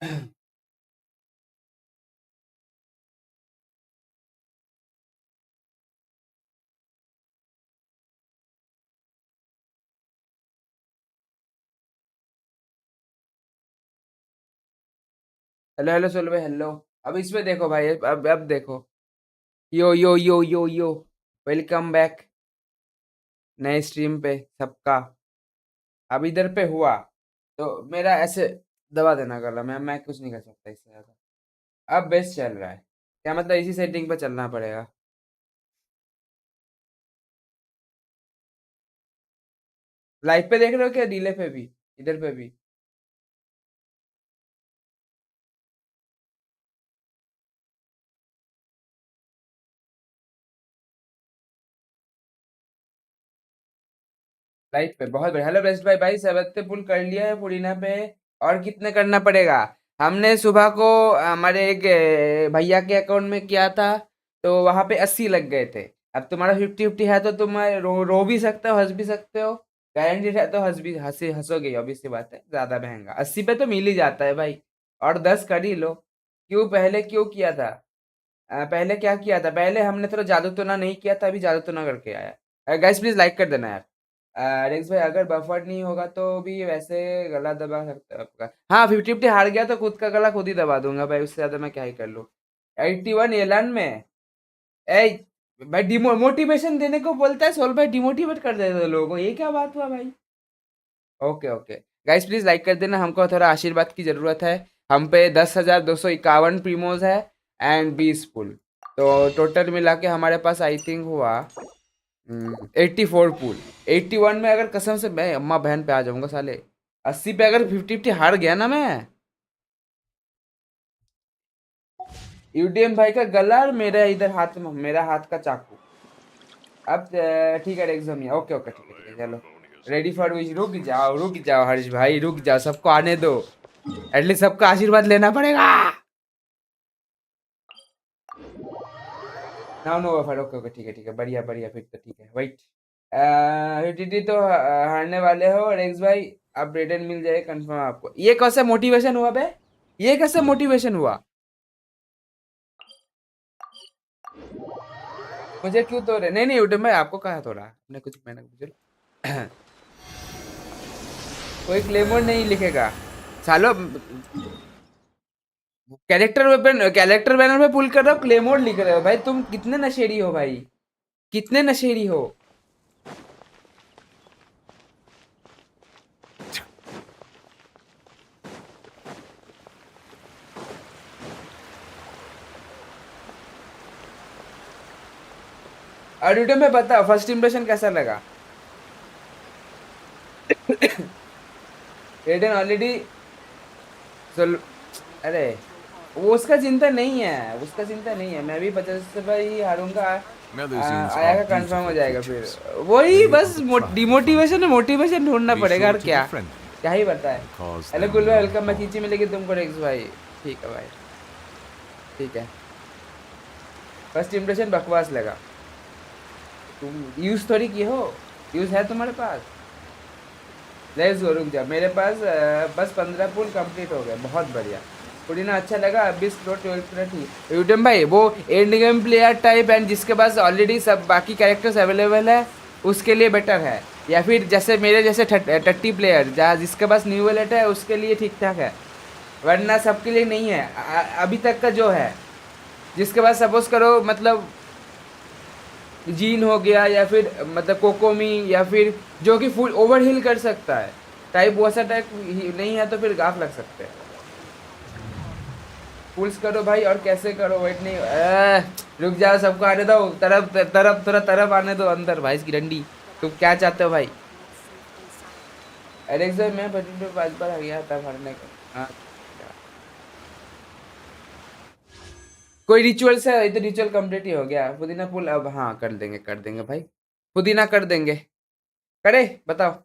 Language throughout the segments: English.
Hello hello सोलू भाई, hello. अब इसमें देखो भाई, अब देखो। यो यो यो यो यो, वेलकम बैक नए स्ट्रीम पे सबका। अब इधर पे हुआ तो मेरा ऐसे दबा देना गला, मैं कुछ नहीं कर सकता इससे ज्यादा। अब बेस्ट चल रहा है। क्या मतलब इसी सेटिंग पे चलना पड़ेगा? लाइव पे देख रहे हो क्या, डिले पे भी, इधर पे भी? लाइव पे बहुत बढ़िया। हेलो बेस्ट भाई, भाई सबसे पुल कर लिया है पुरीना पे। और कितने करना पड़ेगा? हमने सुबह को हमारे एक भैया के अकाउंट में किया था, तो वहां पे 80 लग गए थे। अब तुम्हारा 50-50 है तो तुम रो भी सकते हो, हंस भी सकते हो। गारंटीड है तो हंसोगे, ऑब्वियस सी बात है। ज्यादा महंगा 80 पे तो मिल ही जाता है भाई। और 10 कर ही लो। क्यों किया था? पहले क्या किया था? पहले हमने थोड़ा जादू टोना नहीं किया था, अभी जादू टोना करके आया। गाइस प्लीज लाइक कर देना यार। रेक्स भाई अगर बफर नहीं होगा तो भी वैसे गला दबा सकते हो आपका। हाँ, 50-50 हार गया तो खुद का गला खुद ही दबा दूंगा भाई, उससे ज्यादा मैं क्या ही कर लूँ। 81 एलन में। ए भाई, डिमोटिवेशन देने को बोलता है सोल भाई, डिमोटिवेट कर देते हो लोगों को, ये क्या बात हुआ भाई? Okay okay. Guys please like कर देना, हमको थोड़ा आशीर्वाद की जरूरत है। हम पे 10,251 प्रीमोज है एंड 20 पुल। तो टोटल मिला के हमारे पास आई थिंक हुआ 84 पुल। 81 में अगर कसम से मैं अम्मा बहन पे आ जाऊंगा साले। 80 पे अगर 50-50 हार गया ना मैं। यूडीएम भाई का गला और मेरा इधर हाथ में, मेरा हाथ का चाकू। अब ठीक है एग्जाम। ओके ओके, ठीक है चलो। Ready for which. रुक जाओ हर्ष भाई, रुक जाओ, सबको आने दो। एटलीस्ट सबका आशीर्वाद लेना पड़ेगा। No no buffer. Okay okay, ठीक है बढ़िया बढ़िया, फिर तो ठीक है। वेट, टीटी तो हारने वाले हो और एक्स भाई। अब ब्रेडन मिल जाए कंफर्म आपको। ये कैसे मोटिवेशन हुआ बे? ये कैसे मोटिवेशन हुआ? मुझे क्यों तो रहे? नहीं नहीं यूट्यूब में आपको कहा तोड़ा आपने कुछ, मैंने मुझे कोई क्लेमोर नहीं लिखेगा सालो। कैरेक्टर बैनर पे पुल कर रहे हो, क्लेमोर लिख रहे हो भाई? तुम कितने नशेड़ी हो भाई, कितने नशेड़ी हो? और यूट्यूब में बताओ फर्स्ट इंप्रेशन कैसा लगा? Raiden already soul. अरे वो उसका चिंता नहीं है, उसका चिंता नहीं है। मैं भी 50 से भाई हारूंगा। Melusines are आया का कंफर्म हो beautiful जाएगा फिर। creatures, वही made बस of the tribe of demotivation है, Lancool. मोटिवेशन ढूंढना Be पड़ेगा, sure और to be क्या friendly, क्या ही बताए। because हेलो them गुल भाई, no वेलकम। मैं harm. खींची मिलेगी तुमको रेक्स भाई। ठीक है भाई, ठीक है। फर्स्ट इंप्रेशन बकवास लगा। तुम यूज थोड़ी की हो, यूज है तुम्हारे पास। लेट्स गो, रुक जा। मेरे पास बस 15 पुल कंप्लीट हो गए, बहुत बढ़िया। पुदीना अच्छा लगा। अभी स्लो 12 मिनट ही यूटम भाई, वो end game player type and जिसके पास ऑलरेडी सब बाकी कैरेक्टर्स अवेलेबल है, उसके लिए बेटर है। या फिर जैसे मेरे जैसे 30 प्लेयर जहाँ जिसके पास न्यू वैलेट है उसके लिए ठीक ठाक है, वरना सबके लिए नहीं है। अभी तक का जो है, जिसके पास सपोज करो मतलब जीन हो गया, या फिर मतलब कोकोमी, या फिर जो कि फुल ओवर हील कर सकता है टाइप, वैसा टाइप नहीं है तो फिर गाफ लग सकते हैं। पुल्स करो भाई, और कैसे करो? वेट नहीं रुक जाओ, सबको आने दो। तरफ तरफ थोड़ा तरफ आने दो अंदर भाई की डंडी। तुम क्या चाहते हो भाई? अरे सर मैं बटन पे 5 बार आ गया था भरने का। हाँ, क्या? कोई रिचुअल से? ये तो रिचुअल कंप्लीट ही हो गया। पुदीना पुल अब हाँ कर देंगे भाई। पुदीना कर देंगे। करे बताओ।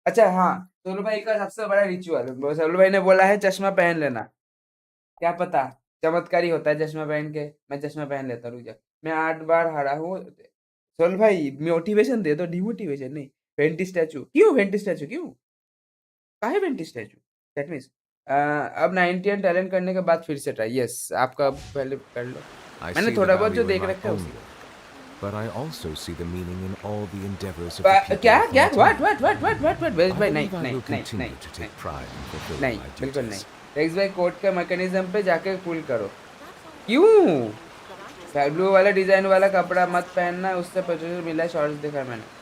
अच्छा हाँ, सोनू भाई का सबसे बड़ा रिचुअल, सोनू भाई ने बोला है चश्मा पहन लेना। क्या पता, चमत्कारी होता है चश्मा पहन के। मैं चश्मा पहन लेता, रुक जा। मैं 8 बार हारा हूँ। सोनू भाई मोटिवेशन दे दो, डिमोटिवेशन नहीं। वेंटी स्टैचू क्यों? वेंटी स्टैचू क्यों? काहे वेंटी स्टैचू? दैट मीन्स अब 90 टैलेंट करने के बाद फिर से ट्राई। यस, आपका पहले कर लो। I मैंने see the थोड़ा बहुत जो value in देख my रखा है own उसी work, but I also see the meaning in all the endeavors of the people क्या of क्या my what town. What what what what what west I भाई, नहीं believe I नहीं will नहीं नहीं continue to नहीं take pride in fulfilling नहीं, my बिल्कुल नहीं। duties. रेक्स भाई कोड का मैकेनिज्म पे जाके पुल करो। क्यों? ब्लू वाला डिजाइन वाला कपड़ा मत पहनना, उससे प्रोड्यूसर मिला है, शॉर्ट्स देखा है मैंने।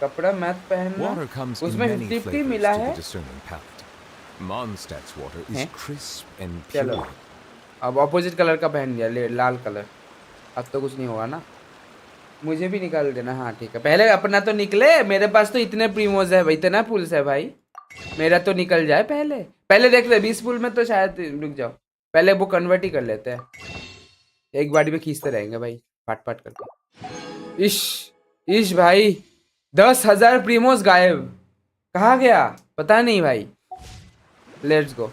कपड़ा मत पहनना, Water comes in उसमें many 50-50 flavors मिला to the है। discerning palate. Mondstadt's water is हैं? crisp and चलो, pure. अब ऑपोजिट कलर का पहन लिया, लाल कलर। अब तो कुछ नहीं होगा ना। मुझे भी निकाल देना। हाँ ठीक है, पहले अपना तो निकले। मेरे पास तो इतने प्रीमोज है भाई, इतना पुल्स है भाई। मेरा तो निकल जाए पहले। पहले देख ले 20 पुल में तो शायद रुक जाओ। पहले वो कन्वर्ट ही कर लेते हैं, एक बारी में खींचते रहेंगे भाई, फाट फाट करके। इश, इश भाई, 10,000 प्रीमोज गायब। कहाँ गया पता नहीं भाई। Let's go.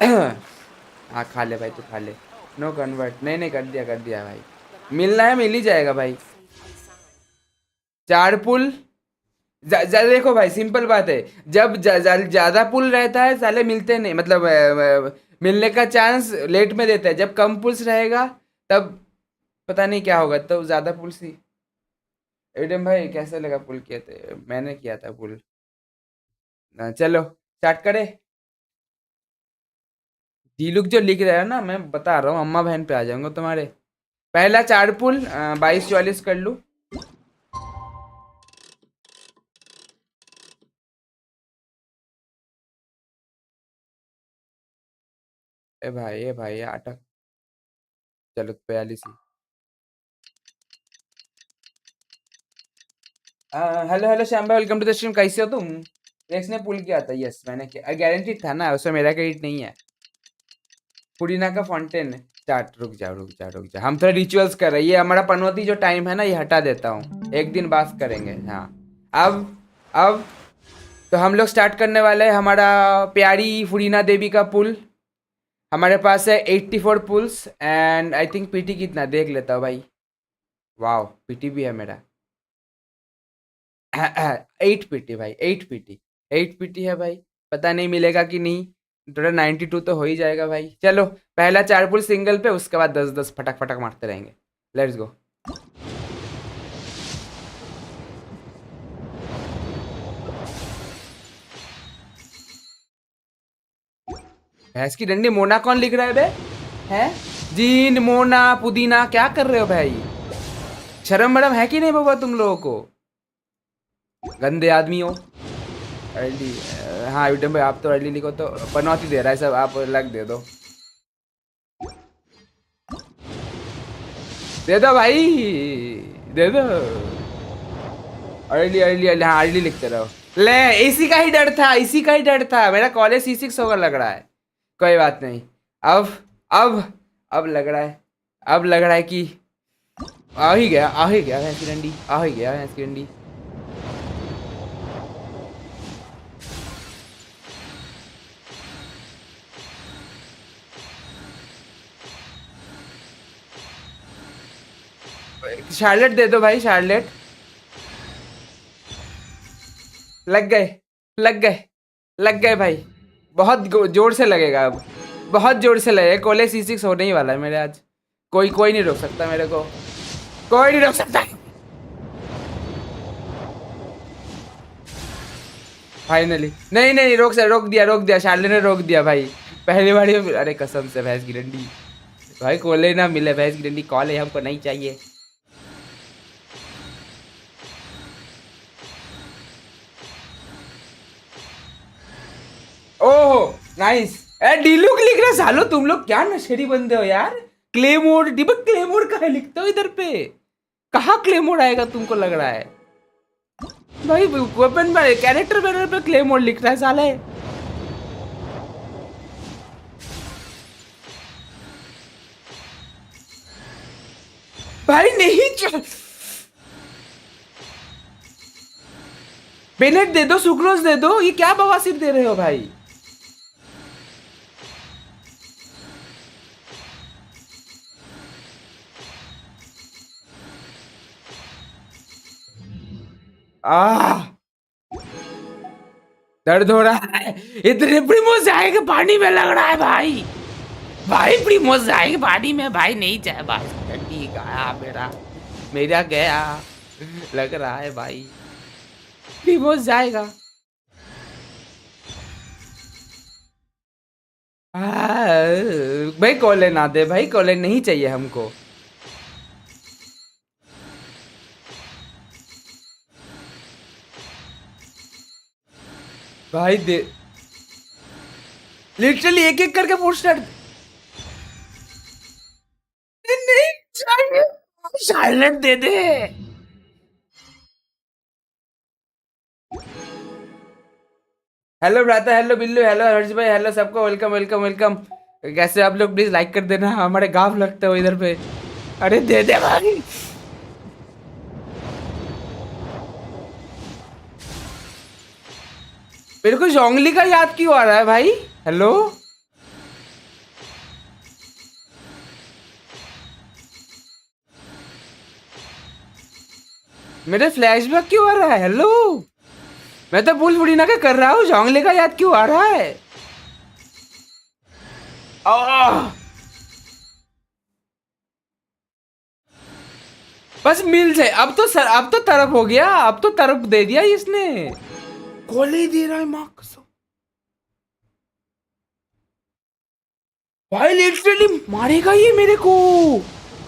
हाँ खा ले भाई, तू खा ले। नो कन्वर्ट, नहीं नहीं, कर दिया भाई। मिलना है मिल ही जाएगा भाई। 4 पुल। देखो भाई, सिंपल बात है। जब ज्यादा पुल रहता है साले मिलते नहीं, मतलब मिलने का चांस लेट में देता है। जब कम पुल्स रहेगा तब पता नहीं क्या होगा, तो ज्यादा पुल्स ही। एडम भाई कैसे लगा पुल किए थे? मैंने किया था पुल। चलो स्टार्ट करें। डीलुक जो लिख रहा है ना, मैं बता रहा हूँ, अम्मा बहन पे आ जाऊंगा तुम्हारे। पहला 4 पुल 22-44 कर लूँ। ए भाई अटक। चलो 42 ही। हेलो हेलो श्याम भाई, वेलकम टू द स्ट्रीम। कैसे हो तुम? रेक्स ने पुल किया था। यस मैंने किया, गारंटीड था ना, उसमें मेरा क्रेडिट नहीं है। पुदीना का फाउंटेन स्टार्ट। रुक जा, हम थोड़ा रिचुअल्स कर रहे हैं। ये हमारा पनौती जो टाइम है ना, ये हटा देता हूँ, एक दिन बात करेंगे। हाँ अब तो हम लोग स्टार्ट करने वाले हैं हमारा प्यारी फुरीना देवी का पुल। हमारे पास है 84 pulls and I think pity कितना देख लेता हूँ भाई। वाह, पीटी भी है मेरा। 8 पीटी भाई, 8 पीटी, 8 पीटी है भाई। पता नहीं मिलेगा कि नहीं। टोटल 92 तो हो ही जाएगा भाई। चलो पहला 4 पुल सिंगल पे, उसके बाद 10-10 फटक फटक मारते रहेंगे। Let's go. भैंस की डंडी मोना कौन लिख रहा है बे? हैं? जीन मोना पुदीना क्या कर रहे हो भाई? शर्म बरम है कि नहीं बाबा तुम लोगों को? गंदे आदमी हो। अर्ली। हाँ विटम भाई, आप तो अर्ली लिखो तो पनौती दे रहा है सब, आप लग दे दो। दे दो भाई, दे दो। अर्ली अर्ली अर्ली, हाँ अर्ली लिखते रहो। ले, इसी का ही डर था, इसी का ही डर था। मेरा कॉलेज C6 होगा लग रहा है। कोई बात नहीं। अब अब अब लग रहा है, अब लग रहा है कि आ ही गया भैंस की डंडी, आ ही गया भैंस की डंडी। शार्लेट दे दो भाई, शार्लेट। लग गए, लग गए, लग गए भाई। बहुत जोर से लगेगा अब, बहुत जोर से लगेगा। कॉलेज C6 होने ही वाला है मेरे आज। कोई नहीं रोक सकता मेरे को, कोई नहीं रोक सकता। फाइनली नहीं नहीं, रोक दिया शार्लेट ने, रोक दिया भाई। पहली बारी में, अरे कसम से भैंस की डंडी भाई, कोले ना मिले भैंस की डंडी, कॉल है हमको नहीं चाहिए। Oh nice. ए डीलुक लिख रहे सालो, तुम लोग क्या नशेड़ी बंदे हो यार। क्लेमोर दीपक, क्लेमोर कहाँ लिखते हो इधर पे? कहाँ क्लेमोर आएगा तुमको लग रहा है भाई? वेपन में कैरेक्टर बैनर पे क्लेमोर लिख रहा है साले। भाई नहीं बेनेट दे दो, सुक्रोज दे दो, ये क्या बवासीर दे रहे हो भाई? आह, दर्द हो रहा है। इतने प्रीमोस जाएगा पानी में लग रहा है भाई। भाई प्रीमोस जाएगा पानी में भाई, नहीं जाए भाई। ठीक है मेरा, मेरा गया लग रहा है भाई। प्रीमोस जाएगा। भाई कॉलेज ना दे भाई, कॉलेज नहीं चाहिए हमको। भाई दे, लिटरली एक एक करके फुट स्टार्ट। नहीं चाहिए, साइलेंट दे दे। हेलो भ्राता, हेलो बिल्लू, हेलो हर्ष भाई, हेलो सबको, वेलकम वेलकम वेलकम। कैसे आप लोग, प्लीज लाइक कर देना, हमारे गाँव लगते हो इधर पे। अरे दे दे भाई। मेरे को जोंगली का याद क्यों आ रहा है भाई? हेलो, मेरे फ्लैशबैक क्यों आ रहा है? हेलो, मैं तो भूल भुड़ी ना के कर रहा हूँ, जोंगली का याद क्यों आ रहा है? आह, बस मिल जाए अब तो सर, अब तो तरफ हो गया, अब तो तरफ दे दिया इसने। कॉले दे रहा है माँ कसम। भाई लिटरली मारेगा ये मेरे को।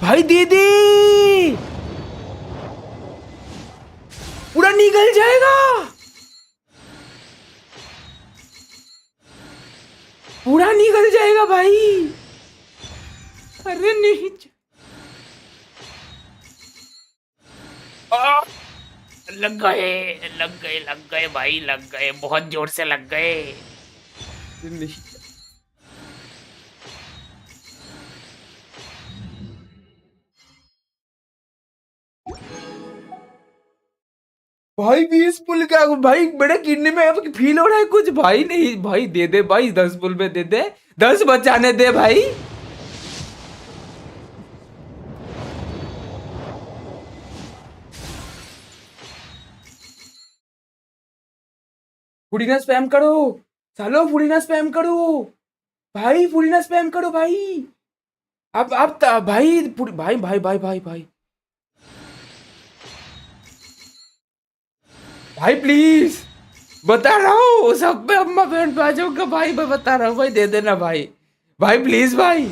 भाई दे दे, पूरा निकल जाएगा, पूरा निकल जाएगा भाई। अरे नहीं, आ, लग गए लग गए लग गए भाई, लग गए, बहुत जोर से लग गए। नहीं भाई, 20 पुल का भाई, बड़े किडनी में अब फील हो रहा है कुछ भाई। नहीं भाई दे दे भाई, 10 पुल में दे दे, 10 बचाने दे भाई। फुडीना स्पैम करो सालो, फुडीना स्पैम करो भाई, फुडीना स्पैम करो भाई। अब भाई भाई भाई भाई भाई भाई भाई प्लीज, बता रहा हूँ सब पे अम्मा बहन पे आ जाऊंगा भाई, मैं बता रहा हूँ भाई, दे देना भाई, भाई प्लीज भाई।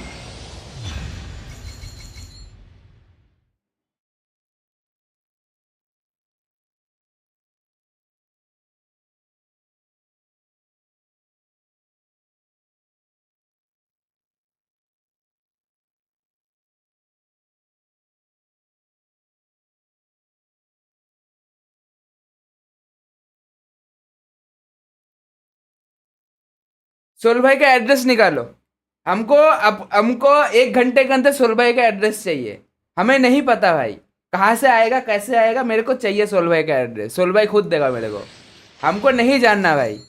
सोल भाई का एड्रेस निकालो, हमको अब हमको 1 घंटे के अंदर सोल भाई का एड्रेस चाहिए। हमें नहीं पता भाई कहाँ से आएगा कैसे आएगा, मेरे को चाहिए सोल भाई का एड्रेस, सोल भाई खुद देगा मेरे को, हमको नहीं जानना भाई।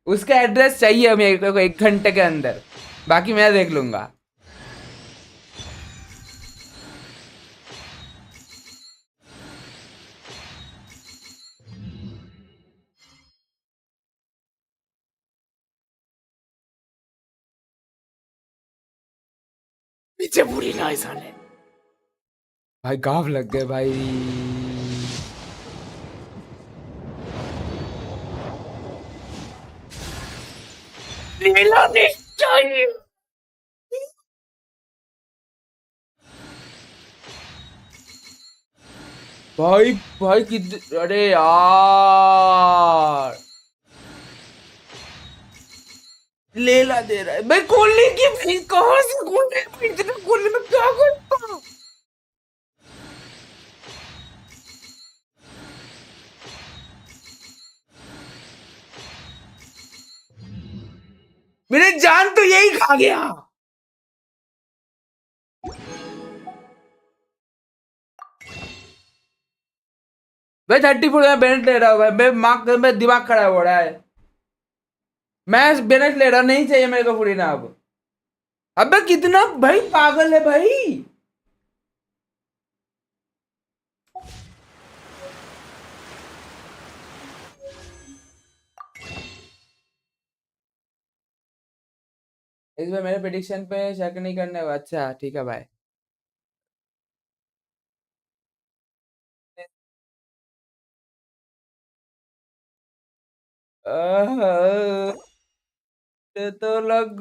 उसका एड्रेस चाहिए मेरे को 1 घंटे के अंदर, बाकी मैं देख लूंगा। पीछे पूरी ना साले, भाई गाँव लग गए भाई। लेना नहीं चाहिए भाई, भाई किद, अरे यार, लेला दे रहा है भाई, कोहली की फीस कहाँ से, कोहली की इतना, कोहली में क्या करता? मेरे जान तो यही खा गया भाई। 34 में बेनेट ले रहा हूँ भाई, मैं दिमाग खराब हो रहा है, मैं बेनेट ले रहा हूँ, नहीं चाहिए मेरे को पूरी ना अब। अबे कितना भाई पागल है भाई। इस बार मेरे प्रेडिक्शन पे शक नहीं करने। अच्छा ठीक है भाई। आह, ये तो लोग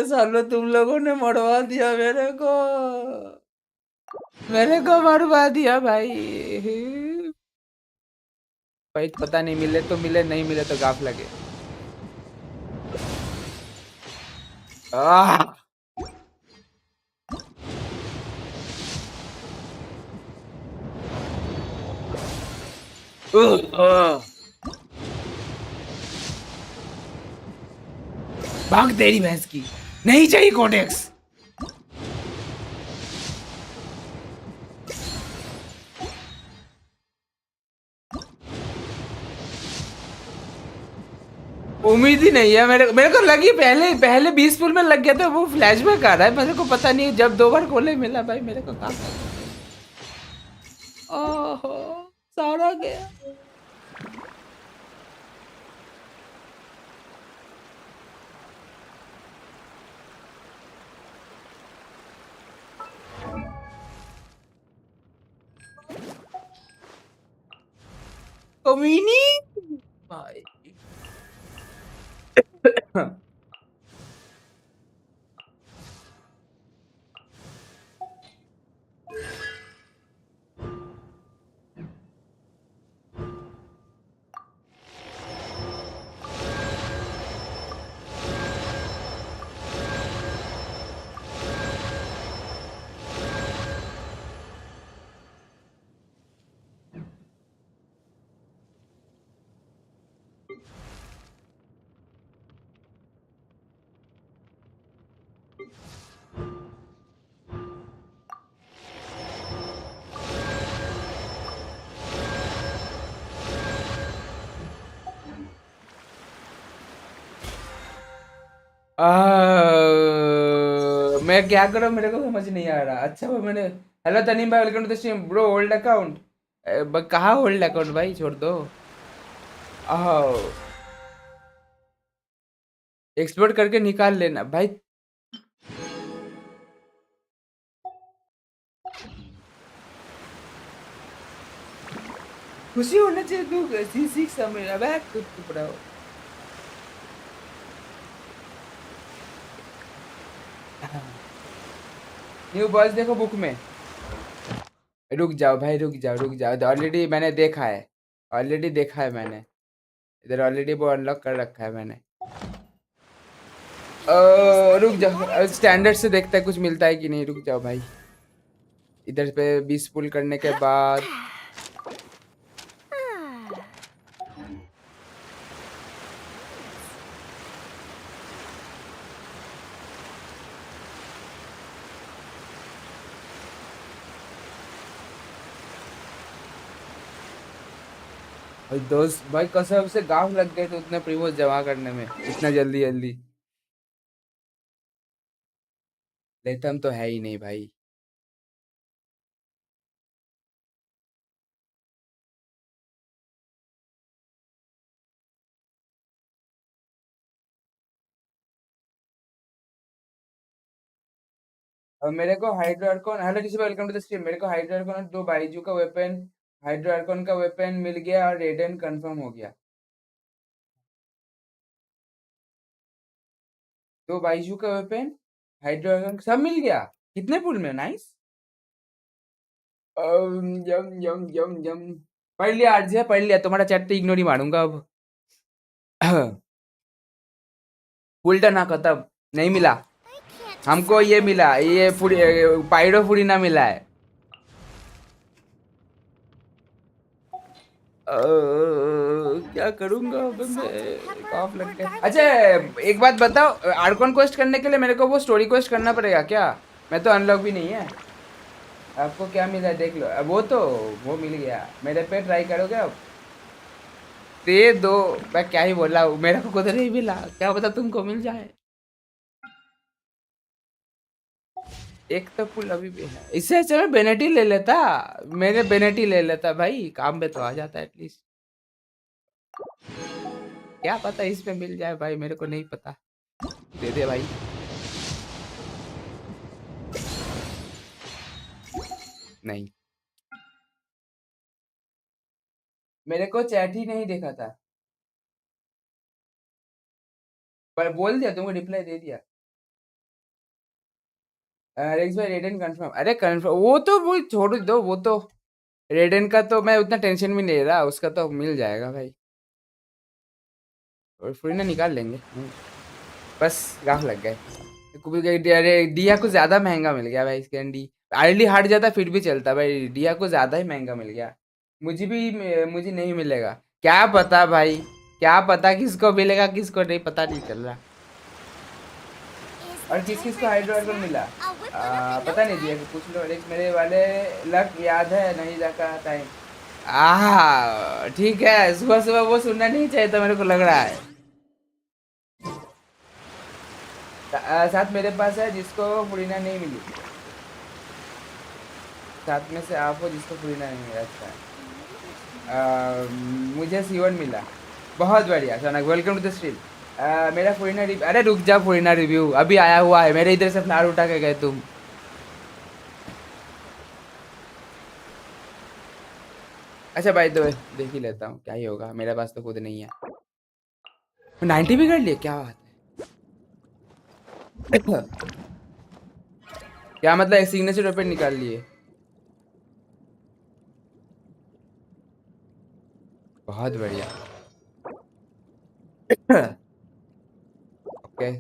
सालो तुम लोगों ने मरवा दिया मेरे को मरवा दिया भाई। भाई पता नहीं, मिले तो मिले, नहीं मिले तो गाफ लगे। आह आह। भाग तेरी भैंस की, नहीं चाहिए कोडेक्स। उम्मीद ही नहीं है मेरे को लगी, पहले पहले 20 पुल में लग गया था, वो फ्लैशबैक आ रहा है, मेरे को पता नहीं, जब 2 बार खोले मिला भाई मेरे को काम। ओहो, सारा गया। कमीनी भाई। मैं क्या करूं, मेरे को समझ नहीं आ रहा। अच्छा वो मैंने, हेलो तनीम भाई, welcome to the stream bro. Old account कहाँ, ओल्ड अकाउंट भाई छोड़ दो। आओ, एक्सप्लोर करके निकाल लेना भाई। खुशी होना चाहिए तू, सीख समझ अब कुछ चुप रहो। न्यू बॉयज देखो बुक में। रुक जाओ भाई, रुक जाओ रुक जाओ, ऑलरेडी मैंने देखा है, ऑलरेडी देखा है मैंने, इधर ऑलरेडी वो अनलॉक कर रखा है मैंने। रुक जाओ, स्टैंडर्ड से देखता है कुछ मिलता है कि नहीं, रुक जाओ भाई। इधर पे 20 पुल करने के बाद भाई, दोस्त भाई कसम से गाँव लग गए थे उतने प्रीवोस जमा करने में, इतना जल्दी जल्दी। लेथम तो है ही नहीं भाई। और मेरे को hydro archon, hello ji welcome to the stream, मेरे को हाइड्रोआर्कॉन 2 बाइजू का वेपन, हाइड्रोआर्कॉन का वेपन मिल गया और रेडन कंफर्म हो गया। 2 बाइजू का वेपन, हाइड्रोआर्कॉन सब मिल गया। कितने पुल में, नाइस। यम यम यम यम। पढ़ लिया आरजे, पढ़ लिया, तुम्हारा चैट तो इग्नोर ही मारूंगा अब। फुल टन खत्म, नहीं मिला हमको, ये मिला, ये पाइरो फुरीना मिला है। क्या करूंगा अब मैं, कॉफ लग गया। अच्छा एक बात बताओ, आर्कॉन क्वेस्ट करने के लिए मेरे को वो स्टोरी क्वेस्ट करना पड़ेगा क्या? मैं तो अनलॉक भी नहीं है। आपको क्या मिला है देख लो, वो तो वो मिल गया मेरे पे, ट्राई करोगे अब? दे दो, मैं क्या ही बोला हूँ, मेरे को खुद नहीं मिला, क्या पता तुमको मिल जाए। एक तो पुल अभी भी है, इससे अच्छा मैं बेनेटी ले लेता, मैंने बेनेटी ले लेता भाई, काम में तो आ जाता एटलीस्ट। क्या पता इसमें मिल जाए भाई, मेरे को नहीं पता। दे दे भाई। नहीं, मेरे को चैट ही नहीं देखा था, पर बोल दिया तुमको, रिप्लाई दे दिया। रेक्स भाई रेडन कंफर्म, अरे कंफर्म वो छोड़ दो, वो तो रेडन का तो मैं उतना टेंशन भी नहीं ले रहा, उसका तो मिल जाएगा भाई, और फुरीना निकाल लेंगे। बस गाफ लग गए। अरे डिया को ज्यादा महंगा मिल गया भाई, कैंडी अर्ली हार्ड जाता फिर भी चलता भाई, डिया को ज्यादा ही महंगा मिल गया। मुझे नहीं मिलेगा, क्या पता भाई, क्या पता किसको मिलेगा किसको नहीं, पता नहीं चल रहा। और किस किस को हाइड्रो मिला पता नहीं, दिया पूछ लो, एक मेरे वाले लक याद है नहीं रखा टाइम। ठीक है, सुबह सुबह वो सुनना नहीं चाहिए था, मेरे को लग रहा है। साथ मेरे पास है जिसको फुरीना नहीं मिली, साथ में से आप हो जिसको फुरीना नहीं मिला। अच्छा मुझे सीवन मिला, बहुत बढ़िया Sonak, welcome to the stream. मेरा फुरीना रिव्यू, अरे रुक जा, फुरीना रिव्यू अभी आया हुआ है, मेरे इधर से फ्लावर उठा के गए तुम। अच्छा भाई तो देख ही लेता हूँ, क्या ही होगा, मेरे पास तो खुद नहीं है। 90 भी कर लिए, क्या बात है। क्या मतलब सिग्नेचर वेपन निकाल लिए, बहुत बढ़िया। ओके,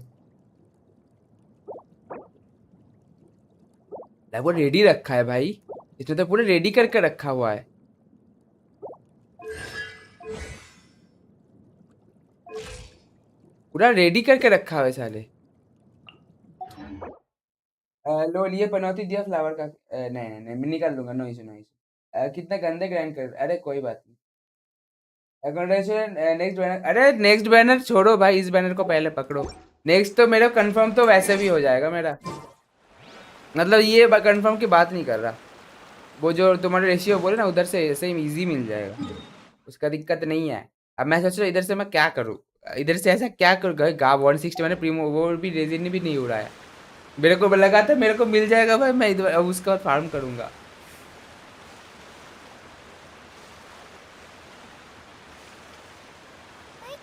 वो रेडी रखा है भाई, इसमें तो पूरा रेडी करके रखा हुआ है। पूरा रेडी करके रखा हुआ है साले। लो लिए पनौती दिया फ्लावर का, नहीं नहीं नहीं मैं निकाल लूंगा, नो इशू नो इशू। कितना गंदे ग्राइंड कर, अरे कोई बात नहीं। Congratulations, नेक्स्ट बैनर, अरे नेक्स्ट बैनर छोड़ो भाई, इस बैनर को पहले पकड़ो। नेक्स्ट तो मेरा कंफर्म तो वैसे भी हो जाएगा मेरा, मतलब ये कंफर्म की बात नहीं कर रहा, वो जो तुम्हारे रेशियो बोले ना उधर से ऐसे ही इजी मिल जाएगा, उसका दिक्कत नहीं है। अब मैं सोच रहा हूँ इधर से मैं क्या करूँ, इधर से ऐसा क्या करूँ, गा 160 मैंने प्रीमो वो भी रेजिन भी नहीं उड़ाया, मेरे को लगा था मेरे को मिल जाएगा भाई, मैं इधर अब उसका फार्म करूंगा।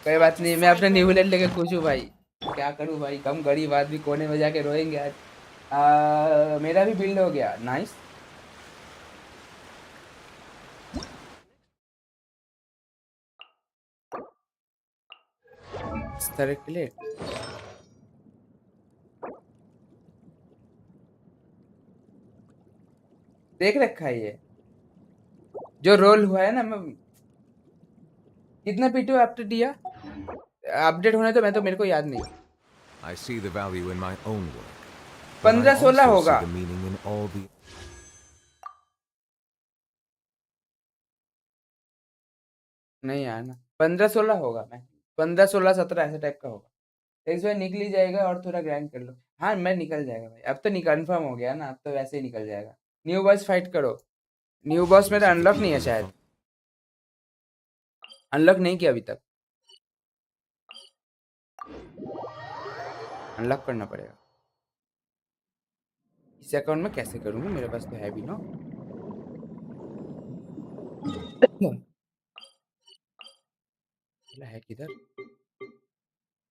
कोई बात नहीं, मैं अपने न्यूजीलैंड लेके खुश हूँ भाई, क्या करूँ भाई, कम गरीब आदमी कोने में जाके रोएंगे आज। मेरा भी बिल्ड हो गया, नाइस। सर्कुलेट, देख रखा है ये जो रोल हुआ है ना, मैं कितना पीटू आपने दिया अपडेट होने, तो मैं तो मेरे को याद नहीं। I see the value in my own work, but I 15-16 also see होगा, the meaning in all the. नहीं यार ना, 15-16 होगा, मैं 15-16-17 ऐसे टाइप का होगा। इस बार निकल ही जाएगा, और थोड़ा ग्राइंड कर लो। हाँ मैं निकल जाएगा भाई, अब तो कंफर्म हो गया ना, अब तो वैसे ही निकल जाएगा। न्यू बॉस फाइट करो, न्यू बॉस मेरा अनलॉक नहीं है शायद, अनलॉक नहीं किया अभी तक, अनलॉक करना पड़ेगा। इस अकाउंट में कैसे करूंगा, मेरे पास तो है भी ना। है किधर,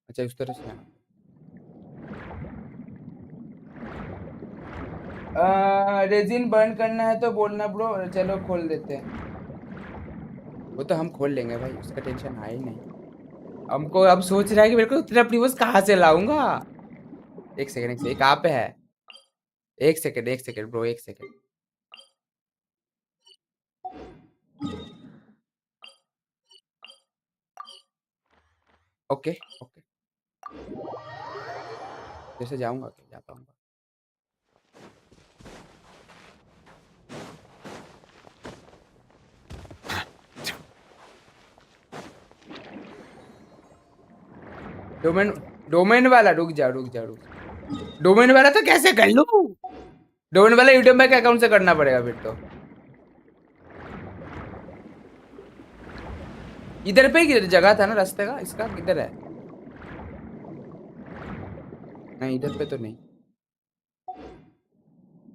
अच्छा उस तरह से। रेजिन बर्न करना है तो बोलना ब्रो, चलो खोल देते हैं, वो तो हम खोल लेंगे भाई, उसका टेंशन है ही नहीं। हमको अब सोच रहा है कि मेरे को इतना प्रीवियस कहाँ से लाऊंगा। एक सेकंड, एक सेकंड, कहाँ पे है, एक सेकंड ब्रो, एक सेकंड। ओके ओके, जैसे जाऊंगा क्या जा पाऊंगा। डोमेन, डोमेन वाला रुक जा रुक जा रुक जा। डोमेन वाला तो कैसे कर लूं, डोमेन वाला यूट्यूब के अकाउंट से करना पड़ेगा फिर तो। इधर पे ही जगह था ना रास्ते का, इसका किधर है, नहीं इधर पे तो नहीं।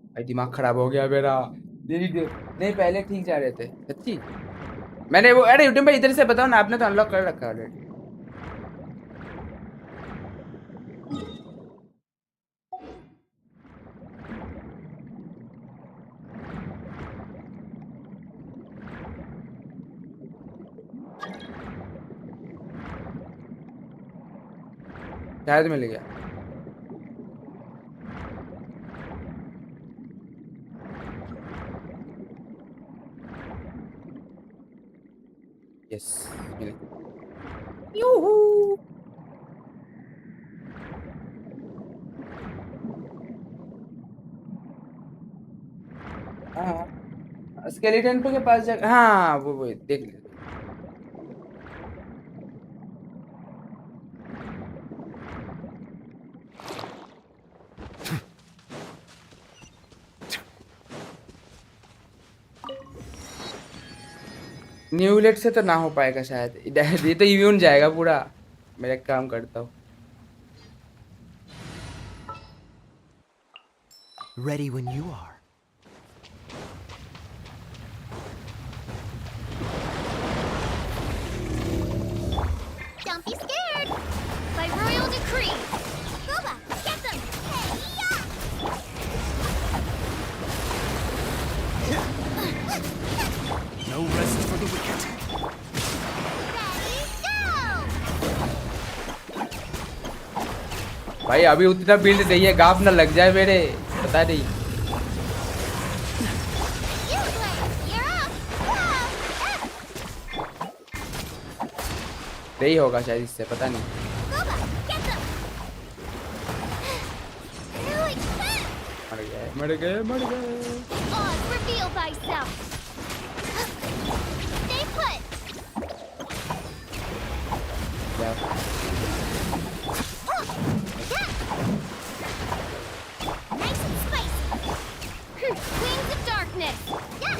भाई दिमाग खराब हो गया मेरा, नहीं पहले ठीक जा रहे थे सच्ची। मैंने वो, अरे यूट्यूब पे इधर से बताओ ना, आपने तो अनलॉक कर रखा है ऑलरेडी। शायद मिल गया। यस मिल गया। यूहू। हाँ स्केलेटन के पास जा, हाँ वो देख ले। न्यूलेट से तो ना हो पाएगा शायद, ये तो इम्यून जाएगा पूरा। मेरा एक काम करता हूँ। Ready when you are. Don't be scared. By royal decree. Booba, get them. No rest for the wicked. Ready, go. भाई अभी उतना बिल्ड नहीं है, गाफ ना लग जाए मेरे, पता नहीं। You play. You're up. नहीं होगा शायद इससे, पता नहीं। Booba, get them. Really quick. मर गए मर गए मर गए। Oz, reveal thyself. Stay put. क्या? Nice and spicy. Wings of darkness. Yeah.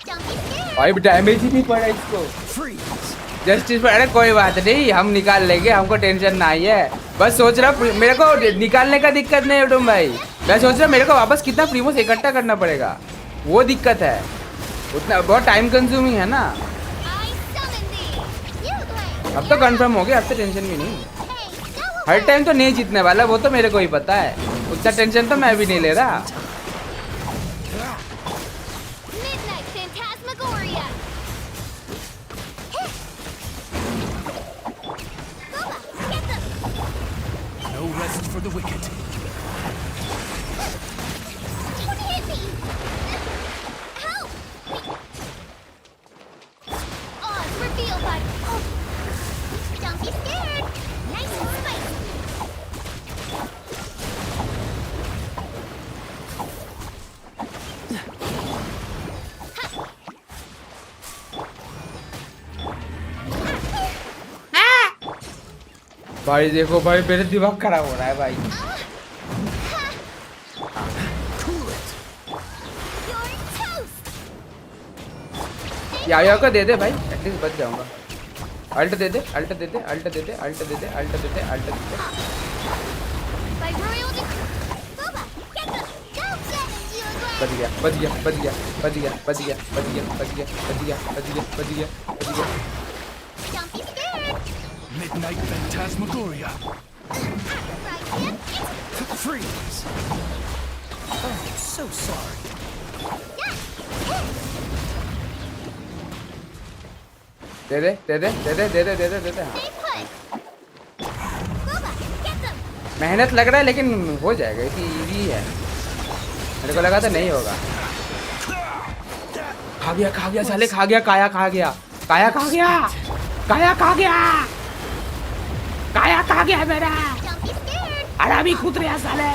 Don't be scared. भाई डैमेज ही नहीं पड़ा इसको। Freeze. जस्टिस पर, अरे कोई बात नहीं, हम निकाल लेंगे, हमको टेंशन ना है। बस सोच रहा मेरे को निकालने का दिक्कत नहीं है तुम भाई, मैं सोच रहा मेरे को वापस कितना प्रीमोस इकट्ठा करना पड़ेगा, वो दिक्कत है। उतना बहुत टाइम कंज्यूमिंग है ना। I summon thee. You play. अब तो कंफर्म हो गया, अब तो टेंशन भी नहीं। Hey, go हर टाइम तो नहीं जीतने वाला, वो तो मेरे को ही पता है, उतना टेंशन तो मैं भी नहीं ले रहा। Midnight Phantasmagoria. Booba, get them. No rest for the wicked. Don't hit me. Help. Oz, reveal by. Oh. Don't be scared. Nice and spicy. भाई देखो भाई, मेरे दिमाग खराब हो रहा है भाई। Cool it. You're toast. या को दे दे भाई, एटलीस्ट बच जाऊंगा। अल्ट दे दे, अल्ट दे दे, अल्ट दे दे, अल्ट दे दे, अल्ट दे दे, अल्ट दे दे। By royal decree. Booba, get them. Go get them, you बच गया बच गया बच गया बच गया बच गया बच गया बच गया बच गया बच गया बच गया बच गया। Don't be scared. Midnight Phantasmagoria. Right, Freeze. Oh, so sorry. They they they they they they they they they they they they. Stay put. Booba, get them. मेहनत लग रहा है लेकिन हो जाएगा, इजी है। मेरे को लगा था नहीं होगा। खा गया साले, खा गया, काया खा गया, काया खा गया, काया खा गया, काया खा गया मेरा। Don't be scared. अरे कूद रहा साले।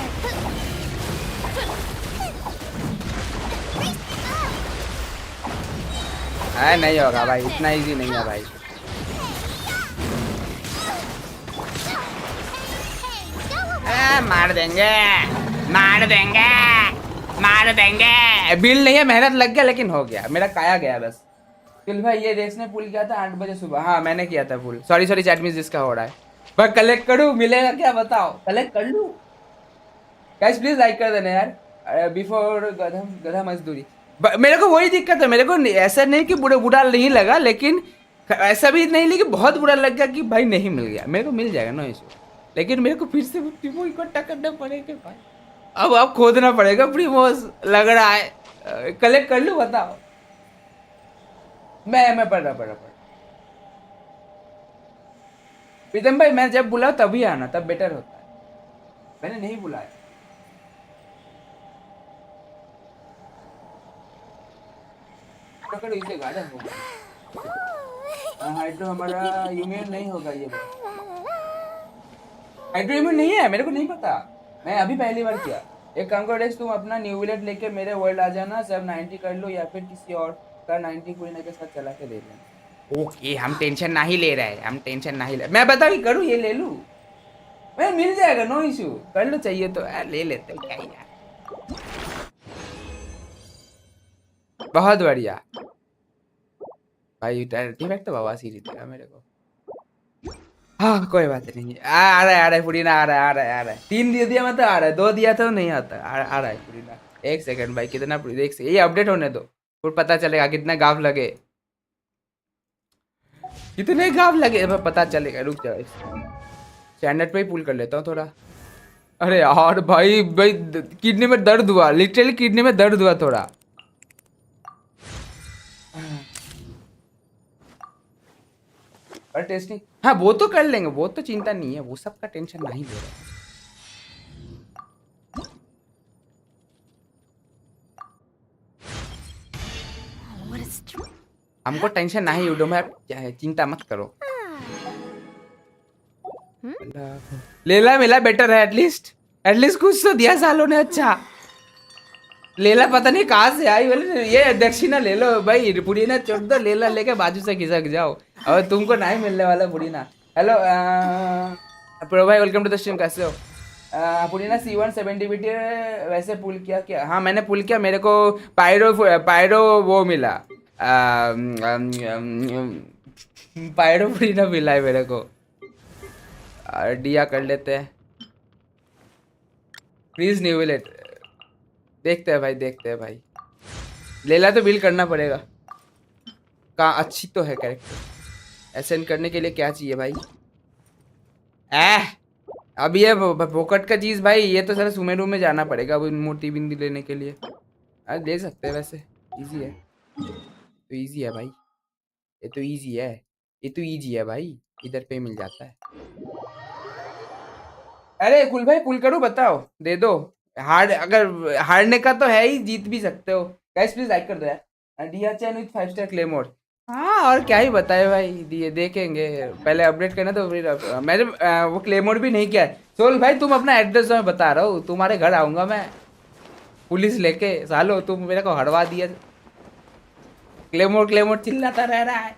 नहीं होगा भाई, इतना इजी नहीं है भाई। मार देंगे मार देंगे मार देंगे। बिल नहीं है, मेहनत लग गया लेकिन हो गया, मेरा काया गया बस। किल भाई ये रेस ने पुल किया था 8 बजे सुबह। हाँ मैंने किया था पुल। सॉरी चैट में जिसका हो रहा है। पर कलेक्ट करूँ मिलेगा क्या बताओ, कलेक्ट कर लूँ। गाइस प्लीज लाइक कर देना यार, बिफोर गधा मजदूरी। मेरे को वही दिक्कत है, मेरे को ऐसा नहीं कि बुरा बुरा नहीं लगा, लेकिन ऐसा भी नहीं लेकिन बहुत बुरा लग गया कि भाई नहीं मिल गया। मेरे को मिल जाएगा नो इशू, लेकिन मेरे को फिर से प्रीमो इकट्ठा करना पड़ेगा भाई। अब खोदना पड़ेगा प्रीमोस लग रहा है। कलेक्ट कर लूं बताओ? मैं पढ़ रहा। प्रीतम भाई मैं जब बुलाऊं तभी आना, तब बेटर होता है। मैंने नहीं बुलाया। पकड़ इसे गार्डन होगा। हाइड्रो हमारा यूनियन नहीं होगा ये बात। हाइड्रो यूनियन नहीं है, मेरे को नहीं पता, मैं अभी पहली बार किया। एक काम करो रेक्स, तुम अपना न्यू विलेट लेके मेरे वर्ल्ड आ जाना, सब 90 कर लो या फिर किसी और का 90 फुरीना के साथ चला के दे देना। ओके हम टेंशन नहीं ले रहे हैं, हम टेंशन नहीं ले। मैं बता कि करूँ ये ले लूँ, मैं मिल जाएगा नो इशू, कर लो चाहिए तो यार ले लेते क्या यार। बहुत बढ़िया भाई, डिफेक्ट तो बवासीर ही देगा मेरे को। हाँ कोई बात नहीं, आ रहा है फुरीना, आ रहा है। 3 दे दिया मतलब आ रहा है, 2 दिया तो नहीं आता, आ रहा है फुरीना। 1 सेकंड भाई, कितना देख से ये अपडेट होने दो, फिर पता चलेगा कितना गाफ लगे, कितने गाफ लगे पता चलेगा। रुक जाओ, स्टैंडर्ड पे ही पुल कर लेता हूँ थोड़ा। अरे यार भाई किडनी में दर्द हुआ, लिटरली किडनी में दर्द हुआ थोड़ा। और टेस्टिंग हाँ वो तो कर लेंगे, वो तो चिंता नहीं है, वो सब का टेंशन नहीं ले रहे। हमको टेंशन नहीं उड़ो, मैं क्या है चिंता मत करो। लेला मिला बेटर है, एटलीस्ट कुछ तो दिया सालों ने। अच्छा लेला पता नहीं कहाँ से आई, बोले ये दक्षिणा ले लो भाई, फुरीना छोड़ दो, लेला लेके बाजू से खिसक जाओ, और तुमको नहीं मिलने वाला फुरीना। हेलो प्रो भाई, वेलकम टू द स्ट्रीम, कैसे हो? फुरीना C1 70 वैसे पुल किया क्या? हाँ मैंने पुल किया, मेरे को पायरो वो मिला, पायरो फुरीना मिला है मेरे को। डिया कर लेते हैं प्लीज, न्यू विलेट देखते हैं भाई। लेला तो बिल करना पड़ेगा, कहाँ अच्छी तो है कैरेक्टर। एसेंड करने के लिए क्या चाहिए भाई? अब ये फोकट का चीज भाई, ये तो सारा सुमेरु में जाना पड़ेगा अब मोटी बिंदी लेने के लिए। ले सकते हैं वैसे, इजी है तो, इजी है भाई, ये तो इजी है भाई, इधर पे मिल जाता है। अरे कुल भाई पुल करूँ बताओ, दे दो। हार्ड अगर हारने का तो है ही, जीत भी सकते हो। गाइस प्लीज लाइक कर दो यार। डिया चैन विद 5 स्टार क्लेमोर। हाँ और क्या ही बताए भाई, दिए देखेंगे, पहले अपडेट करना तो फिर मैंने वो क्लेमोर भी नहीं किया है। सोल भाई तुम अपना एड्रेस मैं बता रहा हूँ, तुम्हारे घर आऊंगा मैं पुलिस लेके, सालो तुम मेरे को हड़वा दिया। क्लेमोर चिल्लाता रह रहा है।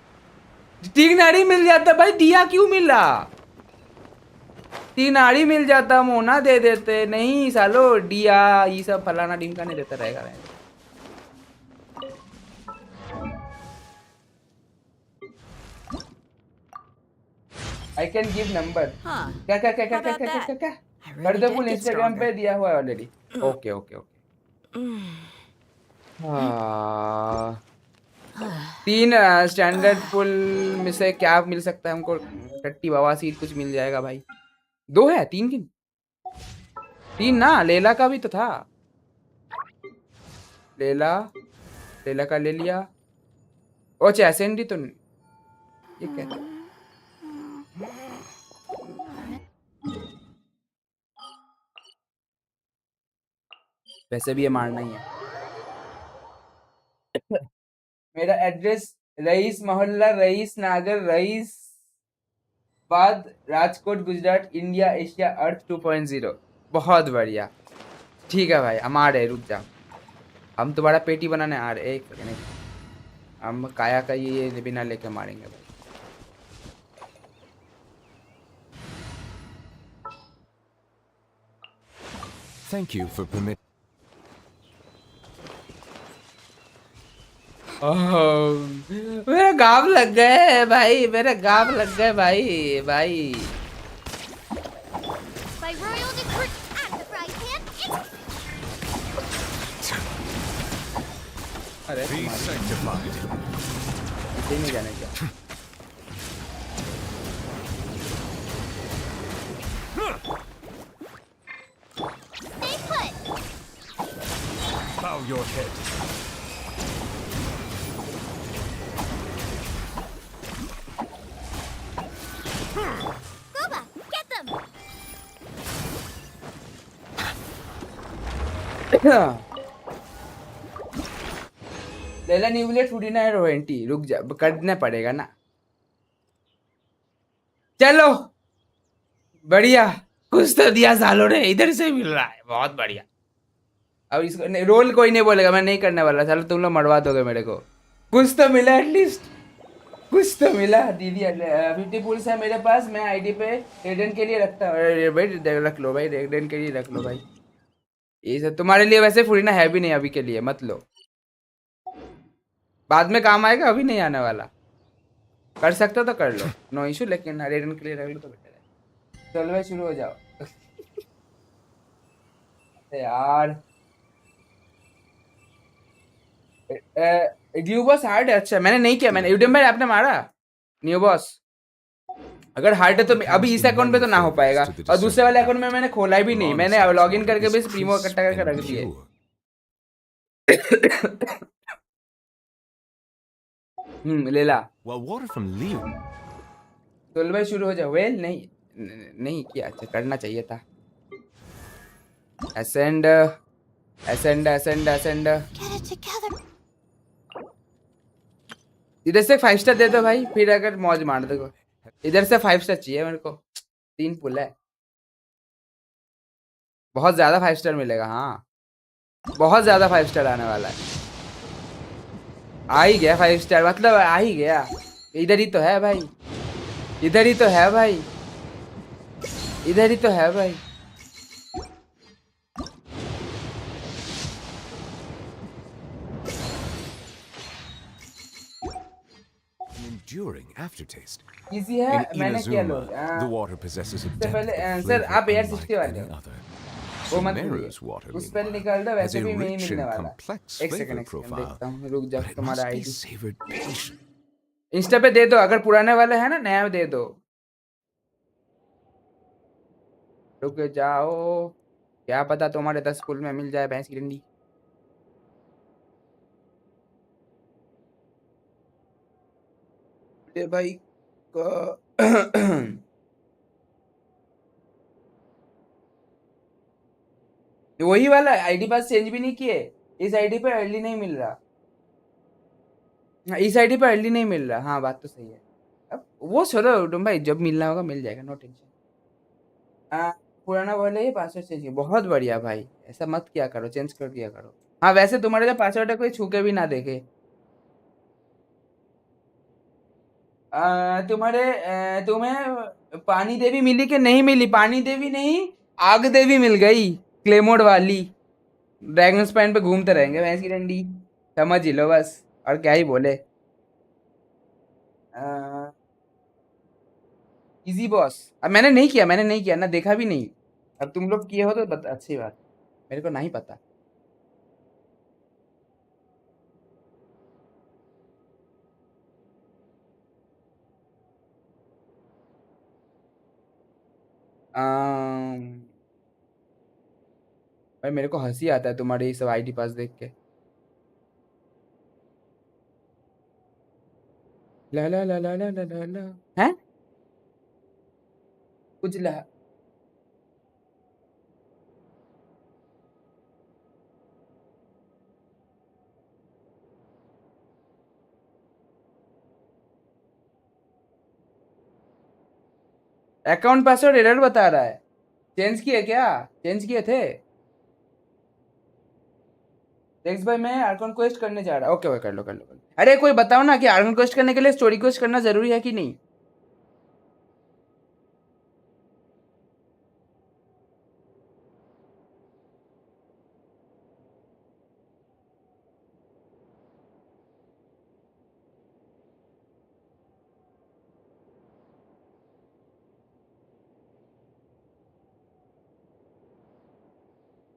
3 नाड़ी मिल जाता भाई, दिया क्यों मिला? 3 नाड़ी मिल जाता, मोना दे देते, नहीं सालो डिया ये सब फलाना ढिमका नहीं देता रहेगा। I can give number. क्या कर दो फुल, इंस्टाग्राम पे दिया हुआ है ऑलरेडी। ओके हाँ 3 स्टैंडर्ड फुल में से क्या मिल सकता है हमको? टट्टी बवासीर कुछ मिल जाएगा भाई। 2 है 3 किन 3 ना, लेला का भी तो था, लेला का ले लिया। अच्छा एसेंडी तो ये क्या है? वैसे भी ये मारना ही है। मेरा एड्रेस रईस मोहल्ला, रईस नागर, रईस बाद, राजकोट, गुजरात, इंडिया, एशिया, अर्थ 2.0। बहुत बढ़िया, ठीक है भाई हम आ रहे, रुक जा, हम तुम्हारा पेटी बनाने आ रहे। एक सेकंड, हम काया का ये बिना लेके मारेंगे भाई। Thank you for permitting. मेरा गाँव लग गए भाई, मेरे गाँव लग गए भाई। By royal decree, I'm the frying pan अरे Be sanctified. इसे नहीं जाने क्या Stay put. Bow your head. Gooba, get them. लेला न्यूक्लियर फुरीना है रोएंटी रुक जा करना पड़ेगा ना चलो बढ़िया कुछ तो दिया सालों ने इधर से मिल रहा है बहुत बढ़िया अब इसको रोल कोई नहीं बोलेगा मैं नहीं करने वाला सालो तुम लोग मरवा दोगे मेरे को कुछ तो मिला एटलीस्ट कुछ तो मिला दीदी 50 पुल्स है मेरे पास मैं आईडी पे रेडेंट के लिए रखता हूँ भाई रख लो भाई रेडेंट के लिए रख लो भाई ये सब तुम्हारे लिए वैसे फुरीना है भी नहीं अभी के लिए मत लो बाद में काम आएगा अभी नहीं आने वाला कर सकते हो तो कर लो नो इशू लेकिन रेडेंट के लिए रख लो तो बेटर है चलो भाई शुरू हो जाओ यार न्यू बॉस हार्ड है अच्छा मैंने नहीं किया मैंने यूट्यूब में आपने मारा न्यू बॉस अगर हार्ड है तो अभी इस अकाउंट पे तो ना हो पाएगा और दूसरे वाले अकाउंट में मैंने खोला भी नहीं मैंने लॉगिन करके बस प्रीमो इकट्ठा करके रख दिए ले ला Well, water from Lian. तो भाई शुरू हो जाओ वेल नहीं नहीं किया अच्छा करना चाहिए था ascend ascend ascend ascend Get it together. इधर से 5 स्टार दे दो भाई फिर अगर मौज मार दो इधर से 5 स्टार चाहिए मेरे को 3 पुल है बहुत ज्यादा 5 स्टार मिलेगा हाँ बहुत ज्यादा 5 स्टार आने वाला है आ ही गया 5 स्टार मतलब आ ही गया इधर ही तो है भाई इधर ही तो है भाई इधर ही तो है भाई Enduring aftertaste. इजी है In मैंने किया लो Inazuma, the water possesses a इससे depth पहले of सर flavor आप AR60 unlike वाले any हो other. वो मत Sumeru's water, उस पर meanwhile, निकाल दो has वैसे a भी नहीं rich मिलने and वाला complex एक flavor सेकंड profile, देखता हूँ रुक जा but it तुम्हारा must be ID savored patiently. Insta पे दे दो अगर पुराने वाले है ना नया दे दो रुक जाओ क्या पता तुम्हारे 10 पुल में मिल जाए भैंस की डंडी ये भाई को वही वाला आईडी पास चेंज भी नहीं किए इस आईडी पे अर्ली नहीं मिल रहा हाँ, इस आईडी पे अर्ली नहीं मिल रहा हाँ बात तो सही है अब वो छोड़ो तुम भाई जब मिलना होगा मिल जाएगा नो टेंशन पुराना वाला ही पासवर्ड चेंज बहुत बढ़िया भाई ऐसा मत किया करो चेंज कर दिया करो हाँ वैसे तुम्हारे जो पासवर्ड है कोई छू के भी ना देखे तुम्हें पानी देवी मिली कि नहीं मिली पानी देवी नहीं आग देवी मिल गई क्लेमोड वाली ड्रैगन स्पाइन पे घूमते रहेंगे भैंस की डंडी समझ ही लो बस और क्या ही बोले इजी बॉस अब मैंने नहीं किया ना देखा भी नहीं अब तुम लोग किए हो तो अच्छी बात मेरे को नहीं पता भाई मेरे को हंसी आता है तुम्हारे ये सब आईडी पास देख के ला ला ला ला ला ला ला ला हैं कुछ ला अकाउंट पासवर्ड एरर बता रहा है चेंज किए क्या चेंज किए थे नेक्स्ट भाई मैं आर्कन क्वेस्ट करने जा रहा ओके भाई कर लो कर लो अरे कोई बताओ ना कि आर्कन क्वेस्ट करने के लिए स्टोरी क्वेस्ट करना जरूरी है कि नहीं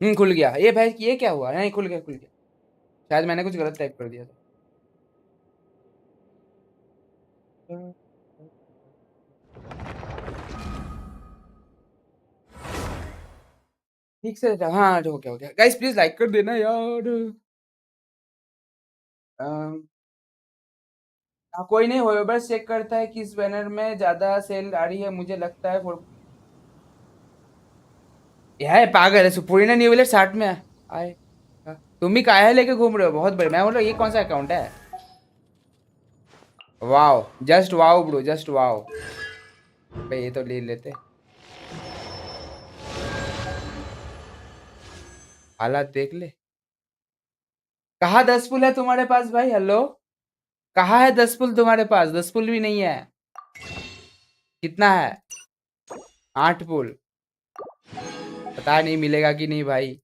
खुल गया ये भाई, ये क्या हुआ? नहीं, खुल गया खुल गया, शायद मैंने कुछ गलत टाइप कर दिया था। ठीक से हाँ, हो गया हो गया। गाइस प्लीज लाइक कर देना यार। अम, हाँ, कोई नहीं, होयोवर्स चेक करता है किस बैनर में ज्यादा सेल आ रही है, मुझे लगता है यह है पागल है सुपुरी ने न्यू वाले 60 में आए। तुम भी काहे लेके घूम रहे हो? बहुत बड़े, मैं बोल रहा हूँ ये कौन सा अकाउंट है? Wow, just wow bro, just wow भाई, ये तो ले लेते। हालात देख ले। कहाँ 10 पुल है तुम्हारे पास भाई? हेलो, कहाँ है 10 पुल तुम्हारे पास? 10 पुल भी नहीं है। कितना है? 8 पुल। पता नहीं मिलेगा कि नहीं भाई।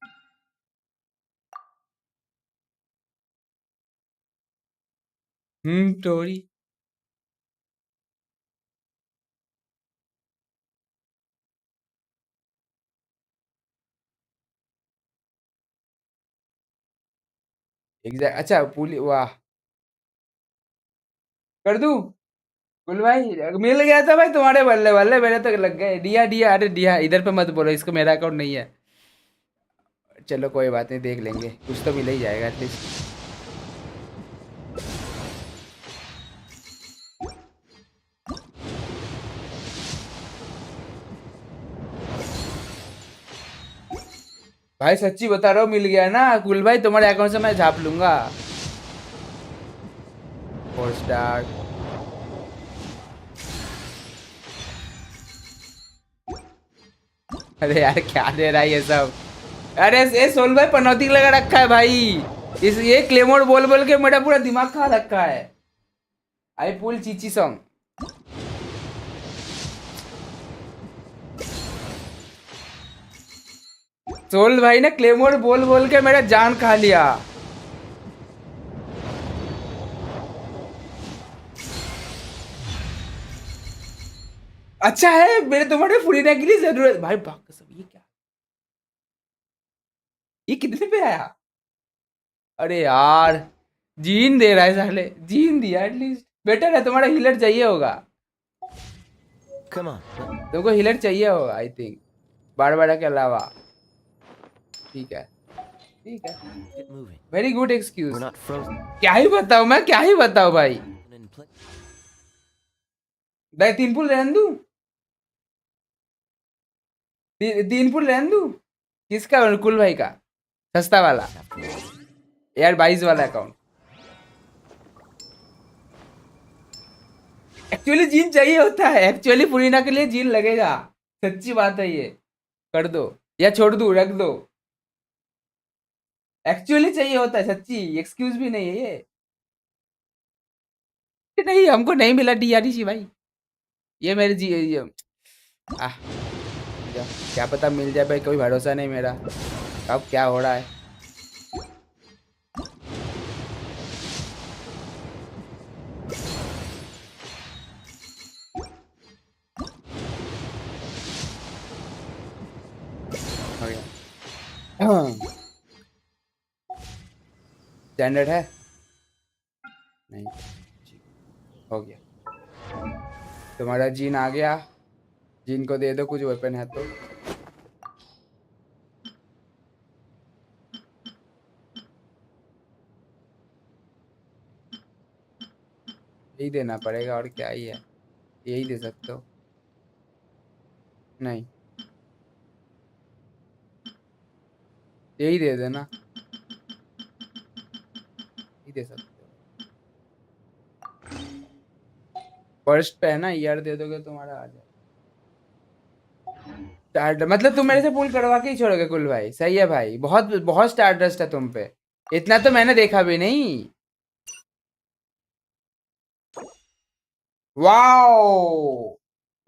टोरी। एग्जैक्ट, अच्छा पुल, वाह। कर दूं? कुल भाई मिल गया था भाई तुम्हारे बल्ले बल्ले, मेरे तो लग गए। दिया दिया, अरे दिया, इधर पे मत बोलो, इसको मेरा अकाउंट नहीं है। चलो कोई बात नहीं, देख लेंगे, कुछ तो मिल ही जाएगा एटलीस्ट। भाई सच्ची बता रहा हूँ, मिल गया ना कुल भाई, तुम्हारे अकाउंट से मैं झाप लूंगा। 4 स्टार। अरे यार क्या दे रहा है ये सब? अरे ये सोल भाई पनौती लगा रखा है भाई। इस ये क्लेमोर बोल बोल के मेरा पूरा दिमाग खा रखा है। आई पुल चीची सॉन्ग। सोल भाई ने क्लेमोर बोल बोल के मेरा जान खा लिया। अच्छा है, मेरे तुम्हारे फुरीना के लिए जरूरत भाई, बाप कसम, ये क्या? ये कितने पे आया? अरे यार, जीन दे रहा है साले, जीन दिया एटलीस्ट। बेटर है, तुम्हारा हीलर चाहिए होगा। Come on. तुमको हीलर चाहिए होगा आई थिंक, बार बार के अलावा। ठीक है, ठीक है। Get moving. Very good excuse. We're not frozen क्या ही बताऊं मैं, क्या ही बताऊं भाई। in place. भाई 3 पुल रहने दूं? 3 पुल रहने दूं? किसका? अनुकुल भाई का सस्ता वाला, यार 22 वाला अकाउंट। एक्चुअली जीन चाहिए होता है, एक्चुअली पुरीना के लिए जीन लगेगा। सच्ची बात है ये। कर दो या छोड़ दूं, रख दो। एक्चुअली चाहिए होता है, सच्ची, एक्सक्यूज भी नहीं है ये। नहीं, हमको नहीं मिला डीआरसी भाई। ये मेरे जी ये, आह, क्या पता मिल जाए भाई, कोई भरोसा नहीं मेरा कब क्या हो रहा है। हो गया। स्टैंडर्ड है? नहीं, हो गया। तुम्हारा जीन आ गया, जीन को दे दो कुछ वेपन है तो। यही देना पड़ेगा, और क्या ही है, यही दे सकते हो। नहीं, यही दे देना, यही दे सकते हो। फर्स्ट पे है ना, ईयर दे दोगे तुम्हारा आ जाएगा। स्टार मतलब तुम मेरे से पुल करवा के ही छोड़ोगे कुल भाई? सही है भाई, बहुत बहुत स्टार डस्ट है तुम पे, इतना तो मैंने देखा भी नहीं। वाओ,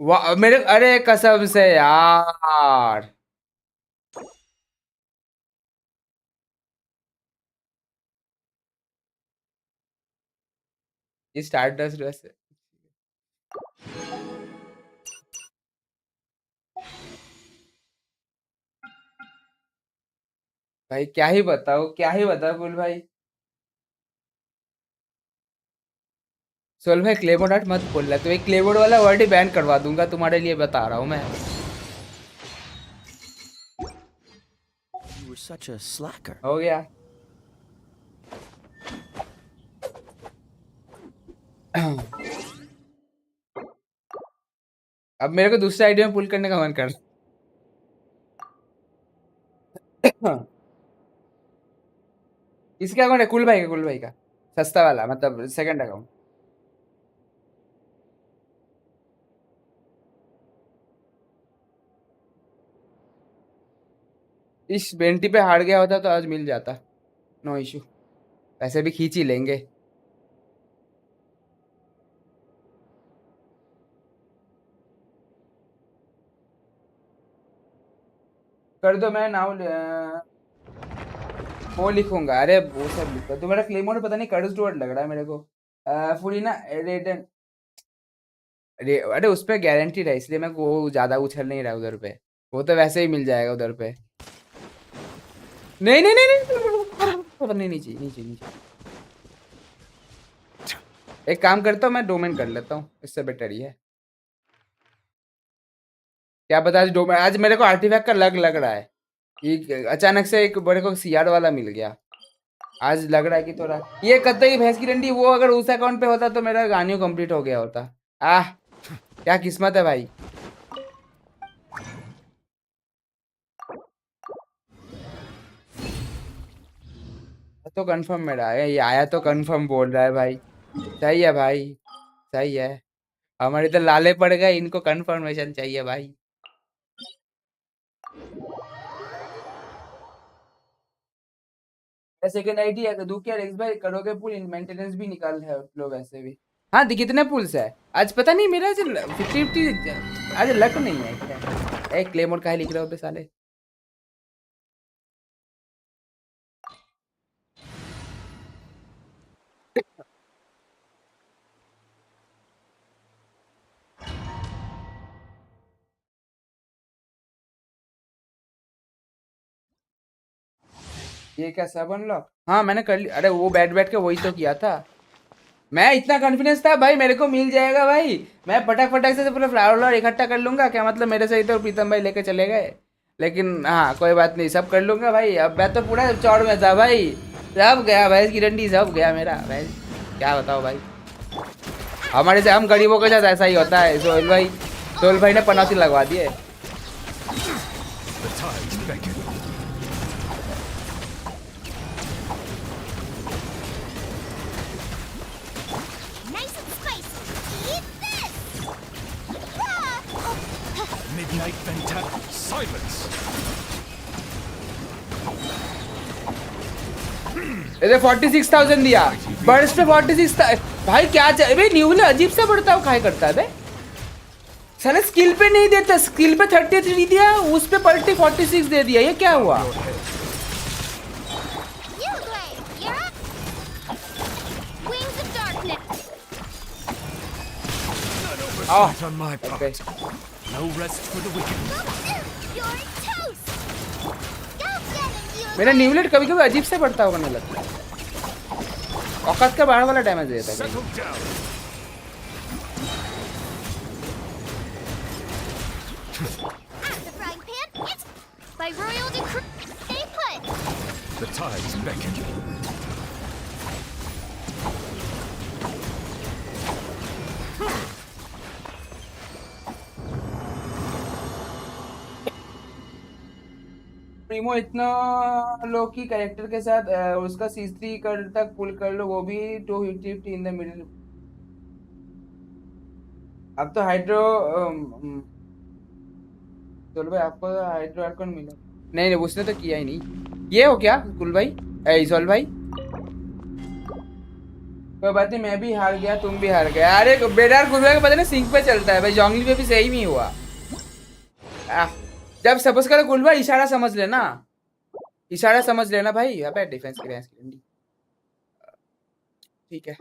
वाह मेरे, अरे कसम से यार। ये स्टार डस्ट ड्रेस है। भाई क्या ही बताओ कुल भाई। सोल भाई क्लेबोर्ड आर्ट मत बोल रहा, तो एक क्लेबोर्ड वाला वर्ड ही बैन करवा दूंगा तुम्हारे लिए, बता रहा हूँ मैं। You were such a slacker. हो गया। अब मेरे को दूसरे आइडिया में पुल करने का मन कर। इसका अकाउंट है कुल भाई का, सस्ता वाला, मतलब सेकंड अकाउंट। इस बेंटी पे हार गया होता तो आज मिल जाता, नो इशू, पैसे भी खींच ही लेंगे। कर दो, मैं नाउ वो लिखूंगा, अरे वो सब लिखो तो। मेरा क्लेमोर पता नहीं कर्स वर्ड लग रहा है मेरे को। फुरीना रेडन, अरे उस पर गारंटीड है, इसलिए मैं वो ज्यादा उछल नहीं रहा उधर पे, वो तो वैसे ही मिल जाएगा उधर पे। नहीं नहीं नहीं नहीं नहीं, नीचे नीचे नीचे। एक काम करता हूँ, मैं डोमेन कर लेता हूँ, इससे बेटर ही है। क्या पता आज डोमेन, आज मेरे को आर्टिफैक्ट का लग रहा है कि अचानक से एक बड़े को सीआर वाला मिल गया। आज लग रहा है कि थोड़ा ये कतई भैंस की डंडी, वो अगर उस अकाउंट पे होता तो मेरा गानियो कंप्लीट हो गया होता। आह, क्या किस्मत है भाई। तो कंफर्म मेरा है, ये आया तो कंफर्म बोल रहा है भाई। सही है भाई, सही है। हमारे तो लाले पड़ गए, इनको कंफर्मेशन चाहिए भाई। सेकंड आईडी है तो दू क्या रेक्स भाई, करोगे पुल, मेंटेनेंस भी निकाल है लो वैसे भी। हाँ कितने पुल्स है आज पता नहीं, मेरा आज 50-50 आज लक नहीं है क्या। एक क्लेमोर का है लिख रहे हो बे साले। ये क्या सब अनलॉक, हाँ मैंने कर लिया। अरे वो बैठ के वही तो किया था। मैं इतना कॉन्फिडेंस था भाई मेरे को मिल जाएगा भाई, मैं फटक फटक से पूरा फ्लावर इकट्ठा कर लूंगा, क्या मतलब मेरे से ही तो प्रीतम भाई लेके चले गए। लेकिन हाँ कोई बात नहीं, सब कर लूंगा भाई। अब मैं तो पूरा चौड़ में था भाई, सब गया भैंस की डंडी, सब गया मेरा भैंस। क्या बताओ भाई, हमारे से हम गरीबों के साथ ऐसा ही होता है। सोहेल भाई ने पनौती लगवा दिए। The tides beckon. Nice and spicy. Eat this! Ah! Midnight Venta. Silence. इधर 46,000 दिया, बर्ड्स पे 46,000 भाई। क्या भाई न्यूले अजीब सा बढ़ता है, काय करता है बे साले। स्किल पे नहीं देता, स्किल पे 33 दिया, उस पे पलटी 46 दे दिया, ये क्या हुआ। You Glade, you're up! Wings of darkness. Oversight on my part. okay. No rest for the wicked. You're toast! Go get him, you मेरा न्यूलेट कभी कभी अजीब से बढ़ता होगा, नहीं लगता। औकात का बाहर वाला डैमेज देता है। Settle down. At the frying pan, it's by royal decree. Stay put! The tides beckon. Primo इतना लो की कैरेक्टर के साथ उसका C3 कर तक पुल कर लो, वो भी 250 इन द मिडिल। अब तो हाइड्रो चलो भाई, आपको हाइड्रो आइकॉन मिला नहीं? नहीं उसने तो किया ही नहीं। ये हो क्या कुल भाई, सोल भाई? कोई बात नहीं, मैं भी हार गया, तुम भी हार गए। अरे बेडार कुल भाई पता नहीं सिंक पे चलता है भाई, जोंगली पे भी सही नहीं हुआ। जब सपोज करो कुल भाई, इशारा समझ लेना, इशारा समझ लेना भाई। अबे डिफेंस की रेंज की, ठीक है।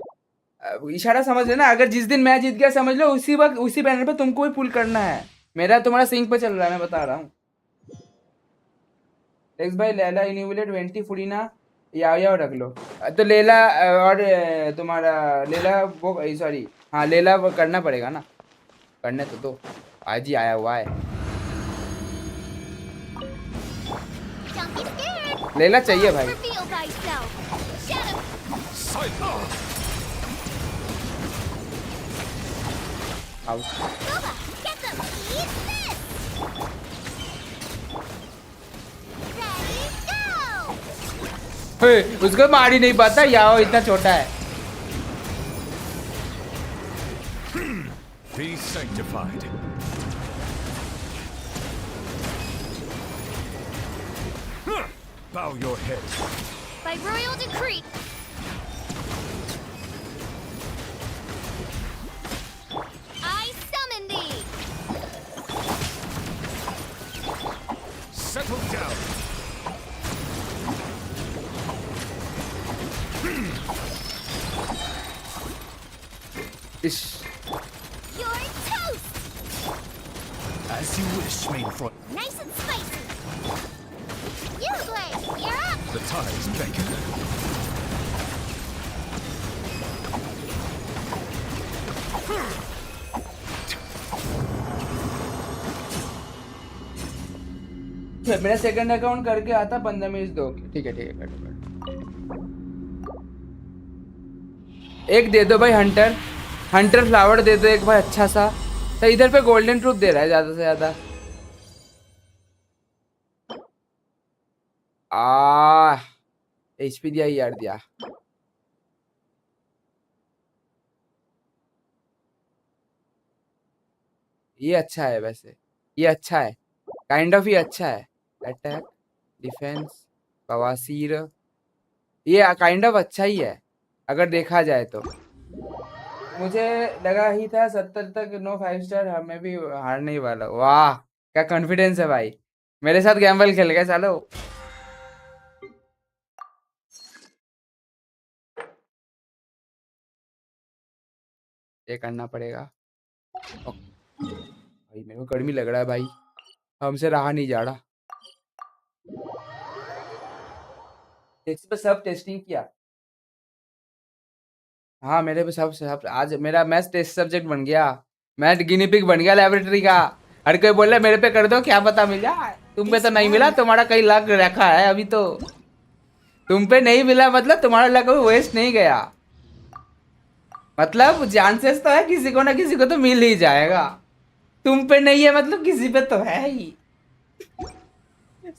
इशारा समझ लेना, अगर जिस दिन मैं जीत गया समझ लो उसी वक्त उसी बैनर पे तुमको ही पुल करना है। मेरा तुम्हारा सिंक पे चल रहा है, मैं बता रहा हूँ। एक्स भाई लैला इन्यूमुलेट 20 फुरीना या रख लो। तो लेला और तुम्हारा लेला वो सॉरी हाँ लेला वो करना पड़ेगा ना, करने तो आज ही आया हुआ है। Don't be scared. लेला चाहिए भाई। Reveal thyself. Shadow. आओ Nova, get them. Eat this. Ready, go. हे, उसको मार ही नहीं पाता, याओ इतना छोटा है। Be sanctified. Bow your head. By royal decree. I summon thee. Settle down. इश You're toast. As you wish, main front. Nice and spicy. You Blade, you're up. The tides beckon. मेरा सेकंड अकाउंट करके आता 15 minute दो। ठीक है कर दो। एक दे दो भाई हंटर फ्लावर दे दो एक भाई अच्छा सा। तो इधर पे गोल्डन ट्रूथ दे रहा है ज्यादा से ज्यादा। एचपी दिया यार दिया। ये अच्छा है वैसे, ये अच्छा है, काइंड ऑफ ये अच्छा है। अटैक डिफेंस बवासीर ये काइंड ऑफ अच्छा ही है अगर देखा जाए तो। मुझे लगा ही था 70 तक नो 5 स्टार हमें भी हारने ही वाला। वाह क्या कॉन्फिडेंस है भाई, मेरे साथ गैम्बल खेल गए सालो। ये करना पड़ेगा भाई, मेरे को गर्मी लग रहा है भाई, हमसे रहा नहीं जा रहा। इस पे सब टेस्टिंग किया। हाँ मेरे पे सब आज मेरा मैथ्स टेस्ट सब्जेक्ट बन गया, मैं गिनी पिग बन गया लेबोरेटरी का। हर कोई बोल रहा मेरे पे कर दो, क्या पता मिल जाए। तुम पे तो नहीं मिला, तुम्हारा कहीं लग रखा है अभी तो। तुम पे नहीं मिला मतलब तुम्हारा लग वेस्ट नहीं गया, मतलब चांसेस तो है किसी को ना किसी को तो मिल ही जाएगा। तुम पे नहीं है मतलब किसी पे तो है ही।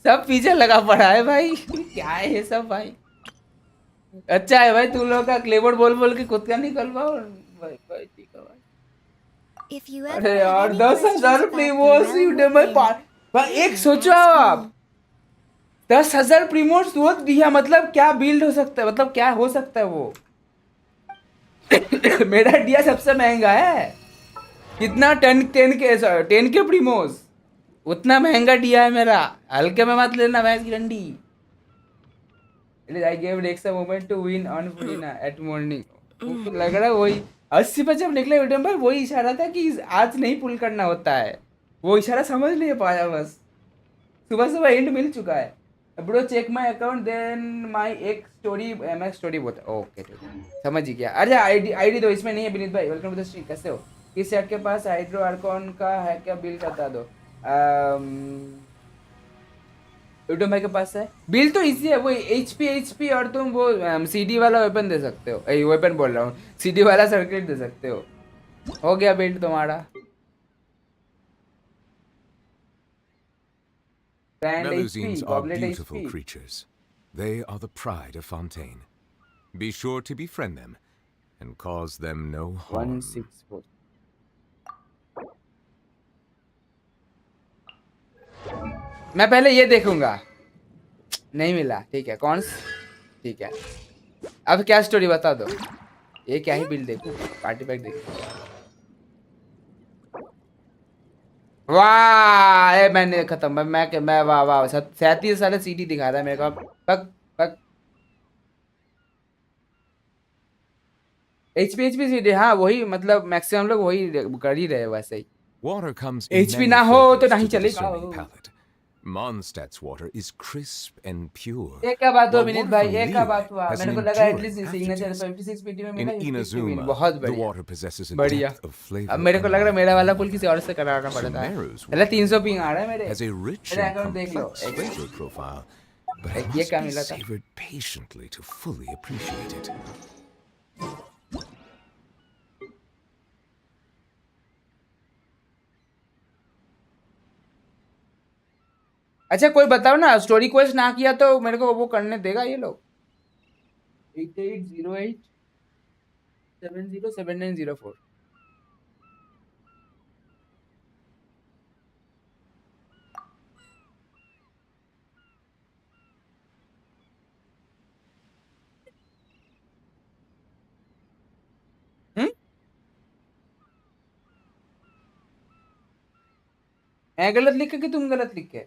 सब पीछे लगा पड़ा है भाई क्या है ये सब भाई। अच्छा है भाई तुम लोग का क्लेबोर्ड बोल बोल के खुद का निकल पाओ भाई भाई ठीक है भाई। If you ever अरे have यार any 10,000 questions about प्रीमोस the YouTube realm में within, भाई एक you सोचो ask आप me. 10,000 प्रीमोस वो दिया मतलब क्या बिल्ड हो सकता है, मतलब क्या हो सकता है वो। मेरा दिया सबसे महंगा है कितना 10 के प्रीमोस, उतना महंगा दिया है मेरा, हल्के में मत लेना भैंस की डंडी। I gave Rex a moment to win on FURINA at morning। मुझको लग रहा है वही 80 पे जब निकले वीडियो पर वही इशारा था कि आज नहीं पुल करना होता है, वो इशारा समझ नहीं पाया बस। सुबह सुबह एंड मिल चुका है। Bro check my account then my एक स्टोरी एमएक्स स्टोरी बोलता ओके ठीक है समझ ही गया। अरे आईडी दो, इसमें नहीं है विनीत भाई। वेलकम टू द स्ट्रीम, कैसे हो? किस सेट के पास हाइड्रो आर्कॉन का है क्या, बिल बता दो। यूट्यूब भाई के पास है बिल तो इजी है, वो एचपी और तुम वो सीडी वाला वेपन दे सकते हो, वेपन बोल रहा हूँ सीडी वाला सर्किट दे सकते हो गया बिल्ड तुम्हारा। Grand HP Melusines are goblet beautiful HP. creatures. They are the pride of Fontaine. Be sure to befriend them and cause them no harm. 164 मैं पहले ये देखूंगा। नहीं मिला ठीक है कौन ठीक है। अब क्या स्टोरी बता दो, ये क्या ही बिल्ड देखो, पार्टी पैक देखो। वाह ये मैंने खत्म, मैं वाह वाह 37 साल सीटी दिखा रहा है मेरे को। पक पक एचपी सीटी, हाँ वही मतलब मैक्सिमम लोग वही कर ही रहे वैसे ही। Water comes in HP many ना हो तो flavors नहीं to the चलेगा। discerning palate. Mondstadt's water is crisp and pure. ये क्या बात हुआ while विनीत water भाई, from ये क्या Lian बात हुआ? has मेरे an को लगा enduring at least signature aftertaste. 56 PT में In मिला, 50 मिला। Inazuma, बहुत the बढ़िया, water possesses a बढ़िया। depth of अब flavor मेरे को लग रहा है unlike मेरा वाला any पुल किसी other. और से कराना पड़ता है। Sumeru's पहले water, 300 on पिंग the आ other रहा है hand, मेरे has a rich मेरे and अकाउंट देख लो। complex flavor profile, but it ये must क्या be मिला था? savored patiently to fully appreciate it. अच्छा कोई बताओ ना, स्टोरी क्वेस्ट ना किया तो मेरे को वो करने देगा ये लोग? 8808707904। हम्म, मैं गलत लिख के कि तुम गलत लिख के?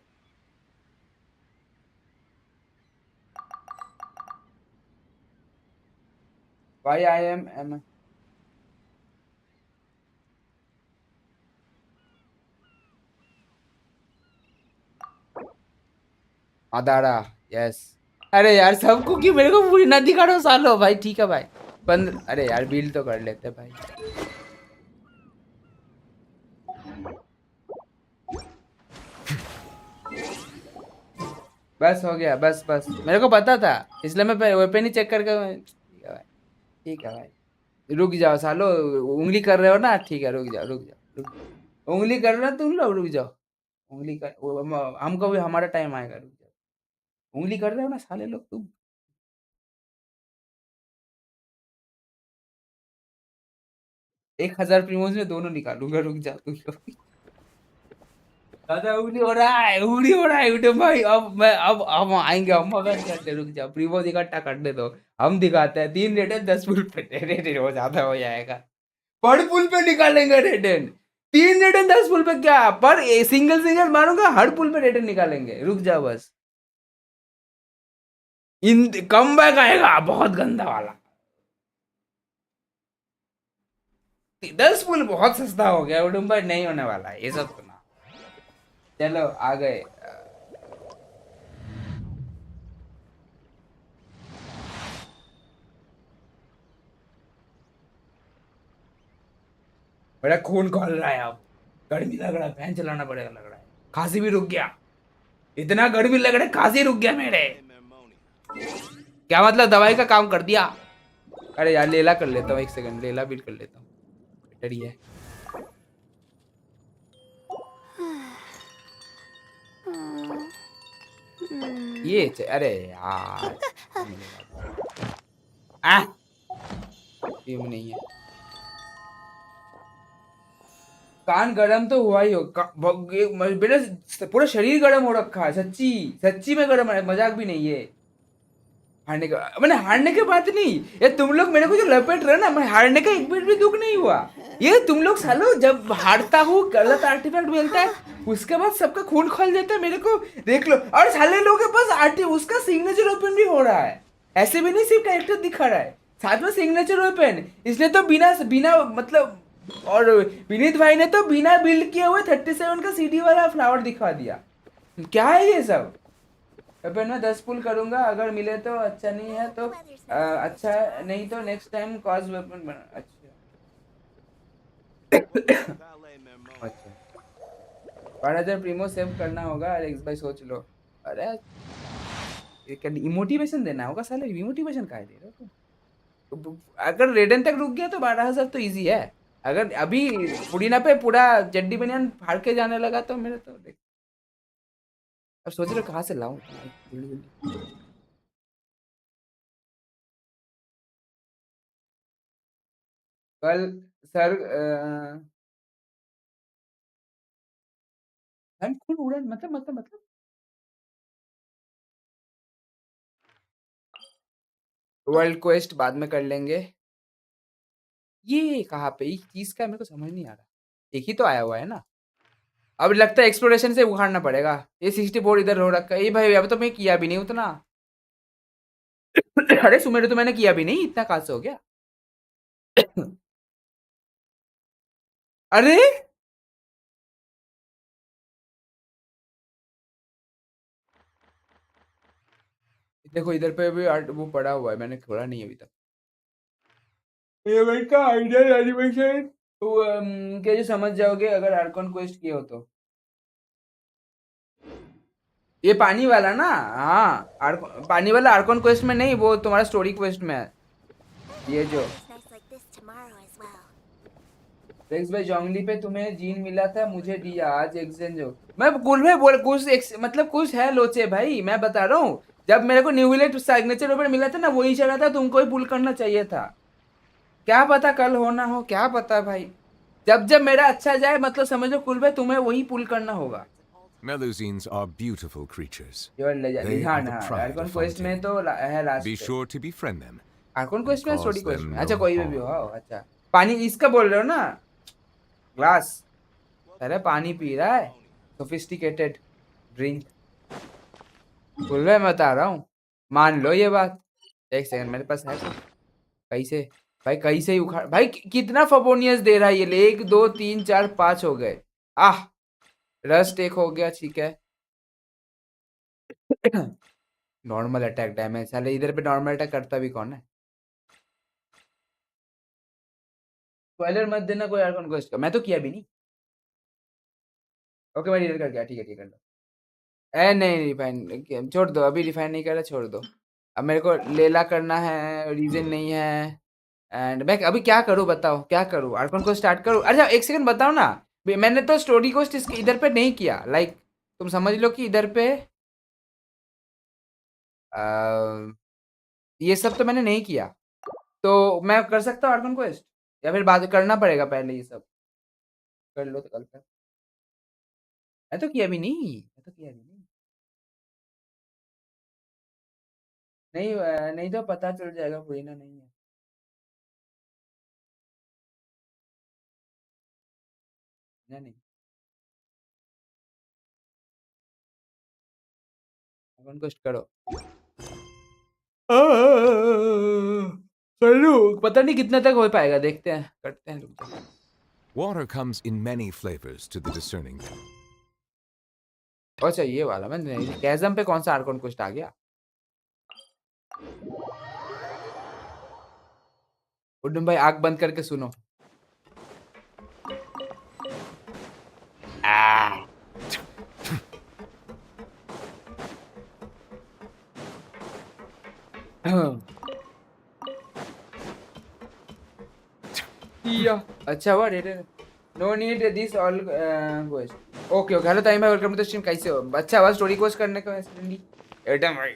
वाई आई एम अदारा। यस। अरे यार सबको कि मेरे को पूरी ना दिखा रहा हो सालो भाई, ठीक है भाई। बंद, अरे यार बिल तो कर लेते भाई। बस हो गया, बस बस मेरे को पता था, इसलिए मैं वेपन ही चेक करके ठीक है भाई, ठीक है भाई। रुक जाओ सालो, उंगली कर रहे हो ना, ठीक है रुक जाओ, रुक जाओ, रुक जाओ। उंगली कर रहे हो तुम लोग, रुक जाओ। उंगली कर हमको भी हमारा टाइम आएगा, रुक जाओ। उंगली कर रहे हो ना साले लोग तुम। 1000 प्रीमोस में दोनों निकालूंगा, रुक जाओ तुम लोग। दादा उंगली हो रहा है, उंगली हो रहा है यूट्यूब भाई। अब मैं अब हम आएंगे, हम मगन करते, रुक जाओ। प्रीमोस इकट्ठा करने दो, हम दिखाते हैं। 3 रेटन 10 फुल पे रेटन हो ज्यादा हो जाएगा। पर पुल पे निकालेंगे रेटन। 3 रेटन 10 पुल पे क्या, पर सिंगल सिंगल मारूंगा, हर पुल पे रेटन निकालेंगे, रुक जाओ बस। इन कम बैक आएगा बहुत गंदा वाला। 10 पुल बहुत सस्ता हो गया उडुम भाई, नहीं होने वाला है ये सब सुना। चलो आ गए। बड़ा खून खोल रहा है अब। गर्मी लग रहा है, फैन चलाना पड़ेगा लग रहा है। खांसी भी रुक गया, इतना गर्मी लग रहा है, खांसी रुक गया मेरे। क्या मतलब दवाई का काम कर दिया? अरे यार लेला कर लेता हूँ, एक सेकंड लेला बिल कर लेता हूँ, बेटर ही है। अरे यार आ ये में नहीं है। कान गरम तो हुआ ही हो, बेटा पूरा शरीर गरम हो रखा है, सच्ची सच्ची में गरम है, मजाक भी नहीं है। हारने का मैंने, हारने के बात नहीं, ये तुम लोग मेरे को जो लपेट रहे ना, मैं हारने का एक मिनट भी दुख नहीं हुआ। ये तुम लोग सालो जब हारता हूँ गलत आर्टिफैक्ट मिलता है, उसके बाद सबका खून खोल देता है मेरे को। देख लो, और साले लोगों के पास उसका सिग्नेचर ओपन भी हो रहा है, ऐसे भी नहीं सिर्फ कैरेक्टर दिखा रहा है, साथ में सिग्नेचर ओपन। इसने तो बिना बिना मतलब, और विनीत भाई ने तो बिना बिल्ड किए हुए 37 का सीडी वाला फ्लावर दिखा दिया। क्या है ये सब? वेपन में 10 पुल करूंगा, अगर मिले तो अच्छा, नहीं है तो अच्छा है, नहीं तो नेक्स्ट टाइम कॉज वेपन बना। अच्छा अच्छा, 12,000 प्रीमो सेव करना होगा अलेक्स भाई, सोच लो। अरे इमोटिवेशन देना होगा साले, इमोटिवेशन काहे दे रहे हो तुम? अगर रेडन तक रुक गया तो 12,000 तो इजी है। अगर अभी पुडीना पे पूरा चड्डी बनियान फाड़ के जाने लगा तो मेरे तो देख, अब सोच रहे कहाँ से लाऊं जल्दी जल्दी। कल सर हम खुद उड़ा मतलब वर्ल्ड क्वेस्ट बाद में कर लेंगे। ये कहाँ पे इस चीज का मेरे को समझ नहीं आ रहा, एक ही तो आया हुआ है ना। अब लगता है एक्सप्लोरेशन से उखाड़ना पड़ेगा। ये 64 इधर हो रखा है, ये भाई अब तो मैं किया भी नहीं उतना। अरे सुमेर तो मैंने किया भी नहीं, इतना कहाँ से हो गया? अरे देखो इधर पे भी वो पड़ा हुआ है, मैंने खोला नहीं अभी तक। ये का आइडियल एनिमेशन तो क्या जो समझ जाओगे अगर आर्कन क्वेस्ट किए हो तो। ये पानी वाला ना, हाँ पानी वाला आर्कन क्वेस्ट में नहीं, वो तुम्हारा स्टोरी क्वेस्ट में है ये जो। Nice like this tomorrow as well. Rex भाई जोंगली पे तुम्हें जीन मिला था, मुझे दिया आज एक्सचेंज हो। मैं कुल में बोल कुछ मतलब कुछ है लोचे भाई, मैं बता रहा हूँ। जब मेरे को न्यू विलेट सिग्नेचर पेपर मिला था ना, वही चला था, तुमको ही पुल करना चाहिए था। क्या पता कल होना हो, क्या पता भाई। जब जब मेरा अच्छा जाए मतलब समझ लो कुल में तुम्हें वही पुल करना होगा। Melusines are beautiful creatures. Your They are लिहान, the हाँ pride आर्कन of क्वेस्ट में Fontaine. तो है लास्ट Be पे। sure to befriend them Arkan and quest में, स्टोरी cause क्वेस्ट them में, no अच्छा कोई भी हो। harm. अच्छा पानी इसका बोल रहे हो ना, ग्लास। अरे पानी पी रहा है, सोफिस्टिकेटेड ड्रिंक। बोल रहे मैं बता रहा हूँ, मान लो ये बात। एक सेकंड मेरे पास है तो कैसे भाई, कैसे ही उखाड़ भाई, कितना फबोनियस दे रहा है ये। 1 2 3 4 5 हो गए। आह रस्ट एक हो गया, ठीक है। नॉर्मल अटैक डैमेज, साले इधर पे नॉर्मल अटैक करता भी कौन है। स्पॉइलर मत देना कोई आर्कन क्वेस्ट का, मैं तो किया भी नहीं। ओके मैं डिलीट कर गया, ठीक है ठीक है। ए नहीं रिफाइन छोड़ दो, अभी रिफाइन नहीं कर रहा, छोड़ दो। अब मेरे को लेला करना है, रीजन नहीं है। एंड मैं अभी क्या करूं बताओ, क्या करूं, आर्कन को स्टार्ट करूं। अच्छा एक सेकंड बताओ ना, मैंने तो स्टोरी को इधर पे नहीं किया, लाइक तुम समझ लो कि इधर पे ये सब तो मैंने नहीं किया। तो मैं कर सकता हूँ आर्कन क्वेस्ट, या फिर बाद करना पड़ेगा पहले ये सब। कर लो तो कल कर। मैं तो किया भी नहीं, मैं तो किया भी नहीं। नहीं नहीं तो पता चल जाएगा, कोई ना नहीं है ना, नहीं आर्कन क्वेस्ट करो। कर लूं, पता नहीं कितने तक हो पाएगा, देखते हैं करते हैं, रुक जाओ। Water comes in many flavors to the discerning. अच्छा ये वाला मैं नहीं, कैज़म पे कौन सा आर्कन क्वेस्ट आ गया। उड्डम भाई आग बंद करके सुनो। आ या अच्छा हुआ red. No need this all quest. Okay okay hello time भाई, वेलकम टू द स्ट्रीम, कैसे हो। अच्छा हुआ स्टोरी क्वेस्ट करने का वैसे एकदम भाई।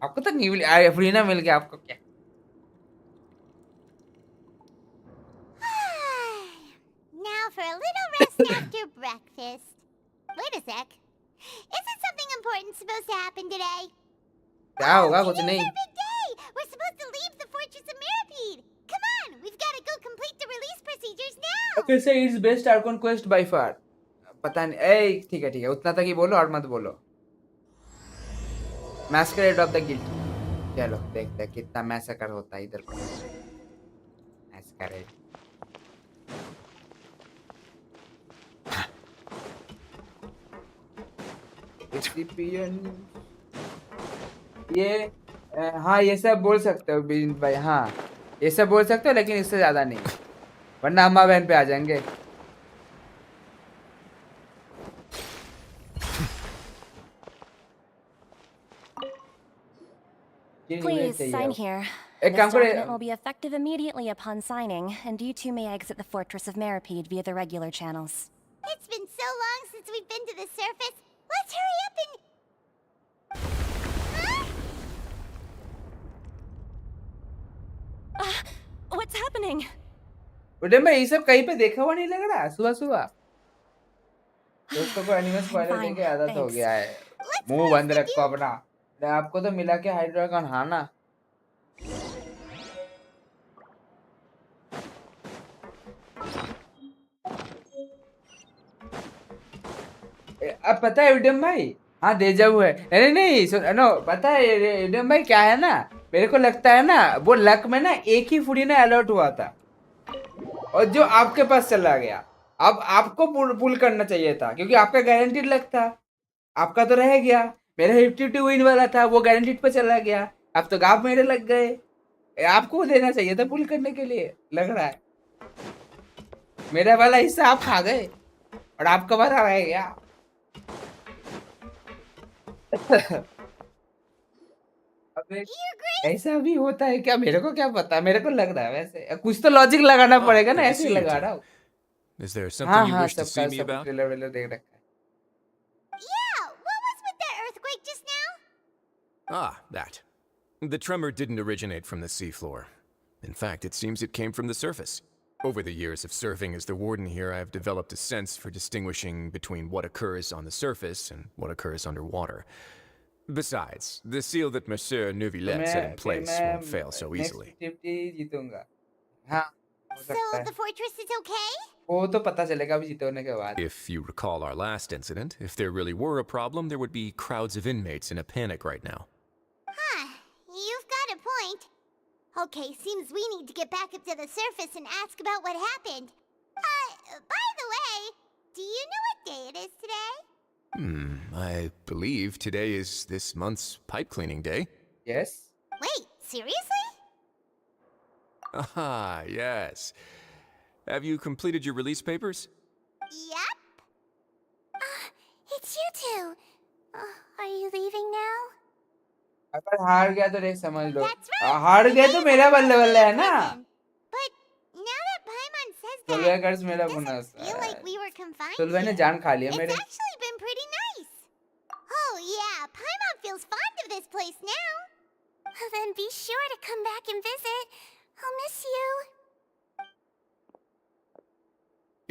आपको तो नहीं मिल फ्रीना मिल गया, आपको क्या। Now for a little rest after breakfast. Wait a sec. Isn't something important supposed to happen today? क्या होगा, कुछ Today's नहीं। our big day! We're supposed to leave the Fortress of Mirapede! Come on! We've got to go complete the release procedures now! Okay से it's best archon quest by far. पता नहीं, ए ठीक है उतना तक ही बोलो और मत बोलो। मैस्करेड ऑफ द गिल्ट, चलो देखते हैं कितना मैसेकर होता है इधर पर। मैस्करेड ये हाँ ये सब बोल सकते हो बिन भाई, हाँ ये सब बोल सकते हो, लेकिन इससे ज्यादा नहीं, वरना अम्मा बहन पे आ जाएंगे। Please sign here. एक This काम करे, document will be effective immediately upon signing, and you two may exit the Fortress of Mirapede via the regular channels. It's been so long since we've been to the surface. Let's hurry up and... Huh? What's happening? उधर में ये सब कहीं पे देखा हुआ नहीं लग रहा सुबह सुबह। दोस्तों को एनिमे स्पॉइलर Fine, देके आदत हो thanks. गया है। Let's मुंह face बंद the रखो dude. अपना। अरे आपको तो मिला के हाइड्रा का नहाना। अब पता है विडम भाई, हाँ डेजा वू है। नहीं नहीं नो पता है विडम भाई क्या है ना, मेरे को लगता है ना वो लक में ना एक ही फुरीना अलर्ट हुआ था और जो आपके पास चला गया। अब आपको पुल करना चाहिए था क्योंकि आपका गारंटीड लक था, आपका तो रह गया। मेरा 52 विन वाला था, वो गारंटीड पे चला गया, अब तो गाँव मेरे लग गए। आपको देना चाहिए था पुल करने के लिए, लग रहा है मेरा वाला हिस्सा आप खा गए और आपका वाला रह गया। अबे Your Grace, ऐसा भी होता है क्या? मेरे को क्या पता, मेरे को लग रहा है वैसे कुछ तो लॉजिक लगाना पड़ेगा ना, good to ऐसे ही see you लगा two. रहा हूँ। Is there हाँ something you हाँ, wish to see me सब about? ट्रेलर वेलर देख रखा है। yeah, what was with that earthquake just now? Ah, that. The tremor didn't originate from the seafloor. In fact, it seems it came from the surface. Over the years of serving as the warden here, I have developed a sense for distinguishing between what occurs on the surface and what occurs underwater. Besides, the seal that Monsieur तो Neuvillette set in मैं place won't fail so next easily. 50 जीतूंगा। हाँ, हो So सकता the है, fortress is okay? वो तो पता चलेगा अभी जीतने के बाद। If you recall our last incident, if there really were a problem, there would be crowds of inmates in a panic right now. Huh, you've got a point. Okay, seems we need to get back up to the surface and ask about what happened. By the way, do you know what day it is today? I believe today is this month's pipe cleaning day. Yes, Wait, seriously? Ah, yes. Have you completed your release papers? Yep. It's you two. Are you leaving now? अगर हार गया तो देख समझ लो, That's right. हार गए तो Today is मेरा our बल्ले first बल्ले day है in ना। prison. But now that Paimon says that, 16 कर्ज मेरा it bonus. doesn't feel like we were confined 16 ने here. जान खा लिया It's मेरे। actually been pretty nice. Oh yeah, Paimon feels fond of this place now. Then be sure to come back and visit. I'll miss you.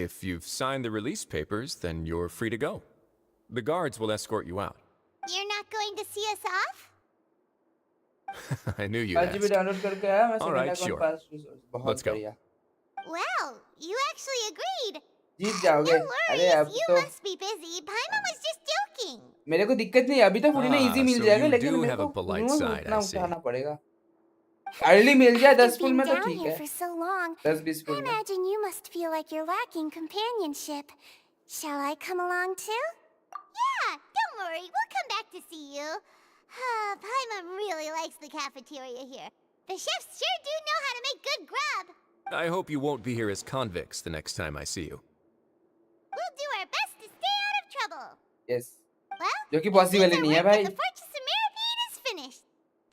If you've signed the release papers, then you're free to go. The guards will escort you out. You're not going to see us off? I knew you'd RGB ask. Download करके आया मैं, All second right, account sure. पास resource, बहुत Let's go. बढ़िया। Well, you actually agreed. Jeet No जाओगे। अरे worries, अब you तो must be busy. Paimon was just joking. मेरे को दिक्कत नहीं है, अभी तो फुरीना इजी मिल so जाएगा, you लेकिन do मेरे have a को polite फुरीना side, उतना I see. उठाना पड़ेगा। अर्ली मिल जाए 10 After फुल being में तो down ठीक here है, for so long, 10-20 I full में। imagine you must feel like you're lacking companionship. Shall I come along too? Yeah, don't worry. We'll come back to see you. Paimon really likes the cafeteria here. The chefs sure do know how to make good grub. I hope you won't be here as convicts the next time I see you. We'll do our best to stay out of trouble. Yes, Well, जो कि it possible seems he our नहीं है work at भाई। the Fortress of Meripede is finished.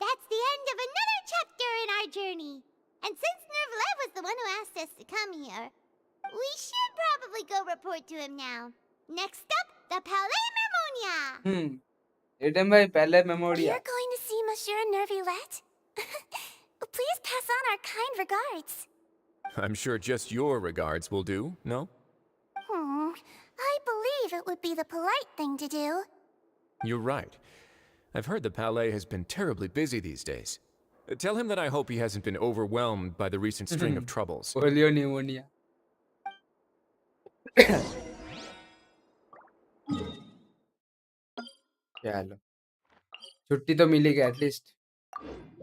That's the end of another chapter in our journey. And since Nervlev was the one who asked us to come here, we should probably go report to him now. Next up, the Palais Mermonia. Return भाई पहले memorial. You're going to see Monsieur Nervillette? Please pass on our kind regards. I'm sure just your regards will do, no? I believe it would be the polite thing to do. You're right. I've heard the Palais has been terribly busy these days. Tell him that I hope he hasn't been overwhelmed by the recent string of troubles. Polio pneumonia. चलो, छुट्टी तो मिली गई at least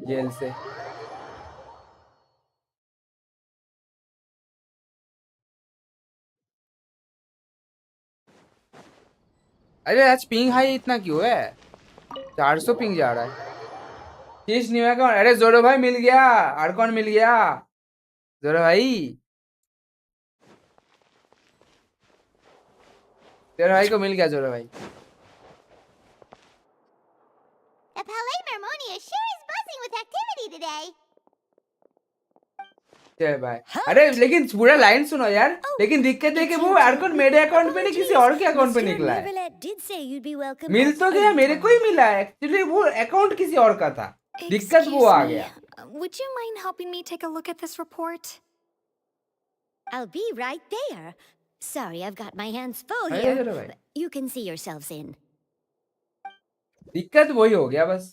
jail से। अरे आज ping high इतना क्यों है? 400 पिंग जा रहा है। चीज नहीं है कौन? अरे जोरो भाई मिल गया, और कौन मिल गया? जोरो भाई, जोरो भाई को मिल गया, जोरो भाई। The Palais Mermonia sure is buzzing with activity today. चल भाई। अरे लेकिन पूरा लाइन सुनो यार। लेकिन दिक्कत है कि वो अकाउंट मेरे अकाउंट पे नहीं, किसी और के अकाउंट पे निकला है। मिल तो गया, मेरे को ही मिला है एक्चुअली, वो अकाउंट किसी और का था, दिक्कत वो आ गया। Would you mind helping me take a look at this report? I'll be right there. Sorry, I've got my hands full अरे here. जोरो भाई, You can see yourselves in. दिक्कत वही हो गया बस।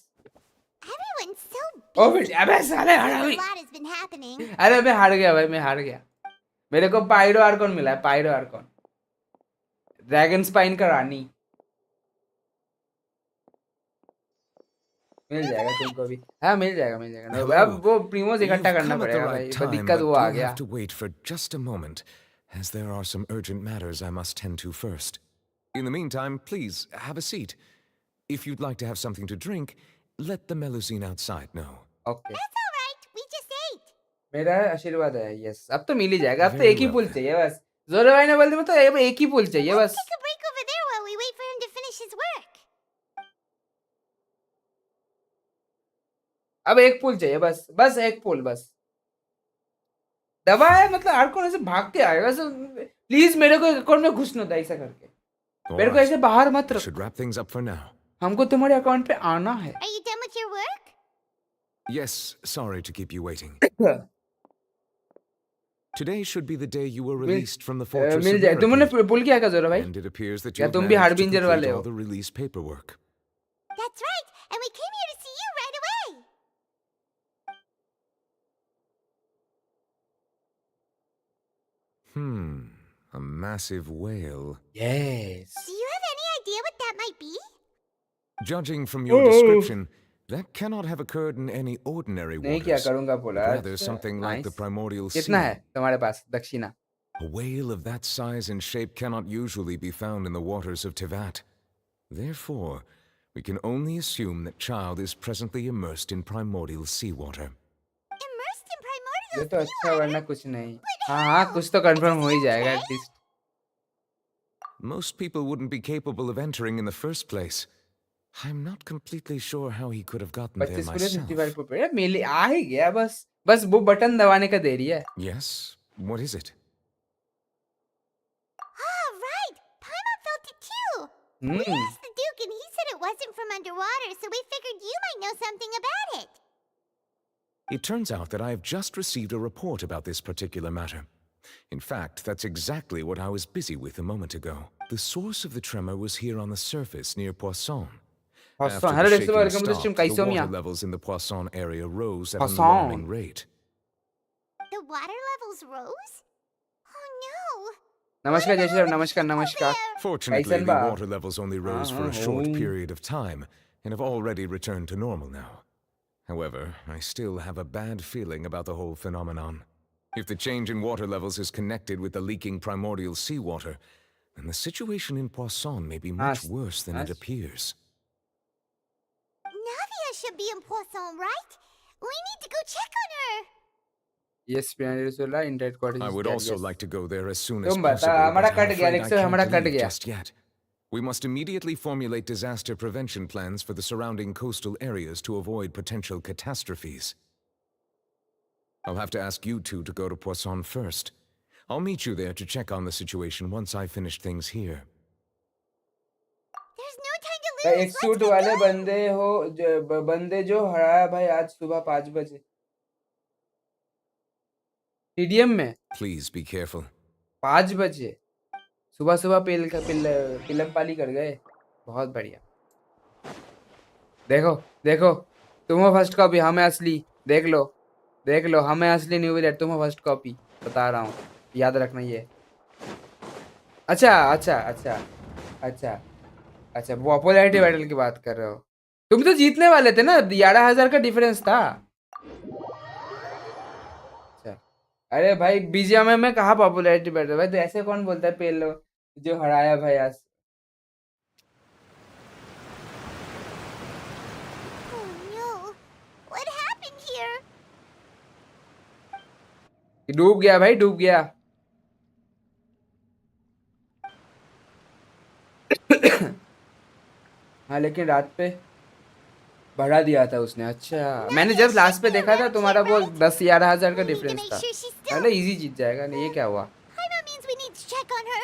Everyone's so ओ busy. बेटे, अबे साले हारा A भाई। lot has been happening. अरे मैं हार गया भाई, मैं हार गया। मेरे को पायरो आर्कॉन मिला है, पायरो आर्कॉन, ड्रैगन स्पाइन का रानी। मिल जाएगा तुमको भी। हाँ मिल जाएगा, मिल जाएगा। Hello. अब वो प्रीमोस इकट्ठा You've करना come at the पड़ेगा right भाई, पर time, दिक्कत but वो आ you'll गया। have to wait for just a moment, as there are some urgent matters I must tend to first. In the meantime, please have a seat. If you'd like to have something to drink, let the Melusine outside know. Okay That's all right. We just ate. मेरा आशीर्वाद है yes अब तो मिल ही जाएगा अब तो Very एक ही well पुल then. चाहिए बस जोरो भाई ने बोल दिया तो अब एक ही पुल चाहिए Let's बस take a break over there while we wait for him to finish his work. अब एक पुल चाहिए बस बस एक पुल बस दवा है मतलब हर कौन ऐसे भाग के आएगा प्लीज मेरे को अकाउंट में घुसना था ऐसा करके All मेरे को right. ऐसे बाहर मत Should रखो wrap things up for now. हमको तुम्हारे अकाउंट पे आना है Are you done with your work? Yes, sorry to keep you waiting. Today should be the day you were released from the fortress mill of जाए तुमने Meripede, पुल क्या जोरो भाई and it appears that या you have तुम भी managed to harbinger वाले complete हो all the release paperwork. That's right. And we came here to see you right away. A massive whale. Yes Do you have any idea what that might be? Judging from your description, that cannot have occurred in any ordinary नहीं क्या waters. करूंगा but बोला rather something like the primordial sea. कितना है तुम्हारे पास दक्षिणा A whale of that size and shape cannot usually be found in the waters of Tivat. Therefore, we can only assume that child is presently immersed in primordial seawater. Immersed in ये primordial तो अच्छा seawater? वरना कुछ नहीं हाँ हाँ कुछ तो कंफर्म हो ही जाएगा at least Most people wouldn't be capable of entering in the first place. I'm not completely sure how he could have gotten there 25 police myself. 55 पे यार मिल आ ही गया बस बस वो बटन दबाने का देरी है Yes? What is it? Ah, right. Paimon felt it too. We asked the Duke and he said it wasn't from underwater, so we figured you might know something about it. It turns out that I have just received a report about this particular matter. In fact, that's exactly what I was busy with a moment ago. The source of the tremor was here on the surface near Poisson. After Hello, the Dexter, shaking welcome to the stream. stopped, the कैसे हो water Miyan? levels in the Poisson area rose at an Poisson. alarming rate. The water levels rose? Oh no. नमस्कार जय Shri Ram People नमस्कार there. Fortunately, कैसन the बा? water levels only rose for a short period of time and have already returned to normal now. However, I still have a bad feeling about the whole phenomenon. If the change in water levels is connected with the leaking primordial seawater, then the situation in Poisson may be much worse than it appears. Navia should be in Poisson, right? We need to go check on her. Yes प्रियांशुला internet quarter I would also like to go there as soon as तुम बता possible, हमारा but I'm cut गया afraid I Dexter हमारा can't cut leave गया just yet. We must immediately formulate disaster prevention plans for the surrounding coastal areas to avoid potential catastrophes. I'll have to ask you two to go to Poisson first. I'll meet you there to check on the situation once I finish things here. There's no time to एक lose. Let's suit get वाले going. बंदे जो हराया भाई आज सुबह 5 बजे TDM में Please be careful. 5 बजे सुबह सुबह पिलम पाली कर गए बहुत बढ़िया देखो देखो तुम हो फर्स्ट कॉपी हमें असली देख लो हमें असली न्यू विलेट तुम हो फर्स्ट कॉपी बता रहा हूँ याद रखना ये अच्छा अच्छा अच्छा अच्छा अच्छा पॉपुलैरिटी बैटल की बात कर रहे हो तुम तो जीतने वाले थे ना 11,000 का डिफरेंस था अच्छा अरे भाई बीजीएमआई में कहा पॉपुलैरिटी बैटल भाई तो ऐसे कौन बोलता है पेलो जो हराया भाई आज Oh no. What happened here? डूब गया भाई डूब गया हाँ लेकिन रात पे बढ़ा दिया था उसने अच्छा मैंने जब लास्ट पे देखा था तुम्हारा वो 10-11,000 का We need to difference make था sure she's still. पहले इजी जीत जाएगा नहीं ये क्या हुआ Paimon means we need to check on her.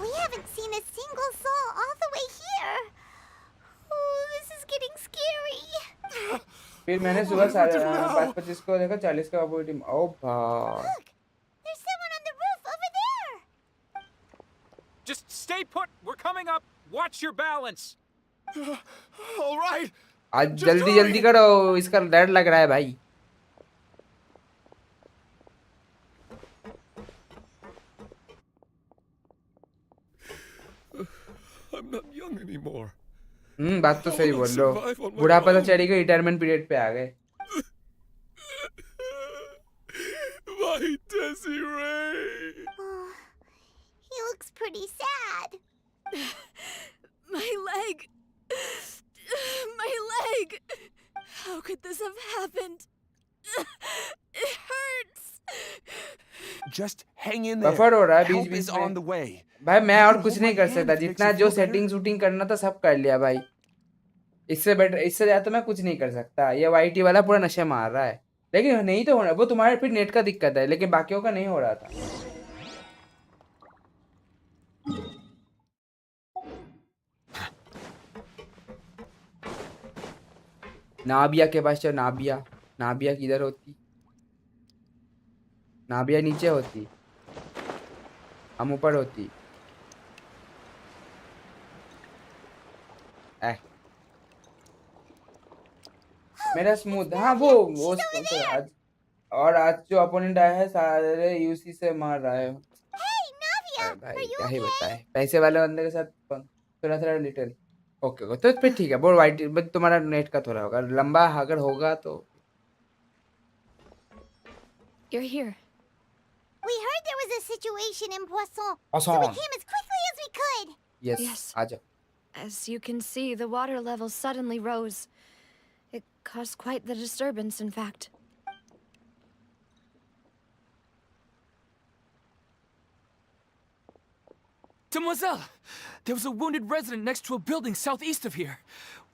We haven't seen a single soul all the way here. Oh, this is getting scary. फिर मैंने सुबह 5:25 को देखा 40 का अपॉर्चुनिटी ओ भाई Look, there's someone on the roof over there. Just stay put. We're coming up. Watch your balance. All right. आज जल्दी जल्दी करो इसका डर लग रहा है भाई I'm not young anymore. बात तो How सही will I बोल लो. survive on my बुढ़ापा तो own? चढ़ी गई, रिटायरमेंट पीरियड पे आ गए. My Desiree! Oh, he looks pretty sad. My leg! My leg! How could this have happened? It hurts! Just hang in there. Buffer हो रहा है बीच Help बीच is में. on the way. भाई मैं You और can कुछ hold नहीं my कर hand सकता. if it makes जितना you जो feel better. सेटिंग शूटिंग करना था सब कर लिया भाई. इससे बेटर, इससे ज्यादा तो मैं कुछ नहीं कर सकता. ये वाईटी वाला पूरा नशे मार रहा है. लेकिन नहीं तो होना, वो तुम्हारे फिर नेट का दिक्कत है, लेकिन बाकियों का नहीं हो रहा था. नाबिया के पास चलो. नाबिया, नाबिया किधर होती? नाबिया नीचे होती, हम ऊपर होती. ए मेरा स्मूथ. हाँ वो आज, और आज जो अपोनेंट आया है सारे यूसी से मार रहा है. Hey, Navia, are भाई you क्या ही okay? बताए, पैसे वाले बंदे के साथ थोड़ा थोड़ा लिटिल. ओके तो फिर ठीक है. वो वाइट बट तुम्हारा नेट का थोड़ा होगा लंबा, अगर होगा तो. You're here. We heard there was a situation in Poisson, so we Poisson. came as quickly as we could. Yes Yes. आ जाओ. As you can see, the water level suddenly rose. It caused quite the disturbance, in fact. Demoiselle! There was a wounded resident next to a building southeast of here.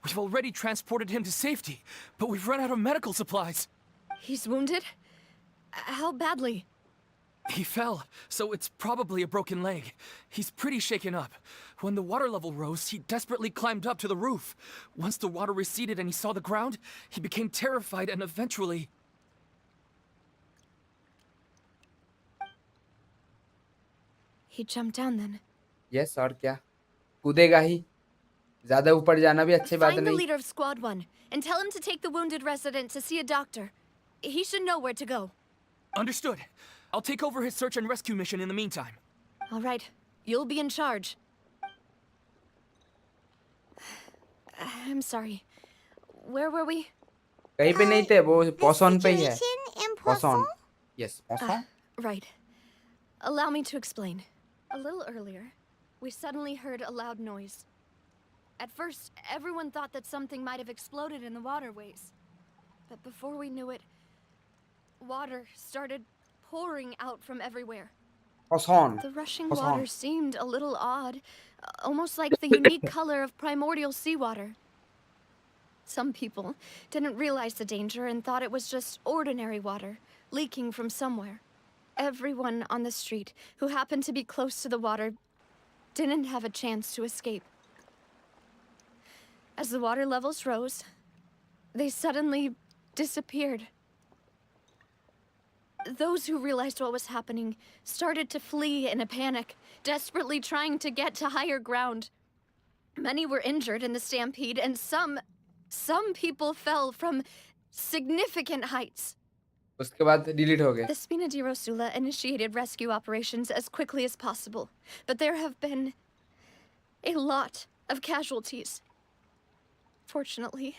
We've already transported him to safety, but we've run out of medical supplies. He's wounded? How badly? He fell, so it's probably a broken leg. He's pretty shaken up. When the water level rose, he desperately climbed up to the roof. Once the water receded and he saw the ground, he became terrified and eventually... He jumped down then. Yes और क्या, कूदेगा ही. ज्यादा ऊपर जाना भी अच्छी बात Find the नहीं. leader of Squad 1 and tell him to take the wounded resident to see a doctor. He should know where to go. Understood. I'll take over his search and rescue mission in the meantime. All right. You'll be in charge. I'm sorry. Where were we? कहीं पे नहीं थे, वो The पॉसॉन पे ही है. situation in Poisson. Poisson? Yes Poisson. Right. Allow me to explain. A little earlier, we suddenly heard a loud noise. At first, everyone thought that something might have exploded in the waterways. But before we knew it, water started pouring out from everywhere. पॉसॉन. The rushing What's water wrong? seemed a little odd, almost like the unique color of primordial seawater. Some people didn't realize the danger and thought it was just ordinary water leaking from somewhere. Everyone on the street who happened to be close to the water didn't have a chance to escape. As the water levels rose, they suddenly disappeared. Those who realized what was happening started to flee in a panic, desperately trying to get to higher ground. Many were injured in the stampede, and some people fell from significant heights. उसके बाद delete हो गए. The Spina di Rosula initiated rescue operations as quickly as possible, but there have been a lot of casualties. Fortunately,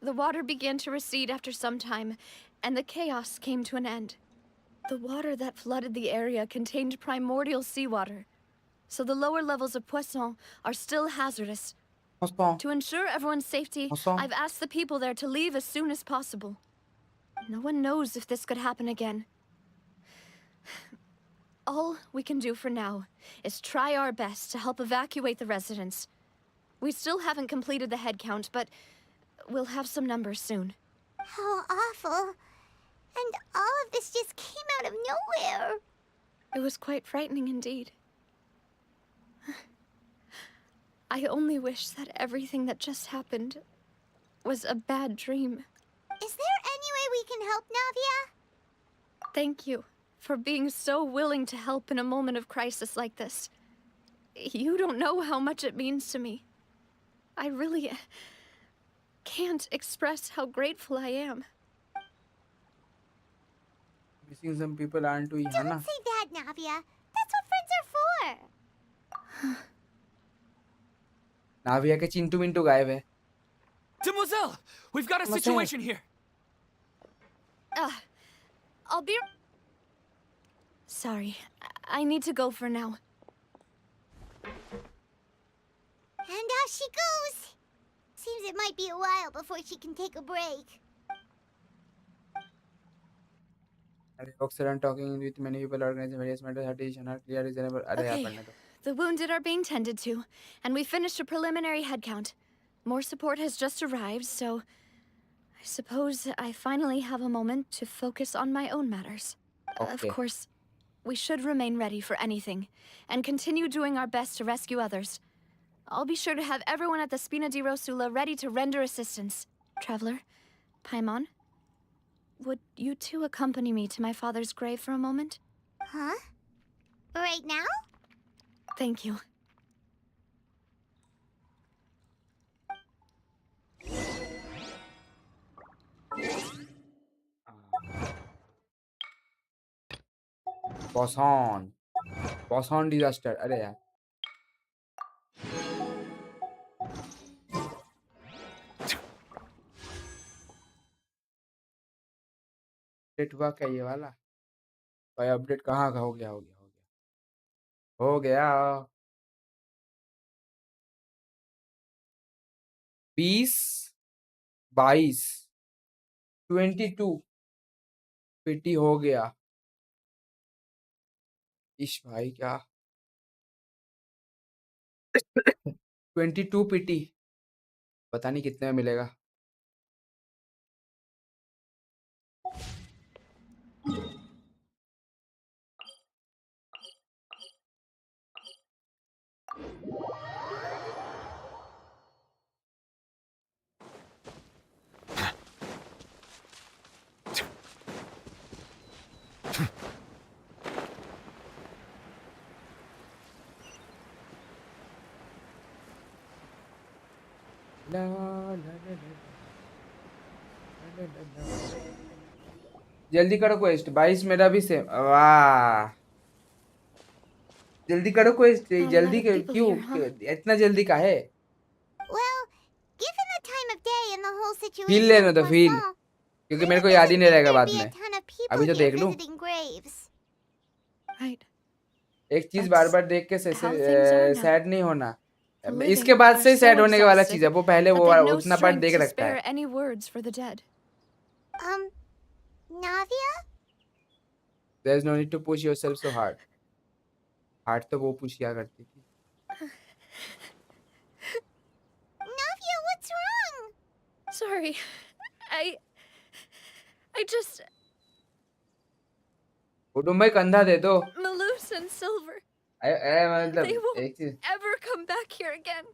the water began to recede after some time, and the chaos came to an end. The water that flooded the area contained primordial seawater, so the lower levels of Poisson are still hazardous. पॉसॉन. To ensure everyone's safety, Awesome. I've asked the people there to leave as soon as possible. No one knows if this could happen again. All we can do for now is try our best to help evacuate the residents. We still haven't completed the head count, but we'll have some numbers soon. How awful. And all of this just came out of nowhere. It was quite frightening indeed. I only wish that everything that just happened was a bad dream. Is there any way we can help, Navia? Thank you for being so willing to help in a moment of crisis like this. You don't know how much it means to me. I really can't express how grateful I am. Missing some people aren't we, है ना? Don't say that, Navia. That's what friends are for. नाविया के चिंटू मिंटू गायब है। Demoiselle, we've got a situation here. I'll be... Sorry, I need to go for now. And out she goes. Seems it might be a while before she can take a break. Folks around talking with many people, organizing various matters, petition are clear, reasonable. अरे यार Okay, पढ़ने दो। the wounded are being tended to, and we finished a preliminary head count. More support has just arrived, so I suppose I finally have a moment to focus on my own matters. Of Okay. course, we should remain ready for anything, and continue doing our best to rescue others. I'll be sure to have everyone at the Spina di Rosula ready to render assistance. Traveler, Paimon, would you two accompany me to my father's grave for a moment? Huh? Right now? Thank you. Boson disaster। अरे यार update हुआ क्या ये वाला? भाई update कहाँ का हो गया? 20 22 22 पीटी हो गया। इश भाई क्या 22 पीटी, पता नहीं कितने में मिलेगा। ला ला ला ला ला ला ला। जल्दी करो क्वेस्ट। 22 मेरा भी सेम। वाह जल्दी करो क्वेस्ट। Not a lot जल्दी of people क्यों here, huh? इतना जल्दी का है? Well, given the time of day and the whole situation feel लेने with दो फील, Marcel, क्योंकि I मेरे को really याद ही didn't नहीं think रहेगा there'd बाद be a में। ton of people अभी तो here देख लूं। visiting graves. Right. एक चीज That's बार बार देख के how things are now. Sad नहीं होना। The इसके living बाद are से ही so सैड होने वाला चीज है। exhausted वो पहले that वो they've no उतना पार्ट strength देख to रखता है। spare any words for the dead. Navia? There is no need to push yourself so hard. Hard तो वो पुश किया करती थी। Navia, what's wrong? Sorry. I just... कुटुंब भाई कंधा दे दो। Malus and Silver, they they एक won't चीज ever come back here again.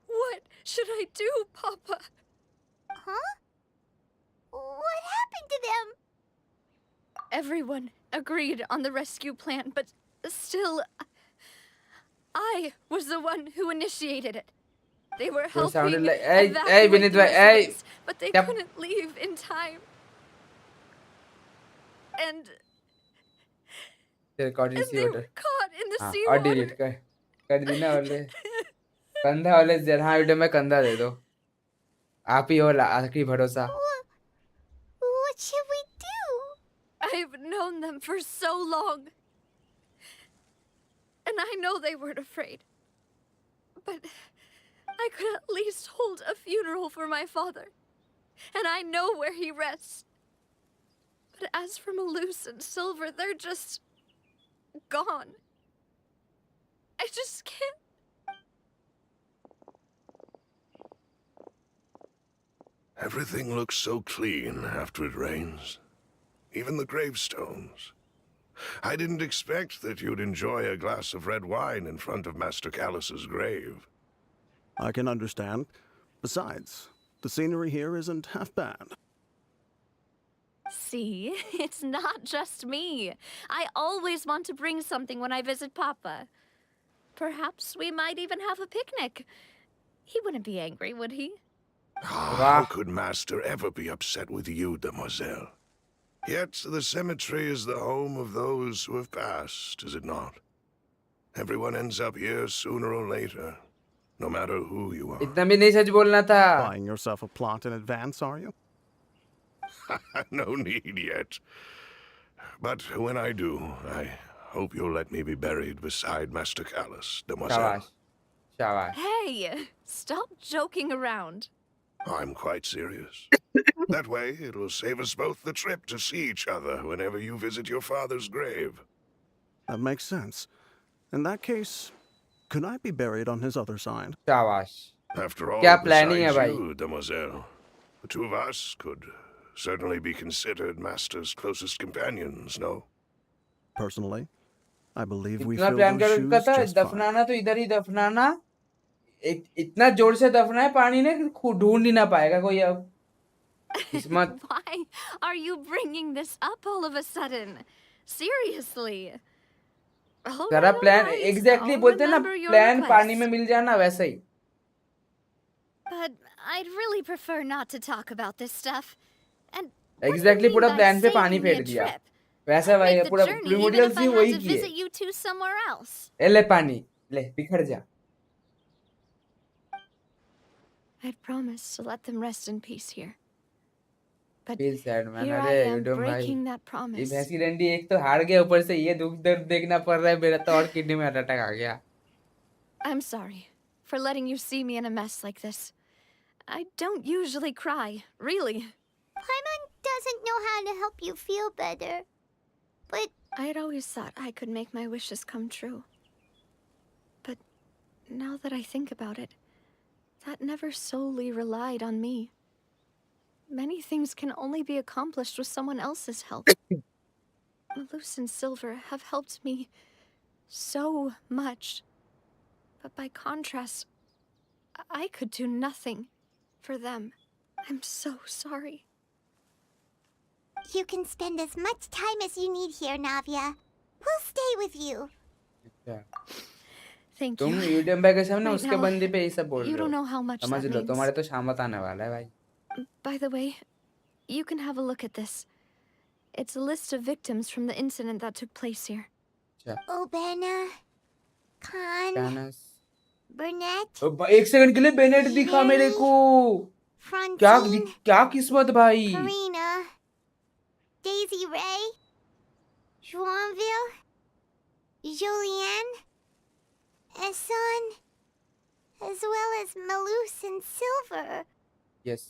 What should I do, Papa? Huh? What happened to them? Everyone agreed on the rescue plan, but still, I was the one who initiated it. They were वो sounded helping like evacuate Vineet the भाई residents, but they Yep. couldn't leave in time. And recording see they order. were caught in the हाँ और seawater. Delete कर दी ना वाले कंधा वाले जरा। हाँ वीडियो में कंधा दे दो। आप ही हो आखिरी भरोसा। What should we do? I've known them for so long. And I know they weren't afraid. But I could at least hold a funeral for my father. And I know where he rests. But as for Malus and Silver, they're just gone. I just can't. Everything looks so clean after it rains. Even the gravestones. I didn't expect that you'd enjoy a glass of red wine in front of Master Callus's grave. I can understand. Besides, the scenery here isn't half bad. See, it's not just me. I always want to bring something when I visit Papa. Perhaps we might even have a picnic. He wouldn't be angry, would he? How could Master ever be upset with you, Demoiselle? Yet the cemetery is the home of those who have passed, is it not? Everyone ends up here sooner or later, no matter who you are. इतना भी नहीं सच बोलना था. Buying yourself a plot in advance, are you? No need yet. But when I do, I hope you'll let me be buried beside Master Callus, demoiselle. शाबाश, शाबाश. Hey, stop joking around. I'm quite serious. That way, it'll save us both the trip to see each other whenever you visit your father's grave. That makes sense. In that case, could I be buried on his other side? शाबाश. After all, क्या planning है besides भाई? you, demoiselle, the two of us could certainly be considered Master's closest companions, no? Personally, I believe we इतना fill plan those कर रखा shoes था, just fine. दफनाना तो इधर ही दफनाना. इतना जोर से दफना है पानी ने कि ढूंढ ही ना पाएगा कोई अब. किस्मत. Why are you bringing this up all of a sudden? Seriously. जरा प्लान एग्जैक्टली बोलते हैं ना, remember your प्लान पानी request. में मिल जाना वैसा ही. But I'd really prefer not to talk about this stuff. And what do you exactly mean पूरा by plan पे पानी saving me फेर a दिया. trip? वैसा I'd भाई make the पूरा journey even प्रिमोडियल्स if I he had वही to किए. visit you two somewhere else. ले पानी ले बिखर जा. I'd promised to let them rest in peace here. But feel sad man. here I अरे am यूडम भाई, breaking that ये promise. भैंसी डंडी एक तो हार गया, ऊपर से ये दुख दर्द देखना पड़ रहा है. मेरा तो और किडनी में हार्ट अटैक आ गया. I'm sorry for letting you see me in a mess like this. I don't usually cry, really. Paimon doesn't know how to help you feel better. But I had always thought I could make my wishes come true. But now that I think about it, that never solely relied on me. Many things can only be accomplished with someone else's help. Malus and Silver have helped me so much. But by contrast, I could do nothing for them. I'm so sorry. you can spend as much time as you need here, Navia. We'll stay with you. Thank तुम you. यूडम भाई के सामने Right उसके now, बंदे पे ये सब बोल You रहे don't हो. know how much समझ that लो means. तुम्हारे तो शामत आने वाला है भाई. By the way, you can have a look at this. It's a list of victims from the incident that took place here. Obena, Khan, chance. Burnett, एक second के लिए बेनेट दिखा मेरे को. क्या Frontine, क्या किस्मत भाई. Furina, Daisy Ray, Joinville, Julianne, Esson, as well as Malus and Silver. Yes.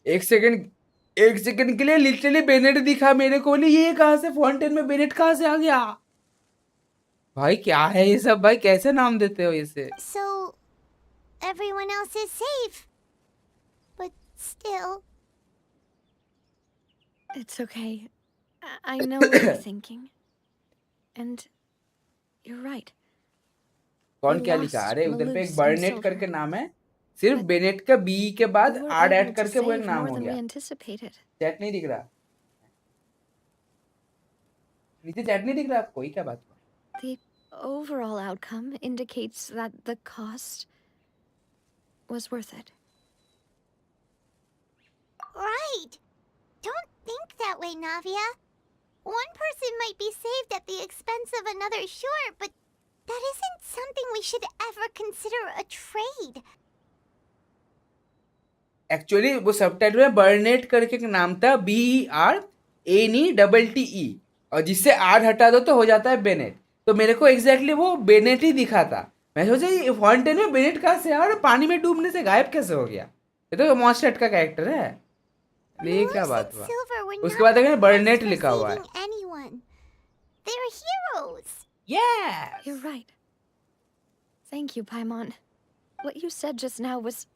एक सेकंड के लिए लिटरली बेनेट दिखा मेरे को. नहीं, ये कहाँ से फाउंटेन में बेनेट कहाँ से आ गया भाई? क्या है ये सब भाई? कैसे नाम देते हो इसे? So, everyone else is safe. But still, It's okay. I know what you're thinking. And you're right. कौन We क्या लिखा? lost अरे उधर पे एक Malus बर्नेट and करके Silver. नाम है. सिर्फ But बेनेट का बी के बाद We were are able add to करके वो एक save नाम more हो than we गया. anticipated. चैट नहीं दिख रहा. नीचे चैट नहीं दिख रहा आपको? ये क्या बात हुआ? The overall outcome indicates that the cost was worth it. right. Don't think that way, Navia. One person might be saved at the expense of another, sure, but that isn't something we should ever consider a trade. Actually वो subtitle में बर्नेट करके एक नाम था. BERNETTE, और जिससे are हटा दो तो हो जाता है बेनेट. तो मेरे को एग्जैक्टली वो बेनेट ही दिखा था. मैं सोचा ये फाउंटेन में बेनेट कहाँ से आया और पानी में डूबने से गायब कैसे हो गया? ये तो मॉन्स्टर का कैरेक्टर है. ये क्या बात हुआ? उसके बाद अगर बर्नेट लिखा हुआ है. Anyone. They're heroes. Yes. You're right. Thank you, Paimon. What you said just now was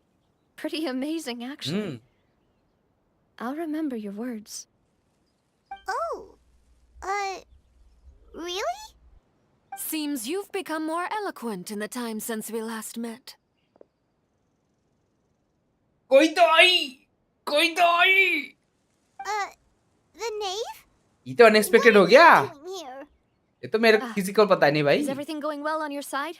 pretty amazing, actually. I'll remember your words. Oh. Really? Seems you've become more eloquent in the time since we last met. कोई तो आई. The knave? ये तो unexpected हो गया. Doing here? ये तो मेरे को किसी को पता नहीं भाई. Is everything going well on your side?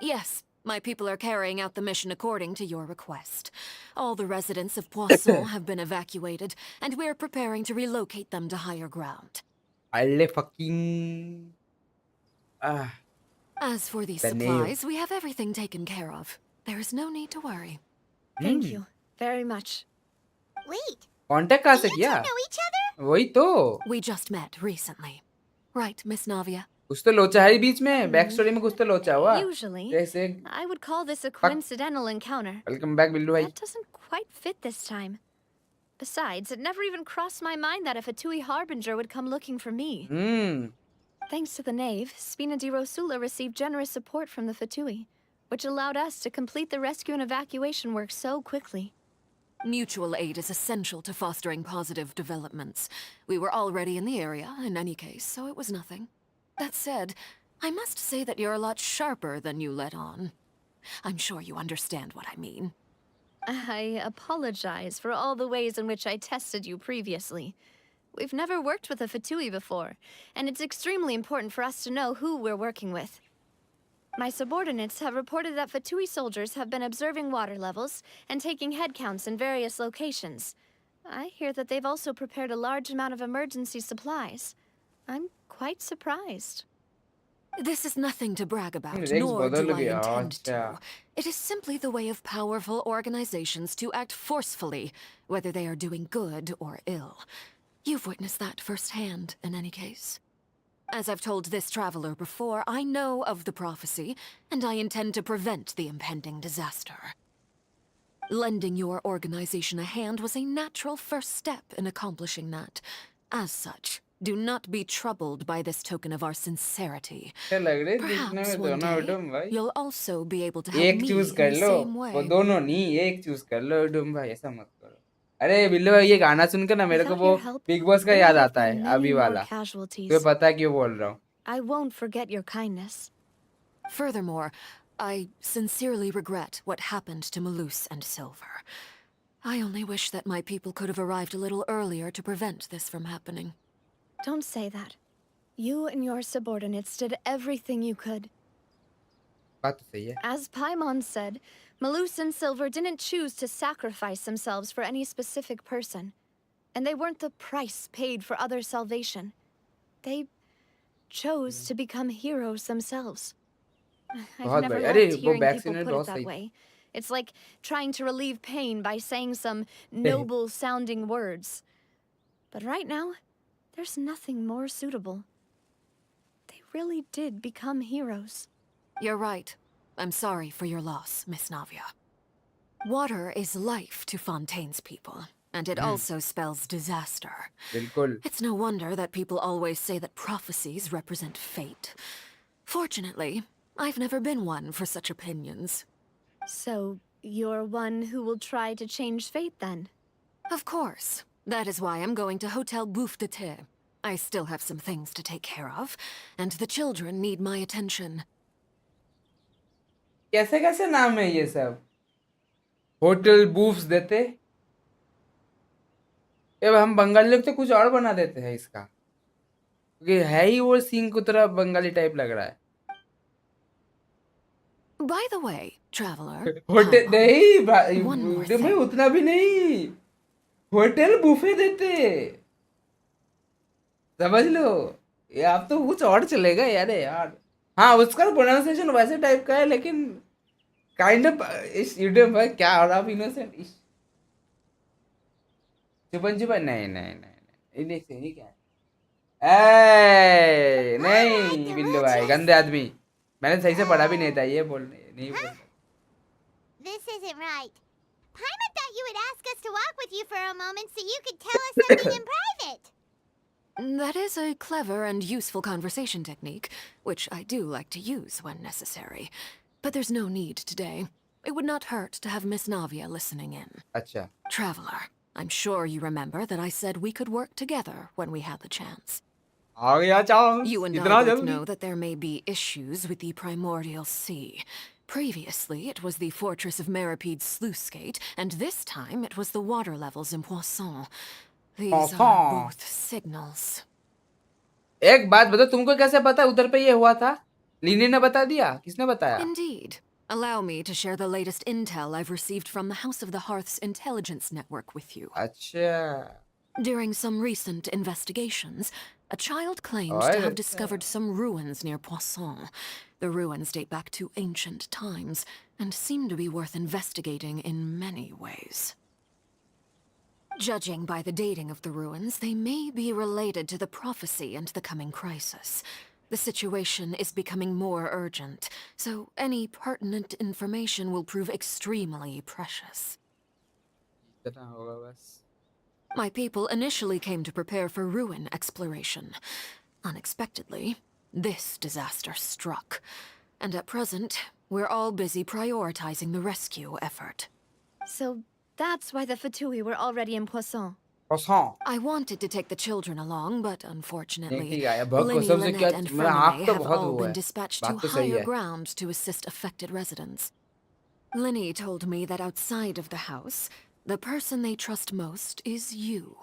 Yes, my people are carrying out the mission according to your request. All the residents of Poisson have been evacuated, and we're preparing to relocate them to higher ground. अल्ले fucking Ah, As for the the name. supplies, we have everything taken care of. There is no need to worry. Thank you very much. Wait, contact कहाँ do से you किया? two know each other? वही तो. We just met recently. Right, Miss Navia? कुछ तो लोचा है बीच में. बैक स्टोरी में कुछ तो लोचा हुआ. Usually, जैसे I would call this a coincidental encounter. Welcome back Billu भाई. That doesn't quite fit this time. Besides, it never even crossed my mind that a Fatui Harbinger would come looking for me. Thanks to the Knave, Spina di Rosula received generous support from the Fatui, which allowed us to complete the rescue and evacuation work so quickly. Mutual aid is essential to fostering positive developments. We were already in the area, in any case, so it was nothing. That said, I must say that you're a lot sharper than you let on. I'm sure you understand what I mean. I apologize for all the ways in which I tested you previously. We've never worked with a Fatui before, and it's extremely important for us to know who we're working with. My subordinates have reported that Fatui soldiers have been observing water levels and taking head counts in various locations. I hear that they've also prepared a large amount of emergency supplies. I'm quite surprised. This is nothing to brag about, Rex nor do बदल I गया. intend अच्छा. to. It is simply the way of powerful organizations to act forcefully, whether they are doing good or ill. You've witnessed that firsthand, in any case. As I've told this traveler before, I know of the prophecy, and I intend to prevent the impending disaster. Lending your organization a hand was a natural first step in accomplishing that. As such, do not be troubled by this token of our sincerity. क्या लग रही है दिखने Perhaps में one दोनों day, उडुम भाई. you'll also be able to help एक me choose in कर the लो. same वो way. दोनों नहीं, एक चूज कर लो उडुम भाई. ऐसा मत करो. अरे बिल्लू भाई ये गाना सुनकर ना मेरे को Without वो your help, बिग बॉस का there याद would have आता है. been many अभी more वाला. casualties. तुम्हें पता है क्यों बोल रहा हूँ. I won't forget your kindness. Furthermore, I sincerely regret what happened to Malus and Silver. I only wish that my people could have arrived a little earlier to prevent this from happening. Don't say that. You and your subordinates did everything you could. बात तो सही है. As Paimon said, Malus and Silver didn't choose to sacrifice themselves for any specific person. And they weren't the price paid for other salvation. They chose to become heroes themselves. I've बहुत never बढ़िया. अरे liked वो hearing back people scenery put it बहुत that सही. way. It's like trying to relieve pain by saying some noble-sounding words. But right now, there's nothing more suitable. They really did become heroes. You're right. I'm sorry for your loss, Miss Navia. Water is life to Fontaine's people, and it also spells disaster. बिल्कुल. It's no wonder that people always say that prophecies represent fate. Fortunately, I've never been one for such opinions. So, you're one who will try to change fate then? Of course. That is why I'm going to Hotel Bouffe de Thé. I still have some things to take care of, and the children need my attention. कैसे कैसे नाम है ये सब. Hotel बूफ्स देते. अब हम बंगाली लोग तो कुछ और बना देते हैं इसका. क्योंकि है ही वो सीन की तरह बंगाली टाइप लग रहा है. By the way, traveler. Hotel नहीं भाई. One more भाई thing. उतना भी नहीं. होटल बुफे देते. समझ लो. ये आप तो कुछ और चलेगा यार. हाँ उसका प्रोनाउंसिएशन वैसे टाइप का है लेकिन काइंड ऑफ इस यूट्यूब पर क्या और आप इनोसेंट छुपन छुपन नहीं नहीं नहीं नहीं ये क्या है. नहीं बिल्लू भाई गंदे आदमी. मैंने सही से पढ़ा भी नहीं था. ये बोलने नहीं बोल. This isn't right. Paimon thought you would ask us to walk with you for a moment so you could tell us something in private. That is a clever and useful conversation technique, which I do like to use when necessary. But there's no need today. It would not hurt to have Miss Navia listening in. अच्छा. Traveler, I'm sure you remember that I said we could work together when we had the chance. आ गया chance. You and I इतना both जल्दी. know that there may be issues with the primordial sea. Previously, it was the fortress of Meripede's sluice gate, and this time it was the water levels in Poisson. These are Poisson. both signals. एक बात बता तुमको कैसे पता उधर पे ये हुआ था. लीनी ने बता दिया. किसने बताया. Indeed. Allow me to share the latest intel I've received from the House of the Hearth's intelligence network with you. अच्छा. During some recent investigations, a child claimed और to have अच्छा discovered some ruins near Poisson. The ruins date back to ancient times and seem to be worth investigating in many ways. Judging by the dating of the ruins, they may be related to the prophecy and the coming crisis. The situation is becoming more urgent, so any pertinent information will prove extremely precious. इतना होगा बस My people initially came to prepare for ruin exploration. Unexpectedly, this disaster struck. And at present, we're all busy prioritizing the rescue effort. So that's why the Fatui were already in Poisson. Poisson I wanted to take the children along, but नहीं unfortunately, ठीक है बहुत Linny, कसम से क्या Lynette, and मेरा आँख Fremine तो have बहुत all वो been है dispatched to बात तो सही higher है ground to assist affected residents. Linny told me that outside of the house, the person they trust most is you.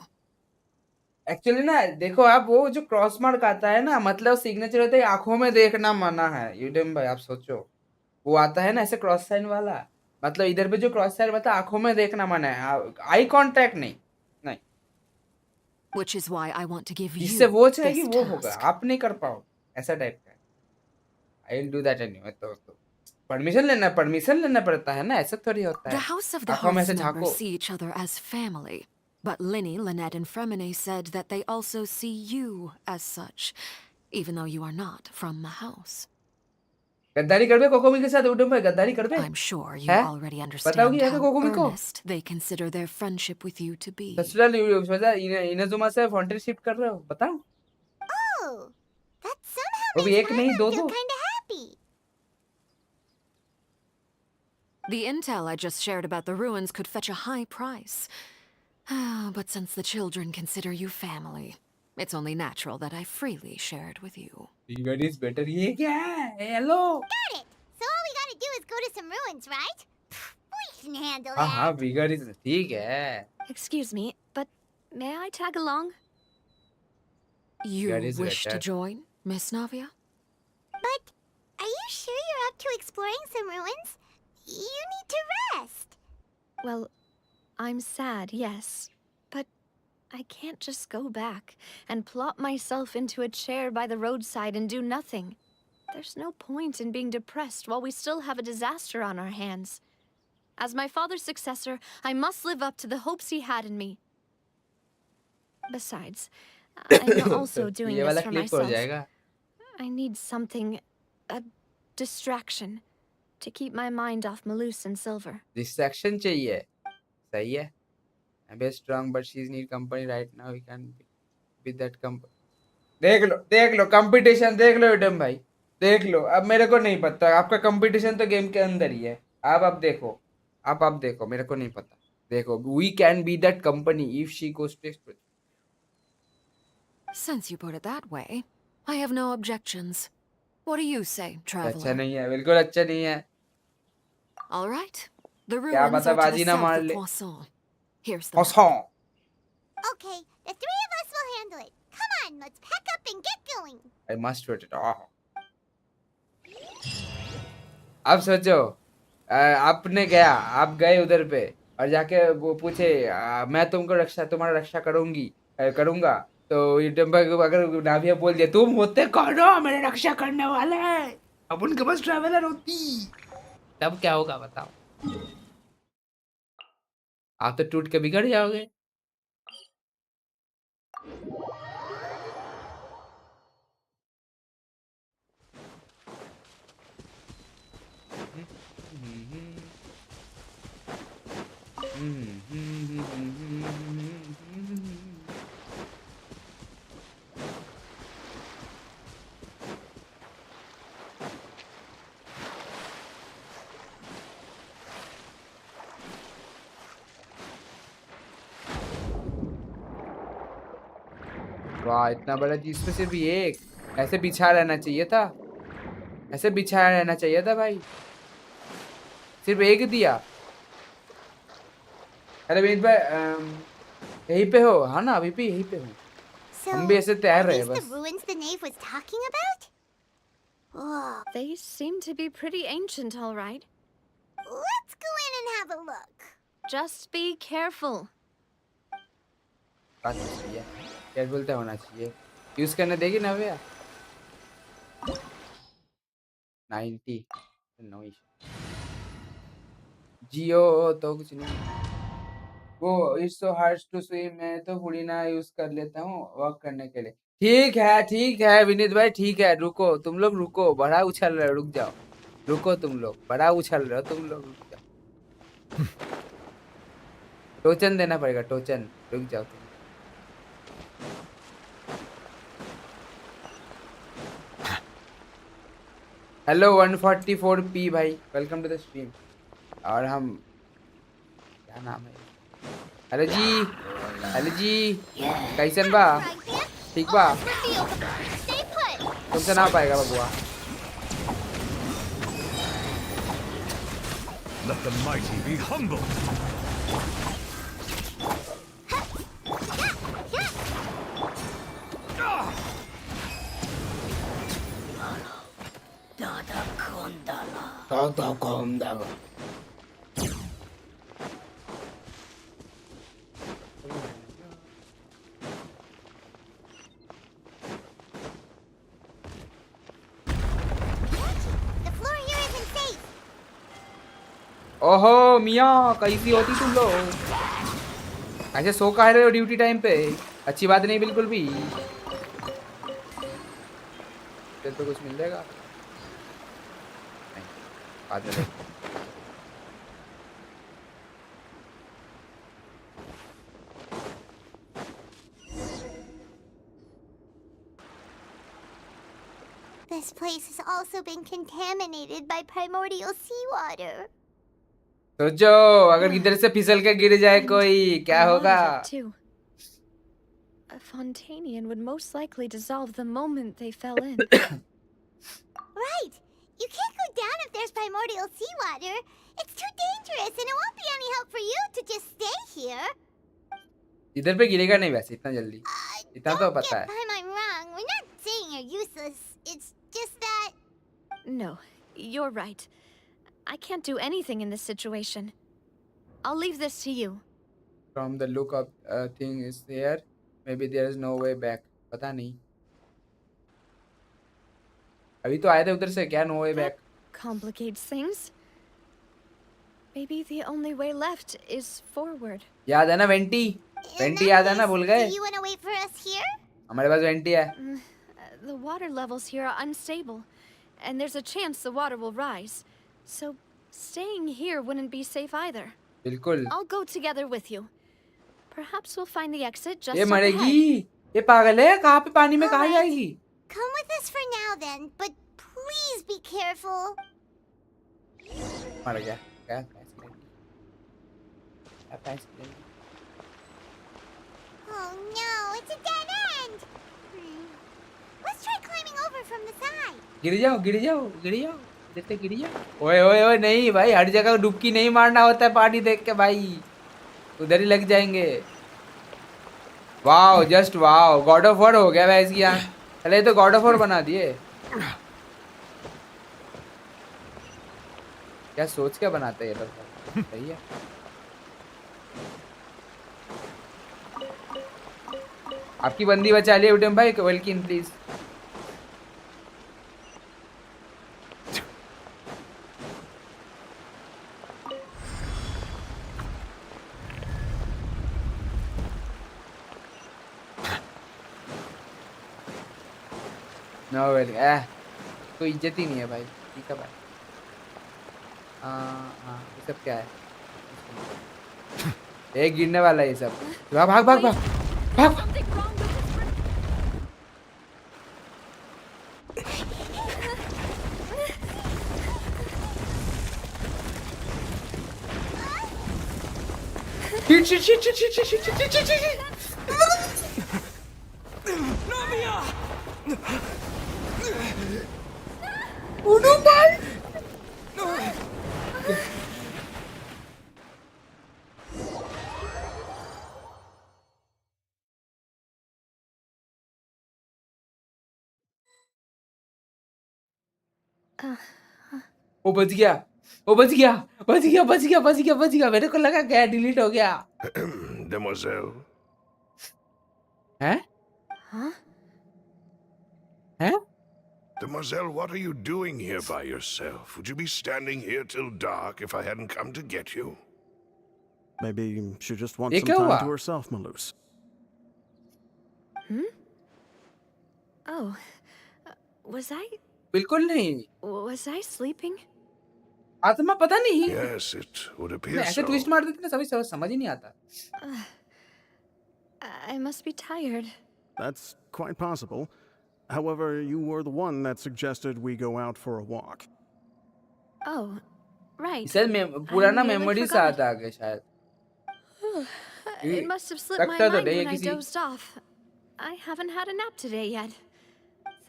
Actually ना देखो आप वो जो क्रॉस मार्क आता है ना मतलब सिग्नेचर होता है आंखों में देखना मना है यूडम भाई आप सोचो वो आता है ना ऐसे क्रॉस साइन वाला मतलब इधर पे जो क्रॉस साइन मतलब आंखों में देखना मना है आई कांटेक्ट नहीं नहीं Which is why I want to give जिससे you वो चाहेगी this वो होगा task. आप नहीं कर पाओ ऐसा टाइप का I will do that anyway तो परमिशन लेना पड़ता है ना ऐसा थोड़ी होता The है House of the आंखों में Hearth's ऐसे members झांको see each other as family. But Linny, Lynette, and Fremine said that they also see you as such, even though you are not from the house. गद्दारी कर बे कोकोमी के साथ उडम भाई गद्दारी कर बे I'm sure you है already बताओगी understand ऐसे how कोकोमी को earnest they consider their friendship with you to be. ससुराल सोचा इनजुमा से फॉन्टेन शिफ्ट कर रहे हो बताओ Oh, that somehow वो भी makes एक नहीं Paimon दो feel दो kinda happy. The intel I just shared about the ruins could fetch a high price. But since the children consider you family, it's only natural that I freely share it with you. Bigger is better ये क्या है hello Got it! So all we gotta do is go to some ruins, right? We can handle हाँ हाँ that. bigger is ठीक है Excuse me, but may I tag along? You Bigger is wish to better join, Miss Navia? But are you sure you're up to exploring some ruins? You need to rest. Well, I'm sad, yes. But I can't just go back and plop myself into a chair by the roadside and do nothing. There's no point in being depressed while we still have a disaster on our hands. As my father's successor, I must live up to the hopes he had in me. Besides, I'm also doing ये this वाला for clip हो myself. जाएगा I need something, a distraction, to keep my mind off Malus and Silver. distraction चाहिए सही है I'm very strong but she need company right now we can be that company देख लो competition देख लो Adam भाई देख लो अब मेरे को नहीं पता आपका कंपटीशन तो गेम के अंदर ही है आप देखो आप देखो मेरे को नहीं पता देखो we can be that company if she goes to explore Since you put it that way, I have no objections. What do you say, अच्छा traveler? नहीं है बिल्कुल अच्छा नहीं है All right. The क्या ruins पता are to the बाजी ना south मार of ले Poisson. Here's the map. Poisson Okay, the three of us will handle it. Come on, let's pack up and get going. I must put it अब सोचो आपने गया आप गए उधर पे और जाके वो पूछे मैं तुमको तुम्हारा रक्षा करूंगा तो अगर नाभिया बोल दिया तुम होते कौन हो मेरे रक्षा करने वाले अब उनके पास ट्रैवलर होती तब क्या होगा बताओ आप तो टूट के बिगड़ जाओगे वाह इतना बड़ा चीज पे सिर्फ एक ऐसे बिछा रहना चाहिए था ऐसे बिछाया रहना चाहिए था भाई सिर्फ एक दिया अरे विनीत भाई यहीं पे हो हाँ ना अभी भी यहीं पे हो So, हम भी ऐसे तैर are रहे these हैं the बस ruins the knave was talking about? Oh, They seem to be pretty ancient, all right. let's go in and have a look. Just be careful. बात सही है, केयरफुल तो होना चाहिए। यूज़ करने देगी ना भैया? 90 नो इशू। जियो तो कुछ नहीं, वो it's so hard to swim, मैं तो फुरीना यूज कर लेता हूँ वॉक करने के लिए। ठीक है विनीत भाई, ठीक है, रुको तुम लोग, रुको, बड़ा उछल रहे हो, रुक जाओ, रुको तुम लोग, बड़ा उछल रहे हो तुम लोग, रुक जाओ। टोचन देना पड़ेगा, टोचन, रुक जाओ तुम। हेलो 144p भाई, वेलकम टू द स्ट्रीम। और हम, क्या नाम है, हेलो जी, हेलो जी, कैसन बा? ठीक बा? तुमसे ना पाएगा बबुआ। Let the mighty be humble. ओहो मियाँ, कैसी होती तुम लोग? ऐसे सो कह रहे हो ड्यूटी टाइम पे? अच्छी बात नहीं बिल्कुल भी। फिर तो कुछ मिल जाएगा नहीं, बाद में। This place has also been contaminated by primordial seawater. सोचो अगर इधर से फिसल के गिर जाए कोई, क्या A lot होगा? of it, too. A Fontanian would most likely dissolve the moment they fell in. Right! You can't go down if there's primordial seawater. It's too dangerous and it won't be any help for you to just stay here. इधर पे गिरेगा नहीं वैसे इतना जल्दी, इतना तो पता है। Don't get I'm wrong. We're not saying you're useless. It's just that... No, you're right. I can't do anything in this situation. I'll leave this to you. From the look of thing is there, maybe there is no way back. पता नहीं, अभी तो आए थे उधर से, क्या no way back? Complicates things. Maybe the only way left is forward. याद है ना वेंटी? वेंटी याद है ना, भूल गए? Do you want to wait for us here? हमारे पास वेंटी है। The water levels here are unstable, and there's a chance the water will rise. So staying here wouldn't be safe either. बिल्कुल। I'll go together with you. Perhaps we'll find the exit just ये up मरेगी, ahead. ये पागल है, कहाँ पे पानी में कहाँ जाएगी? Come with us for now then, but please be careful. मर गया, क्या पैसे लेंगे? क्या पैसे लेंगे? Oh no, it's a dead end. Let's try climbing over from the side. गिर जाओ, गिर जाओ, गिर जाओ, देखते गिर जाओ। ओए ओए ओए, नहीं भाई, हर जगह डुबकी नहीं मारना होता है पानी देख के भाई, उधर ही लग जाएंगे। Wow, just wow, God of war हो गया भाई इसकी यहाँ। चले तो गॉड ऑफ वॉर बना दिए, क्या सोच के बनाते हैं ये लोग, सही है। आपकी बंदी बचा लिया उडम भाई, वेलकिन प्लीज। नो वेल, कोई इज्जत ही नहीं है भाई, ठीक है भाई। हाँ, ये सब क्या है? एक गिरने वाला है ये सब। भाग भाग भाग भाग भाग। Shit, shit, shit, shit, shit, shit, shit, shit, shit, shit, shit. Oh no, man! वो बच गया, वो बच गया, बच गया, बच गया, बच गया, बच गया। मेरे को लगा क्या डिलीट हो गया। Demoiselle, हैं? Huh? हैं? Demoiselle, what are you doing here by yourself? Would you be standing here till dark if I hadn't come to get you? Maybe she just wants ये some क्या time हुआ? to herself, Maloose. Hmm? Oh. Was I बिल्कुल नहीं। sleeping? आत्मा पता नहीं। Yes, it would appear मैं ऐसे so. ट्विस्ट मार देती ना सभी समझ ही नहीं आता। I must be tired. That's quite possible. However, you were the one that suggested we go out for a walk. Oh, right. इसे पुराना I nearly मेमोरी से forgot. आता है शायद। It must have slipped my लगता तो mind नहीं है when I किसी। dozed off. I haven't had a nap today yet.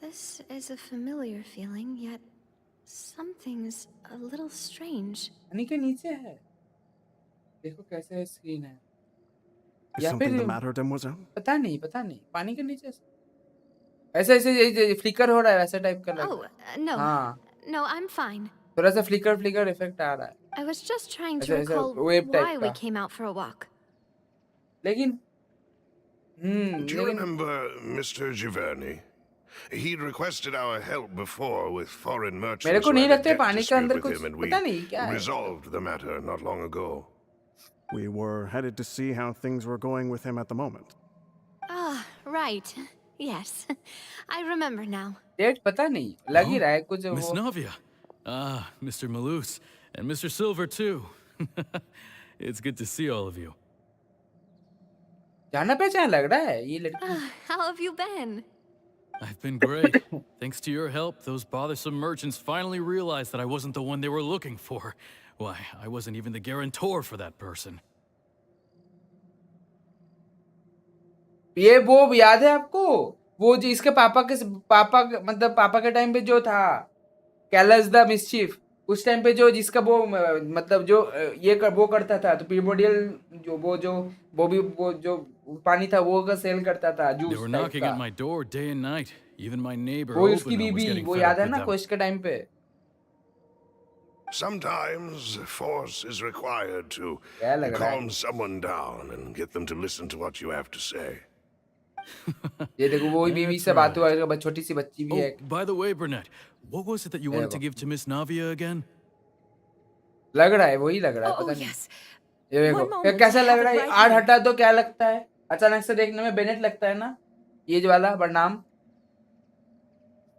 This is a familiar feeling, yet something's a little strange. पानी के नीचे है। देखो कैसे स्क्रीन है। Is या something फिर the matter, Demoiselle? पता नहीं पानी के नीचे ऐसे ऐसे फ्लिकर हो रहा है वैसे टाइप का लग Oh, रहा है। no. हाँ No, I'm fine. थोड़ा सा फ्लिकर इफेक्ट आ रहा है I was just trying to ऐसा ऐसा recall wave why type we का। came out for a walk. लेकिन Do you लेकिन remember Mr. Giverny? He'd requested our help before with foreign मेरे merchants को who नहीं had a लगता है debt पानी के dispute अंदर with कुछ him, and we पता नहीं क्या है। resolved the matter not long ago. We were headed to see how things were going with him at the moment. Ah, right. Yes. I remember now. Date पता नहीं लग ही रहा है कुछ Miss वो। Navia. Ah, Mr. Maloose. And Mr. Silver, too. It's good to see all of you. जाना पहचान लग रहा है ये लड़की। How have you been? I've been great. Thanks to your help, those bothersome merchants finally realized that I wasn't the one they were looking for. Why, I wasn't even the guarantor for that person. ये वो याद है आपको वो जो इसके पापा मतलब पापा के टाइम पे जो था कैलस द मिस्चीफ उस टाइम पे जो जिसका वो मतलब जो वो करता था तो प्रीमोडियल वो जो पानी था वो का सेल करता था They juice were type knocking का at my door day and night. Even my neighbor वो उसकी Obina was बीबी getting वो fed याद up है with ना them. कोश के टाइम पे Sometimes force is required to क्या लग रहा है calm someone down and get them to listen to what you have to say. ये देखो वो बीवी से बात हुआ छोटी सी बच्ची भी है Oh, by the way, Burnett, what was it that you wanted to give to Miss Navia again? लग रहा है वही लग रहा है Oh, पता नहीं yes. ये देखो One moment, कैसा I लग have रहा it है right आठ here. हटा तो क्या लगता है अचानक से देखने में बेनेट लगता है ना ये जो वाला बनाम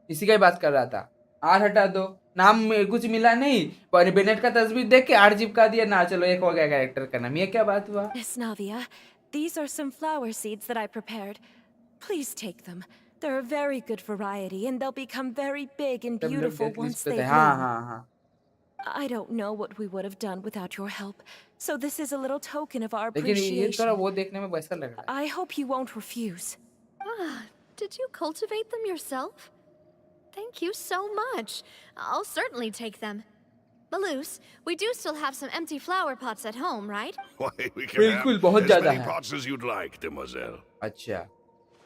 इसी का ही बात कर रहा था आठ हटा दो नाम में कुछ मिला नहीं पर बेनेट का तस्वीर देख के आठ चिपका दिया ना चलो एक हो गया कैरेक्टर का नाम ये क्या बात हुआ Miss Navia, these are some flower seeds that I prepared. Please take them. They're a very good variety, and they'll become very big and सब लोग beautiful डेट once लिस्ट पे they थे हाँ bloom. हाँ हाँ I don't know what we would have done without your help, so this is a little token of our लेकिन ये थोड़ा appreciation. वो देखने में वैसा लग रहा है I hope you won't refuse. Ah, did you cultivate them yourself? Thank you so much. I'll certainly take them. Maloose, we do still have some empty flower pots at home, right? Why, we can बिल्कुल have बहुत as ज्यादा many है pots as you'd like, demoiselle. अच्छा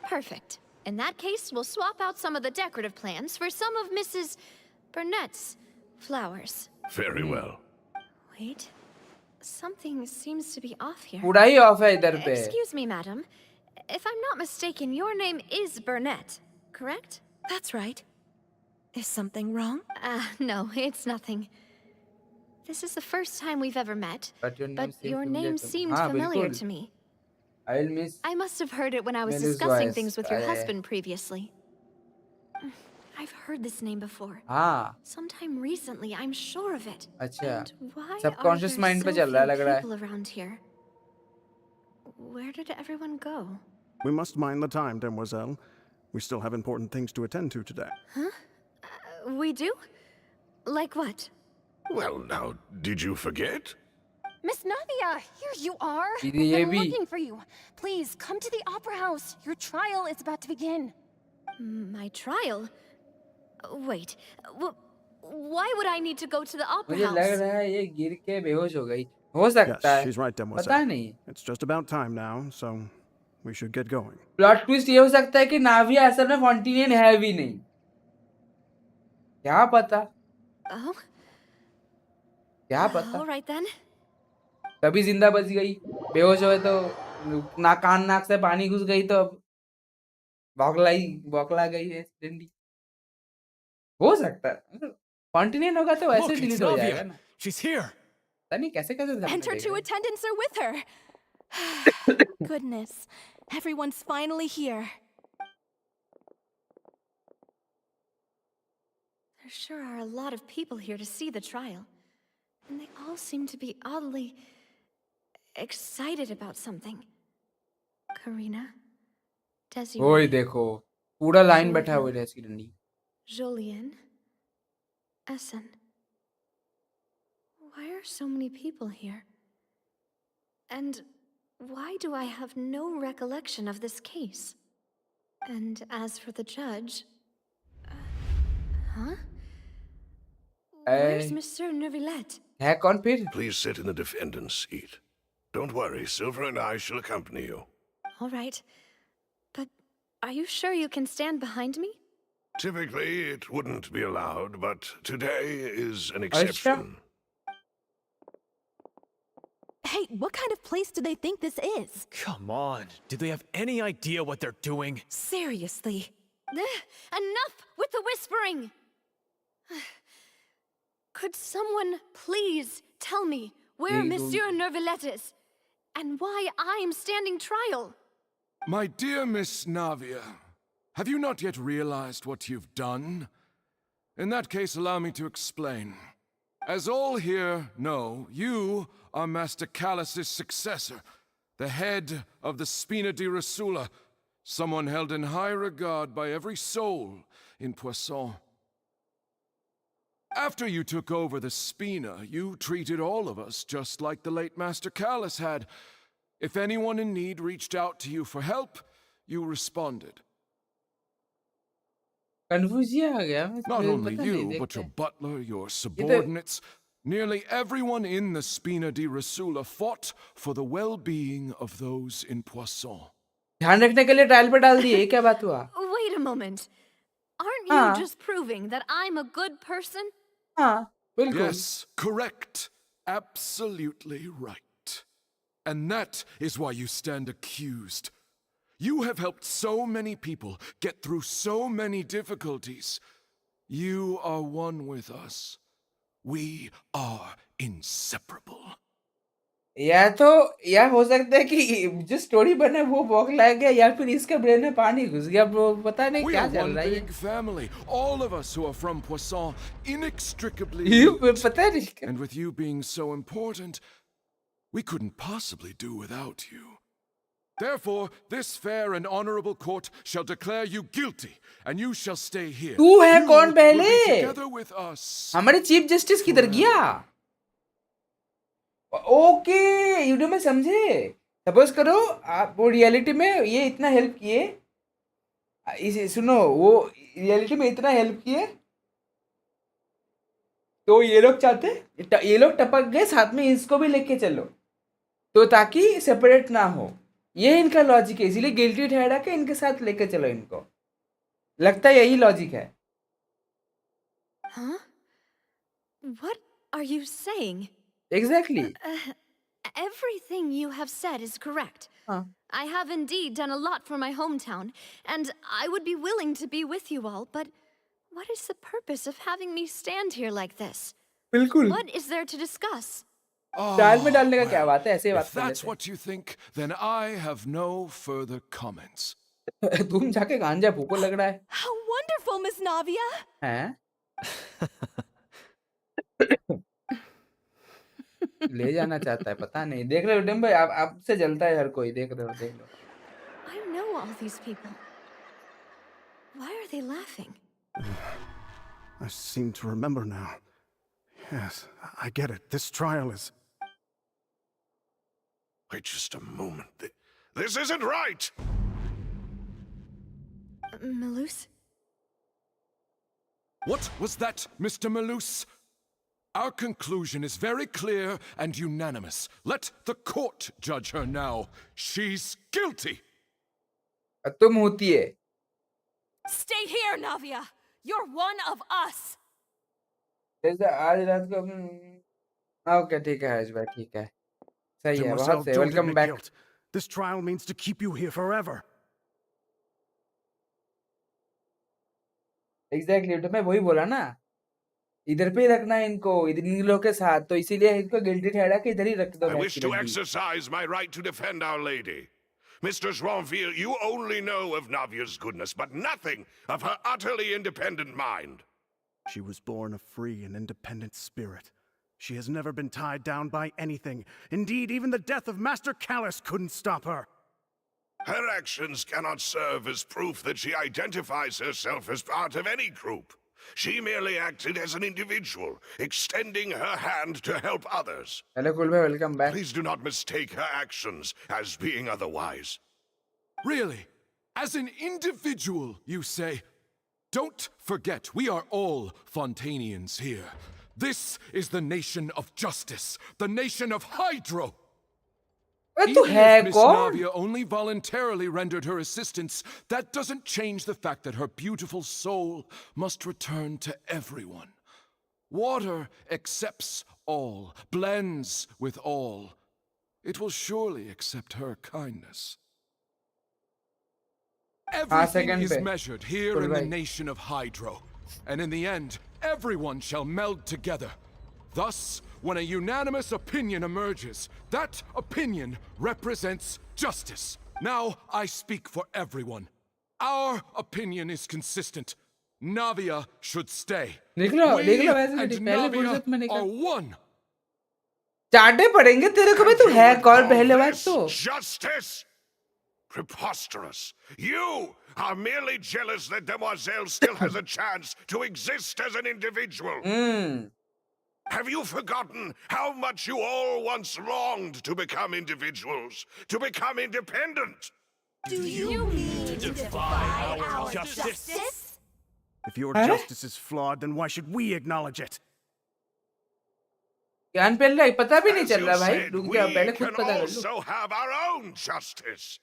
Perfect. In that case, we'll swap out some of the decorative plants for some of Mrs. Burnett's flowers. Very well. Wait. Something seems to be off here. पूरा ही of है इधर पे Excuse me, madam. If I'm not mistaken, your name is Burnett, correct? That's right. Is something wrong? No, it's nothing. This is the first time we've ever met, But your name but seems your familiar name to me. seemed हाँ, familiar बिल्कुल. to me. I'll miss I must have heard it when I was Melis's discussing voice. things with your अरे, husband previously. I've heard this name before. हाँ Sometime recently, I'm sure of it. अच्छा And why Subconscious are there mind पे so चल रहा है few लग रहा है people around here? Where did everyone go? We must mind the time, demoiselle. We still have important things to attend to today. We do? Like what? Well, now, did you forget? Miss Navia, here you are. ये We've been भी looking for you. Please come to the opera house. Your trial is about to begin. My trial? Wait, why would I need to go to the opera मुझे लग house? रहा है ये गिर के बेहोश हो गई हो सकता Yes, है she's right, पता demoiselle. नहीं It's just about time now, so we should get going. Plot twist ये हो सकता है कि नाविया असल में फॉन्टिनियन है भी नहीं क्या पता Oh, क्या पता all right then. तभी जिंदा बच गई बेहोश हुए तो ना कान नाक से पानी घुस गई तो अब बौखला गई है एक्सीडेंटली। हो सकता है कॉन्टिनेंट होगा तो वैसे Look, it's डिलीट हो जाएगा Navia. ना। She's here. पता नहीं कैसे कैसे And सबने her देख two रहे attendants are with her. Goodness. Everyone's finally here. There sure are a lot of people here to see the trial. And they all seem to be oddly excited about something. Karina, वही Desiree, देखो पूरा line बैठा हुआ है accidentally. Julian, Essen. Why are so many people here? And why do I have no recollection of this case? And as for the judge... huh? Where's Monsieur Neuvillette? है कौन फिर? Please sit in the defendant's seat. Don't worry, Silver and I shall accompany you. All right. But are you sure you can stand behind me? Typically, it wouldn't be allowed, but today is an exception. Hey, what kind of place do they think this is? Come on. Do they have any idea what they're doing? Seriously. Enough with the whispering! Could someone please tell me where Monsieur Neuvillette is? And why I'm standing trial? My dear Miss Navia, have you not yet realized what you've done? In that case, allow me to explain. As all here know, you are Master Callus's successor, the head of the Spina di Rasula, someone held in high regard by every soul in Poisson. After you took over the Spina, you treated all of us just like the late Master Callus had. If anyone in need reached out to you for help, you responded. कंफ्यूजिया आ गया। Not only you, but your butler, your subordinates, nearly everyone in the Spina di Rasula fought for the well-being of those in Poisson. ध्यान रखने के लिए trial पे डाल दिए, क्या बात हुआ? Wait a moment. Aren't you just proving that I'm a good person? हाँ, बिल्कुल। Yes, correct. Absolutely right. And that is why you stand accused. You have helped so many people get through so many difficulties. You are one with us. We are inseparable. या हो सकता है कि जो story बना वो बौखला गया या फिर इसके ब्रेन में पानी घुस गया, वो पता नहीं क्या चल रहा है। We are one big family. All of us who are from Poisson, inextricably linked. पता नहीं। And with you being so important, we couldn't possibly do without you. Therefore, this fair and honorable court shall declare you guilty, and you shall stay here. तू है कौन पहले? Together with us. हमारे chief justice किधर गया? Okay, YouTube में समझे। Suppose करो आप वो रियलिटी में ये इतना हेल्प किए, इसे सुनो, वो रियलिटी में इतना हेल्प किए, तो ये लोग चाहते, ये लोग टपक गए, साथ में इसको भी लेके चलो, तो ताकि सेपरेट ना हो। ये इनका लॉजिक है, इसीलिए गिल्टी ठहरा के इनके साथ लेके चलो इनको। लगता है यही लॉजिक है। Huh? What are you saying? Exactly. Everything you have said is correct. I have indeed done a lot for my hometown, and I would be willing to be with you all, but what is the purpose of having me stand here like this? बिल्कुल। What is there to discuss? डाल में डालने का क्या बात है, ऐसे बात If that's what you think, then I have no further comments. तुम जाके गांजा फूको लग रहा है। How wonderful, Miss Navia! हैं? ले जाना चाहता है, पता नहीं। देख रहे हो डिम भाई, आपसे जलता है हर कोई, देख रहे हो, देख लो। I know all these people. Why are they laughing? I seem to remember now. Yes, I get it. This trial is... Wait just a moment. This isn't right! Malus? What was that, Mr. Malus? Our conclusion is very clear and unanimous. Let the court judge her now. She's guilty. तुम होती है। Stay here, Navia. You're one of us. आज रात को okay, ठीक है हर्ष भाई, ठीक है, सही है, बहुत सही। Welcome back. This trial means to keep you here forever. Exactly तो मैं वही बोला ना, इधर पे ही रखना है इनको, इधर इन लोगों के साथ, तो इसीलिए इनको गिल्टी ठहरा के इधर ही रख दो I भैंस wish की to डंडी। exercise my right to defend Our Lady. Mr. Swanville, you only know of Navia's goodness, but nothing of her utterly independent mind. She was born a free and independent spirit. She has never been tied down by anything. Indeed, even the death of Master Callus couldn't stop her. Her actions cannot serve as proof that she identifies herself as part of any group. She merely acted as an individual, extending her hand to help others. Hello कुल भाई, welcome back. Please do not mistake her actions as being otherwise. Really? As an individual, you say? Don't forget, we are all Fontanians here. This is the nation of justice, the nation of Hydro. अरे तू Even है if Miss कौन? Navia only voluntarily rendered her assistance, that doesn't change the fact that her beautiful soul must return to everyone. Water accepts all, blends with all. It will surely accept her kindness. Everything second is pe. measured here Good in the right. nation of Hydro, and in the end, everyone shall meld together. Thus, when a unanimous opinion emerges, that opinion represents justice. Now I speak for everyone. Our opinion is consistent. Navia should stay. देख लो We वैसे and नहीं, पहले फुर्सत में Navia निकल। are one. चाटे पड़ेंगे तेरे को भाई, तू है कौन पहले बात This तो। justice? Preposterous. You are merely jealous that Demoiselle still has a chance to exist as an individual. Have you forgotten how much you all once longed to become individuals, to become independent? Do you mean to defy our justice? If your Huh? justice is flawed, then why should we acknowledge it? ज्ञान पहले पता भी नहीं As चल you रहा भाई, said, रुक we जाओ पहले खुद can पता कर लो। also have our own justice.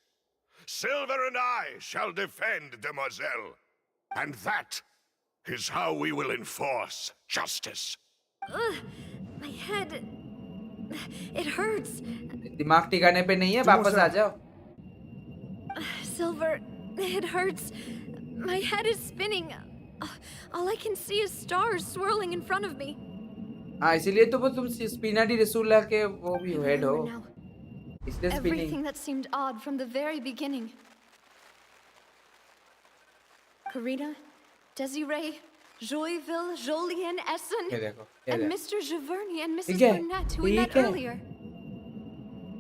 Silver and I shall defend Demoiselle. And that is how we will enforce justice. My head. It hurts. दिमाग ठिकाने पे नहीं है, वापस आ जाओ। Silver, it hurts. My head is spinning. All I can see is stars swirling in front of me. हाँ इसीलिए तो वो तुम स्पिनाडी रसूला के वो भी हेड हो, Now, इसलिए everything spinning. that seemed odd from the very beginning. Karina, Desiree, Joyville, Jolien, Essen, ये देखो, ये and देखो। Mr. Giverny and Mrs. ठीक है, Burnett, who we met ठीक है। earlier.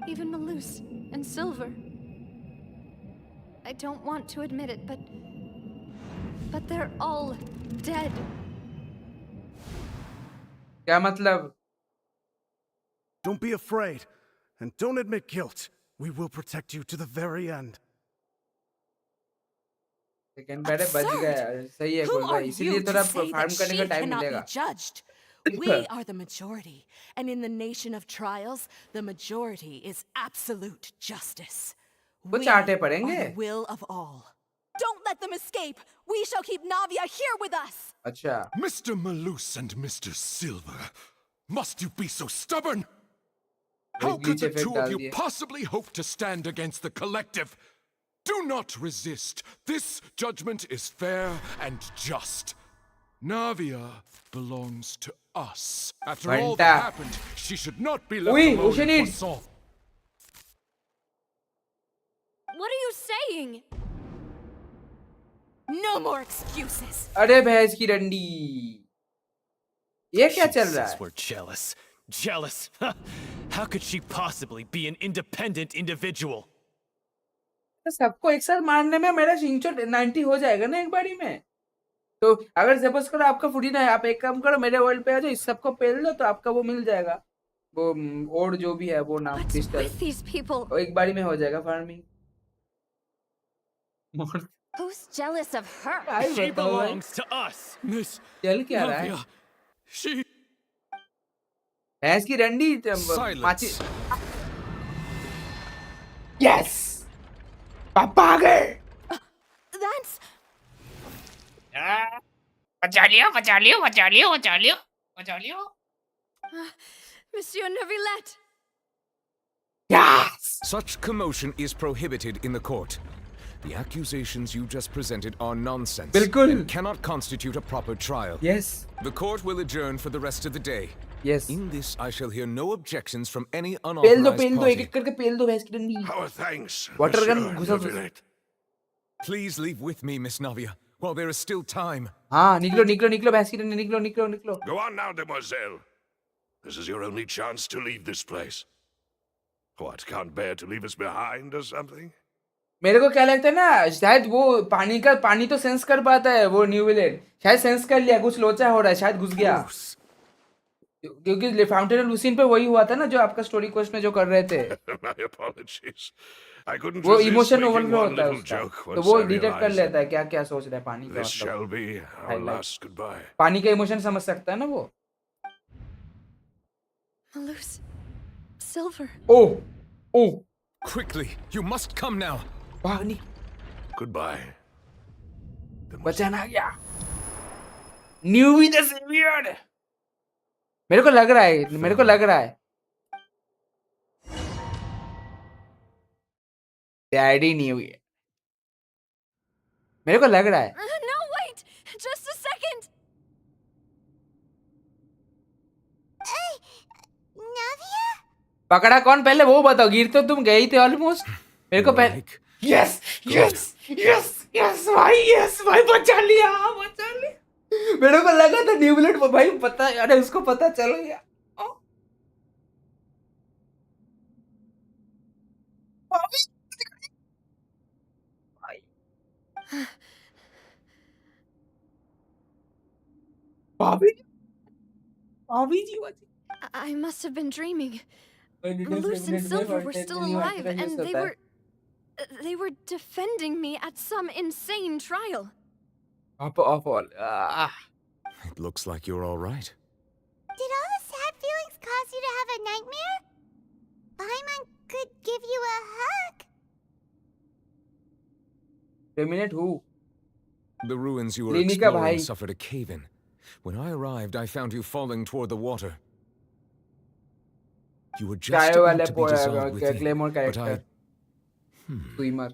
Even Malus and Silver. I don't want to admit it, but they're all dead. क्या मतलब? Don't be afraid, and don't admit guilt. We will protect you to the very end. Second पहले बच गया, सही है Who कुल are भाई, इसीलिए you to थोड़ा say फार्म that करने she का टाइम cannot मिलेगा। be judged? We are the majority, and in the nation of trials, the majority is absolute justice. वो We चाटे are पड़ेंगे। the will of all. Don't let them escape! We shall keep Navia here with us! अच्छा, Mr. Malus and Mr. Silver, must you be so stubborn? How एक could glitch the effect two डाल of you दिए। possibly hope to stand against the collective? Do not resist. This judgment is fair and just. Navia belongs to us. After all that Vanta. happened, she should not be left Ui, alone Ocean in Eats. Poisson. What are you saying? No more excuses! अरे भैंस की डंडी, ये क्या She चल रहा says है? we're jealous. Jealous? Huh. How could she possibly be an independent individual? तो सबको एक साथ मारने में मेरा शिंचो 90 हो जाएगा ना एक बारी में। तो अगर सपोज करो आपका फुरीना है, आप एक काम करो मेरे वर्ल्ड पे आ जाओ, इस सबको पेल दो तो आपका वो मिल जाएगा, वो और जो भी है वो नाम What's crystal, with these people? और एक बारी में हो जाएगा farming. Who's jealous of her? भाई She बताओ भाई, belongs to us. Miss चल क्या रहा है? Navia, she... भैंस की डंडी माची। Silence. यस, पापा आ गए। That's... बचा लियो बचा लियो बचा लियो बचा लियो बचा लियो। Monsieur Neuvillette! Yes. Such commotion is prohibited in the court. The accusations you just presented are nonsense बिल्कुल. and cannot constitute a proper trial. Yes. The court will adjourn for the rest of the day. Yes. In this, I shall hear no objections from any pale unauthorized दो party. एक करके पेल दो भैंस की डंडी. Our thanks, water gun Monsieur घुसा. Neuvillette. Please leave with me, Miss Navia, while there is still time. हाँ निकलो निकलो निकलो भैंस की डंडी निकलो निकलो निकलो. Go on now, demoiselle. This is your only chance to leave this place. What, can't bear to leave us behind or something? मेरे को क्या लगता है ना शायद वो पानी तो सेंस कर पाता है वो न्यू विलेन शायद सेंस कर लिया कुछ लोचा हो रहा है शायद घुस गया क्योंकि फाउंटेन लूसिन पे वही हुआ था ना जो आपका स्टोरी क्वेस्ट में जो कर रहे थे. My apologies. I couldn't वो resist emotion making overflow one होता है little उसका joke तो once वो I डिटेक्ट कर realized लेता है क्या क्या सोच रहा है पानी का this shall मतलब be our highlight. last goodbye. पानी का इमोशन समझ सकता है ना वो. Loose. Silver. Oh. Quickly, you must come now. पानी. Goodbye. बचन आ गया. New with the saviour. मेरे को लग रहा है डैडी न्यू ईयर. मेरे को लग रहा है. No, wait! Just a second! Navia? पकड़ा कौन पहले वो बताओ. गिर तो तुम गई थे ऑलमोस्ट. मेरे को पहले यस भाई बचा लिया. मेरे को लगा था न्यू बुलेट भाई पता अरे उसको पता चल गया. I must have been dreaming. Luce and Silver were still alive, and they were defending me at some insane trial. It looks like you're all right. Did all the sad feelings cause you to have a nightmare? Paimon could give you a hug. Terminate who? The ruins you were Linika exploring bhai. suffered a cave-in. When I arrived, I found you falling toward the water. You were just about to be dissolved within, Claymore but character. Swimmer.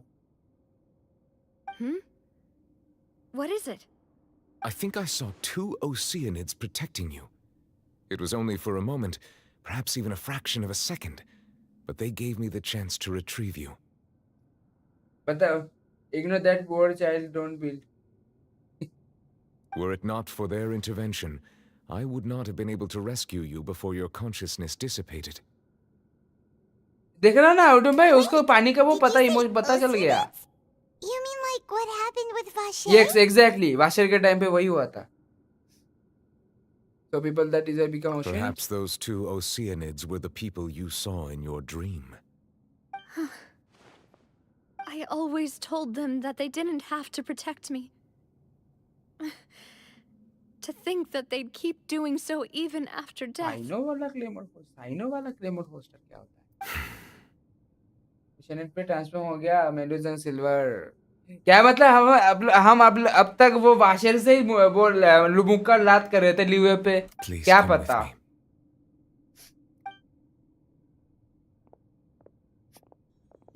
What is it? I think I saw 2 Oceanids protecting you. It was only for a moment, perhaps even a fraction of a second, but they gave me the chance to retrieve you. But ignore that poor child, don't build. Were it not for their intervention, I would not have been able to rescue you before your consciousness dissipated. देख रहा ना autumn भाई उसको पानी का वो पता चल गया. You mean like what happened with Vasher? Yes, exactly. Washer के टाइम पे वही हुआ था. So people that is become ocean. Perhaps those 2 Oceanids were the people you saw in your dream. I always told them that they didn't have to protect me. To think that they'd keep doing so even after death. I know वाला Claymore Hoster क्या होता है. Mission पे transform हो गया मेडुसन silver. क्या मतलब हम अब तक वो वाशर से ही वो मुक्का लात कर रहे थे लीवे पे. क्या पता.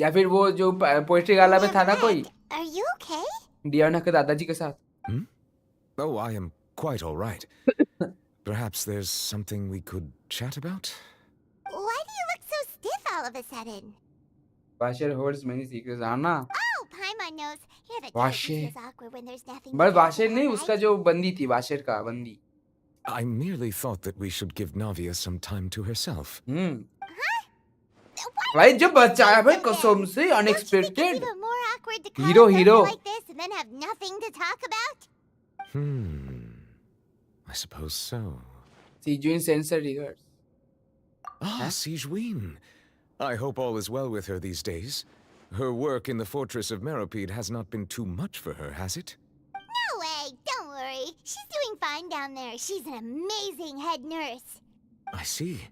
या फिर वो जो पोएट्री गाला में था ना कोई. Are you okay? डियाना के दादाजी के साथ. Oh, I am quite all right. Perhaps there's something we could chat about? Why do you look so stiff all of a sudden? Washer holds many secrets. आना. Oh, Paimon knows. You're the type washer. who's awkward when there's nothing. बस washer नहीं उसका जो बंदी थी washer का बंदी. I merely thought that we should give Navia some time to herself. भाई जब बच्चा है भाई कसम से unexpected. Even more awkward to call Hero. like this and then have nothing to talk about. I suppose so. Sijuin sends her regards. Sijuin. I hope all is well with her these days. Her work in the fortress of Meropide has not been too much for her, has it? No way, don't worry. She's doing fine down there. She's an amazing head nurse. I see.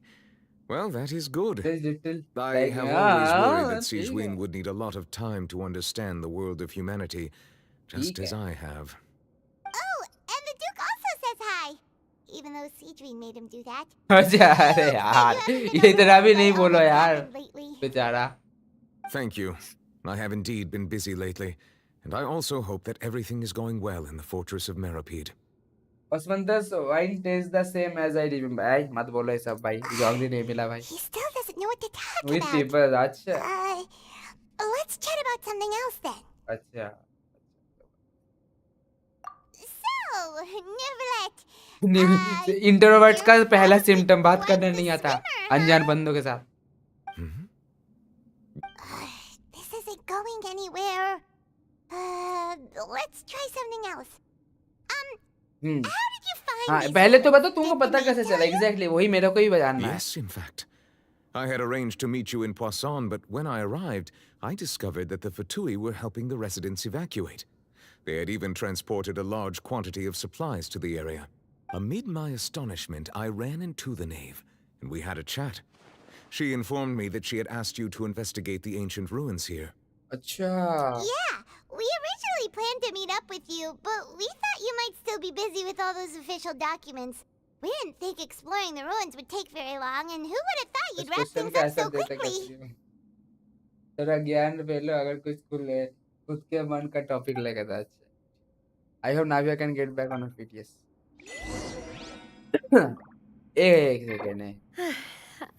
Well, that is good. I Like, have always worried that see, Sijuin would need a lot of time to understand the world of humanity, just as I have. Oh, and the Duke also says hi. Even though Sijuin made him do that. अच्छा अरे यार ये इतना भी नहीं बोलो यार बेचारा. Thank you. I have indeed been busy lately, and I also hope that everything is going well in the fortress of Meripede. Osmanthus wine tastes the same as I remember. आई मत बोलो ये सब भाई, जॉगली नहीं मिला भाई. He still doesn't know what to talk With about. people, अच्छा. Let's chat about something else then. अच्छा. So, Neverlet. इंट्रोवर्ट्स का पहला सिम्टम बात करना नहीं आता अनजान बंदों के साथ. This isn't going anywhere. Let's try something else. How did you find हाँ, these पहले तो बता तुमको पता कैसे चला एग्जैक्टली वही मेरे को ही जानना है. Yes, in fact. I had arranged to meet you in Poisson, but when I arrived, I discovered that the Fatui were helping the residents evacuate. They had even transported a large quantity of supplies to the area. Amid my astonishment, I ran into the knave, and we had a chat. She informed me that she had asked you to investigate the ancient ruins here. अच्छा. Yeah, we originally planned to meet up with you, but we thought you might still be busy with all those official documents. We didn't think exploring the ruins would take very long, and who would have thought you'd wrap things up so quickly? तेरा ज्ञान पहले अगर कुछ खुद के मन का topic लगा था. अच्छा. I hope Navia can get back on her feet. Yes. एक सेकंड है.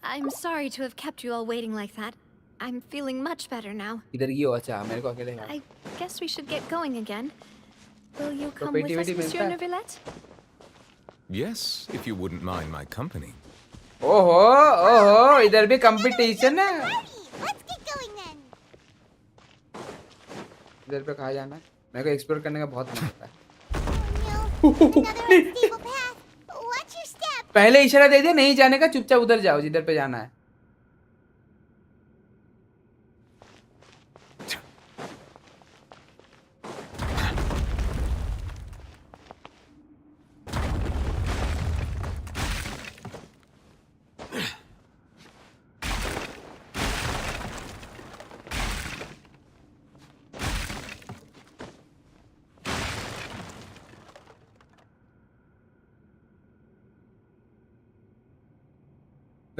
I'm sorry to have kept you all waiting like that. I'm feeling much better now. इधर की हो. अच्छा मेरे को अकेले. I guess we should get going again. Will you come with us, Monsieur Neuvillette? Yes, if you wouldn't mind my company. ओहो इधर भी कंपटीशन है. Let's get going then. इधर पे कहाँ जाना है? मेरे को एक्सप्लोर करने का बहुत मन होता है. पहले इशारा दे दिया नहीं जाने का, चुपचाप उधर जाओ जिधर पे जाना है.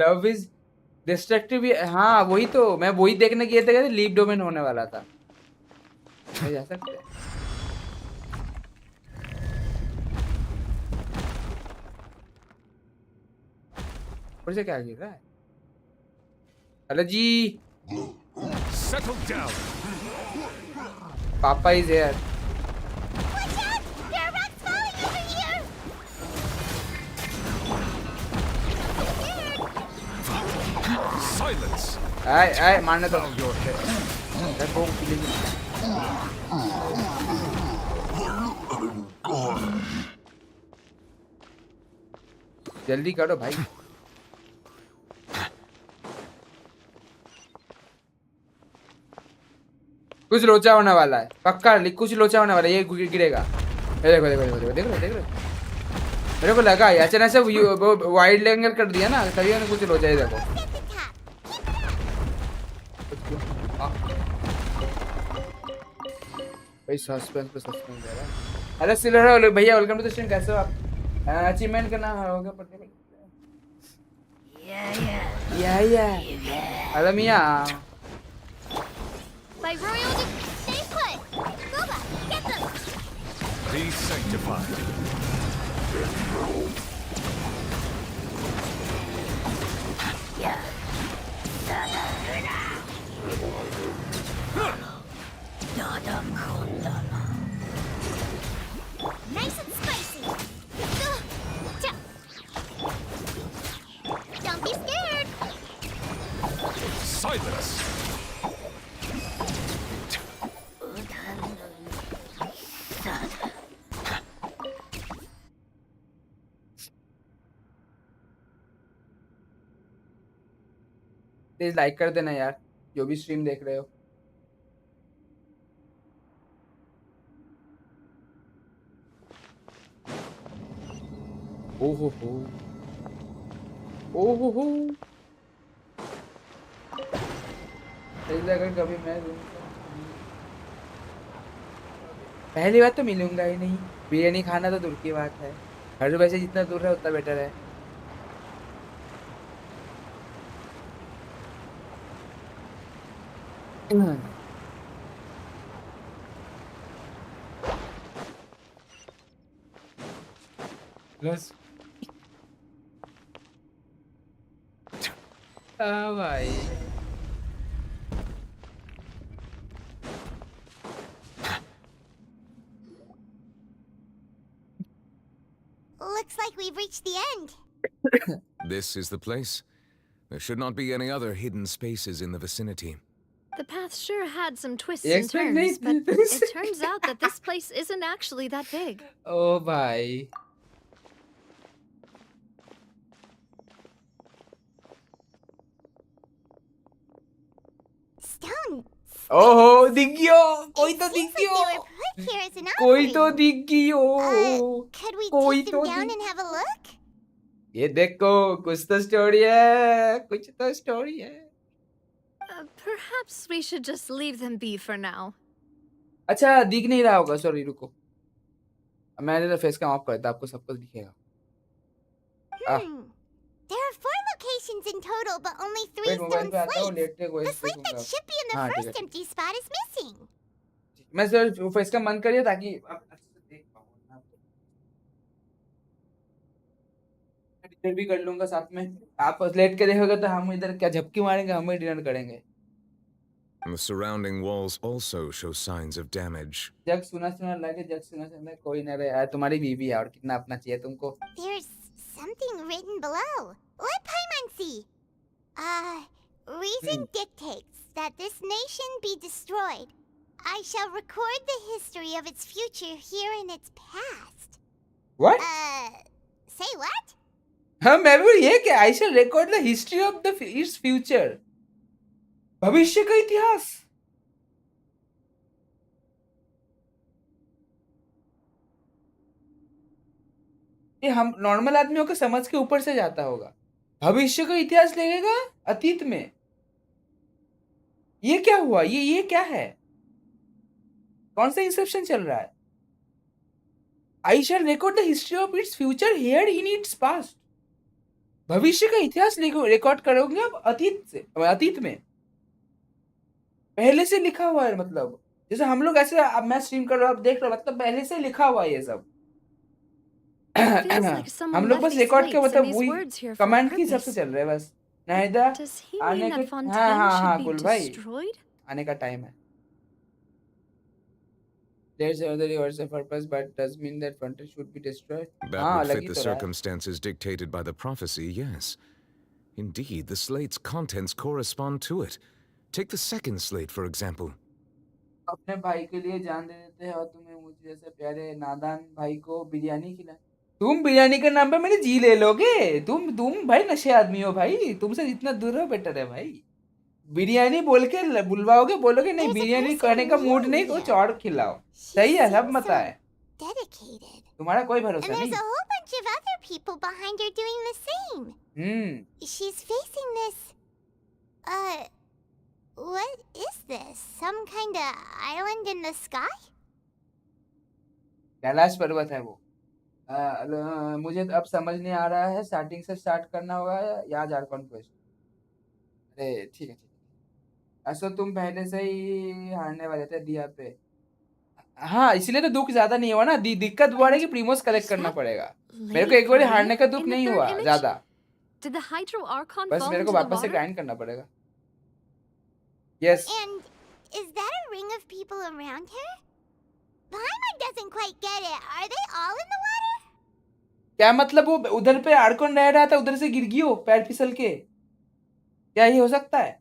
Love is destructive. हाँ वही तो मैं वही देखने गया था कि लीप डोमेन होने वाला था. जा सकते हैं. और से क्या गिर रहा है? हेलो जी. Settle down. पापा इज हियर. Silence. आए मारने दो. जल्दी करो भाई. कुछ लोचा होने वाला है पक्का. कुछ लोचा होने वाला है. ये गिरेगा. देखो देखो देखो देखो देखो देखो. मेरे को लगा ये अचानक से वाइड एंगल कर दिया ना तभी मैंने कुछ लोचा. ही देखो भाई सस्पेंस पे सस्पेंस दे रहा है. हेलो सिल्वर भैया वेलकम टू द स्ट्रीम. कैसे हो आप? अचीवमेंट करना होगा पड़ने. या hello Mia. By royal stay put. Boba, get them. Be sanctified. Nice and spicy. Don't be scared. Silence. Please like कर देना यार जो भी स्ट्रीम देख रहे हो. ओहो हो ओहो हो. अगर कभी मैं पहली बात तो मिलूंगा ही नहीं. बिरयानी खाना तो दूर की बात है. घर वैसे जितना दूर है उतना बेटर है. बस हाँ भाई Looks like we've reached the end. This is the place. There should not be any other hidden spaces in the vicinity. The path sure had some twists एक and सेकंड नहीं turns, but दूसरे it turns out that this place isn't actually that big. ओ भाई Stone. ओहो दिख गयो कोई तो दिख Seems like गयो they were put here as an कोई तो offering. दिख गयो Could we कोई take तो them down दिख and have a look? ये देखो कुछ तो स्टोरी है कुछ तो स्टोरी है Perhaps we should just leave them be for now. अच्छा दिख नहीं रहा होगा सॉरी रुको मैंने तो फेस कैम ऑफ कर दिया आपको सब कुछ दिखेगा There are 4 locations in total, but only 3 wait mobile stone पे आता हूँ slates. लेट के कोई The slate that should be in the हाँ ठीक first है empty spot is missing. मैं सर फेस कैम बंद करिए ताकि आप अच्छे से देख पाऊँ डिनर भी कर लूंगा साथ में आप लेट के देखोगे तो हम इधर क्या झपकी मारेंगे हम ही डिनर करेंगे The surrounding walls also show signs of damage. जग सुना सुना लगे जग सुना सुना कोई ना रहे यार तुम्हारी बीवी है और कितना अपना चाहिए तुमको There's something written below. Let Paimon see. Reason dictates that this nation be destroyed. I shall record the history of its future here in its past. What? Say what? हाँ मैं भी ये क्या I shall record the history of the its future भविष्य का इतिहास ये हम नॉर्मल आदमियों के समझ के ऊपर से जाता होगा भविष्य का इतिहास लिखेगा अतीत में ये क्या हुआ ये क्या है कौन सा इंसेप्शन चल रहा है I shall record the history of its future here in its past भविष्य का इतिहास रिकॉर्ड करोगे अब अतीत में पहले से लिखा हुआ है मतलब जैसे हम लोग ऐसे अब मैं स्ट्रीम कर रहा हूँ आप देख रहे हो मतलब पहले से लिखा हुआ है ये सब हम लोग बस रिकॉर्ड के मतलब वही कमांड के हिसाब से चल रहे हैं बस नाहिदा आने के हाँ कुल भाई आने का टाइम है There's another universal purpose, but does mean that Frontier should be destroyed. That would fit the circumstances dictated by the prophecy, yes. Indeed, the slate's contents correspond to it. Take the second slate, for example. अपने भाई के लिए जान दे देते हैं और तुम्हें मुझे जैसे प्यारे नादान भाई को बिरयानी खिला तुम बिरयानी के नाम पे मेरी जी ले लोगे तुम भाई नशे आदमी हो भाई तुमसे जितना दूर रहो बेटर है भाई बिरयानी बोल के बुलवाओगे बोलोगे नहीं बिरयानी करने का मूड नहीं कुछ और खिलाओ सही है सब मत है तुम्हारा कोई भरोसा नहीं And there's a whole bunch of other people behind her doing the same. She's facing this. What is this? Some kind of island in the sky? Kailash पर्वत है वो मुझे अब समझ नहीं आ रहा है स्टार्टिंग से स्टार्ट करना होगा या झारखंड क्वेश्चन अरे ठीक है ऐसा तुम पहले से ही हारने वाले थे दिया पे हाँ इसलिए तो दुख ज्यादा नहीं हुआ ना दिक्कत हुआ है कि प्रीमोस कलेक्ट करना पड़ेगा मेरे को एक बार हारने का दुख नहीं हुआ ज्यादा बस मेरे को वापस से ग्राइंड करना पड़ेगा yes And is that a ring of people around her? Paimon doesn't quite get it. Are they all in the water? क्या मतलब वो उधर पे आर्कन रह रहा था उधर से गिर गई पैर फिसल के क्या ये हो सकता है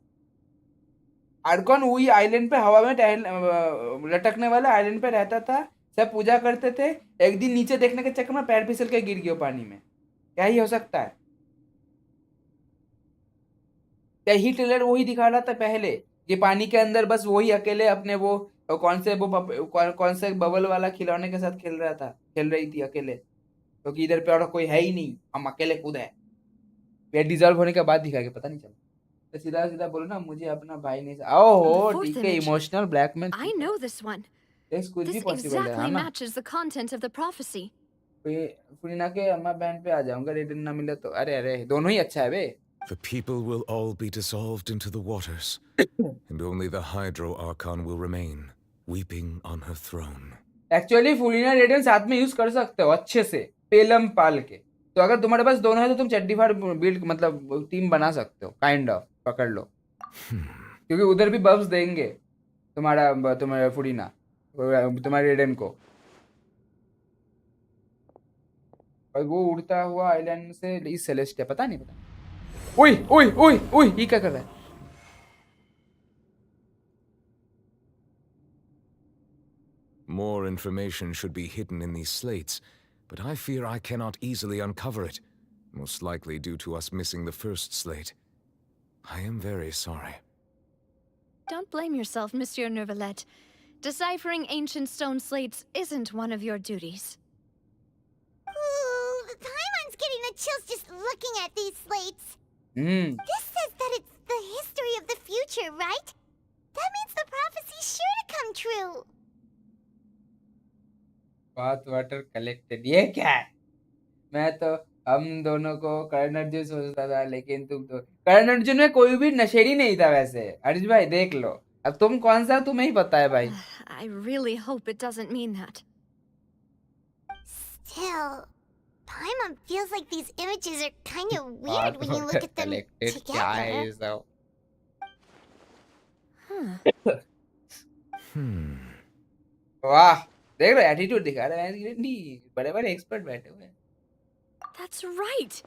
आर्कन वही आइलैंड पे हवा में लटकने वाला आइलैंड पे रहता था सब पूजा करते थे एक दिन नीचे देखने के चक्कर में पैर फिसल के गिर गया पानी में क्या ही हो सकता है क्या ही ट्रेलर वही दिखा रहा था पहले कि पानी के अंदर बस वही अकेले अपने वो कौन से बबल वाला खिलौने के साथ खेल रही थी अकेले क्योंकि इधर पे और कोई है ही नहीं हम अकेले खुद है पेट डिजॉल्व होने के बाद दिखा के पता नहीं चला तो सीधा बोलो ना मुझे अपना भाई नहीं ओहो ठीक है emotional blackmail I know this one. This exactly matches the content of the prophecy. फुरीना के अम्मा बहन पे आ जाऊंगा रेडिन ना मिले तो अरे दोनों ही अच्छा है बे The people will all be dissolved into the waters, and only the Hydro Archon will remain, weeping on her throne. Actually Furina Raiden साथ में यूज कर सकते हो अच्छे से पेलम पाल के। तो अगर तुम्हारे पास दोनों है तो तुम चड्डी फाड़ बिल्ड मतलब टीम बना सकते हो, काइंड ऑफ, पकड़ लो। क्योंकि उधर भी बफ्स देंगे तुम्हारा फुरीना, तुम्हारे रेडन को। और वो उड़ता हुआ आइलैंड से इस सेलेस्ट है, पता नहीं पता। ओए ओए ओए ओए, ये क्या कर रहा है? More information should be hidden in these slates, but I fear I cannot easily uncover it, most likely due to us missing the first slate. I am very sorry. Don't blame yourself, Monsieur Neuvillette. Deciphering ancient stone slates isn't one of your duties. Ooh, Paimon's getting the chills just looking at these slates. This says that it's the history of the future, right? That means the prophecy's sure to come true. Bath water collected, ये क्या है? मैं तो हम दोनों को करण अर्जुन सोचता था, लेकिन तुम तो करण अर्जुन में कोई भी नशेड़ी नहीं था वैसे। अर्जुन भाई देख लो, अब तुम कौन सा तुम्हें ही पता है भाई। I really hope it doesn't mean that. Still, Paimon feels like these images are kind of weird when you look at them क्या है together. ये सब? वाह, देख लो एटीट्यूड दिखा रहे हैं, नहीं बड़े बड़े एक्सपर्ट बैठे हुए हैं। That's right!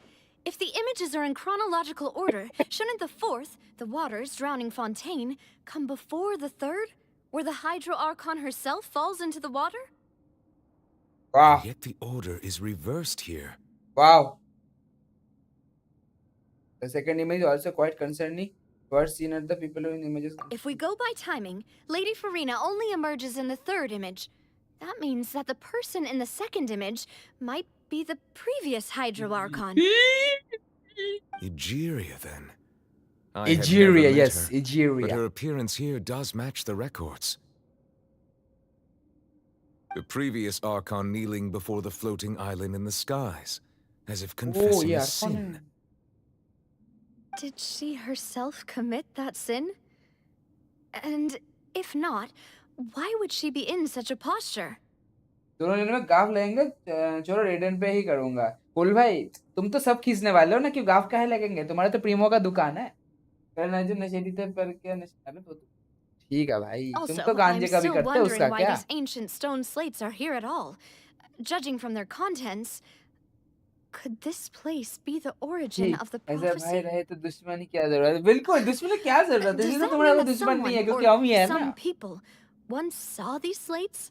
If the images are in chronological order, shouldn't the fourth, the water's drowning fontaine, come before the third, where the Hydro Archon herself falls into the water? Wow. Yet the order is reversed here. Wow. The second image is also quite concerning. First seen at the people in images. If we go by timing, Lady FURINA only emerges in the third image. That means that the person in the second image might be the previous Hydro Archon. Egeria, then. Egeria, yes, Egeria. But her appearance here does match the records. The previous Archon kneeling before the floating island in the skies, as if confessing a sin. Did she herself commit that sin? And if not, why would she be in such a posture? दोनों जन में गाफ लेंगे, चलो रेडन पे ही करूंगा। Full भाई तुम तो सब खींचने वाले हो ना, क्यों गाफ काहे लगेंगे? तुम्हारा तो प्रीमो का दुकान है। करना जो नशेड़ी थे पर क्या नशा में तो ठीक है भाई, तुम तो गांजे का भी करते हो, उसका क्या? Why these ancient stone slates are here at all? Judging from their contents, could this place be the origin of the prophecy? ऐसे भाई रहे तो दुश्मनी क्या जरूरत है? बिल्कुल दुश्मनी क्या जरूरत है? इसलिए तो तुम्हारा कोई दुश्मन नहीं है, क्योंकि हम ही है ना। Some people once saw these slates.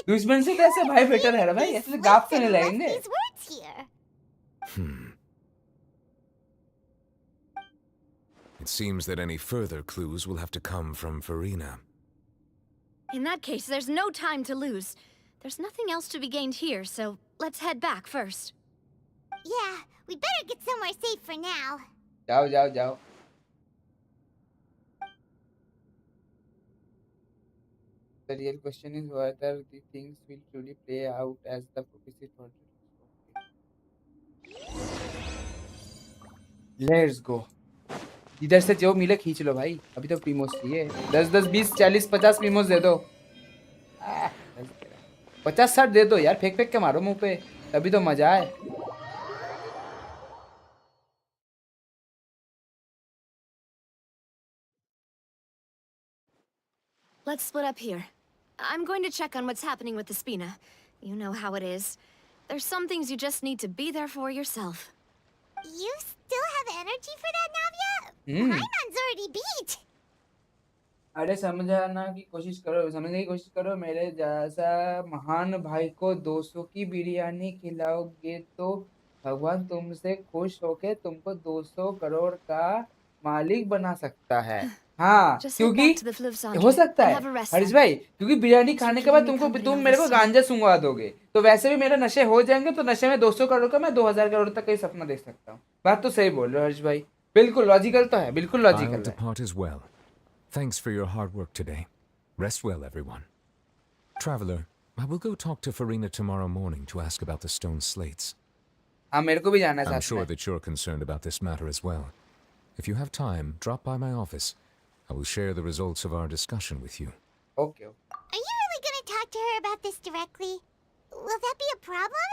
दुश्मन से तो ऐसे भाई बेटर है भाई, ऐसे गाफ करने लगेंगे। It seems that any further clues will have to come from FURINA. In that case, there's no time to lose. There's nothing else to be gained here, so let's head back first. Yeah, we better get somewhere safe for now. जाओ जाओ जाओ। The real question is whether the things will truly play out as the prophecy foretold. Let's go. इधर से जो मिले खींच लो भाई, अभी तो प्रीमोस चाहिए। 10-10 20 40 50 प्रीमोस दे दो। 50-60 दे दो यार, फेंक फेंक के मारो मुंह पे, तभी तो मजा आए। Let's split up here. I'm going to check on what's happening with the Spina. You know how it is. There's some things you just need to be there for yourself. You still have energy for that, Navia? Paimon's already beat. अरे समझने की कोशिश करो, मेरे जैसा महान भाई को 200 की बिरयानी खिलाओगे तो भगवान तुमसे खुश होके तुमको 200 करोड़ का मालिक बना सकता है। हाँ, क्योंकि हो सकता है हरीश भाई, क्योंकि बिरयानी खाने के बाद तुम मेरे को गांजा सुंघवा दोगे, तो वैसे भी मेरे नशे हो जाएंगे, तो नशे में 200 करोड़ का मैं 2000 करोड़ तक का ही सपना देख सकता हूँ। बात तो सही बोल रहे हो हरीश भाई, बिल्कुल लॉजिकल तो है, बिल्कुल लॉजिकल है। Thanks for your hard work today. Rest well, everyone. Traveler, I will go talk to FURINA tomorrow morning to ask about the stone slates. हाँ, मेरे को भी जाना है साथ में। I'm sure that you're concerned about this matter as well. If you have time, drop by my office. I will share the results of our discussion with you. Okay. Are you really going to talk to her about this directly? Will that be a problem?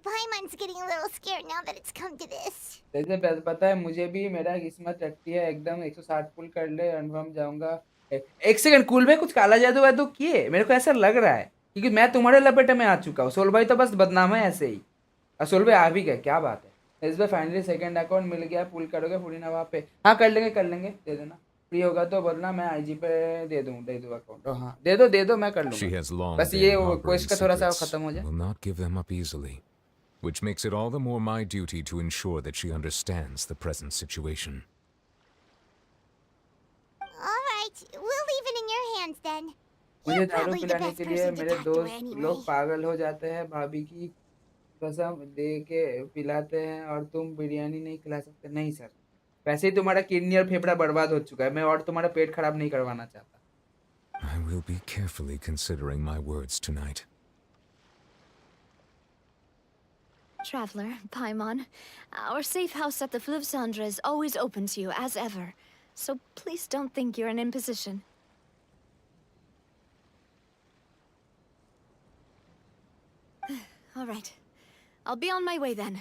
Paimon's getting a little scared now that it's come to this. जैसे पता है मुझे भी, मेरा किस्मत रखती है एकदम 160 पुल कर ले कन्फर्म जाऊंगा। एक सेकंड, कूल में कुछ काला जादू वादू किए, मेरे को ऐसा लग रहा है क्योंकि मैं तुम्हारे लपेटे में आ चुका हूँ। सोल भाई तो बस बदनाम है ऐसे ही, और सोल भाई आ भी गए, क्या बात है। इस बार फाइनली सेकंड अकाउंट मिल गया, पुल करोगे फुरीना वहाँ पे? हाँ कर लेंगे, दे देना। फ्री होगा तो बोलना, मैं आईजी पे दे दूँ अकाउंट। हाँ दे दो, मैं कर लूँगा। बस ये क्वेश्चन का थोड़ा सा खत्म हो जाए। Will not give them up easily, which makes it all the more my duty to ensure that she understands the present situation. All right, we'll leave it in your hands then. मुझे दारू पिलाने के लिए मेरे दोस्त लोग पागल हो जाते हैं, भाभी की कसम दे के पिलाते हैं, और तुम बिरयानी नहीं खिला सकते? नहीं सर, वैसे ही तुम्हारा किडनी और फेफड़ा बर्बाद हो चुका है, मैं और तुम्हारा पेट खराब नहीं करवाना चाहता। I will be carefully considering my words tonight. Traveler, Paimon, our safe house at the Fluvsandra is always open to you, as ever. So please don't think you're an imposition. All right. I'll be on my way then.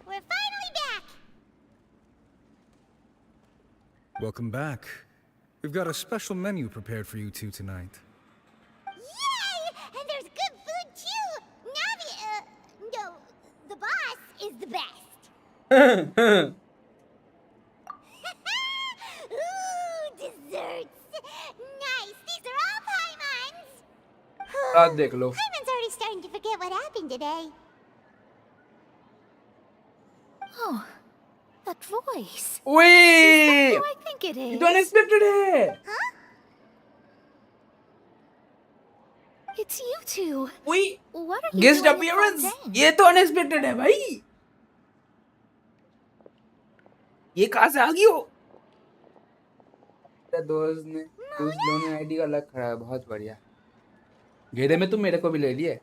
We're finally back! Welcome back. We've got a special menu prepared for you two tonight. Yay! And there's good food too! No, the boss is the best. Ooh, desserts! Nice! These are all Paimon's! देख लो। Paimon's already starting to forget what happened today. Oh, that voice. Wait! Who I think it is? You don't expect it. Huh? It's you two. Wait. What are you Guest doing appearance. in Fontaine? ये तो unexpected है भाई। ये कहाँ से आ गई हो? दोस्त लोगों ने आईडी का अलग खड़ा है, बहुत बढ़िया। घेरे में तुम मेरे को भी ले लिए।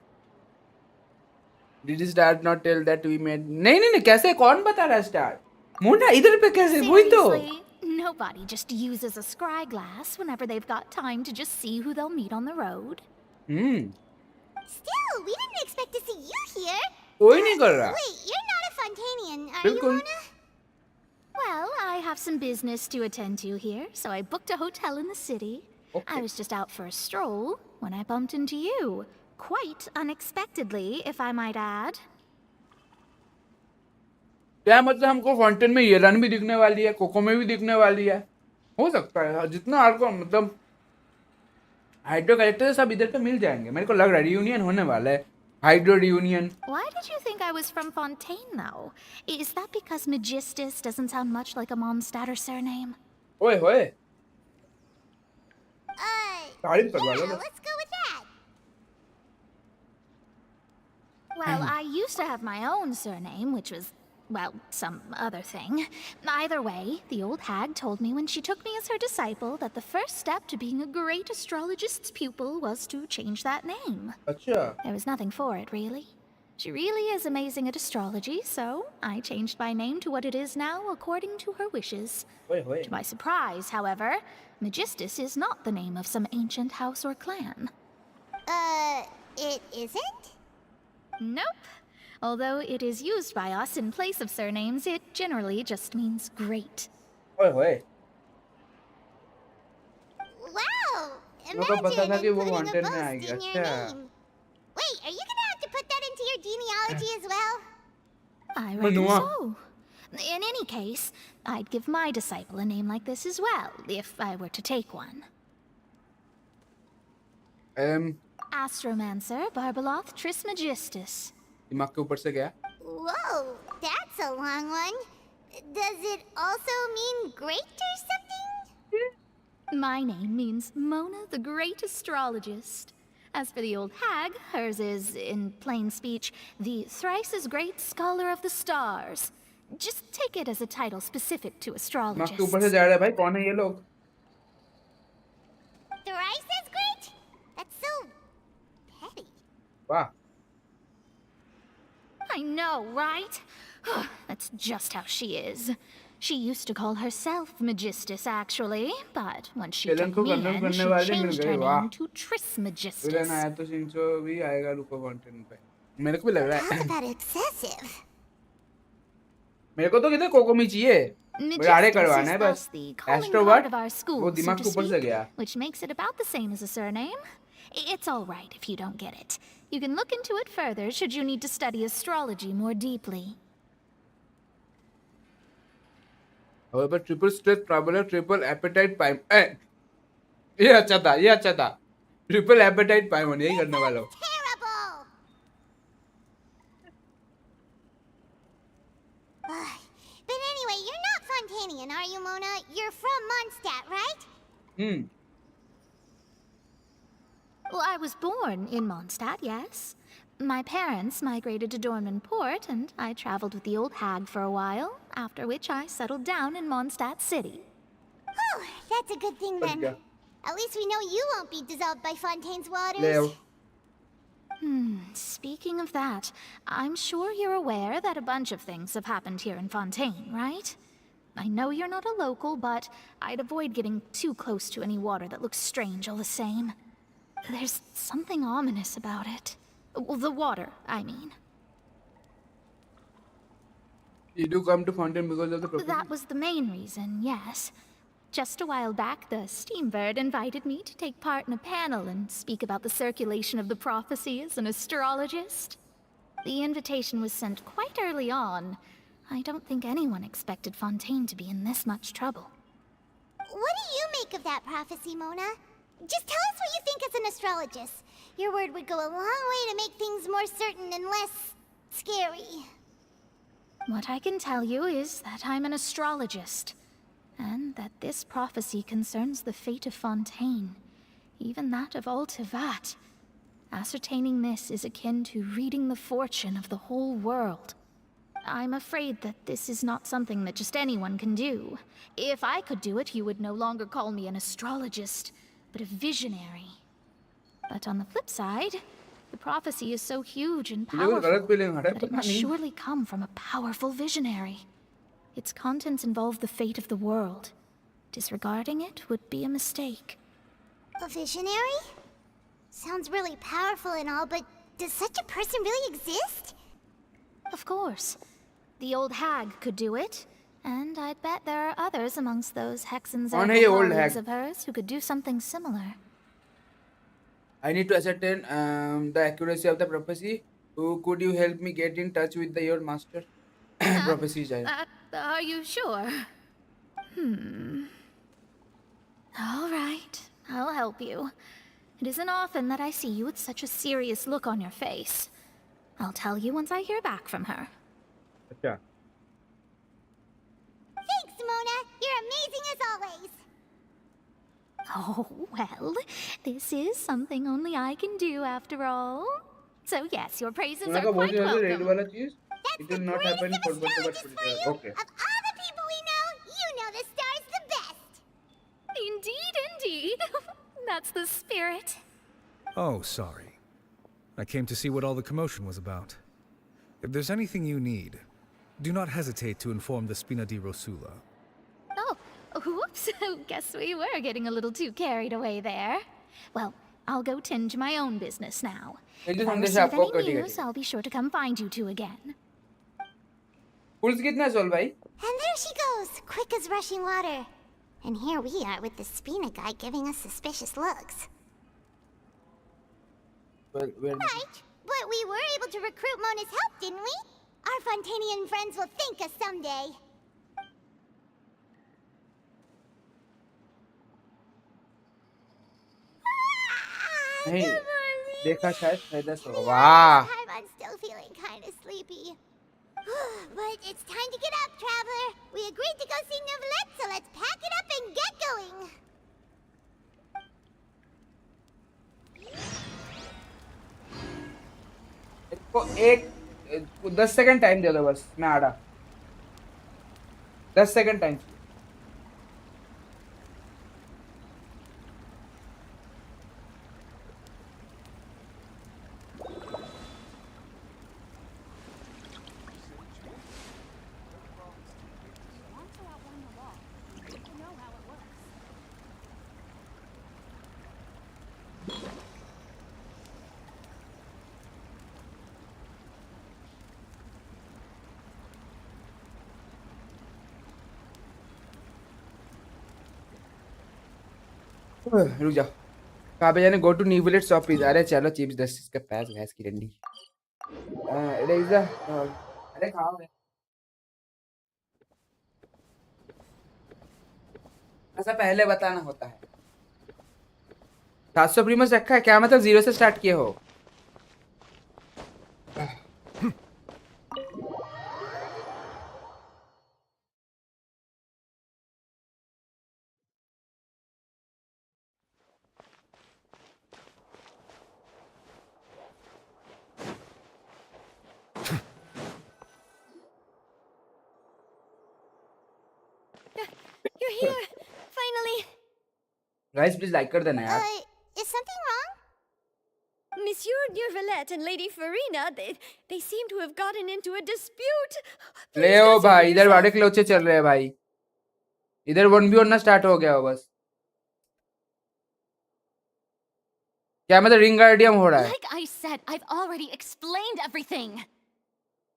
Did Star not tell that we made? नहीं, कैसे? कौन बता रहा है स्टार? मोना इधर पे कैसे? वही तो। Seriously, nobody just uses a scry glass whenever they've got time to just see who they'll meet on the road. Still, we didn't expect to see you here. कोई नहीं कर रहा। Wait, you're not a Fontanian, are you, बिल्कुल। Mona? Well, I have some business to attend to here, so I booked a hotel in the city. Okay. I was just out for a stroll when I bumped into you. Quite unexpectedly, if I might add. क्या मतलब हमको fountain में Yellen भी दिखने वाली है, cocoa में भी दिखने वाली है? हो सकता है, जितना आपको मतलब हाइड्रो कैरेक्टर सब इधर पे मिल जाएंगे। मेरे को लग रहा है रियूनियन होने वाला है, hydro reunion. Why did you think I was from Fontaine, though? Is that because Magistus doesn't sound much like a Mondstadt surname? ओए होए, तारीफ Yeah, करवा लो। let's go with that. Well, I used to have my own surname, which was, well, some other thing. Either way, the old hag told me when she took me as her disciple that the first step to being a great astrologist's pupil was to change that name. अच्छा। There was nothing for it, really. She really is amazing at astrology, so I changed my name to what it is now according to her wishes. ओए होए। To my surprise, however, Magistus is not the name of some ancient house or clan. It isn't? Nope. Although it is used by us in place of surnames, it generally just means great. ओए होए। Wow! मेरे को पता था कि वो Imagine wanted में including a आएगी। boast in your अच्छा। name. Wait, are you gonna have to put that into your genealogy as well? I reckon Manua. so. In any case, I'd give my disciple a name like this as well, if I were to take one. Astromancer Barbaloth Trismegistus. दिमाग के ऊपर से गया। Whoa, that's a long one. Does it also mean great or something? My name means Mona the Great Astrologist. As for the old hag, hers is, in plain speech, the thrice as great scholar of the stars. Just take it as a title specific to दिमाग के astrologists. ऊपर से जा रहा है भाई, कौन है ये लोग? Thrice as great? That's so petty. वाह। know, right? That's just how she is. She used to call herself Magistus, actually, but when she villain took को me कन्वर्ट in, करने she वाले मिल changed गए her वाह name to Tris villain Magistus. आया तो शिंचो भी आएगा रुको कंटेंट पे मेरे को भी लग रहा Talk है about excessive. मेरे को तो कितने कोकोमी चाहिए आड़े Magistus करवाना is है thus बस the calling astro card word of our वो school, so दिमाग to के ऊपर से speak, गया which makes it about the same as a surname. It's all right if you don't get it. You can look into it further should you need to study astrology more deeply. However, triple stress problem, triple appetite pie. ये अच्छा था triple apatite पाइमन यही करने वाला हूँ Terrible! But anyway, you're not Fontanian, are you, Mona? You're from Mondstadt, right? Well, I was born in Mondstadt, yes. My parents migrated to Dornman Port, and I traveled with the old hag for a while, after which I settled down in Mondstadt City. Oh, that's a good thing then. Yeah. At least we know you won't be dissolved by Fontaine's waters. Leo. Speaking of that, I'm sure you're aware that a bunch of things have happened here in Fontaine, right? I know you're not a local, but I'd avoid getting too close to any water that looks strange all the same. There's something ominous about it. Well, the water, I mean. You do come to Fontaine because of the prophecy? That was the main reason, yes. Just a while back, the Steambird invited me to take part in a panel and speak about the circulation of the prophecy as an astrologist. The invitation was sent quite early on. I don't think anyone expected Fontaine to be in this much trouble. What do you make of that prophecy, Mona? Just tell us what you think as an astrologist. Your word would go a long way to make things more certain and less scary. What I can tell you is that I'm an astrologist, and that this prophecy concerns the fate of Fontaine, even that of Altivat. Ascertaining this is akin to reading the fortune of the whole world. I'm afraid that this is not something that just anyone can do. If I could do it, you would no longer call me an astrologist, but a visionary. But on the flip side, the prophecy is so huge and powerful that it must surely come from a powerful visionary. Its contents involve the fate of the world. Disregarding it would be a mistake. A visionary? Sounds really powerful and all, but does such a person really exist? Of course. The old hag could do it, and I'd bet there are others amongst those Hexens and colleagues of hers who could do something similar. I need to ascertain the accuracy of the prophecy. Could you help me get in touch with your master? Prophecy Are you sure? All right, I'll help you. It isn't often that I see you with such a serious look on your face. I'll tell you once I hear back from her. अच्छा Thanks, Mona. You're amazing as always. Oh, well, this is something only I can do after all. So yes, your praises are quite welcome. It will not happen for both of us. Okay. Of all the people we know, you know the star's the best. Indeed, indeed. That's the spirit. Oh, sorry. I came to see what all the commotion was about. If there's anything you need, do not hesitate to inform the Spina di Rosula. Oh, whoops. Guess we were getting a little too carried away there. Well, I'll go tend to my own business now. If I receive any news, I'll be sure to come find you two again. Pulls कितना soul भाई? And there she goes, quick as rushing water. And here we are with the Spina guy giving us suspicious looks. Well, Right, but we were able to recruit Mona's help, didn't we? Our Fontanian friends will thank us someday. नहीं देखा शायद फायदा सो वाह I'm still feeling kind of sleepy. But it's time to get up, traveler. We agreed to go see Neuvillette, so let's pack it up and get going. इसको एक 10 second time दे दो बस मैं आ रहा 10 सेकंड टाइम रुक जाओ, कहाँ पे जाने? Go to new village shop please. अरे चलो चिप्स 10 इसका पैस भैंस की डंडी। रेजा अरे खाओ, ऐसा पहले बताना होता है। 700 प्रीमियस रखा है क्या? मतलब 0 से स्टार्ट किए हो? You're here! Finally! Guys please like कर देना यार। Is something wrong? Monsieur Neurvalette and Lady Farina, they seem to have gotten into a dispute. ले ओ भाई, इधर बड़े क्लोचे चल रहे हैं भाई। इधर 1v1 ना स्टार्ट हो गया हो बस। क्या मतलब रिंग गार्डियम हो रहा है? Like I said, I've already explained everything.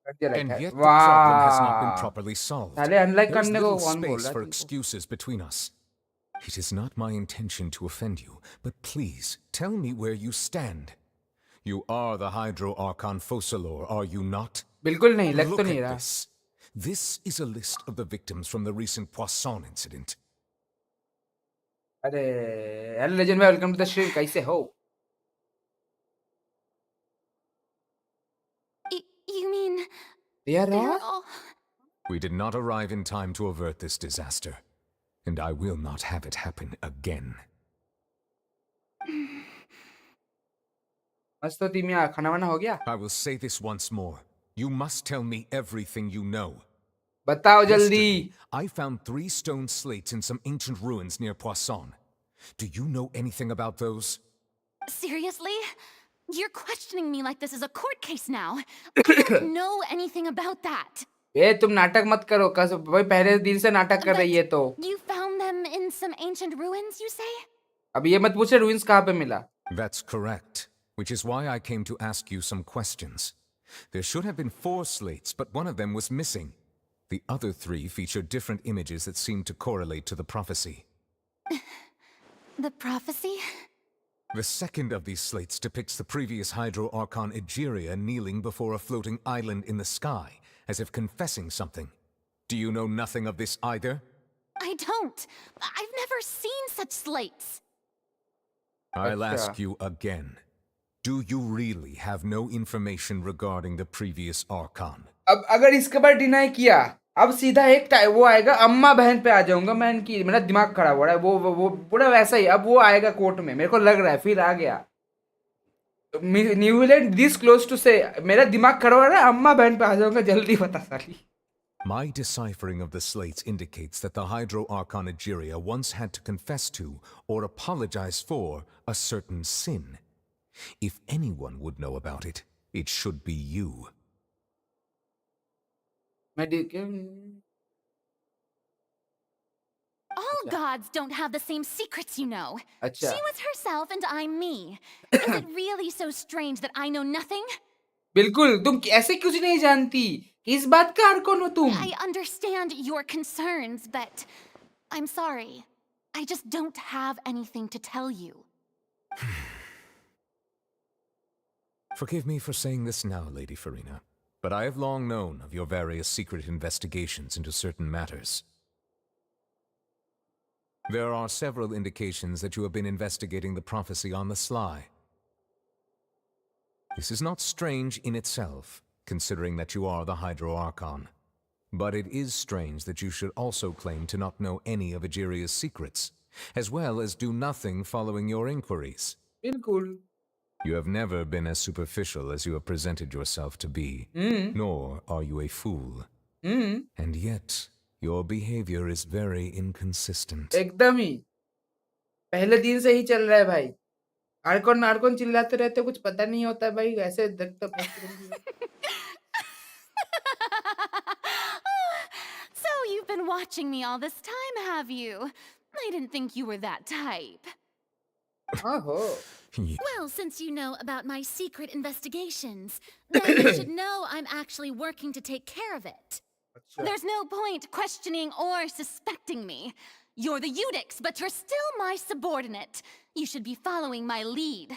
And yet the problem has not been properly solved. साले अनलाइक There is करने को little कौन बोल space रहा for है? excuses between us. It is not my intention to offend you, but please tell me where you stand. You are the Hydro Archon Focalor, are you not? बिल्कुल नहीं, लग Look तो नहीं at रहा। this. This is a list of the victims from the recent Poisson incident. अरे hello legend भाई, welcome to the stream. कैसे हो? You mean They are they're all... We did not arrive in time to avert this disaster, and I will not have it happen again. बस तो team यार, खाना वाना हो गया? I will say this once more. You must tell me everything you know. बताओ जल्दी। Yesterday, I found 3 stone slates in some ancient ruins near Poisson. Do you know anything about those? Seriously? You're questioning me like this is a court case now. I don't know anything about that. ए तुम नाटक मत करो, कसम भाई पहले दिन से नाटक कर रही है तो। You found them in some ancient ruins, you say? अब ये मत पूछे ruins कहाँ पे मिला? That's correct, which is why I came to ask you some questions. There should have been 4 slates, but one of them was missing. The other 3 featured different images that seemed to correlate to the prophecy. The prophecy? The second of these slates depicts the previous Hydro Archon Egeria kneeling before a floating island in the sky, as if confessing something. Do you know nothing of this either? I don't. I've never seen such slates. I'll ask you again. Do you really have no information regarding the previous Archon? अब अगर इसके बाद deny किया, अब सीधा एक वो आएगा, अम्मा बहन पे आ जाऊंगा मैं इनकी। मेरा दिमाग खराब हो रहा है। वो पूरा वैसा ही अब वो आएगा कोर्ट में, मेरे को लग रहा है। फिर आ गया न्यूजीलैंड दिस क्लोज टू से, मेरा दिमाग खराब हो रहा है। अम्मा बहन पे आ जाऊंगा, जल्दी बता साली। My deciphering of the slates indicates that the Hydro Archon Egeria once had to confess to or apologize for a certain sin. If anyone would know about it, it should be you. All gods don't have the same secrets, you know. अच्छा। She was herself and I'm me. Is it really so strange that I know nothing? बिल्कुल, तुम ऐसे कुछ नहीं जानती। इस बात का हर कौन हो तुम? I understand your concerns, but I'm sorry. I just don't have anything to tell you. Forgive me for saying this now, Lady Farina, but I have long known of your various secret investigations into certain matters. There are several indications that you have been investigating the prophecy on the sly. This is not strange in itself, considering that you are the Hydro Archon. But it is strange that you should also claim to not know any of Egeria's secrets, as well as do nothing following your inquiries. बिल्कुल। You have never been as superficial as you have presented yourself to be, nor are you a fool. And yet, your behavior is very inconsistent. एकदम ही पहले दिन से ही चल रहा है भाई। Arcon Arcon चिल्लाते रहते, कुछ पता नहीं होता भाई। ऐसे देखता So you've been watching me all this time, have you? I didn't think you were that type. Oh. Well, since you know about my secret investigations, then you should know I'm actually working to take care of it. There's no point questioning or suspecting me. You're the Eudix, but you're still my subordinate. You should be following my lead.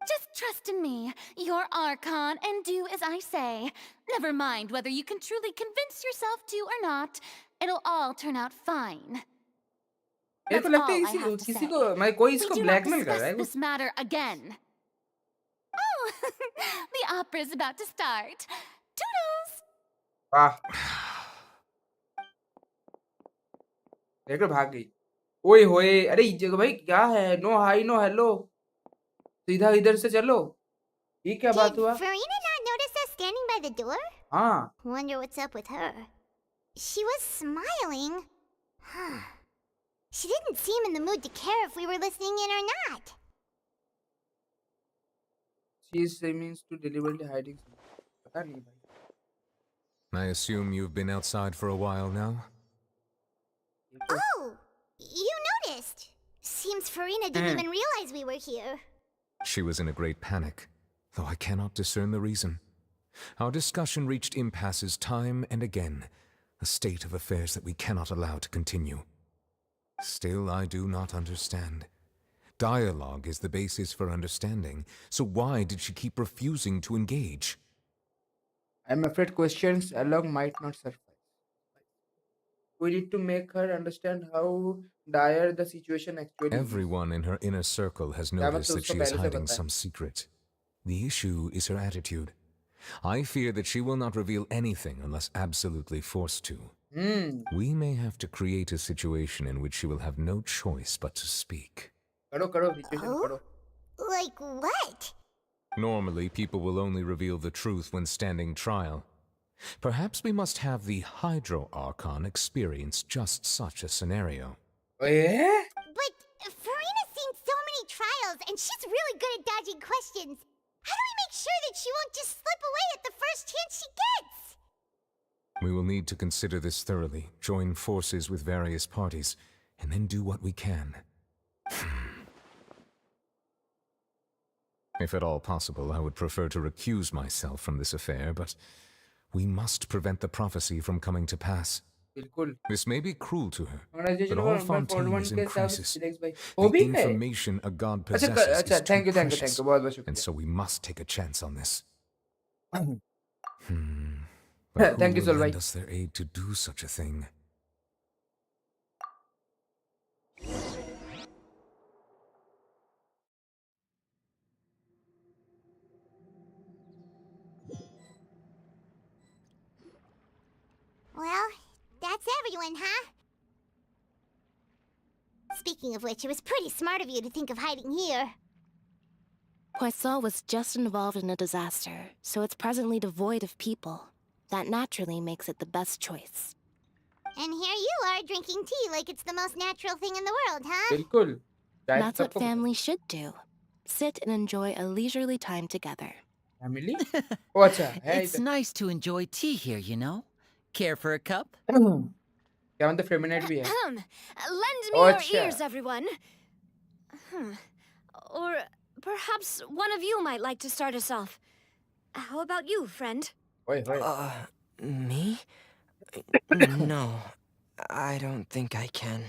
Just trust in me. You're Archon, and do as I say. Never mind whether you can truly convince yourself to or not. It'll all turn out fine. मेरे को That's लगता है all I have to किसी say. को मैं कोई We इसको do not blackmail कर रहा है discuss this matter again. Oh, the opera's about to start. Toodles! वाह देखो भाग गई ओए होए अरे ये जगह भाई क्या है नो हाई नो हेलो सीधा इधर से चलो ये क्या बात हुआ Farina not notice us standing by the door? हाँ Wonder what's up with her. She was smiling. She didn't seem in the mood to care if we were listening in or not. she seems to deliberately hiding something. पता नहीं भाई I assume you've been outside for a while now? Oh, you noticed. Seems Farina didn't even realize we were here. She was in a great panic, though I cannot discern the reason. Our discussion reached impasses time and again, a state of affairs that we cannot allow to continue. Still, I do not understand. Dialogue is the basis for understanding, so why did she keep refusing to engage? I'm afraid questions alone might not suffice. We need to make her understand how dire the situation actually is. Everyone in her inner circle has noticed that she is hiding some secret. The issue is her attitude. I fear that she will not reveal anything unless absolutely forced to. We may have to create a situation in which she will have no choice but to speak. Like what? Normally, people will only reveal the truth when standing trial. Perhaps we must have the Hydro Archon experience just such a scenario. Oh, yeah? But Farina's seen so many trials, and she's really good at dodging questions. How do we make sure that she won't just slip away at the first chance she gets? We will need to consider this thoroughly, join forces with various parties, and then do what we can. If at all possible, I would prefer to recuse myself from this affair, but we must prevent the prophecy from coming to pass. This may be cruel to her, but all Fontaine's increases. The information a god possesses is too precious, and so we must take a chance on this. But Thank you, who will Solvay. lend us their aid to do such a thing? Well, that's everyone, huh? Speaking of which, it was pretty smart of you to think of hiding here. Poisson was just involved in a disaster, so it's presently devoid of people. That naturally makes it the best choice. And here you are drinking tea like it's the most natural thing in the world, huh? बिल्कुल That's what families should do. Sit and enjoy a leisurely time together. Family? Oh, अच्छा है It's nice to enjoy tea here, you know. Care for a cup? क्या मतलब feminine भी है Lend me Oh, your अच्छा. ears, everyone. Or perhaps one of you might like to start us off. How about you, friend? Oi, Me? No, I don't think I can.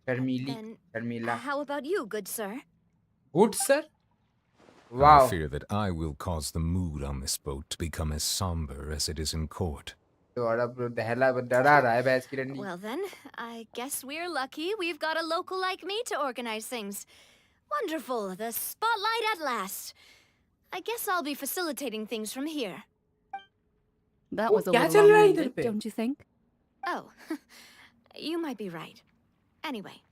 Sharmila. How about you, good sir? Good sir? I Wow. fear that I will cause the mood on this boat to become as somber as it is in court. Well then, I guess we're lucky we've got a local like me to organize things. Wonderful, the spotlight at last. I guess I'll be facilitating things from here. That Oh, was a क्या little चल रहा है long-winded, इधर पे? don't you think? Oh, you might be right. Anyway,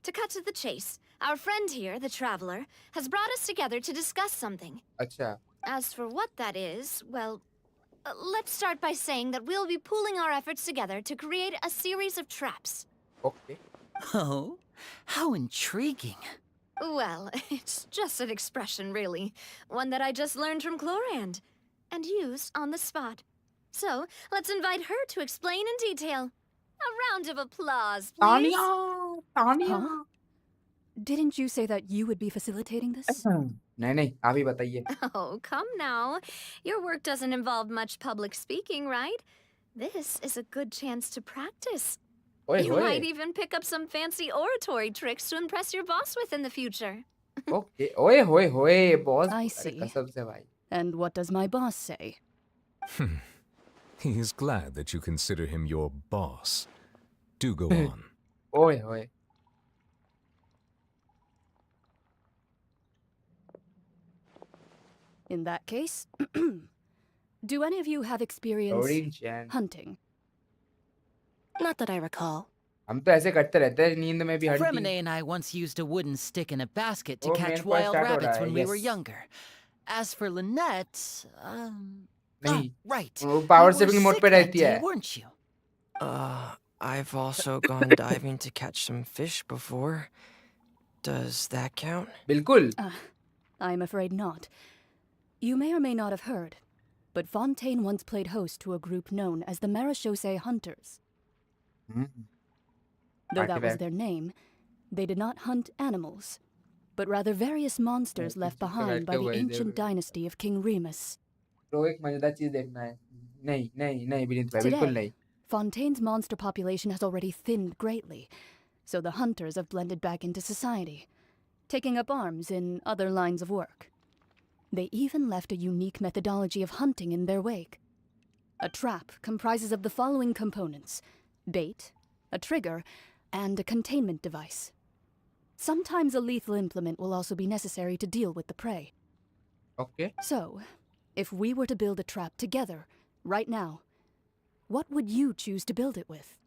to cut to the chase, our friend here, the Traveler, has brought us together to discuss something. अच्छा As for what that is, well, let's start by saying that we'll be pooling our efforts together to create a series of traps. Okay. Oh, how intriguing. Well, it's just an expression, really. One that I just learned from Chlorand, and used on the spot. So, let's invite her to explain in detail. A round of applause, please. Tanya. Huh? Didn't you say that you would be facilitating this? नहीं नहीं आप ही बताइए. Oh, come now. Your work doesn't involve much public speaking, right? This is a good chance to practice. ओए You might होए. even pick up some fancy oratory tricks to impress your boss with in the future. Okay. ओए होए होए boss. I अरे see. कसम से भाई. And what does my boss say? He is glad that you consider him your boss. Do go on. ओए होए. In that case, do any of you have experience Loading Jan. hunting? Not that I recall. हम तो ऐसे करते रहते हैं नींद में भी hunting. Fremine and I once used a wooden stick in a basket to Oh, catch main quest wild start हो रहा rabbits है, when we were yes. younger. As for Lynette, नहीं. right. वो power You were saving mode sick पे that रहती day, है. weren't you? I've also gone diving to catch some fish before. Does that count? बिल्कुल. I'm afraid not. You may or may not have heard, but Fontaine once played host to a group known as the Marechaussee Hunters. Though that was their name, they did not hunt animals, but rather various monsters left behind by the ancient dynasty of King Remus. तो एक मजेदार चीज देखना है. नहीं नहीं नहीं विनीत भाई बिल्कुल नहीं. Today, Fontaine's monster population has already thinned greatly, so the hunters have blended back into society, taking up arms in other lines of work. They even left a unique methodology of hunting in their wake. A trap comprises of the following components: bait, a trigger, and a containment device. Sometimes a lethal implement will also be necessary to deal with the prey. Okay. So, if we were to build a trap together, right now, what would you choose to build it with?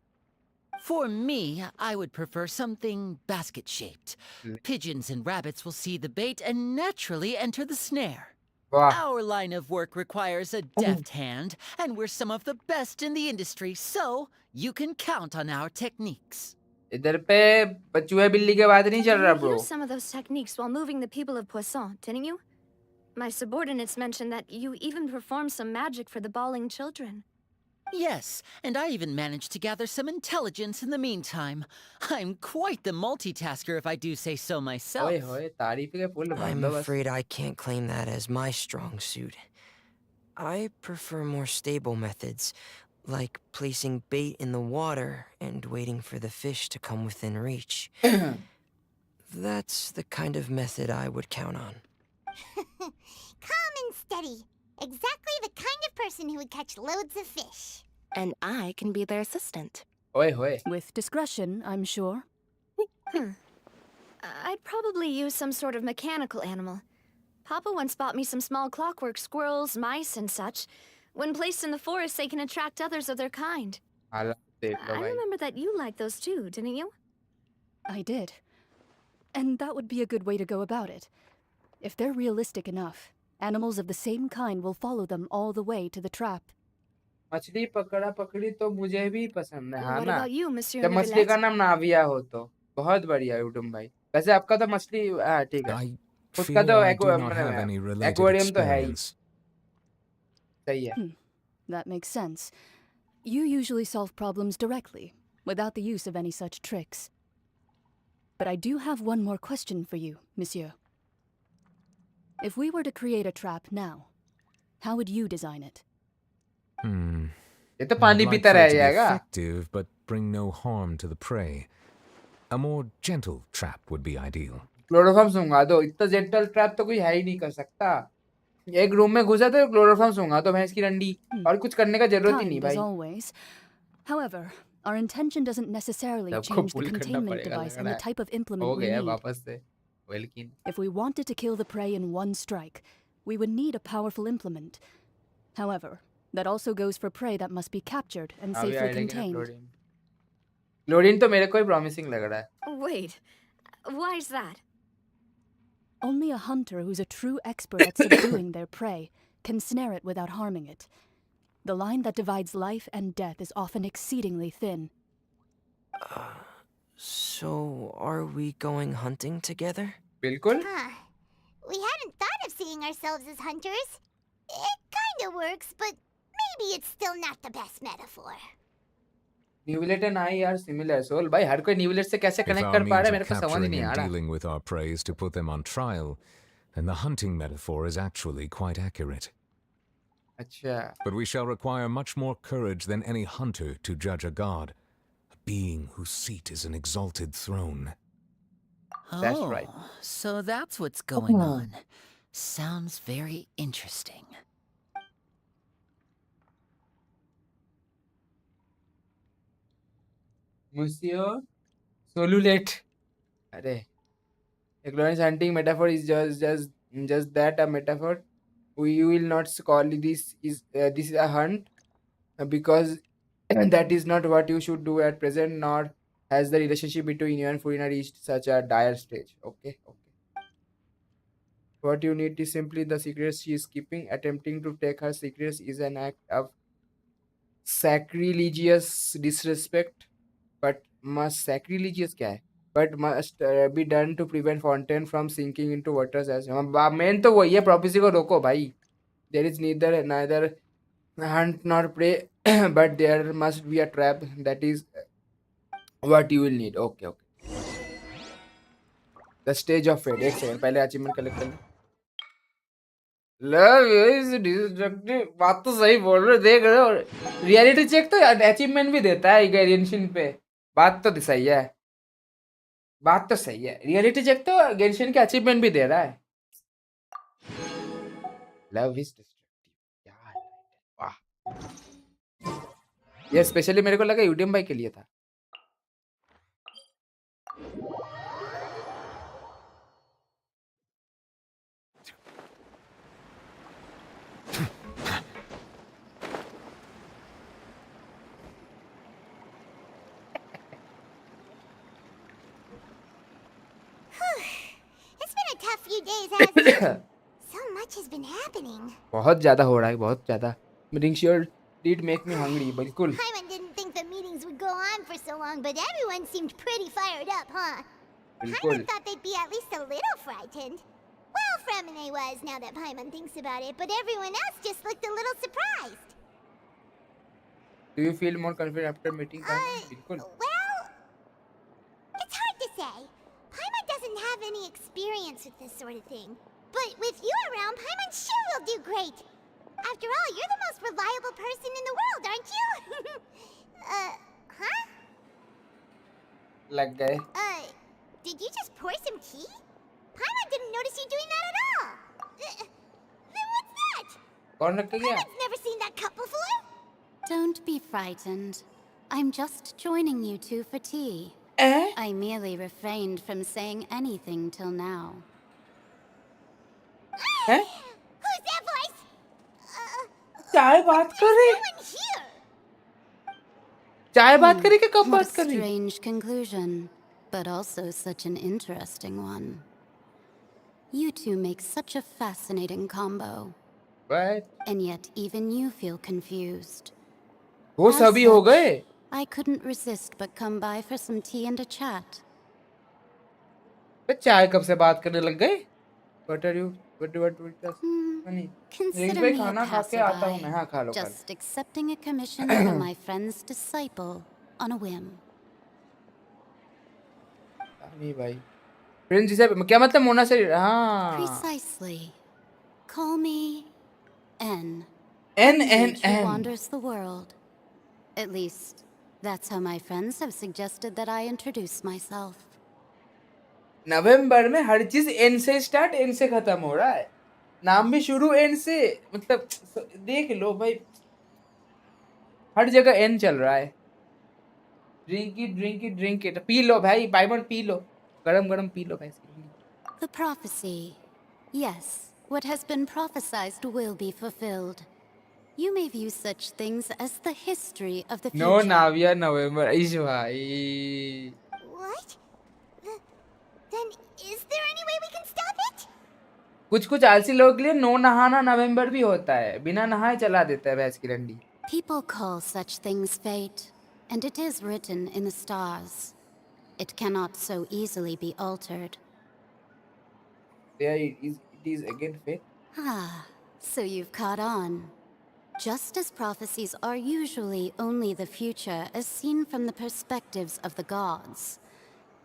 For me, I would prefer something basket-shaped. Pigeons and rabbits will see the bait and naturally enter the snare. Wow. Our line of work requires a deft hand, and we're some of the best in the industry, so you can count on our techniques. इधर पे चूहे बिल्ली के बाद नहीं चल रहा You bro. used some of those techniques while moving the people of Poisson, didn't you? My subordinates mentioned that you even performed some magic for the bawling children. Yes, and I even managed to gather some intelligence in the meantime. I'm quite the multitasker if I do say so myself. ओए होए तारीफ के full I'm बंदो बस. afraid I can't claim that as my strong suit. I prefer more stable methods, like placing bait in the water and waiting for the fish to come within reach. That's the kind of method I would count on. Calm and steady. Exactly the kind of person who would catch loads of fish. And I can be their assistant. ओए होए. With discretion, I'm sure. I'd probably use some sort of mechanical animal. Papa once bought me some small clockwork squirrels, mice, and such. When placed in the forest, they can attract others of their kind. हालत देख लो I भाई. remember that you liked those too, didn't you? I did. And that would be a good way to go about it. If they're realistic enough, animals of the same kind will follow them all the way to the trap. मछली पकड़ा पकड़ी तो मुझे भी पसंद है हाँ What ना. about you, Monsieur जब मछली का Neuvillette? नाम नाविया हो तो बहुत बढ़िया यूट्यूब भाई. वैसे आपका तो मछली हाँ ठीक है. I उसका fear तो I do not have any related aquarium तो है ही. experience. सही है. That makes sense. You usually solve problems directly, without the use of any such tricks. But I do have one more question for you, monsieur. If we were to create a trap now, how would you design it? ये तो I'd पानी like पीता for रह it to be जाएगा. effective, but bring no harm to the prey. A more gentle trap would be ideal. Chloroform सूंघा दो. इतना gentle trap तो कोई है ही नहीं कर सकता. एक रूम में घुसा तो क्लोरोफॉर्म सूंघा दो भैंस की रंडी. और कुछ करने का जरूरत ही नहीं Kind, as भाई. always. However, our intention doesn't necessarily सबको change the pull करना containment पड़ेगा device लग and रहा the है. type of implement हो we गया need. वापस से. वेलकिन. If we wanted to kill the prey in one strike, we would need a powerful implement. However, that also goes for prey that must be captured and अभी safely आए लेकिन contained. Chlorine. Chlorine तो मेरे को ही promising लग रहा है. Wait, why is that? Only a hunter who's a true expert at subduing their prey can snare it without harming it. The line that divides life and death is often exceedingly thin. So, are we going hunting together? बिल्कुल. Huh. We hadn't thought of seeing ourselves as hunters. It kinda works, but maybe it's still not the best metaphor. Neuvillette and I are similar soul भाई हर कोई न्यूविलेट से कैसे If connect our कर पा रहा means है of मेरे को समझ capturing नहीं and आ रहा. dealing with our prey is to put them on trial, then the hunting metaphor is actually quite accurate. अच्छा. But we shall require much more courage than any hunter to judge a god, a being whose seat is an exalted throne. That's Oh, right. so that's what's going on. Sounds very interesting. Monsieur Solulate. अरे Ignorance hunting metaphor is just that a metaphor. We will not call this is a hunt because that is not what you should do at present, nor has the relationship between you and Furina reached such a dire stage. Okay, okay. What you need is simply the secrets she is keeping. Attempting to take her secrets is an act of sacrilegious disrespect, but sacrilegious क्या है? But must be done to prevent fountain from sinking into waters as main तो वही है prophecy को रोको भाई. There is neither hunt nor prey, but there must be a trap. That is what you will need. Okay, okay. The stage of fate. एक second पहले achievement collect कर ले. Love is destructive. बात तो सही बोल रहे हो, देख रहे हो रियलिटी चेक तो अचीवमेंट भी देता है गेंशिन पे. बात तो सही है, बात तो सही है. रियलिटी चेक तो गेंशिन के अचीवमेंट भी दे रहा है. लव इज डिस्ट्रक्टिव यार. वाह, ये स्पेशली मेरे को लगा यूडीएम भाई के लिए था. It's been a tough few days, hasn't it? So much has been happening. बहुत ज्यादा हो रहा है, बहुत ज्यादा. Making sure did make me hungry. बिल्कुल. Paimon didn't think the meetings would go on for so long, but everyone seemed pretty fired up, huh? Paimon thought they'd be at least a little frightened. Well, Fremine was, now that Paimon thinks about it, but everyone else just looked a little surprised. Do you feel more confident after meeting Paimon? बिल्कुल. Well, it's hard to say. Paimon doesn't have any experience with this sort of thing. But with you around, Paimon sure will do great. After all, you're the most reliable person in the world, aren't you? Huh? लग गए. Did you just pour some tea? Paimon didn't notice you doing that at all. Then what's that? कौन रख के गया? Paimon's never seen that cup before. Don't be frightened. I'm just joining you two for tea. I merely refrained from saying anything till now. Who's that voice? चाय बात कर रही. Someone here. चाय बात करी कि कब What बात a कर रही? strange conclusion, but also such an interesting one. You two make such a fascinating combo. What? And yet even you feel confused. वो As सभी हो such, गए. I couldn't resist but come by for some tea and a chat. तो चाय कब से बात करने लग गए? What are you? What funny? Consider भाई me a खाना खा के आता हूँ मैं. हाँ खा लो. just accepting a commission from my friend's disciple on a whim. नहीं भाई. फ्रेंड जिसे क्या मतलब मोना से? हाँ. Precisely. Call me N. N. Who wanders the world. At least, that's how my friends have suggested that I introduce myself. नवंबर में हर चीज N से स्टार्ट, एन से खत्म हो रहा है. नाम भी शुरू एन से. मतलब देख लो भाई, हर जगह एन चल रहा है. ड्रिंक इट पी लो भाई. पाइमन पी लो, गरम गरम पी लो भाई. The prophecy. Yes, what has been prophesized will be fulfilled. You may view such things as the history of the future. No, Navia, November. इश भाई. What? Then is there any way we can stop it? कुछ आलसी लोगों के लिए no नहाना नवंबर भी होता है. बिना नहाए चला देता है भैंस की रंडी. People call such things fate, and it is written in the stars. It cannot so easily be altered. There it is again fate. Ah, so you've caught on. Just as prophecies are usually only the future as seen from the perspectives of the gods,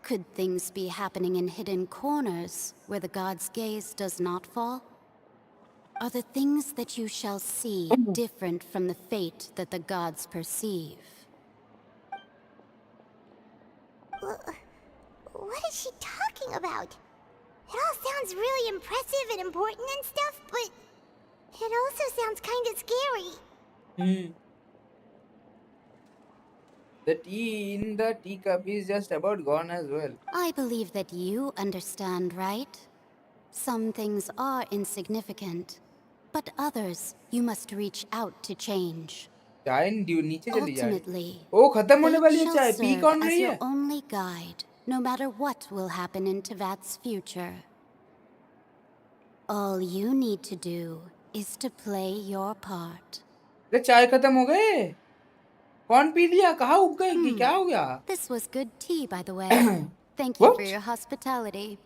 could things be happening in hidden corners where the gods' gaze does not fall? Are the things that you shall see different from the fate that the gods perceive? What is she talking about? It all sounds really impressive and important and stuff, but it also sounds kind of scary. The tea in the teacup is just about gone as well. I believe that you understand, right? Some things are insignificant, but others you must reach out to change. चाय नीचे चली जा रही Ultimately, ओ खत्म होने fate वाली है shall चाय पी serve कौन as रही your है only guide, no matter what will happen in Tevat's future. All you need to do is to play your part. अरे चाय खत्म हो गए कौन पी लिया कहाँ उग गए कि क्या हो गया This was good tea, by the way. Thank you for What? your hospitality.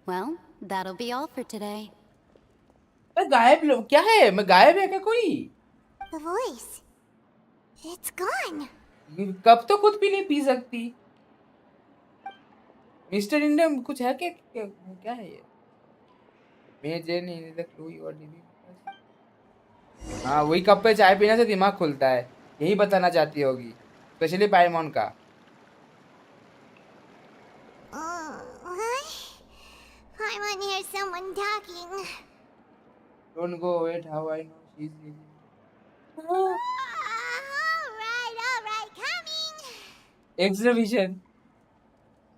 Well, that'll be all for today. गायब क्या है मैं गायब है क्या कोई The voice. It's gone. कब तो खुद भी नहीं पी सकती मिस्टर इंडिया कुछ है क्या है ये मैं जे नहीं the clue you are living हाँ वही कप पे चाय पीने से दिमाग खुलता है यही बताना चाहती होगी स्पेशली पाइमोन का What? I want to hear someone talking. Don't go wait how I know she's leaving Alright, coming. extra vision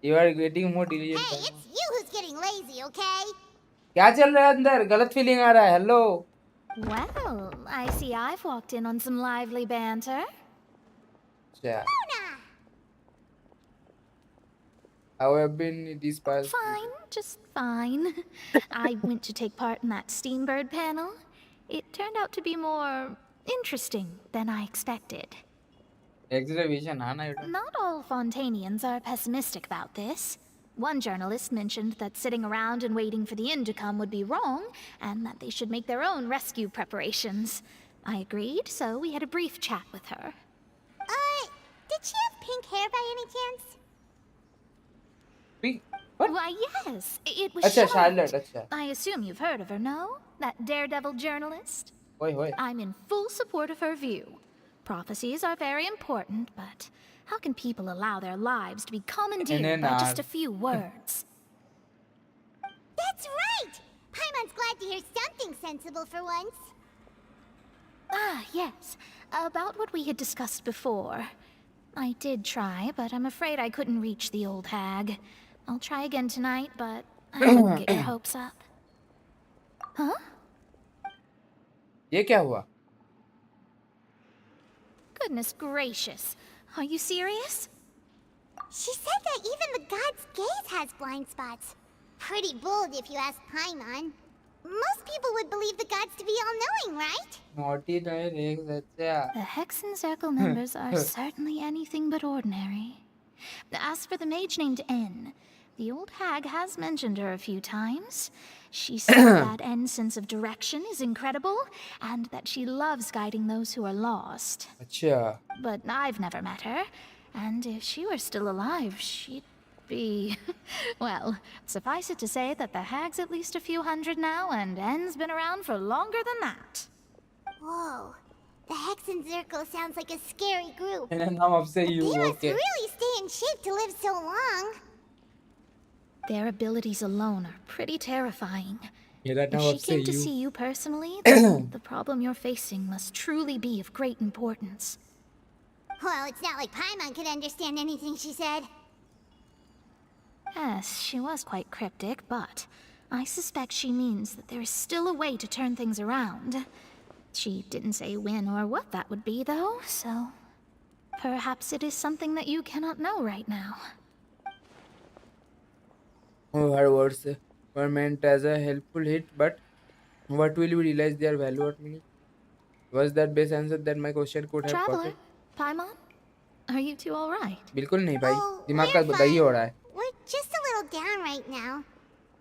you are getting more diligent Hey, it's you who's getting lazy, okay? क्या चल रहा है अंदर गलत feeling आ रहा है hello Well, I see I've walked in on some lively banter. Yeah. How have been these past Fine, just fine. I went to take part in that Steambird panel. It turned out to be more interesting than I expected. exhibition Hana you don't Not all Fontanians are pessimistic about this. One journalist mentioned that sitting around and waiting for the end to come would be wrong, and that they should make their own rescue preparations. I agreed, so we had a brief chat with her. Did she have pink hair by any chance? What? Why, yes, it was Acha, Charlotte. Charlotte, acha. I assume you've heard of her, no? That daredevil journalist? Hoi. I'm in full support of her view. Prophecies are very important, but how can people allow their lives to be commandeered by just a few words? That's right! Paimon's glad to hear something sensible for once. Ah, yes. About what we had discussed before. I did try, but I'm afraid I couldn't reach the old hag. I'll try again tonight, but I wouldn't get your hopes up. Huh? ये क्या हुआ Goodness gracious. Are you serious? She said that even the god's gaze has blind spots. Pretty bold if you ask Paimon. Most people would believe the gods to be all-knowing, right? naughty direct अच्छा The Hexen Circle members are certainly anything but ordinary. As for the mage named N, the old hag has mentioned her a few times. She said that N's sense of direction is incredible, and that she loves guiding those who are lost. अच्छा But I've never met her, and if she were still alive, she'd be... well, suffice it to say that the hag's at least a few hundred now, and N's been around for longer than that. Whoa. The Hexen Circle sounds like a scary group. मेरा नाम अब से you They must okay really stay in shape to live so long. Their abilities alone are pretty terrifying. मेरा If नाम she अब से came to you see you personally, then the problem you're facing must truly be of great importance. Well, it's not like Paimon could understand anything she said. Yes, she was quite cryptic, but I suspect she means that there is still a way to turn things around. She didn't say when or what that would be, though, so perhaps it is something that you cannot know right now. oh, her words were meant as a helpful hit but what will you realize their value at me was that best answer that my question could have Traveler, gotten Paimon, are you two all right? बिल्कुल नहीं भाई दिमाग we're का दही हो fine. रहा है We're just a little down right now.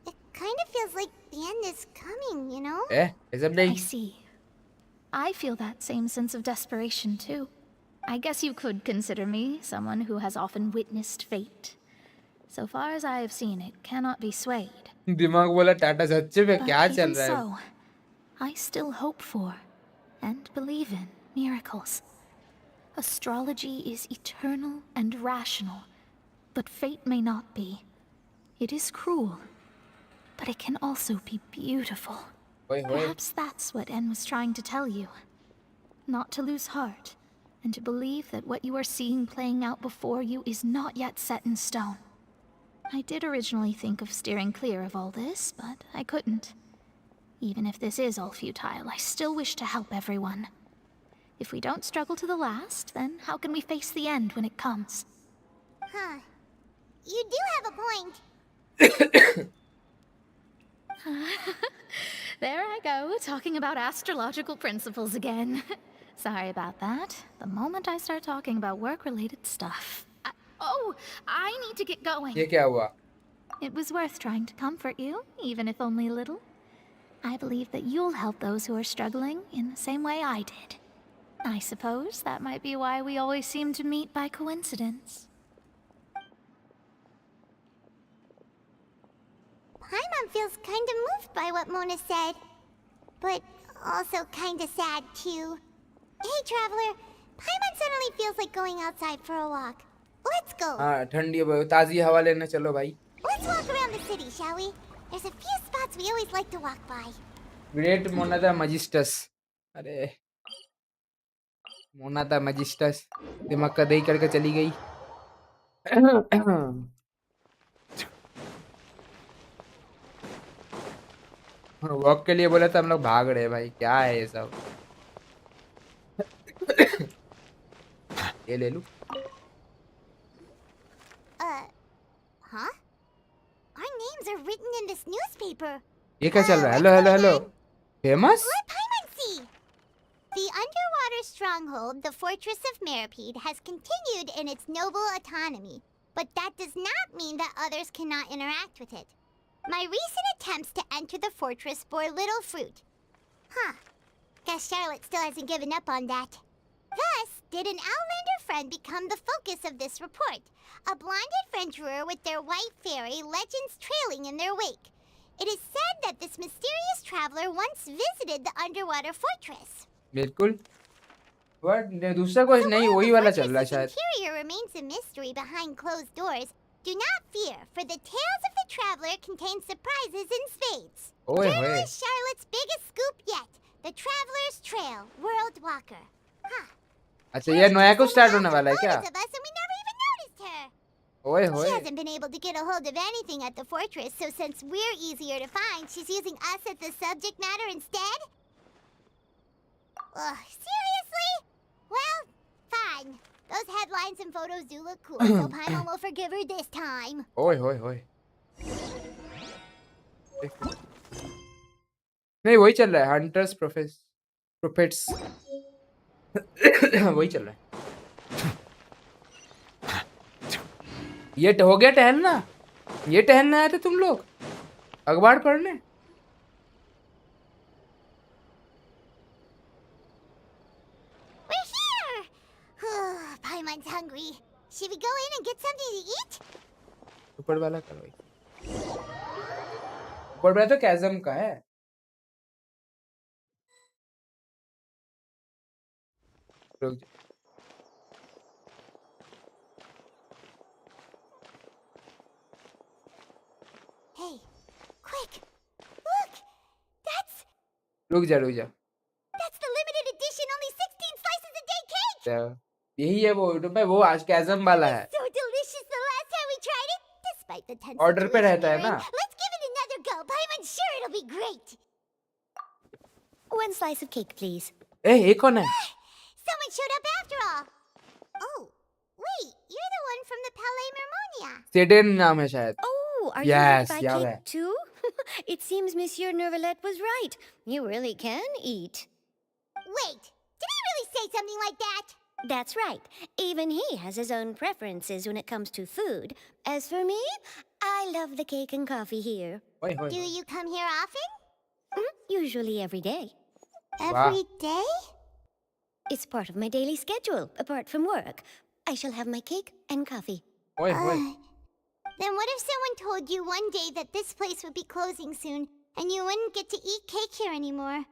It kind of feels like the end is coming, you know? ऐसा I नहीं see. I feel that same sense of desperation, too. I guess you could consider me someone who has often witnessed fate. So far as I have seen, it cannot be swayed. दिमाग बोला टाटा सच्चे में But क्या चल even रहा है? so, I still hope for and believe in miracles. Astrology is eternal and rational, but fate may not be. It is cruel, but it can also be beautiful. Oi, oi. Perhaps that's what N was trying to tell you. Not to lose heart, and to believe that what you are seeing playing out before you is not yet set in stone. I did originally think of steering clear of all this, but I couldn't. Even if this is all futile, I still wish to help everyone. If we don't struggle to the last, then how can we face the end when it comes? Huh. You do have a point. There I go, talking about astrological principles again. Sorry about that. The moment I start talking about work-related stuff... I need to get going. ये क्या हुआ? It was worth trying to comfort you, even if only a little. I believe that you'll help those who are struggling in the same way I did. I suppose that might be why we always seem to meet by coincidence. Paimon feels kinda moved by what Mona said. But also kinda sad, too. Hey, Traveler. Paimon suddenly feels like going outside for a walk. Let's go. हाँ ठंडी ताज़ी हवा लेने चलो भाई. Let's walk around the city, shall we? There's a few spots we always like to walk by. Great Mona the Magistus. अरे Mona the मैजिस्टस दिमाग का दही करके चली गई. वॉक के लिए बोला था हम लोग भाग रहे हैं भाई. क्या है ये सब? ये ले लूं. Huh? Our names are written in this newspaper. ये क्या चल रहा है? Hello hello hello. Famous? Let Paimon see. The underwater stronghold, the Fortress of Meripede, has continued in its noble autonomy, but that does not mean that others cannot interact with it. My recent attempts to enter the fortress bore little fruit. Huh. Guess Charlotte still hasn't given up on that. Thus, did an Outlander friend become the focus of this report? A blonde adventurer with their white fairy, legends trailing in their wake. It is said that this mysterious traveler once visited the underwater fortress. बिल्कुल. What? दूसरा कुछ नहीं, वही वाला चल रहा है शायद. Interior remains a mystery behind closed doors. Do not fear, for the tales of the traveler contain surprises in spades. Oy, Journalist Charlotte's biggest scoop yet: the Traveler's Trail, World Walker. Huh. अच्छा ये नया कुछ start होने वाला है क्या? Of us and we never even noticed her. ओए She होए. hasn't been able to get a hold of anything at the fortress, so since we're easier to find, she's using us as the subject matter instead? Seriously? Well, fine. Those headlines and photos do look cool, so Paimon will forgive her this time. ओए होए होए. नहीं वही चल रहा है. Hunters prophets वही चल रहा है. ये हो गया टहलना. ये टहलने आए थे तुम लोग अखबार पढ़ने. We're here! Paimon's hungry. Should we go in and get something to eat? ऊपर वाला करो. ऊपर वाला तो कैज़म का है. रुक जा. Hey, quick! Look! That's रुक जा. the limited edition, only 16 slices a day cake! यही है वो मैं वो आज कैज़म वाला है. So delicious the last time we tried it, despite the tense order पे रहता है situation ना. we're in. Let's give it another go. Paimon's sure it'll be great. One slice of cake, please. ए ये कौन है? Someone showed up after all. Oh, wait, you're the one from the Palais Mermonia. Sedan नाम है शायद. Oh, are Yes, you ready to yeah, buy yeah. cake too? It seems Monsieur Nervalette was right. You really can eat. Wait, did he really say something like that? That's right. Even he has his own preferences when it comes to food. As for me, I love the cake and coffee here. ओए होए. Do you come here often? Usually every day. Every day? It's part of my daily schedule, apart from work. I shall have my cake and coffee. Oi, oi. Then what if someone told you one day that this place would be closing soon, and you wouldn't get to eat cake here anymore?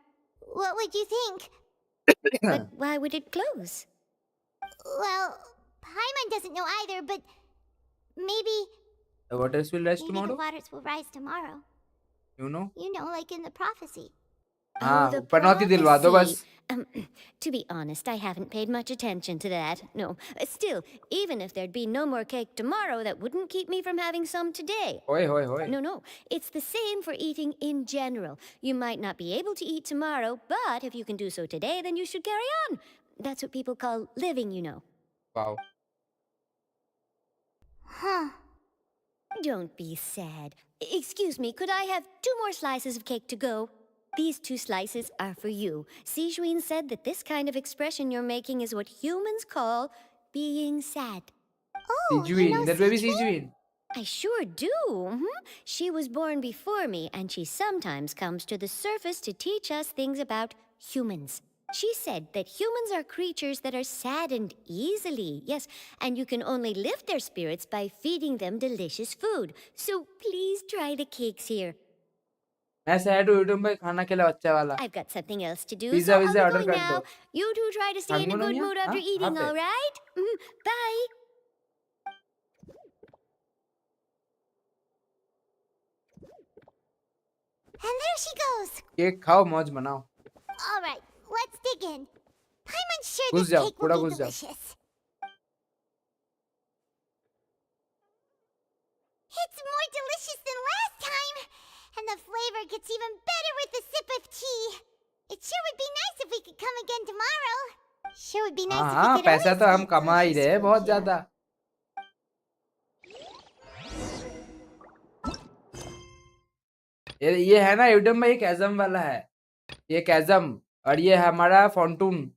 What would you think? But why would it close? Well, Paimon doesn't know either, but maybe The waters will rise maybe the tomorrow. waters will rise tomorrow. You know? You know, like in the prophecy. हाँ, the पनौती दिलवा दो बस. prophecy. To be honest, I haven't paid much attention to that. No. Still, even if there'd be no more cake tomorrow, that wouldn't keep me from having some today. Oi, oi, oi. No. It's the same for eating in general. You might not be able to eat tomorrow, but if you can do so today, then you should carry on. That's what people call living, you know. Wow. Huh. Don't be sad. Excuse me, could I have 2 more slices of cake to go? These 2 slices are for you. Sijuin said that this kind of expression you're making is what humans call being sad. Oh, Sijuin, that baby Sijuin. I sure do. She was born before me, and she sometimes comes to the surface to teach us things about humans. She said that humans are creatures that are saddened easily, yes, and you can only lift their spirits by feeding them delicious food. So please try the cakes here. मैं sad हूँ YouTube में खाना खिला बच्चा वाला. I've got something else to do, Pizza so I'll visa be order going कर दो. now. You two try to stay in a good mood after eating, all right? Bye. And there she goes. Cake खाओ मौज मनाओ. All right, let's dig in. Paimon's sure घुस this जाओ, cake will थोड़ा be घुस जाओ. delicious. It's more delicious than last time, and the flavor gets even better with a sip of tea. It sure would be nice if we could come again tomorrow. Sure would be nice if we हाँ, could पैसा always तो हम eat कमा ही delicious रहे हैं food बहुत here. ज्यादा. ये है ना यूट्यूब में एक एजम वाला है. ये कैज़म और ये हमारा फॉन्टून.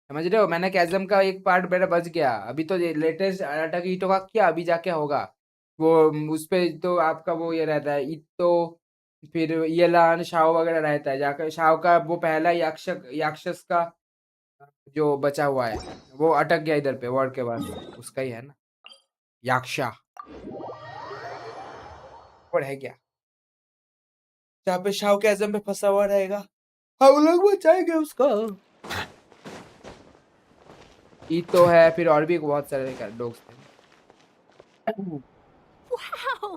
समझ रहे हो? मैंने कैज़म का एक पार्ट मेरा बच गया. अभी तो लेटेस्ट अटैक ईटो का क्या अभी जाके होगा. वो उस पे तो आपका वो ये रहता है ईटो, फिर येलान शाओ वगैरह रहता है. जाकर शाओ का वो पहला याक्षस का जो बचा हुआ है वो अटक गया इधर पे वॉर के बाद. उसका ही है ना याक्षा. और है क्या जहाँ पे शाओ के एजम पे फंसा हुआ रहेगा. हम लोग बचाएंगे उसको. ईटो है, फिर और भी बहुत सारे डॉग्स थे. Wow!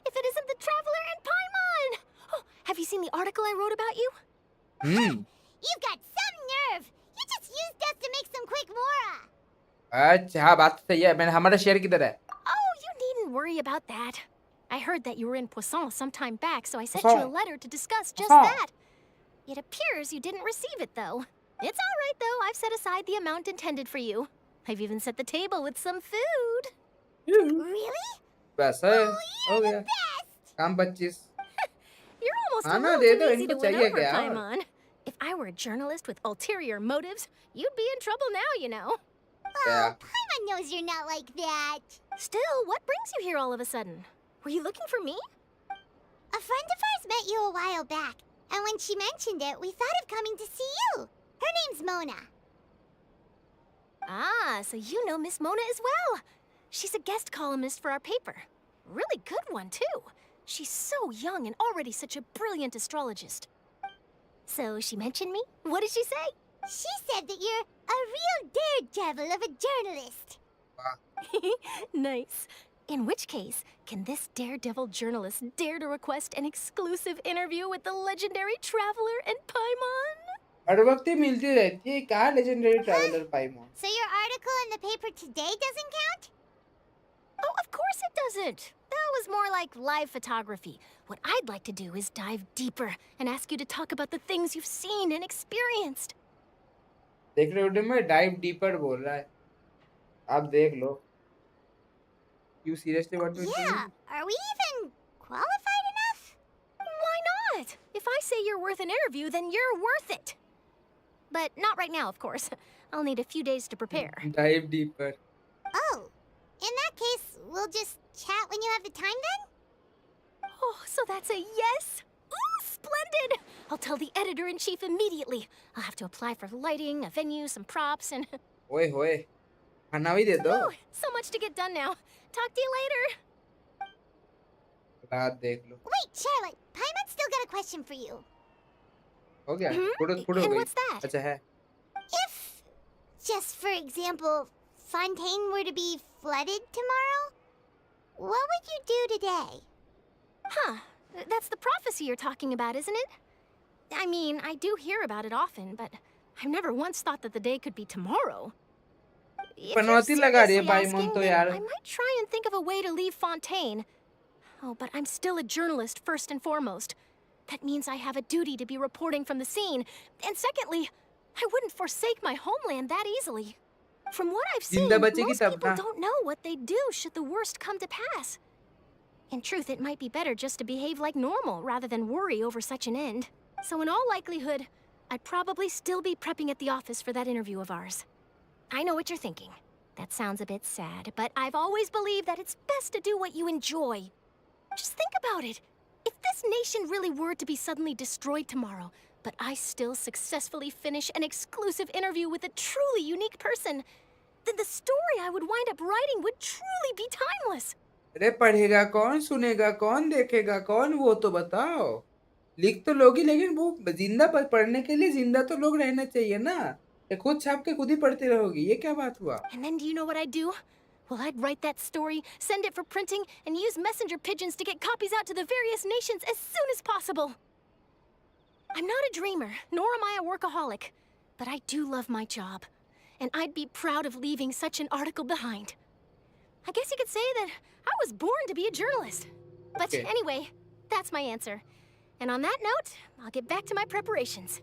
If it isn't the Traveler and Paimon! Oh, have you seen the article I wrote about you? You've got some nerve. You just used us to make some quick mora. अच्छा हाँ बात तो सही है. मैंने हमारा share किधर है? Oh, you needn't worry about that. I heard that you were in Poisson some time back, so I sent you a letter to discuss just that. It appears you didn't receive it, though. It's all right, though. I've set aside the amount intended for you. I've even set the table with some food. Really? बस है हो गया काम 25. You're almost a हाँ ना little दे too दो easy इनको to win चाहिए over, क्या. Paimon. If I were a journalist with ulterior motives, you'd be in trouble now, you know. Oh, Paimon knows you're not like that. Still, what brings you here all of a sudden? Were you looking for me? A friend of ours met you a while back, and when she mentioned it, we thought of coming to see you. Her name's Mona. Ah, so you know Miss Mona as well. She's a guest columnist for our paper. Really good one, too. She's so young and already such a brilliant astrologist. So she mentioned me? What did she say? She said that you're a real daredevil of a journalist. Nice. In which case, can this daredevil journalist dare to request an exclusive interview with the legendary Traveler and Paimon? हर वक्त ही मिलती रहती है. कहाँ legendary traveller Paimon. So your article in the paper today doesn't count? Oh, of course it doesn't. That was more like live photography. What I'd like to do is dive deeper and ask you to talk about the things you've seen and experienced. देख रहे हो मैं dive deeper बोल रहा है. आप देख लो. You seriously want to interview? Yeah, are we even qualified enough? Why not? If I say you're worth an interview, then you're worth it. But not right now, of course. I'll need a few days to prepare. Dive deeper. Oh, in that case, we'll just chat when you have the time then? Oh, so that's a yes? Ooh, splendid! I'll tell the editor-in-chief immediately. I'll have to apply for lighting, a venue, some props, and... ओए होए खाना भी दे दो Whew, so much to get done now. Talk to you later. रात देख लो Wait, Charlotte. Paimon's still got a question for you. हो गया फुड़ हो And गई what's that? अच्छा है If, just for example, Fontaine were to be flooded tomorrow, what would you do today? Huh. That's the prophecy you're talking about, isn't it? I mean, I do hear about it often, but I've never once thought that the day could be tomorrow. If you're पनौती लगा रही है seriously बाईमोन asking, तो then यार I might try and think of a way to leave Fontaine. Oh, but I'm still a journalist, first and foremost. That means I have a duty to be reporting from the scene. And secondly, I wouldn't forsake my homeland that easily. From what I've seen, जिंदा most बचेगी तब people ना don't know what they'd do should the worst come to pass. In truth, it might be better just to behave like normal rather than worry over such an end. So in all likelihood, I'd probably still be prepping at the office for that interview of ours. I know what you're thinking. That sounds a bit sad, but I've always believed that it's best to do what you enjoy. Just think about it. If this nation really were to be suddenly destroyed tomorrow, but I still successfully finish an exclusive interview with a truly unique person, then the story I would wind up writing would truly be timeless. अरे पढ़ेगा कौन सुनेगा कौन देखेगा कौन वो तो बताओ लिख तो लोगी लेकिन वो जिंदा पढ़ने के लिए जिंदा तो लोग रहना चाहिए ना ये खुद छाप के खुद ही पढ़ती रहोगी ये क्या बात हुआ And then do you know what I'd do? Well, I'd write that story, send it for printing, and use messenger pigeons to get copies out to the various nations as soon as possible. I'm not a dreamer, nor am I a workaholic, but I do love my job, and I'd be proud of leaving such an article behind. I guess you could say that I was born to be a journalist. But Okay. anyway, that's my answer. And on that note, I'll get back to my preparations.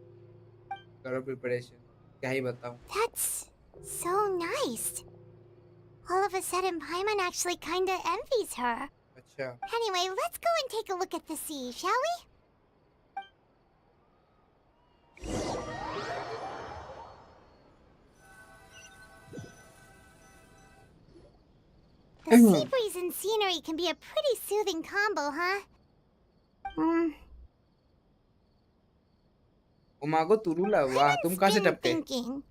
करो preparation क्या ही बताऊं That's so nice. All of a sudden, Paimon actually kinda envies her. अच्छा Anyway, let's go and take a look at the sea, shall we? The sea breeze and scenery can be a pretty soothing combo, huh? उमागो तुरुला वाह तुम कहाँ से Been टपके thinking,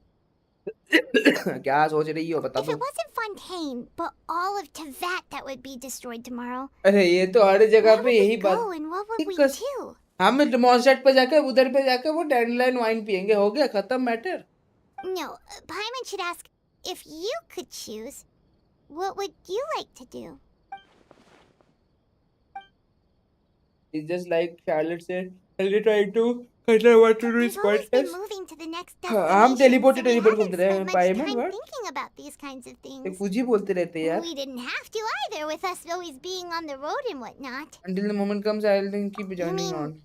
क्या सोच रही हो बता if दो it wasn't Fontaine, but all of Tevat that would be destroyed tomorrow, अरे ये तो हर जगह पे यही बात oh, and what would we cos- do? हम मॉन्स्टेट पे जाके उधर पे जाके वो डैंडलाइन वाइन पियेंगे हो गया खत्म matter No, Paimon should ask, if you could choose, what would you like to do? It's just like Charlotte said I'll try to consider what to do is We've always been pointless moving to the next हम destination, teleport so we teleport haven't घूमते रहे spent much पाइमन time word thinking about these kinds of things. कुछ ही बोलते रहते यार We didn't have to either, with us always being on the road and whatnot. until the moment comes I'll then keep joining on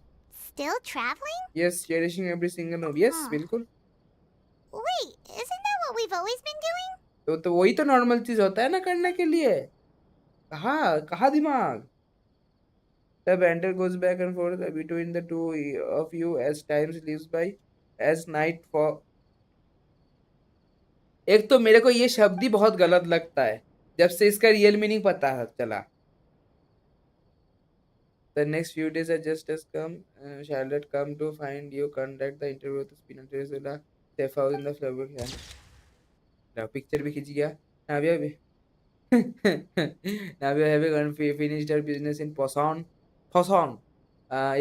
Still traveling? yes cherishing every single move yes हाँ. बिल्कुल Wait, isn't that what we've always been doing? तो वही तो normal चीज होता है ना करने के लिए कहाँ कहाँ दिमाग The banter goes back and forth between the two of you as time slips by as night for एक तो मेरे को ये शब्द ही बहुत गलत लगता है जब से इसका रियल मीनिंग पता चला The next few days are just as come Charlotte come to find you conduct the interview with Spina Teresula safe house in the flower now picture भी खींच गया नाविया भी Navia having finished her business in Poisson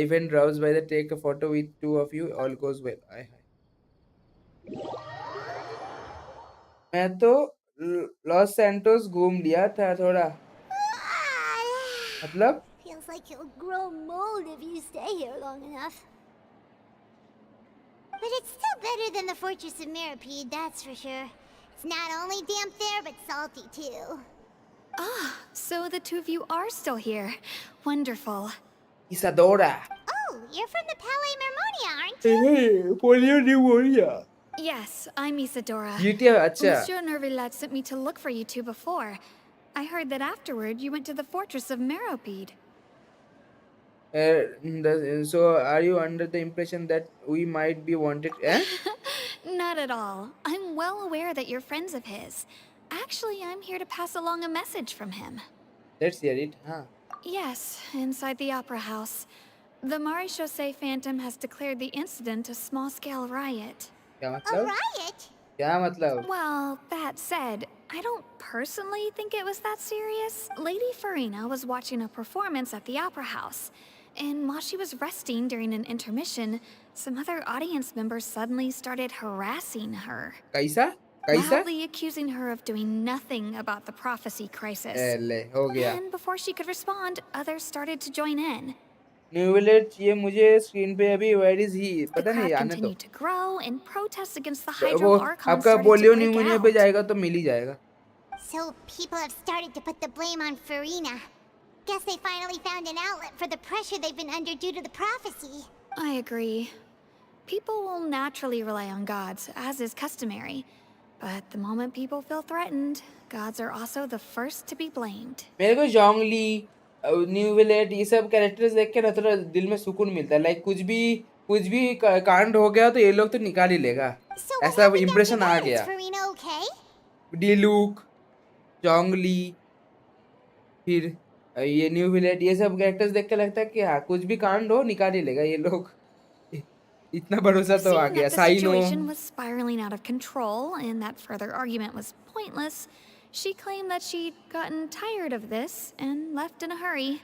even drops by the take a photo with two of you all goes well Aye, hi. मैं तो Los Santos घूम लिया था थोड़ा मतलब Feels like you'll grow mold if you stay here long enough. But it's still better than the Fortress of Mirapede, that's for sure. It's not only damp there, but salty too. Ah, so the two of you are still here. Wonderful. Isadora Oh, you're from the Palais Mermonia, aren't you? polio pneumonia Yes, I'm Isadora. GTA अच्छा Monsieur Nervillat sent me to look for you two before. I heard that afterward you went to the fortress of Meropide. So are you under the impression that we might be wanted Not at all. I'm well aware that you're friends of his. Actually, I'm here to pass along a message from him. let's hear it huh Yes, inside the opera house. The Marechaussee Phantom has declared the incident a small-scale riot. क्या A मतलब? riot? क्या मतलब? Well, that said, I don't personally think it was that serious. Lady FURINA was watching a performance at the Opera House, and while she was resting during an intermission, some other audience members suddenly started harassing her. कैसा? कैसा? Loudly accusing her of doing nothing about the prophecy crisis. ले हो गया. And before she could respond, others started to join in. New village चाहिए मुझे screen पे अभी. Where is he? The पता नहीं, crowd आने दो. continued to grow, and protests against the वो Hydro Archon आपका started polio to break pneumonia पे out. जाएगा तो मिल ही जाएगा. So people have started to put the blame on FURINA. Guess they finally found an outlet for the pressure they've been under due to the prophecy. I agree. People will naturally rely on gods, as is customary. But the moment people feel threatened, gods are also the first to be blamed. मेरे को जोंगली, new village, ये सब characters देख के ना थोड़ा दिल में सुकून मिलता है. लाइक कुछ भी कांड हो गया तो ये लोग तो निकाल ही लेगा. ऐसा इम्प्रेशन आ गया. Is FURINA okay? डीलूक, जोंगली, फिर ये न्यू विलेज, ये सब कैरेक्टर्स देख के लगता है कि हाँ कुछ भी कांड हो निकाल ही लेगा ये लोग. इतना भरोसा तो आ Seeing गया. that the Cyno. situation was spiraling out of control and that further argument was pointless, she claimed that she'd gotten tired of this and left in a hurry.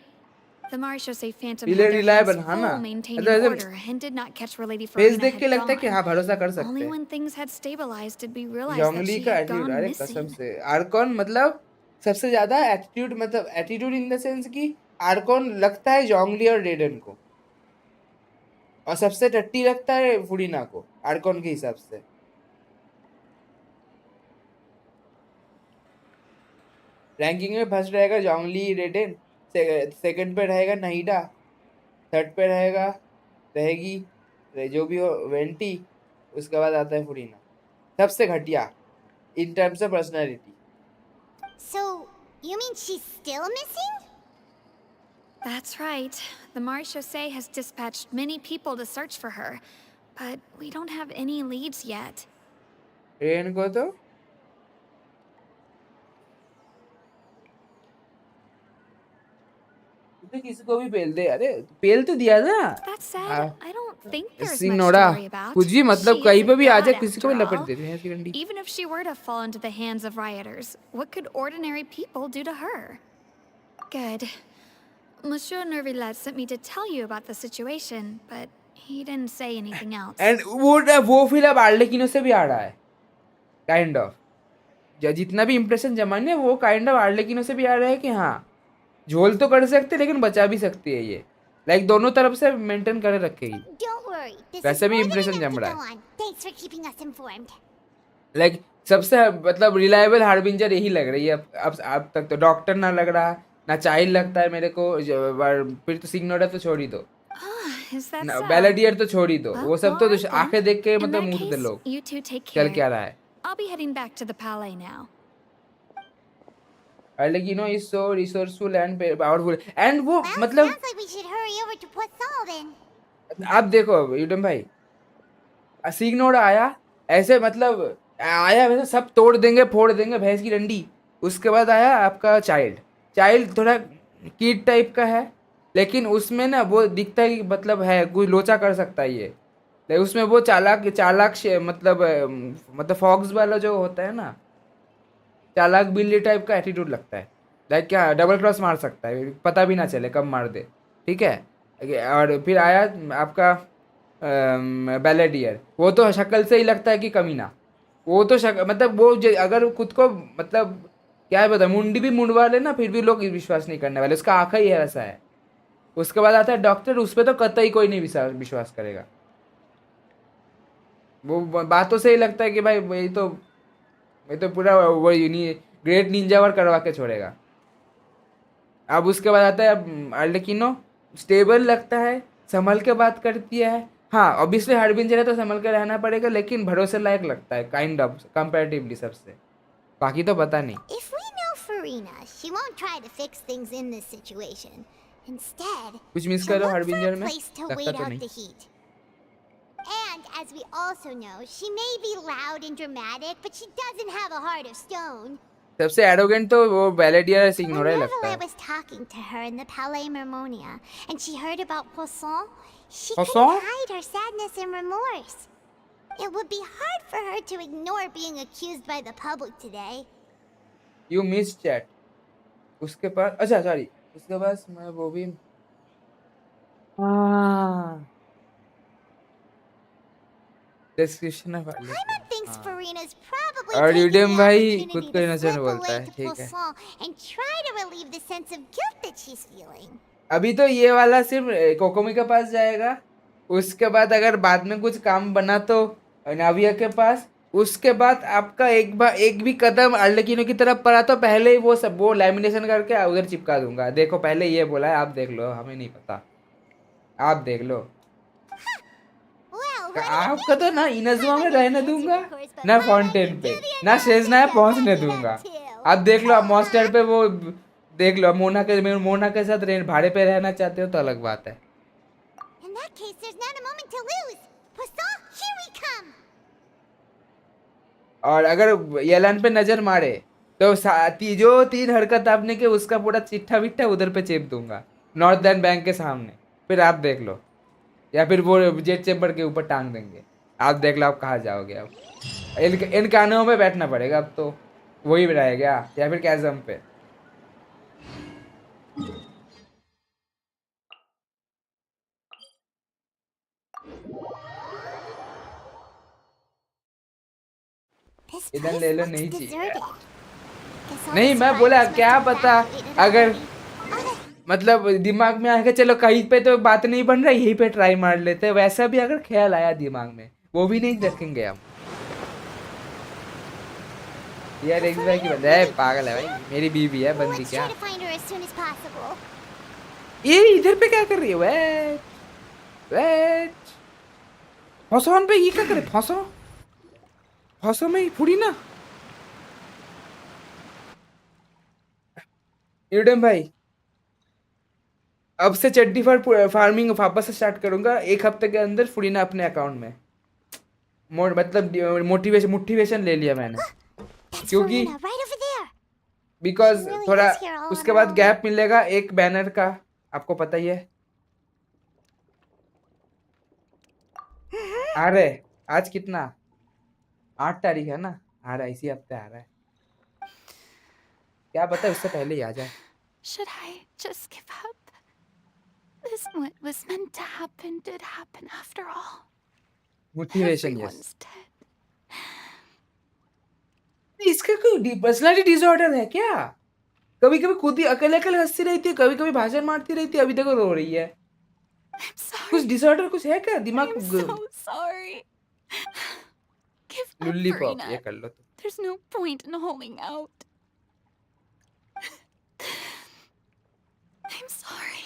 The Marechaussee Phantom had their reliable, hands हाँ ना? full maintaining मतलब order and did not catch where Lady face FURINA देख के had लगता है कि gone. हाँ भरोसा कर सकते Only हैं. when things had stabilized did we realize that जोंगली she का had एटीट्यूड, gone अरे missing. कसम से आर्कॉन मतलब सबसे ज्यादा एटीट्यूड, मतलब एटीट्यूड इन द सेंस कि आर्कॉन लगता है जोंगली और रेडन को, और सबसे टट्टी लगता है फुरीना को आर्कॉन के हिसाब से. रैंकिंग में फर्स्ट रहेगा जोंगली रेडन, सेकंड पे रहेगा नाहिडा, थर्ड पे रहेगी जो भी हो वेंटी, उसके बाद आता है फुरीना. सबसे घटिया in terms of personality. So, you mean she's still missing? That's right. The Marechaussee has dispatched many people to search for her, but we don't have any leads yet. Rain को तो किसी को भी पेल दे. अरे पेल तो दिया ना. That said, I don't think there's much Signora to worry about. कुछ भी मतलब She कहीं पे isn't भी आ जाए God किसी को भी after लपेट all. देते हैं ऐसी गंडी. Even if she were to fall into the hands of rioters, what could ordinary people do to her? Good. Monsieur Nervillet sent me to tell you about the situation, but he didn't say anything else. And वो फिर अब आर्लेकिनो से भी आ रहा है kind of. जितना भी impression जमाने वो काइंड ऑफ आर्लेकिनो से भी आ रहा है कि हाँ झोल तो कर सकते लेकिन बचा भी सकती है ये. लाइक दोनों तरफ से मेंटेन करे रखेगी. Don't worry. This is वैसे भी more than इम्प्रेशन enough जम to रहा go है. on. Thanks for keeping us informed. Like सबसे मतलब रिलायबल हार्बिंजर यही लग रही है अब तक तो. डॉक्टर ना लग रहा, ना चाइल्ड लगता है मेरे को. फिर तो सिग्नोरा तो छोड़ ही दो, Is that so? बेलाडियर तो छोड़ ही दो. Well, वो सब तो alright then. आंखें देख के In मतलब that मूड दे case, लोग you two take चल care. क्या रहा है. I'll be heading back to the palais now. Arlecchino is so resourceful and powerful. And वो मतलब Sounds like we should hurry over to Poisson then. आप देखो यूडम भाई, सिग्नोरा आया ऐसे मतलब आया वैसे सब तोड़ देंगे फोड़ देंगे भैंस की डंडी. उसके बाद आया आपका चाइल्ड थोड़ा किड टाइप का है, लेकिन उसमें ना वो दिखता है कि मतलब है कोई लोचा कर सकता है ये. लेकिन उसमें वो चालाक मतलब फॉक्स वाला जो होता है ना, चालाक बिल्ली टाइप का एटीट्यूड लगता है. लाइक क्या डबल क्रॉस मार सकता है, पता भी ना चले कब मार दे. ठीक है. और फिर आया आपका बैलेडियर. वो तो शक्ल से ही लगता है कि कमीना. वो तो मतलब वो अगर खुद को मतलब क्या है पता मुंडी भी मुंडवा ले ना फिर भी लोग विश्वास नहीं करने वाले. उसका आँखा ही ऐसा है. उसके बाद आता है डॉक्टर, उस पर तो कतई कोई नहीं विश्वास करेगा. वो बातों से ही लगता है कि भाई ये तो पूरा वो ग्रेट निंजा वार करवा के छोड़ेगा. अब उसके बाद आता है आर्लेकिनो. स्टेबल लगता है, संभल के बात करती है. हाँ ऑब्वियसली हार्बिंजर है तो संभल के रहना पड़ेगा, लेकिन भरोसे लायक लगता है काइंड ऑफ कंपैरेटिवली सबसे. बाकी तो पता नहीं. If we know FURINA, she won't try to fix things in this situation. Instead, कुछ मिस she'll करो look for हार्बिंजर a में place to लगता wait तो out नहीं. the heat. And as we also know, she may be loud and dramatic, but she doesn't have a heart of stone. सबसे arrogant तो वो बैलेडियर सिग्नोरा ही लगता I है। was talking to her in the Palais Mermonia, and she heard about Poisson. She Poisson? couldn't hide her sadness and remorse. It would be hard for her to ignore being accused by the public today. You miss chat. उसके पास अच्छा sorry, उसके पास मैं वो भी हाँ description में फाड़ लेते हैं। Thinks हाँ FURINA's probably और taking यूडम the भाई खुद opportunity को to इनोसेंट slip बोलता away है, to ठीक है। Poisson and try to relieve the sense of guilt that she's feeling. अभी तो ये वाला सिर्फ कोकोमी के पास जाएगा, उसके बाद अगर बाद में कुछ काम बना तो नाविया के पास, उसके बाद आपका एक भी कदम अर्लेकिनो की तरफ पड़ा तो पहले ही वो लैमिनेशन करके उधर चिपका दूंगा। देखो पहले ये बोला है, आप देख लो, हमें नहीं पता, आप देख लो। आपका तो ना इनजुमा में रहने दूंगा, ना फाउंटेन पे, ना शेजना पहुंचने दूंगा। आप देख लो, आप मॉन्स्टर पे वो देख लो, मोना के साथ भाड़े पे रहना चाहते हो तो अलग बात है। In that case, there's not a moment to lose. Poisson, here we come. और अगर येलन पे नजर मारे तो जो 3 हरकत आपने के उसका पूरा चिट्ठा विट्ठा उधर पे चेप दूंगा, नॉर्दर्न बैंक के सामने, फिर आप देख लो, या फिर वो जेट चेम्बर के ऊपर टांग देंगे। आप देख लो आप कहाँ जाओगे। अब इन कानों में बैठना पड़ेगा, अब तो वही रहेगा, या फिर कैज़म पे। This इधर place ले लो, looks नहीं चाहिए। deserted. Guess all नहीं the मैं बोला survivors क्या must have पता, evacuated अगर already. मतलब दिमाग में आएगा चलो कहीं पे तो बात नहीं बन रहा, यहीं पे ट्राई मार लेते हैं, वैसा भी अगर ख्याल आया दिमाग में वो भी नहीं रखेंगे हम। यार एक भाई की बंदा है, पागल है भाई, मेरी बीवी है बंदी Let's क्या। try to find her as soon as possible. ये इधर पे क्या कर रही है? वेट वेट फॉसोन पे ये क्या करे? फॉसो में ही फुरीना। यूडम भाई अब से चड्डी फार्मिंग वापस से स्टार्ट करूंगा, 1 हफ्ते के अंदर फुरीना अपने अकाउंट में। मतलब मोटिवेशन ले लिया मैंने, क्योंकि FURINA, right over there. Because She really थोड़ा is here all on उसके her बाद own. गैप मिलेगा एक बैनर का, आपको पता ही है। आ रहे आज कितना 8 तारीख है ना, आ रहा है इसी हफ्ते आ रहा है, क्या पता उससे पहले ही आ जाए। Should I just give up? This what was meant to happen did happen after all. Motivation yes. Everyone's dead. इसका कोई पर्सनालिटी डिसऑर्डर है क्या? कभी कभी खुद ही अकेले अकेले हंसती रहती है, कभी कभी भाषण मारती रहती है, अभी देखो रो रही है। कुछ डिसऑर्डर कुछ है क्या दिमाग? I'm so sorry. Give up, lollipop FURINA. ये कर लो तो। There's no point in holding out. I'm sorry.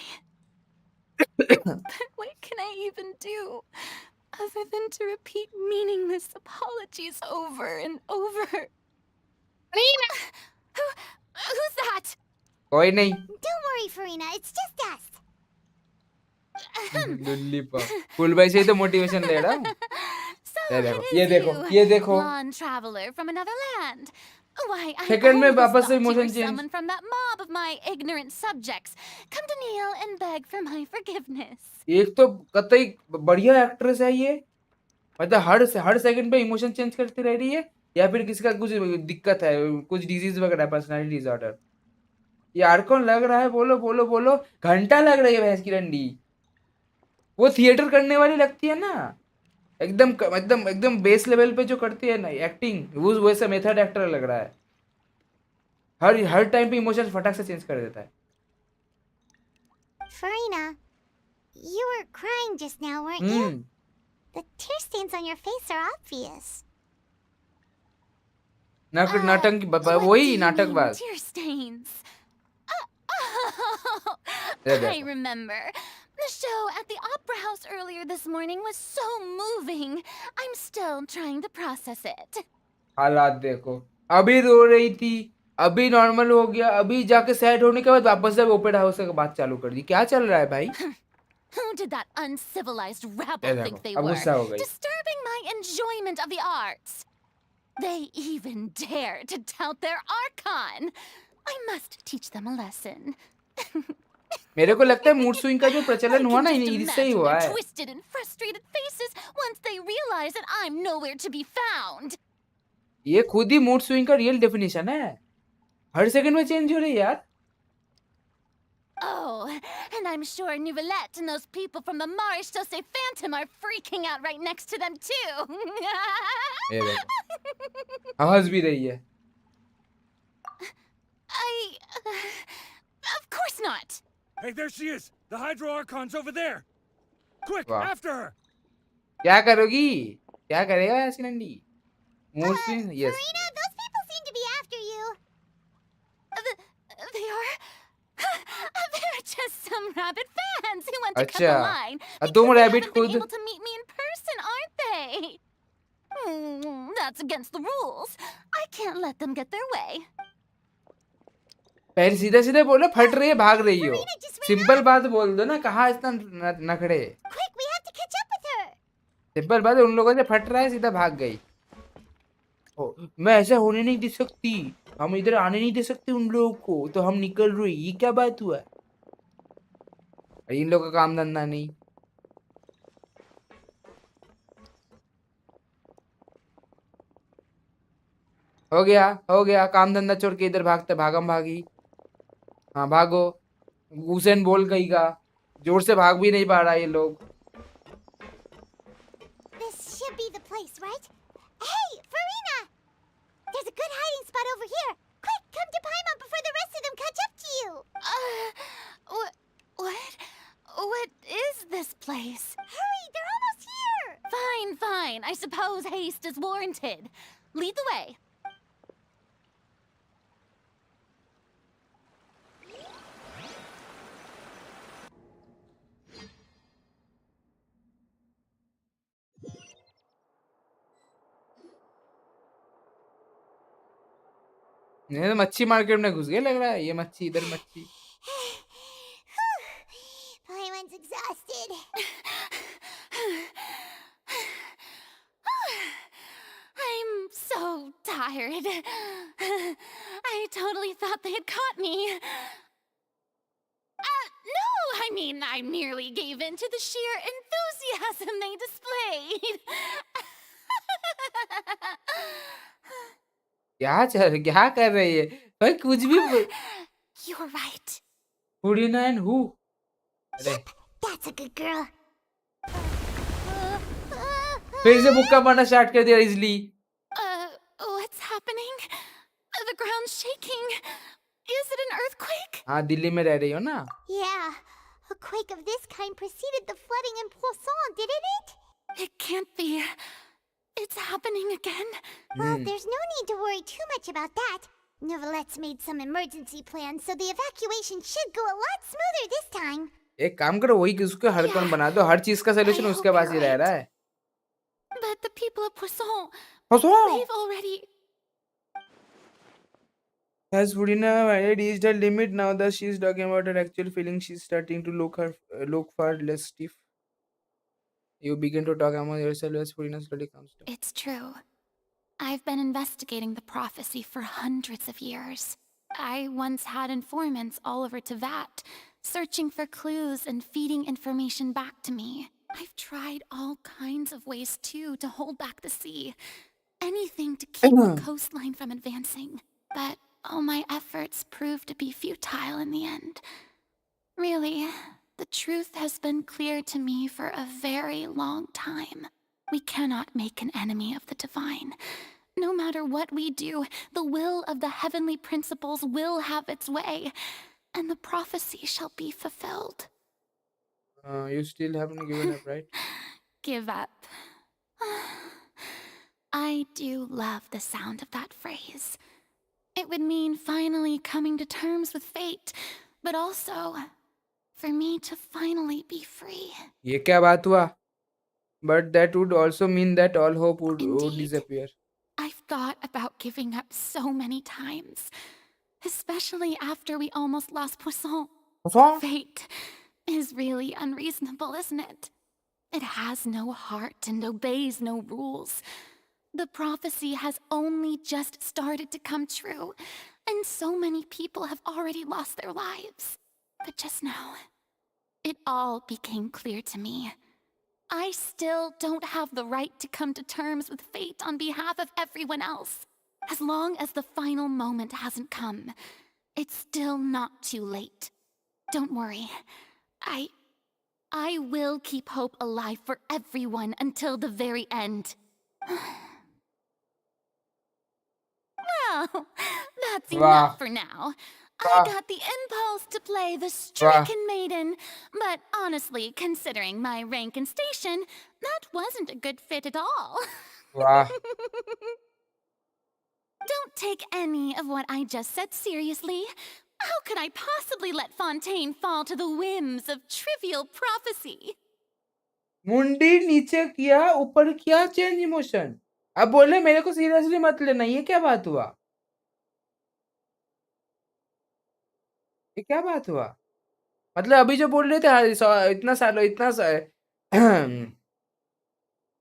But what can I even do other than to repeat meaningless apologies over and over? Who's that? कोई नहीं। Don't worry, FURINA. It's just us. Lollipop फुल भाई से ही तो motivation ले रहा हूँ। So ये देखो it ये is देखो you, ये देखो, Lawn traveler from another land. Why, I second में always वापस से thought you were emotion change. someone from that mob of my ignorant subjects. Come to kneel and beg for my forgiveness. एक तो कतई बढ़िया actress है ये, मतलब हर सेकंड पे इमोशन चेंज करती रह रही है, या फिर किसी का कुछ दिक्कत है, कुछ डिजीज वगैरह, पर्सनालिटी डिसऑर्डर। यार कौन लग रहा है? बोलो बोलो बोलो, घंटा लग रही है भैंस की डंडी। वो थिएटर करने वाली लगती है ना, एकदम एकदम एकदम बेस लेवल पे जो करती है ना एक्टिंग, वो वैसा मेथड एक्टर लग रहा है। हर टाइम पे इमोशन फटाक से चेंज कर देता है। FURINA, you were crying just now, weren't you? The tear stains on your face are obvious. नाटक What do वही you नाटकबाज। mean, tear stains? ये I देखो remember. The show at the Opera House earlier this morning was so moving. I'm still trying to process it. हालात देखो, अभी रो रही थी, अभी नॉर्मल हो गया, अभी जाके सैड होने के बाद वापस से ओपेरा हाउस से बात चालू कर दी। क्या चल रहा है भाई? Who did that uncivilized ये rabble देखो think they अब were? गुस्सा हो गई। Disturbing my enjoyment of the arts. They even dare to tout their Archon. I must teach them a lesson. मेरे को लगता है मूड स्विंग का जो प्रचलन हुआ ना Just इससे ही imagine हुआ their है. twisted and frustrated faces once they realize that I'm nowhere to be found. ये खुद ही मूड स्विंग का रियल डेफिनेशन है. हर सेकंड में चेंज हो रही है यार. Oh, and I'm sure Nouvellette and those people from the Marsh Say Phantom are freaking out right next to them too. ये देखो हंस भी रही है. Of course not. Hey, there she is! The Hydro Archon's over there! Quick, Wow. after her! क्या करोगी? क्या करेगा ऐसी नंडी? Mood swing yes. Furina, those people seem to be after you. They are. They're just some rabbit fans who want to cut the अच्छा. line. तुम Because they rabbit haven't been खुद. able to meet me in person, aren't they? That's against the rules. I can't let them get their way. पहले सीधे सीधे बोलो फट रही है भाग रही हो. सिंपल बात बोल दो ना कहाँ इतना नखड़े. Quick, we have to catch up with her. Simple बात है उन लोगों से फट रहा है सीधा भाग गई. ओ, मैं ऐसा होने नहीं दे सकती. हम इधर आने नहीं दे सकते उन लोगों को तो हम निकल रहे. ये क्या बात हुआ? इन लोगों का काम धंधा नहीं. हो गया काम धंधा छोड़ के इधर भागते भागम भागी. हाँ भागो. हुसैन बोल गई का जोर से भाग भी नहीं पा रहा ये लोग. This should be the place, right? Hey, Furina! There's a good hiding spot over here. Quick, come to Paimon before the rest of them catch up to you. What is this place? Hurry, they're almost here. Fine. I suppose haste is warranted. Lead the way. नहीं तो मच्छी market में घुस गए लग रहा है. ये मच्छी इधर मच्छी. Paimon's exhausted. I'm so tired. I totally thought they had caught me. No, I mean, I merely gave in to the sheer enthusiasm they displayed. क्या कर रही है भाई कुछ भी. You're right. फुरीना and who? अरे That's a good girl. फिर से मुक्का मारना स्टार्ट कर दिया easily. What's happening? The ground's shaking. Is it an earthquake? हाँ दिल्ली में रह रही हो ना. Yeah, a quake of this kind preceded the flooding in Poisson, didn't it? It can't be. It's happening again. Well, there's no need to worry too much about that. Nouvellette's made some emergency plans, so the evacuation should go a lot smoother this time. एक काम करो वही उसको हड़कन बना दो. हर चीज का solution उसके पास ही रह रहा है. But the people of Poisson, they've already... Has Furina reached her limit now that she's talking about her actual feelings? She's starting to look far less stiff. You begin to talk among yourself as Furina slowly comes down. It's true. I've been investigating the prophecy for hundreds of years. I once had informants all over Tevat, searching for clues and feeding information back to me. I've tried all kinds of ways too to hold back the sea. Anything to keep the coastline from advancing. But all my efforts proved to be futile in the end. Really, the truth has been clear to me for a very long time. We cannot make an enemy of the divine. No matter what we do, the will of the heavenly principles will have its way, and the prophecy shall be fulfilled. You still haven't given up, right? Give up. I do love the sound of that phrase. It would mean finally coming to terms with fate, but also for me to finally be free. ये क्या बात हुआ? But that would also mean that all hope would disappear. I've thought about giving up so many times, especially after we almost lost Poisson. Fate is really unreasonable, isn't it? It has no heart and obeys no rules. The prophecy has only just started to come true, and so many people have already lost their lives. But just now, it all became clear to me. I still don't have the right to come to terms with fate on behalf of everyone else. As long as the final moment hasn't come, it's still not too late. Don't worry. I will keep hope alive for everyone until the very end. Well, that's enough for now. I got the impulse to play the stricken maiden, but honestly, considering my rank and station, that wasn't a good fit at all. वाह Don't take any of what I just said seriously. How could I possibly let Fontaine fall to the whims of trivial prophecy? मुंडी नीचे किया ऊपर किया change emotion अब बोले मेरे को सीरियसली मत लेना ये क्या बात हुआ ये क्या बात हुआ मतलब अभी जो बोल रहे थे इतना सालों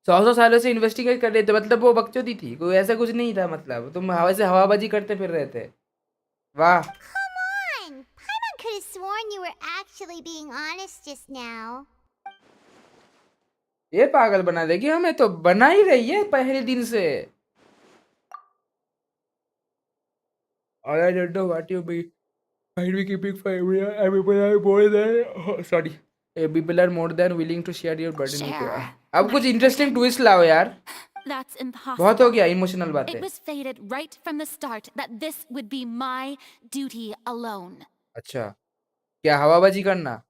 सौ सालों से इन्वेस्टिगेट कर रहे थे मतलब वो बकचोदी थी कोई ऐसा कुछ नहीं था मतलब तुम हवा से हवाबाजी करते फिर रहे थे वाह Come on! Paimon could have sworn you were actually being honest just now. ये पागल बना देगी हमें तो बना ही रही है पहले दिन से All I don't know what you be might be keeping for people are more than willing to share your burden with you. अब कुछ इंटरेस्टिंग ट्विस्ट लाओ यार That's impossible. बहुत हो गया इमोशनल बातें It was fated right from the start that this would be my duty alone. अच्छा क्या हवाबाजी करना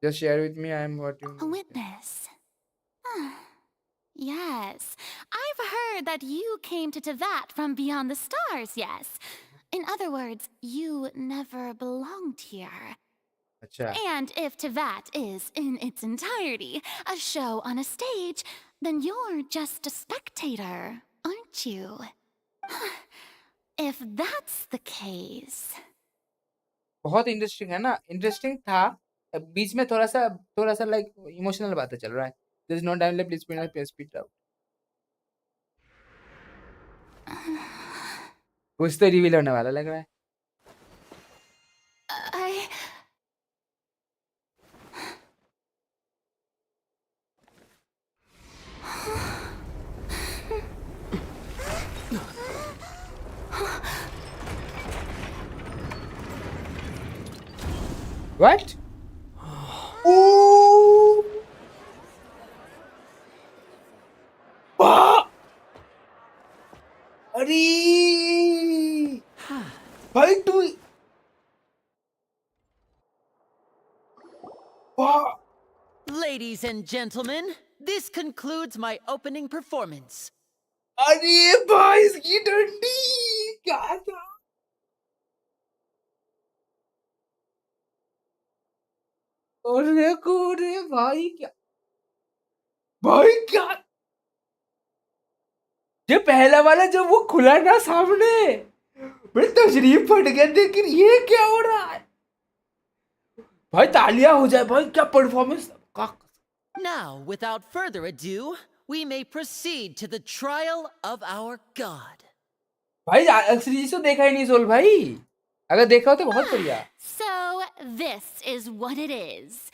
Just share with me I am what you A witness. Yes, I've heard that you came to Tevat from beyond the stars, yes. In other words, you never belonged here. अच्छा And if Tevat is, in its entirety, a show on a stage, then you're just a spectator, aren't you? If that's the case... बहुत interesting है ना interesting था बीच में थोड़ा सा like emotional बातें चल रहा है there is no time left please speed out कुछ तो रिवील होने वाला लग रहा है What? Ooh! अरे भाई तू Ladies and gentlemen, this concludes my opening performance. अरे भाई इसकी डंडी क्या था अरे कोरे भाई क्या ये पहला वाला जब वो खुला ना सामने मेरे तशरीफ फट गया लेकिन ये क्या हो रहा है भाई तालियां हो जाए भाई क्या performance Now, without further ado, we may proceed to the trial of our god. भाई अक्सरी तो देखा ही नहीं सोल भाई अगर देखा हो तो बहुत बढ़िया So, this is what it is.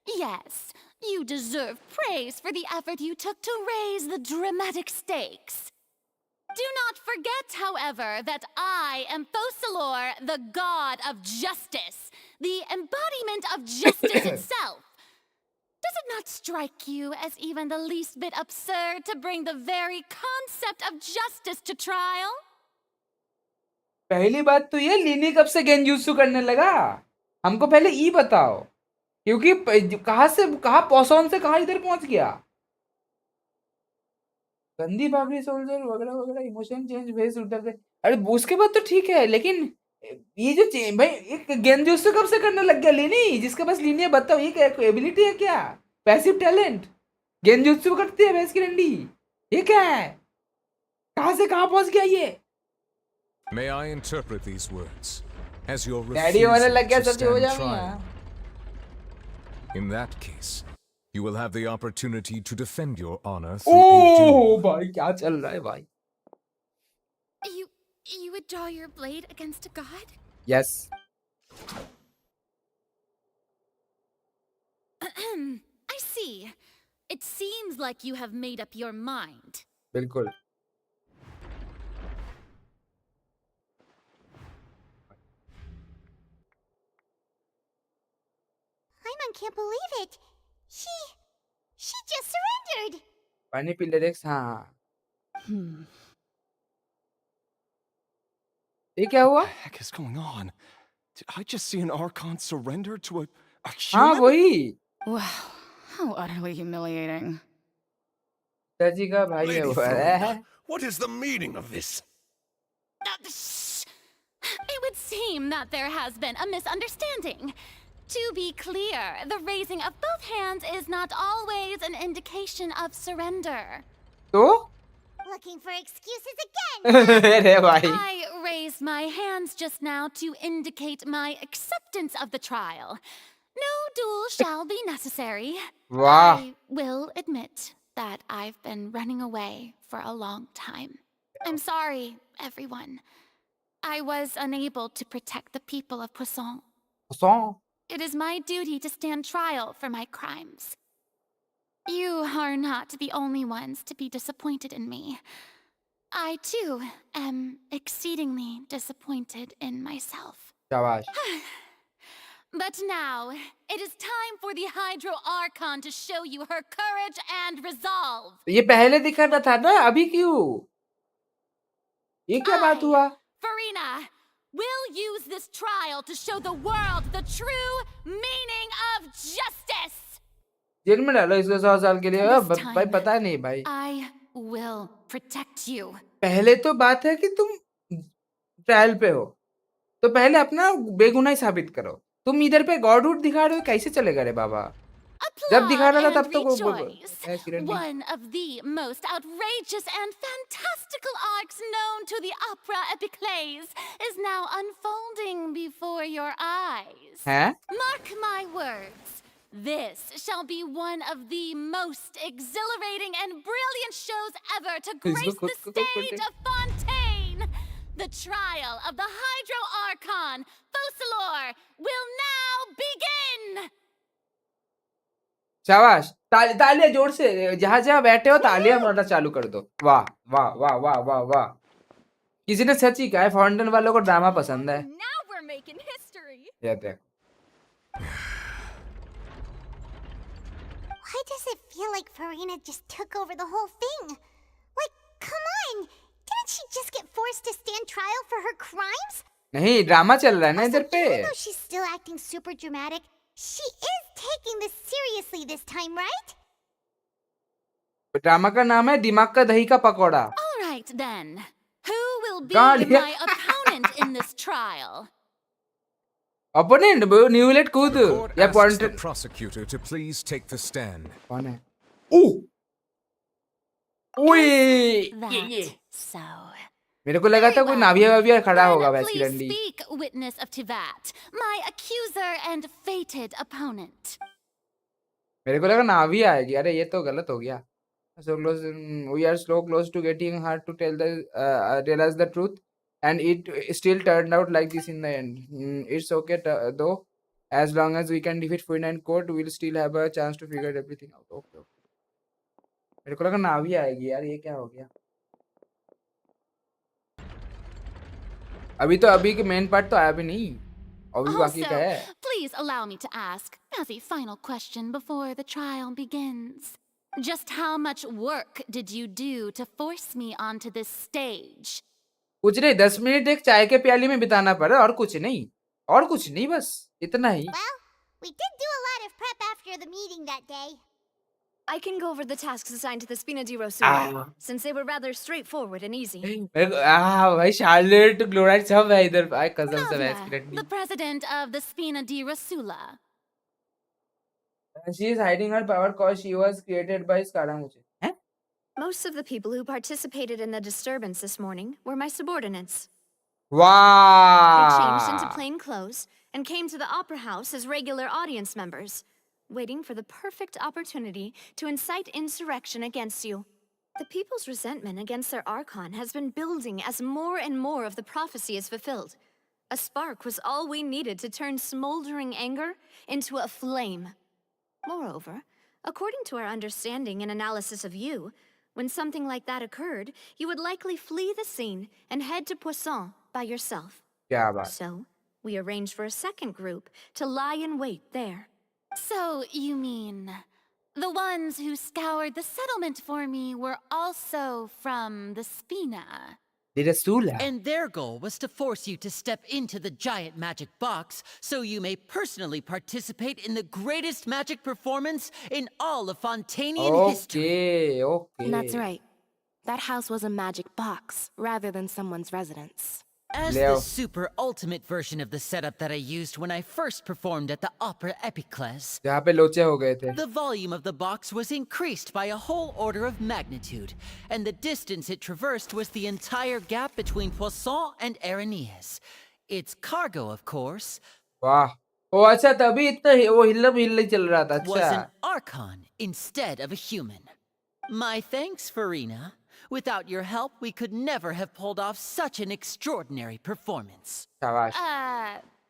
Yes, you deserve praise for the effort you took to raise the dramatic stakes. Do not forget, however, that I am Fosalor, the god of justice, the embodiment of justice itself. Does it not strike you as even the least bit absurd to bring the very concept of justice to trial? पहली बात तो ये लीनी कब से genjutsu करने लगा हमको पहले ई बताओ क्योंकि कहाँ पोसोन से कहाँ इधर पहुंच गया गंदी भागरी सोल्जर वगैरह वगैरह इमोशन चेंज भेज उधर से अरे उसके बाद तो ठीक है लेकिन ये जो भाई एक गेंजुत्सु कब से करने लग गया लीनी जिसके पास लीनी है बताओ ये क्या एबिलिटी है क्या पैसिव टैलेंट गेंजुत्सु करती है भैंस की डंडी ये क्या है कहाँ से कहाँ पहुंच गया ये May I interpret these words as your daddy होने लग गया refusal to सब हो stand जाएगा trial? In that case, You will have the opportunity to defend your honor through a O duel. भाई क्या चल रहा है भाई? You would draw your blade against a god? Yes. I see. It seems like you have made up your mind. बिल्कुल. Paimon can't believe it. She just surrendered. पानी P ले racks. हाँ. ये क्या हुआ? What the heck is going on? Did I just see an Archon surrender to a हाँ human? वही. Wow, how utterly humiliating. पिताजी का भाई है Lady वो. FURINA, what is the meaning of this? It would seem that there has been a misunderstanding. To be clear, the raising of both hands is not always an indication of surrender. तो? Looking for excuses again. अरे भाई. I raised my hands just now to indicate my acceptance of the trial. No duel shall be necessary. वाह. I will admit that I've been running away for a long time. I'm sorry, everyone. I was unable to protect the people of Poisson. Poisson. It is my duty to stand trial for my crimes. You are not the only ones to be disappointed in me. I, too, am exceedingly disappointed in myself. शाबाश. But now, it is time for the Hydro Archon to show you her courage and resolve. ये पहले दिखाना था ना, अभी क्यों? ये क्या बात हुआ? FURINA will use this trial to show the world the true meaning of justice. Jail में डालो इसको 100 साल के लिए. भाई पता नहीं भाई. I will protect you. पहले तो बात है कि तुम ट्रायल पे हो, तो पहले अपना बेगुनाही साबित करो. तुम इधर पे गॉडहुड दिखा रहे हो, कैसे चलेगा रे बाबा? जब दिखा रहा था तब तो One of the most outrageous and fantastical arcs known to the opera epiclese is now unfolding before your eyes. हैं? Mark my words. This shall be one of the most exhilarating and brilliant shows ever to grace the stage of Fontaine. The trial of the Hydro Archon, Focalor, will now begin. शाबाश. तालियां जोर से, जहां जहां बैठे हो तालियां मारना चालू कर दो. वाह वाह वाह वाह वाह वाह. किसी ने सच ही कहा है, फाउंटेन वालों को ड्रामा पसंद है. Now we're making history. ये देख. Why does it feel like FURINA just took over the whole thing? Like, come on! Didn't she just get forced to stand trial for her crimes? नहीं, drama चल रहा है ना इधर पे. Even though she's still acting super dramatic, she is taking this seriously this time, right? Drama का नाम है दिमाग का दही का pakora. All right then. Who will be God, yeah. my opponent in this trial? Opponent, न्यूलेट कूद. या Asks point. the prosecutor to please take the stand. कौन है? ओह. ओए. That so. मेरे को लगा था कोई नाविया वाविया खड़ा होगा Then वैसी please डंडी. speak, witness of Tivat, my accuser and fated opponent. मेरे को लगा नाविया आएगी. अरे ये तो गलत हो गया. So close, we are so close to getting her to tell the realize the truth, and it still turned out like this in the end. It's okay though, as long as we can defeat FURINA in court, we'll still have a chance to figure everything out. Okay. मेरे को लगा नाविया आएगी यार. ये क्या हो गया? अभी के मेन पार्ट तो आया भी नहीं. अभी बाकी का है. Please allow me to ask, as a final question before the trial begins, just how much work did you do to force me onto this stage? कुछ नहीं, 10 मिनट एक चाय के प्याली में बिताना पड़ा. और कुछ नहीं. बस इतना ही. Well, we did do a lot of prep after the meeting that day. I can go over the tasks assigned to the Spina di Rosula, since they were rather straightforward and easy. भाई Charlotte chloride सब है इधर. भाई कसम से Navia, the president of the Spina di Rosula. She is hiding her power cause she was created by Scaramouche. हैं? Most of the people who participated in the disturbance this morning were my subordinates. Wow! They changed into plain clothes and came to the opera house as regular audience members, waiting for the perfect opportunity to incite insurrection against you. The people's resentment against their Archon has been building as more and more of the prophecy is fulfilled. A spark was all we needed to turn smoldering anger into a flame. Moreover, according to our understanding and analysis of you, when something like that occurred, you would likely flee the scene and head to Poisson by yourself. क्या बात? So, we arranged for a second group to lie in wait there. So, you mean the ones who scoured the settlement for me were also from the Spina? The Rasula. And their goal was to force you to step into the giant magic box so you may personally participate in the greatest magic performance in all of Fontanian history. Okay. That's right. That house was a magic box rather than someone's residence. As the super ultimate version of the setup that I used when I first performed at the Opera Epiclese, जहाँ पे लोचे हो गए थे. the volume of the box was increased by a whole order of magnitude, and the distance it traversed was the entire gap between Poisson and Areneas. Its cargo, of course, वाह. ओ अच्छा तभी इतना वो हिल्ला चल रहा था. was an अच्छा. Archon instead of a human. My thanks, FURINA. Without your help, we could never have pulled off such an extraordinary performance. शाबाश.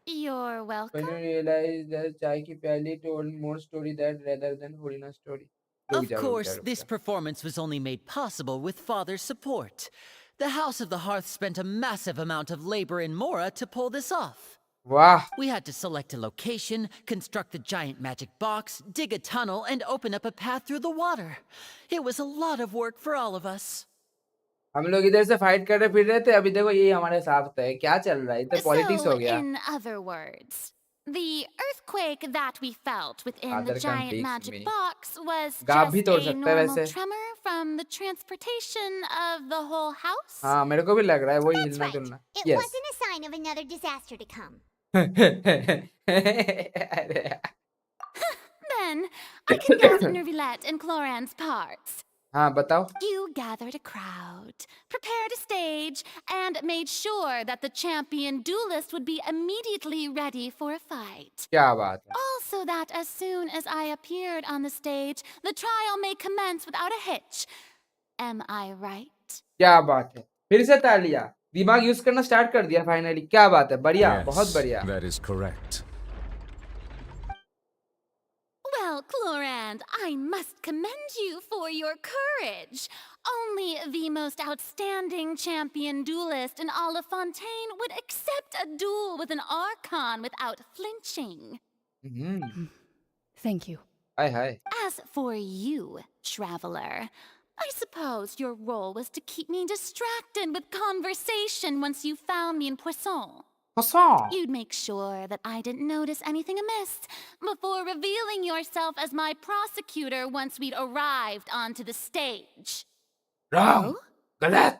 You're welcome. When you realize that चाय की प्याली told more story that rather than FURINA story. Of course, this performance was only made possible with Father's support. The House of the Hearth spent a massive amount of labor in Mora to pull this off. Wow. We had to select a location, construct the giant magic box, dig a tunnel, and open up a path through the water. It was a lot of work for all of us. हम लोग इधर से fight कर रहे फिर रहे थे. अभी देखो ये हमारे साथ है. क्या चल रहा है? इधर पॉलिटिक्स हो गया. In other words, the earthquake that we felt within the giant magic box was just a normal tremor from the transportation of the whole house? हाँ मेरे को भी लग रहा है वही हिलना डुलना. It wasn't a sign of another disaster to come. Then I can guess Nervilette and Cloran's parts. हाँ बताओ. You gathered a crowd, prepared a stage, and made sure that the champion duelist would be immediately ready for a fight. क्या बात है? Also that as soon as I appeared on the stage, the trial may commence without a hitch. Am I right? क्या बात है? फिर से तालियां. दिमाग यूज करना स्टार्ट कर दिया फाइनली. क्या बात है? बढ़िया. बहुत बढ़िया. That is correct. Well, Clorand, I must commend you for your courage. Only the most outstanding champion duelist in all of Fontaine would accept a duel with an Archon without flinching. Thank you. Hi. As for you, traveler, I suppose your role was to keep me distracted with conversation once you found me in Poisson. You'd make sure that I didn't notice anything amiss before revealing yourself as my prosecutor once we'd arrived onto the stage. Wrong. Galat.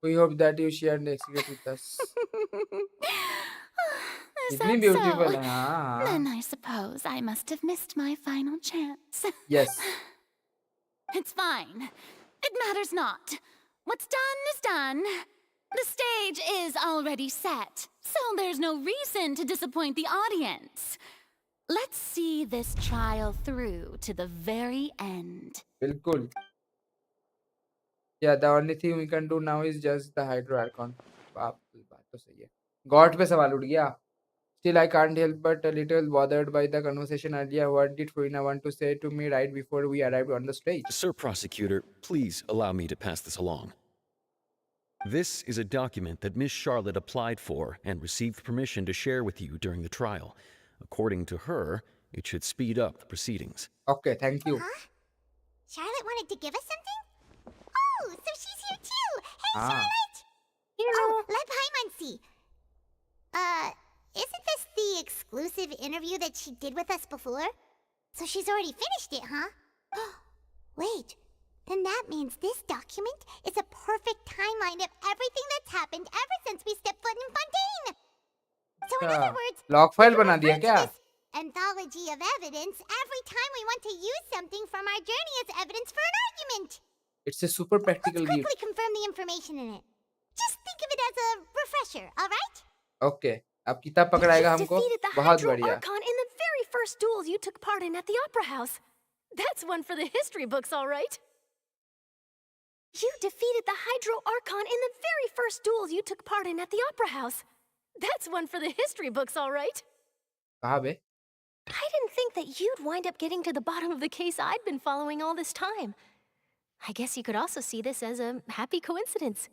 We hope that you share the secret with us. Is Itni that beautiful. so? हाँ. Then I suppose I must have missed my final chance. Yes. It's fine. It matters not. What's done is done. The stage is already set, so there's no reason to disappoint the audience. Let's see this trial through to the very end. बिल्कुल. Yeah, the only thing we can do now is just the Hydro Archon. बात तो सही है. God पे सवाल उठ गया. Still, I can't help but a little bothered by the conversation earlier. What did FURINA want to say to me right before we arrived on the stage? Sir Prosecutor, please allow me to pass this along. This is a document that Miss Charlotte applied for and received permission to share with you during the trial. According to her, it should speed up the proceedings. Okay, thank you. Huh? Charlotte wanted to give us something? Oh, so she's here too! Hey, Charlotte! Oh, let Paimon see. Isn't this the exclusive interview that she did with us before? So she's already finished it, huh? Wait, then that means this document is a perfect timeline of everything that's happened ever since we stepped foot in Fontaine! So in other words, log file बना दिया क्या? anthology of evidence every time we want to use something from our journey as evidence for an argument! It's a super practical Let's quickly confirm the information in it. Just think of it as a refresher, alright? Okay. अब किताब You पकड़ाएगा हमको, defeated the बहुत Hydro बढ़िया। Archon in the very first duels you took part in at the Opera House. That's one for the history books, all right. You defeated the Hydro Archon in the very first duels you took part in at the Opera House. That's one for the history books, all right. कहाँ बे? I didn't think that you'd wind up getting to the bottom of the case I'd been following all this time. I guess you could also see this as a happy coincidence.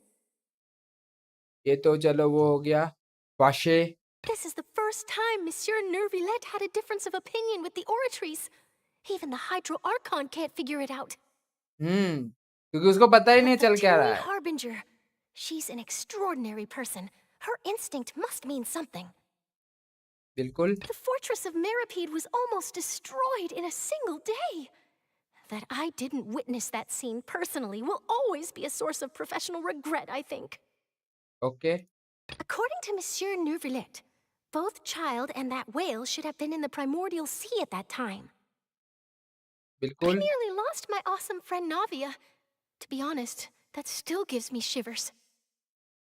ये तो चलो वो हो गया, वाशे। This is the first time Monsieur Nervillette had a difference of opinion with the oratories. Even the Hydro Archon can't figure it out. क्योंकि उसको पता ही नहीं चल क्या रहा Fatui है। Harbinger. She's an extraordinary person. Her instinct must mean something. बिल्कुल। The fortress of Meripede was almost destroyed in a single day. That I didn't witness that scene personally will always be a source of professional regret, I think. Okay. According to Monsieur Nervillette, both Child and that whale should have been in the primordial sea at that time. I बिल्कुल। nearly lost my awesome friend Navia. To be honest, that still gives me shivers.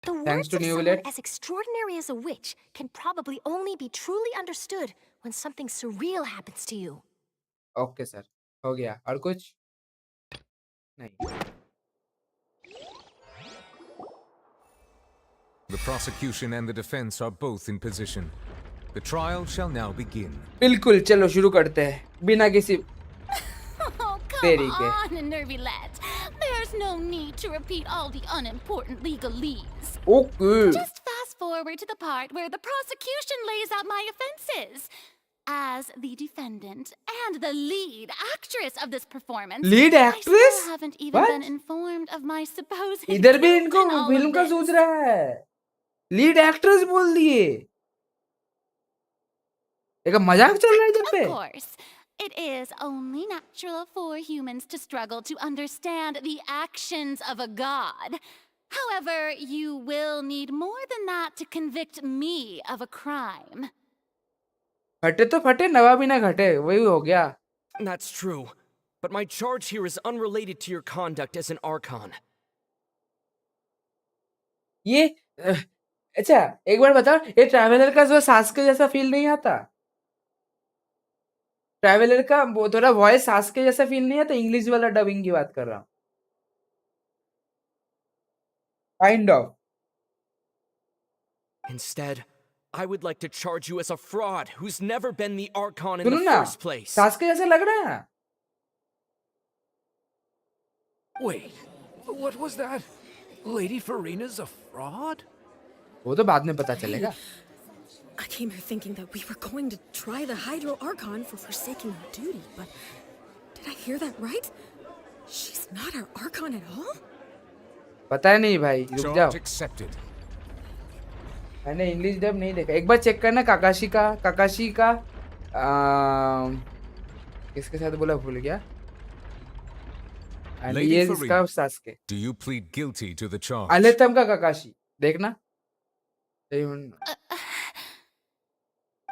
The Thanks words to of someone Nervillette. as extraordinary as a witch can probably only be truly understood when something surreal happens to you. Okay sir, हो गया। और कुछ नहीं। The prosecution and the defense are both in position. The trial shall now begin. बिल्कुल, चलो शुरू करते हैं बिना किसी Oh, देरी come के। on, Nervillette. There's no need to repeat all the unimportant legalese. Okay. Just fast forward to the part where the prosecution lays out my offenses. As the defendant and the lead actress of this performance, Lead I actress? still haven't even What? been informed of my supposed इधर भी guilt इनको in all film of का this. सोच रहा है। Lead actress बोल दिए। एक मजाक चल रहा है जब पे। Of course, it is only natural for humans to struggle to understand the actions of a god. However, you will need more than that to convict me of a crime. फटे तो फटे, नवा भी ना घटे, वही हो गया। That's true. But my charge here is unrelated to your conduct as an Archon. ये अच्छा एक बार बताओ, ये ट्रैवलर का जो सास्के जैसा फील नहीं आता? ट्रैवलर का वो थोड़ा वॉइस सास्के जैसा फील नहीं आता? इंग्लिश वाला डबिंग की बात कर रहा हूँ। Kind of. Instead, I would like to charge you as a fraud who's never been the Archon in सुनो the ना, first place. सास्के जैसा लग रहा है। Wait, what was that? Lady Furina's a fraud? वो तो बाद में पता चलेगा। I came here thinking that we were going to try the Hydro Archon for forsaking her duty, but did I hear that right? She's not our Archon at all? पता नहीं भाई, रुक जाओ। Charge accepted. मैंने English dub नहीं देखा, एक बार check करना। काकाशी का किसके साथ बोला भूल गया। Lady ये Furina, इसका Sasuke. do you plead guilty to the charge? अलेतम का काकाशी देखना।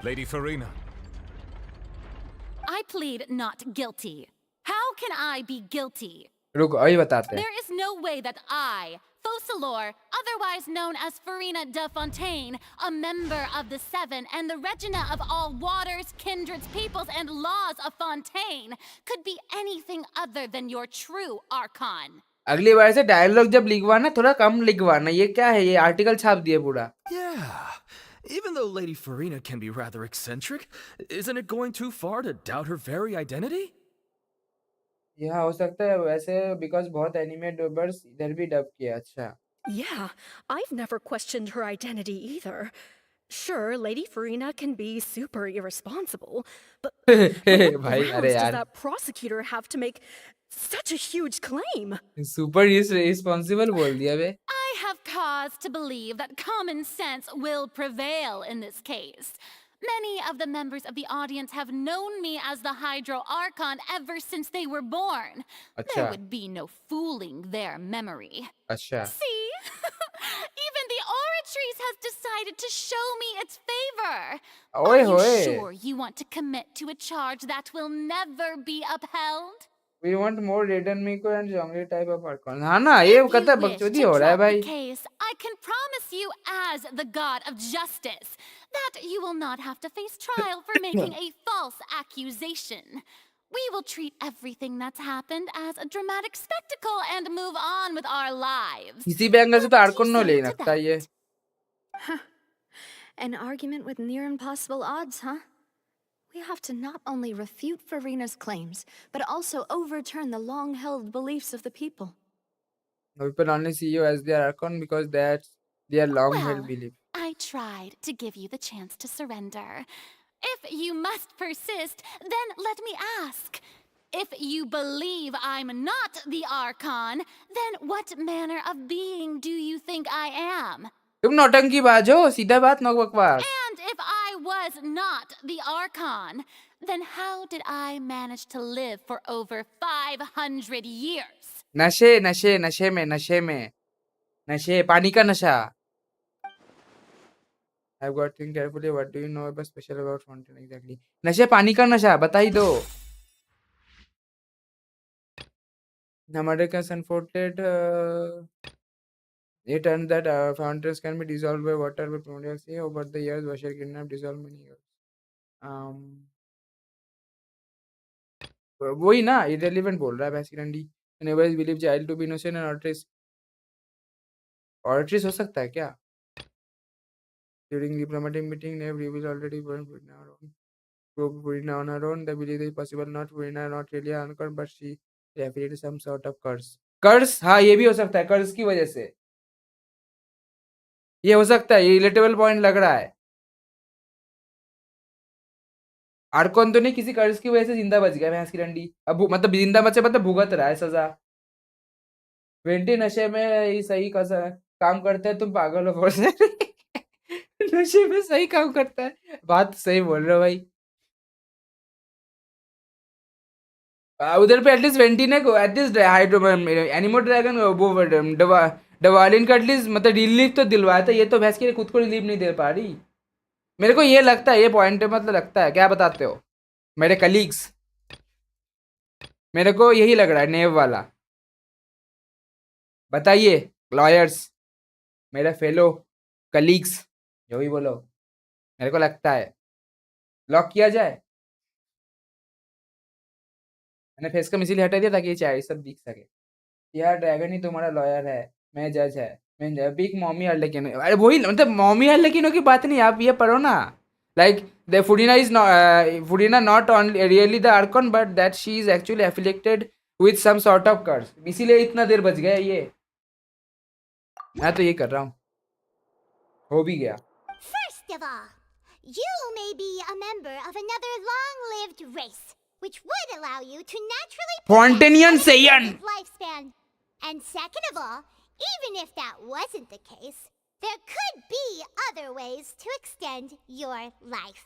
Lady Furina. I plead not guilty. How can I be guilty? रुको अभी बताते हैं। There is no way that I, Focalor, otherwise known as Furina de Fontaine, a member of the Seven and the Regina of all waters, kindreds, peoples, and laws of Fontaine, could be anything other than your true Archon. अगली बार से dialogue जब लिखवाना थोड़ा कम लिखवाना। ये क्या है? ये आर्टिकल छाप दिए पूरा। Yeah. Even though Lady Furina can be rather eccentric, isn't it going too far to doubt her very identity? यह हो सकता है वैसे, बिकॉज बहुत एनिमे डबर्स इधर भी डब किया। अच्छा। Yeah, I've never questioned her identity either. Sure, Lady Furina can be super irresponsible, but what भाई grounds अरे does यार, that prosecutor have to make such a huge claim? Super responsible बोल दिया बे। I have cause to believe that common sense will prevail in this case. Many of the members of the audience have known me as the Hydro Archon ever since they were born. There अच्छा would be no fooling their memory. अच्छा। See? Even the Oratrice has decided to show me its favor. ओए Are you होए। sure you want to commit to a charge that will never be upheld? We want more Raiden Miko and Zhongli type of Archon. हाँ ना, ये If you कहता wish बकचोदी to हो रहा है drop the भाई. case, I can promise you as the god of justice that you will not have to face trial for making a false accusation. We will treat everything that's happened as a dramatic spectacle and move on with our lives. किसी भी angle से तो Archon no ले लगता है ये. An argument with near impossible odds, huh? We have to not only refute FURINA's claims, but also overturn the long-held beliefs of the people. People only see you as their Archon because that's their long-held Well, belief. I tried to give you the chance to surrender. If you must persist, then let me ask. If you believe I'm not the Archon, then what manner of being do you think I am? तुम नौटंकी बाज हो, सीधा बात no बकवास. And if I was not the Archon, then how did I manage to live for over 500 years? नशे नशे नशे में नशे पानी का नशा. I've got to think carefully. What do you know about special about fountain exactly? नशे पानी का नशा बता ही दो. हमारे का unfolded it turns that fountains can be dissolved by water with molecules. Over the years, washer kidnap dissolved many years. वही ना irrelevant बोल रहा है basically. Whenever I believe child to be innocent and artist हो सकता है क्या? During diplomatic meeting, they revealed already burned FURINA on her own. They believe it is possible not FURINA, not really uncut, but she referred to some sort of curse. कर्स हाँ ये भी हो सकता है कर्स की वजह से ये हो सकता है ये रिलेटेबल पॉइंट लग रहा है आर्कॉन तो नहीं किसी कर्स की वजह से जिंदा बच गया भैंस की रंडी अब मतलब जिंदा बचे मतलब भुगत रहा है सजा 20 नशे में ये सही काम करते हैं तुम पागल हो फोर्स नशे में सही काम करता है बात सही बोल रहे हो भाई उधर पे एटलीस्ट 20 ने को एटलीस्ट एनिमो ड्रैगन वो डवालिन का एटलीस्ट मतलब रिलीफ तो दिलवाया था ये तो भैंस के खुद को रिलीफ नहीं दे पा रही मेरे को ये लगता है ये पॉइंट मतलब लगता है क्या बताते हो मेरे कलीग्स मेरे को यही लग रहा है नेव वाला बताइए लॉयर्स मेरे फेलो कलीग्स जो भी बोलो मेरे को लगता है लॉक किया जाए मैंने फेस का मिसिल हटा दिया ताकि ये चाहे सब दिख सके यार ड्रैगन ही तुम्हारा लॉयर है मैं जज है मैं बिग मॉमी अर्लेकिन अरे वही मतलब मॉमी अर्लेकिनों की बात नहीं आप ये पढ़ो ना like the FURINA is not FURINA not only really the Archon but that she is actually affiliated with some sort of curse इसीलिए इतना देर बच गया ये मैं तो ये कर रहा हूँ हो भी गया First of all, you may be a member of another long-lived race, which would allow you to naturally Fontanian Saiyan lifespan. And second of all, even if that wasn't the case, there could be other ways to extend your life.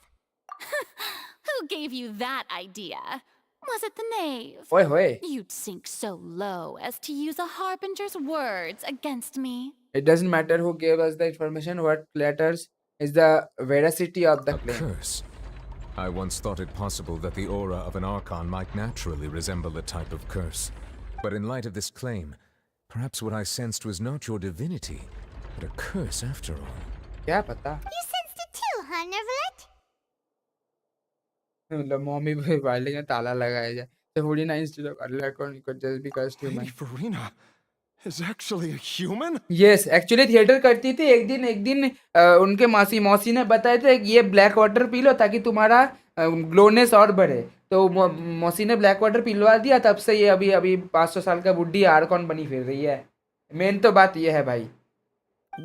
Who gave you that idea? Was it the knave? Oi, oi. You'd sink so low as to use a harbinger's words against me. It doesn't matter who gave us the information. What matters is the veracity of the claim. Curse. I once thought it possible that the aura of an Archon might naturally resemble a type of curse. But in light of this claim, perhaps what I sensed was not your divinity, but a curse after all. क्या पता? You sensed it too, huh, Nervalet? मतलब mummy भी वाले का ताला लगाया जाए तो FURINA instead of Archon could just be cursed human. Lady FURINA is actually a human? Yes, actually theatre करती थी एक दिन उनके मौसी ने बताया था ये ब्लैक वाटर पी लो ताकि तुम्हारा ग्लोनेस और बढ़े तो मौसी ने ब्लैक वाटर पिलवा दिया तब से ये अभी 500 साल का बुड्ढी आर्कॉन बनी फिर रही है मेन तो बात ये है भाई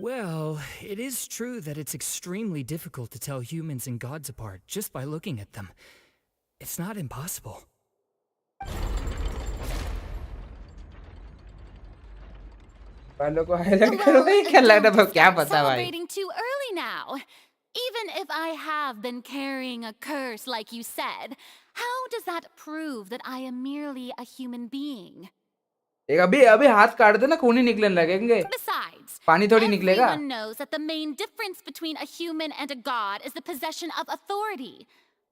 Well, it is true that it's extremely difficult to tell humans and gods apart just by looking at them. It's not impossible. वालों को हाईलाइट करो भाई क्या लग रहा है क्या पता भाई Celebrating too early now. Even if I have been carrying a curse like you said, how does that prove that I am merely a human being? एक अभी हाथ काट दो ना खून ही निकलने लगेंगे Besides, पानी थोड़ी निकलेगा everyone knows that the main difference between a human and a god is the possession of authority.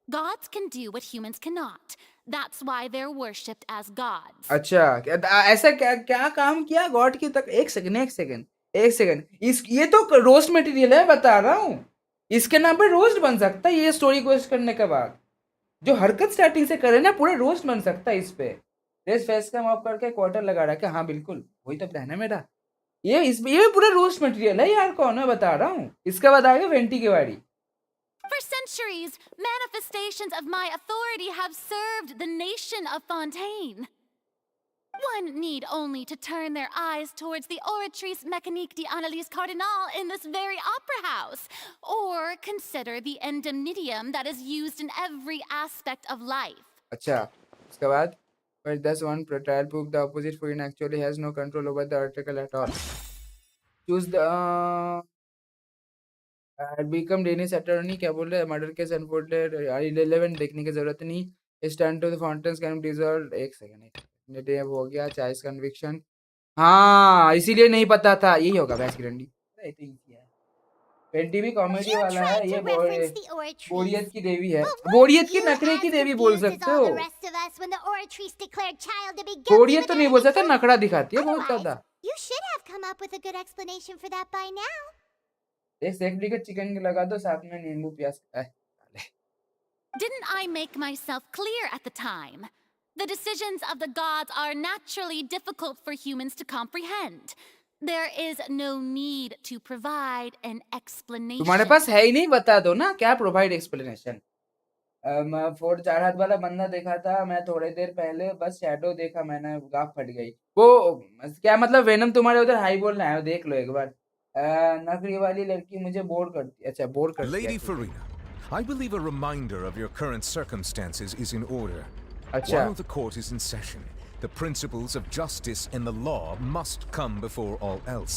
Gods can do what humans cannot. That's why they're worshipped as gods. अच्छा ऐसा क्या क्या काम किया गॉड की तक? एक सेकंड इस ये तो रोस्ट मटेरियल है, बता रहा हूँ। इसके नाम पे रोस्ट बन सकता है ये स्टोरी क्वेस्ट करने के बाद। जो हरकत स्टार्टिंग से करे ना पूरा रोस्ट बन सकता है इस पे। रेस फेस का ऑफ करके क्वार्टर लगा रहा है। हाँ बिल्कुल वही तो प्लान है मेरा। ये पूरा रोस्ट मटेरियल है यार, कौन है बता रहा हूँ। इसके बाद आएगा वेंटी की बारी। For centuries, manifestations of my authority have served the nation of Fontaine. One need only to turn their eyes towards the Oratrice Mécanique d'Analyse Cardinal in this very opera house, or consider the endemnitium that is used in every aspect of life. अच्छा उसके बाद but thus one trial proved the opposite. FURINA actually has no control over the article at all. Choose the become Danish attorney. क्या बोल रहे हैं? Murder case unfolded irrelevant, देखने की जरूरत नहीं। Stand to the fountains can dissolve. एक second ये हो गया चाइल्ड कन्विक्शन। हाँ इसीलिए नहीं पता था यही होगा भैंस की डंडी। अरे तो इजी है। पेंटी भी कॉमेडी वाला है। ये बोरियत की देवी है। बोरियत की नखरे की देवी बोल सकते हो। बोरियत तो नहीं बोल सकता, नखरा दिखाती है बहुत ज्यादा। You should have come up with a good explanation for that by now. एक सेकंड का चिकन लगा दो साथ में नींबू प्याज। Didn't I make myself clear at the time? The decisions of the gods are naturally difficult for humans to comprehend. There is no need to provide an explanation. तुम्हारे पास है ही नहीं, बता दो ना क्या प्रोवाइड एक्सप्लेनेशन। फोर्ड 4 हाथ वाला बंदा देखा था मैं थोड़ी देर पहले, बस शैडो देखा मैंने, गाफ फट गई। वो क्या मतलब वेनम तुम्हारे उधर हाई बोलना है, देख लो एक बार। नकली वाली लड़की मुझे बोर करती है। अच्छा बोर करती है। Lady Farina, I believe a reminder of your current circumstances is in order. अच्छा। While the court is in session, the principles of justice and the law must come before all else.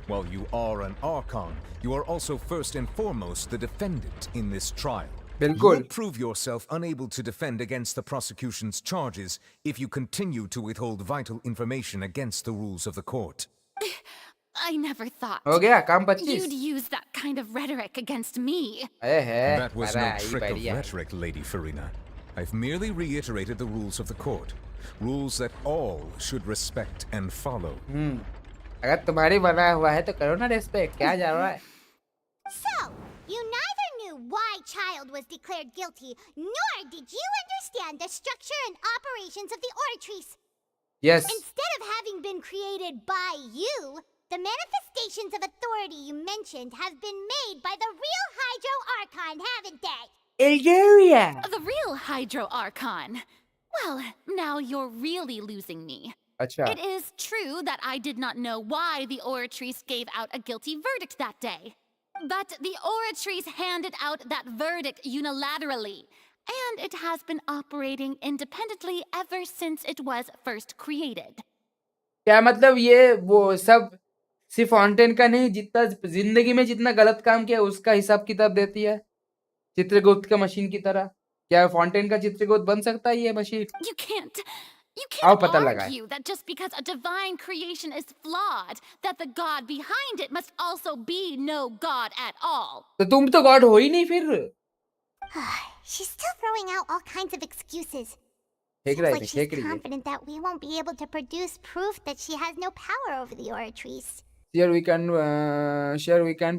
While you are an Archon, you are also first and foremost the defendant in this trial. You will prove yourself unable to defend against the prosecution's charges if you continue to withhold vital information against the rules of the court. I never thought हो गया काम 25। you'd use that kind of rhetoric against me. That was no trick of rhetoric, Lady Farina. I've merely reiterated the rules of the court. Rules that all should respect and follow. अगर तुम्हारी बना हुआ है तो करो ना respect, क्या जा रहा है? So, you neither knew why Child was declared guilty, nor did you understand the structure and operations of the Oratrice. Yes. Instead of having been created by you, the manifestations of authority you mentioned have been made by the real Hydro Archon, haven't they? Algeria. The real Hydro Archon. Well, now you're really losing me. अच्छा। It is true that I did not know why the Oratrice gave out a guilty verdict that day. But the Oratrice handed out that verdict unilaterally, and it has been operating independently ever since it was first created. क्या मतलब ये वो सब सिर्फ fountain का नहीं, जितना जिंदगी में जितना गलत काम किया उसका हिसाब किताब देती है चित्रगुप्त का मशीन की तरह? क्या फाउंटेन का चित्रगुप्त बन सकता है ये मशीन? You can't पता लगा है। argue that just because a divine creation is flawed, that the god behind it must also be no god at all. तो तुम तो गॉड हो ही नहीं फिर। She's still throwing out all kinds of excuses. फेंक Seems रही like थी, she's फेंक रही है। confident that we won't be able to produce proof that she has no power over the Oratrice. Here we can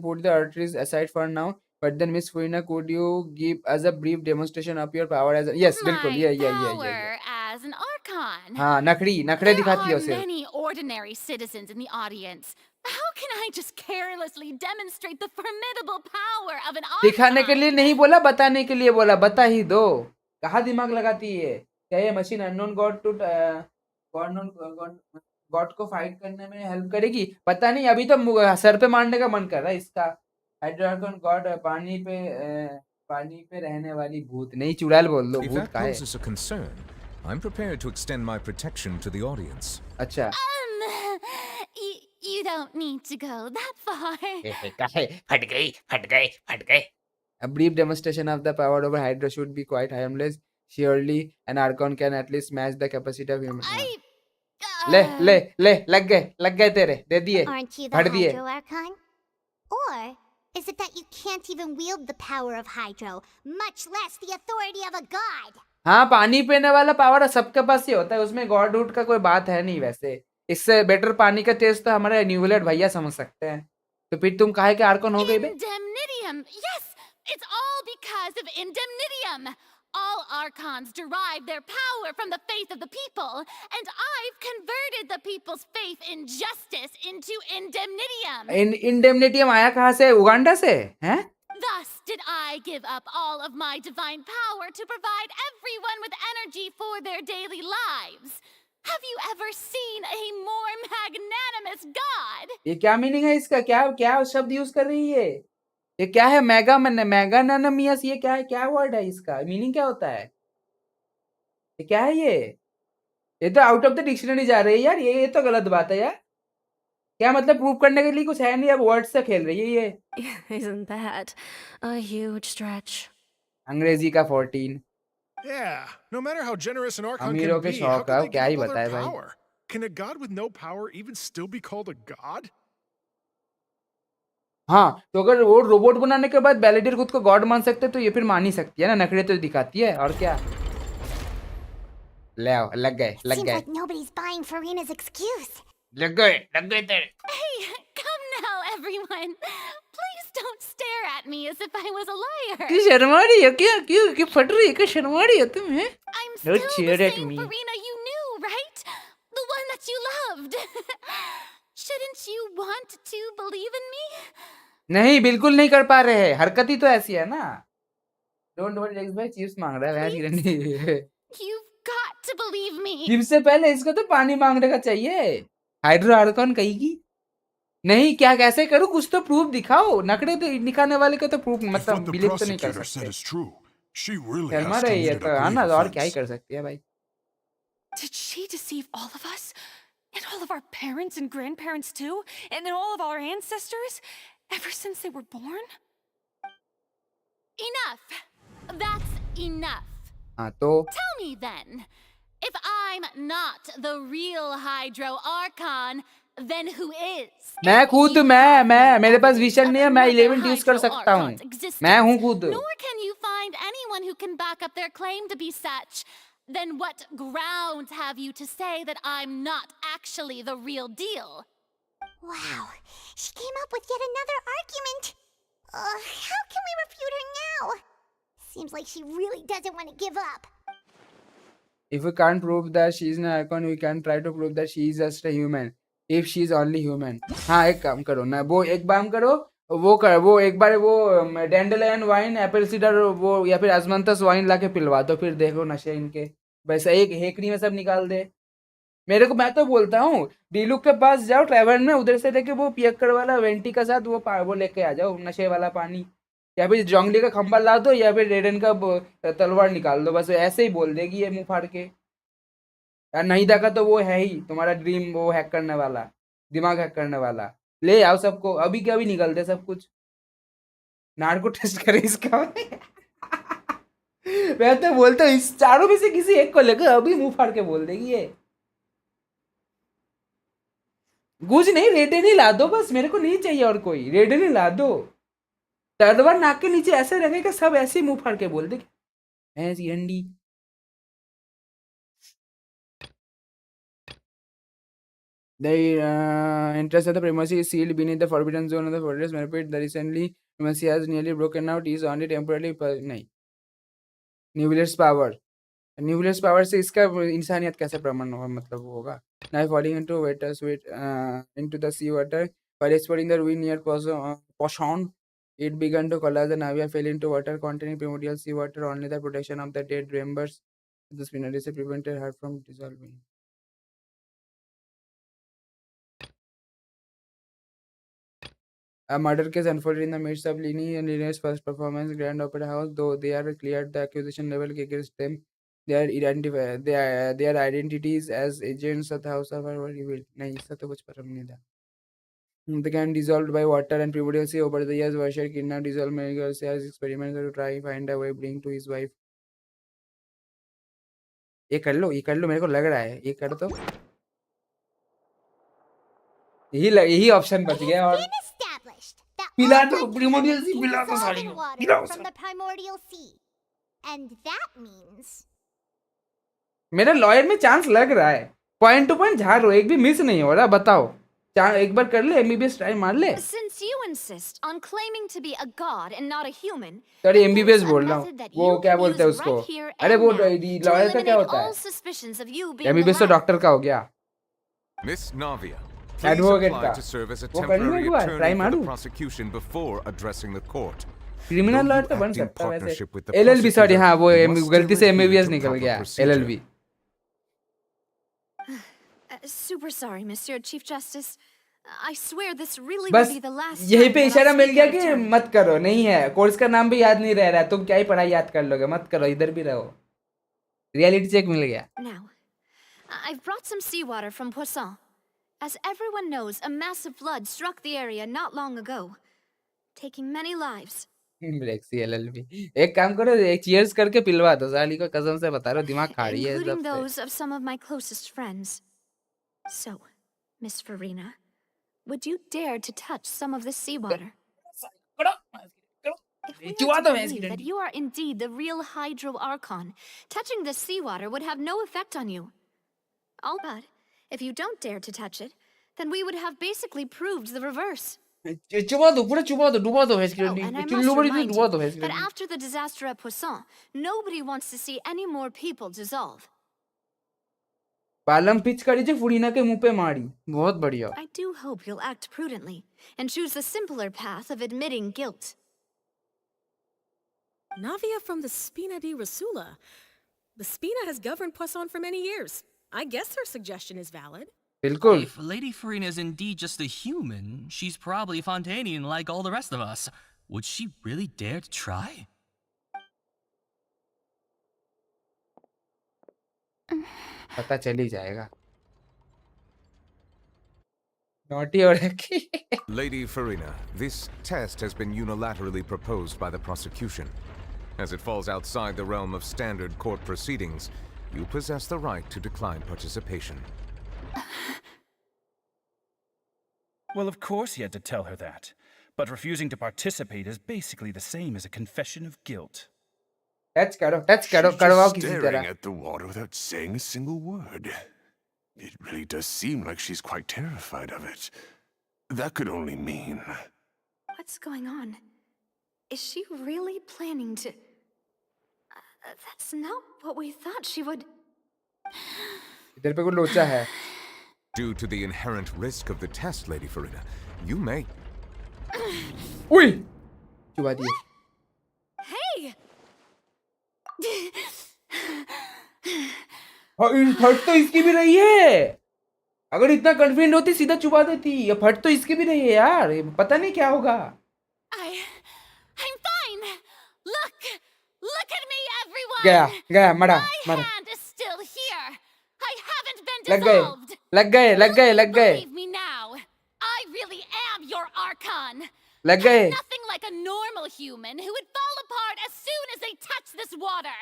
put the arteries aside for now. But then Miss FURINA, could you give us a brief demonstration of your power as a... Yes, बिल्कुल, Power as an Archon. हाँ नखरे दिखाती है There उसे। are many ordinary citizens in the audience. How can I just carelessly demonstrate the formidable power of an Archon? दिखाने के लिए नहीं बोला, बताने के लिए बोला, बता ही दो। कहाँ दिमाग लगाती है? क्या ये मशीन अननोन गॉड को फाइट करने में हेल्प करेगी? पता नहीं, अभी तो सर पे मारने का मन कर रहा है इसका। हाइड्रोआर्कन गॉड पानी पे रहने वाली भूत, नहीं चुड़ैल बोल दो, If भूत that का है। poses a concern, I'm prepared to extend my protection to the audience. अच्छा। You don't need to go that far. फट गई। A brief demonstration of the power over Hydra should be quite harmless. Surely an Archon can at least match the capacity of human. ले लग गए तेरे, दे दिए, Aren't you the फट दिए। Hydro Archon? Or is it that you can't even wield the power of Hydro, much less the authority of a god? हाँ, पानी पीने वाला पावर सबके पास ही होता है, उसमें गॉडहुड का कोई बात है नहीं वैसे। इससे बेटर पानी का टेस्ट तो हमारे न्यूलेट भैया समझ सकते हैं। तो फिर तुम काहे के आर्कन हो गई बे? Indemnitium! Yes! It's all because of indemnitium! All Archons derive their power from the faith of the people, and I've converted the people's faith in justice into indemnitium! इंडेमनिटियम आया कहाँ से? उगांडा से? हैं? Thus did I give up all of my divine power to provide everyone with energy for their daily lives. Have you ever seen a more magnanimous god? ये क्या meaning है इसका? क्या क्या शब्द यूज कर रही है ये? क्या है मैगानानमियस? ये क्या है? क्या वर्ड है इसका? मीनिंग क्या होता है? ये क्या है ये? ये तो आउट ऑफ द डिक्शनरी जा रही है यार। ये तो गलत बात है यार। क्या मतलब प्रूव करने के लिए कुछ है नहीं, अब वर्ड से खेल रही है ये। Isn't that a huge stretch? अंग्रेजी का 14। Yeah, no matter how generous an Archon अमीरों can के be, how शौक can है, they क्या give ही up all बताए their भाई। power? Can a god with no power even still be called a god? हाँ, तो अगर वो रोबोट बनाने के बाद बैलेडियर खुद को गॉड मान सकते तो ये फिर मान ही सकती है ना, नखरे तो दिखाती है और क्या। ले आओ, लग गए Seems गए like nobody's buying Furina's excuse. लग गए तेरे। Hey, come now, everyone. Please don't stare at me as if I was a liar. क्यों शर्मा रही है? क्या क्यों क्यों फट रही है? क्या शर्मा रही है तुम? हैं? I'm Don't still cheer the at same me. Furina you knew, right? The one that you loved. Shouldn't you want to believe in me? नहीं, बिल्कुल नहीं कर पा रहे हैं। हरकत ही तो ऐसी है ना। डोंट वरी एक्स भाई चिप्स मांग रहा है वैसे किरण। You've got to believe me. Chips से पहले इसको तो पानी मांगने का चाहिए। हाइड्रो आर्कॉन कहेगी नहीं। क्या कैसे करूं? कुछ तो प्रूफ दिखाओ। नखरे तो दिखाने वाले को तो प्रूफ मतलब बिलीव तो नहीं कर सकते। शर्मा रही है तो हाँ ना, और क्या ही कर सकती है भाई। Did she deceive all of us? And all of our parents and grandparents too? And all of our ancestors? Ever since they were born? Enough. That's enough. हाँ तो Tell me then, if I'm not the real Hydro Archon, then who is? मैं खुद मैं मेरे पास vision नहीं है। मैं 11 use कर सकता हूँ। मैं हूँ खुद। Nor can you find anyone who can back up their claim to be such. Then what grounds have you to say that I'm not actually the real deal? Wow, she came up with yet another argument. How can we refute her now? Seems like she really doesn't want to give up. If we can't prove that she is an icon, we can try to prove that she is just a human. If she is only human. हाँ, एक काम करो ना, वो एक काम करो, वो एक बार वो डैंडलियन वाइन, एप्पल सीडर वो या फिर आजमंतस वाइन लाके पिलवा दो, फिर देखो नशे इनके। वैसे एक हेकड़ी में सब निकाल दे। मेरे को, मैं तो बोलता हूँ डीलुक के पास जाओ ट्रेवन में, उधर से लेके वो पियक्कड़ वाला वेंटी का साथ वो लेके आ जाओ नशे वाला पानी। या फिर जोंगली का खंबा ला दो या फिर रेडन का तलवार निकाल दो। बस ऐसे ही बोल देगी ये मुंह फाड़ के। यार नहीं देखा तो वो है ही तुम्हारा ड्रीम, वो हैक करने वाला, दिमाग हैक करने वाला। ले आओ सबको, अभी क्या अभी निकल दे सब कुछ। नार्को टेस्ट करे इसका। मैं तो बोलता हूँ इस चारों में से किसी एक को लेकर अभी मुंह फाड़ के बोल देगी ये। कुछ नहीं, रेडन ही ला दो बस, मेरे को नहीं चाहिए और कोई। रेडन ही ला दो, तलवार नाक के नीचे ऐसे रखेगा, सब ऐसे मुंह फाड़ के बोल देगी ऐसी हंडी। The interest of the primacy is sealed beneath the forbidden zone of the fortress. Repeat, the recently primacy has nearly broken out. Is only temporarily नहीं। Nucleus power. Nucleus power से इसका इंसानियत कैसे प्रमाण होगा, मतलब होगा। Now falling into water, into the sea water, while exploring the ruin near Poshon, it began to collapse. The Navia fell into water containing primordial sea water. Only the protection of the dead members of the spinneries prevented her from dissolving. A murder case unfolded in the midst of Lini and Lini's first performance, Grand Opera House. Though they are cleared the accusation level against them, their identities as agents of the House of were revealed. नहीं, इसका तो कुछ पता नहीं था। The can dissolved by water and primordial sea. Over the years, Varsha kidnapped, dissolved medical cells, experiments to try find a way bring to his wife. ये कर लो मेरे को लग रहा है ये कर तो यही ऑप्शन बच गया। और पिला दो primordial sea, पिला दो सारी From the primordial sea. And that means मेरे लॉयर में चांस लग रहा है, पॉइंट टू पॉइंट झाड़ रहा, एक भी मिस नहीं हो रहा, बताओ। एक बार कर ले, एमबीबीएस ट्राई मार ले। Since you insist on claiming to be a god and not a human, sorry MBBS बोल रहा हूँ, वो क्या बोलते हैं उसको, अरे वो लॉयर का क्या होता है, एमबीबीएस तो डॉक्टर का हो गया, Miss Navia, please advocate apply का, to serve as a वो करनी temporary होगा, ट्राई attorney for मारू। the prosecution before addressing the court. Criminal lawyer तो बन सकता है वैसे, एलएलबी, सॉरी हाँ वो गलती से एमबीबीएस निकल गया, LLB. Super sorry, Monsieur Chief Justice. I swear this really बस will be the last यही time पे that I'll इशारा मिल speak गया out of कि turn. मत करो, नहीं है कोर्स का नाम भी याद नहीं रह रहा, तुम क्या ही पढ़ाई याद कर लोगे, मत करो, इधर भी रहो, रियलिटी चेक मिल गया। Now, I've brought some seawater from Poisson. As everyone knows, a massive flood struck the area not long ago, taking many lives. ब्रेक्सी एलएलबी, एक काम करो, एक चीयर्स करके पिलवा दो, साली को कसम से बता रहा हूं, दिमाग खा रही है Including एकदम से। those of some of my closest friends. So, Miss Furina, would you dare to touch some of this seawater? If we are to believe that you are indeed the real Hydro Archon, touching this seawater would have no effect on you. All but, if you don't dare to touch it, then we would have basically proved the reverse. Chuba दो, पूरा चुबा दो, डुबा दो, Oh, and I must remind you that after the disaster at Poisson, nobody wants to see any more people dissolve. बालम pitch करी जो फुरीना के मुंह पे मारी, बहुत बढ़िया। I do hope you'll act prudently and choose the simpler path of admitting guilt. Navia from the Spina di Rasula. The Spina has governed Poisson for many years. I guess her suggestion is valid. बिल्कुल। If Lady Furina is indeed just a human, she's probably Fontanian like all the rest of us. Would she really dare to try? पता चल ही जाएगा। Naughty हो रखी। Lady Furina, this test has been unilaterally proposed by the prosecution. As it falls outside the realm of standard court proceedings, you possess the right to decline participation. Well, of course he had to tell her that. But refusing to participate is basically the same as a confession of guilt. Touch करो, करवाओ किसी तरह। Staring at the water without saying a single word. It really does seem like she's quite terrified of it. That could only mean... What's going on? Is she really planning to... that's not what we thought she would... इधर पे कोई लोचा है। Due to the inherent risk of the test, Lady Furina, you may... उई! चुबा दिए। Hey! फट तो इसकी भी रही है। अगर इतना कॉन्फिडेंट होती सीधा चुबा देती, ये फट तो इसकी भी रही है यार, पता नहीं क्या होगा। I'm fine. Look at me, everyone. गया, मरा। My hand is still here. I haven't been लग dissolved. गए। Believe me now. I really am your Archon. लग गए। Nothing like a normal human who would fall apart as soon as they touch this water.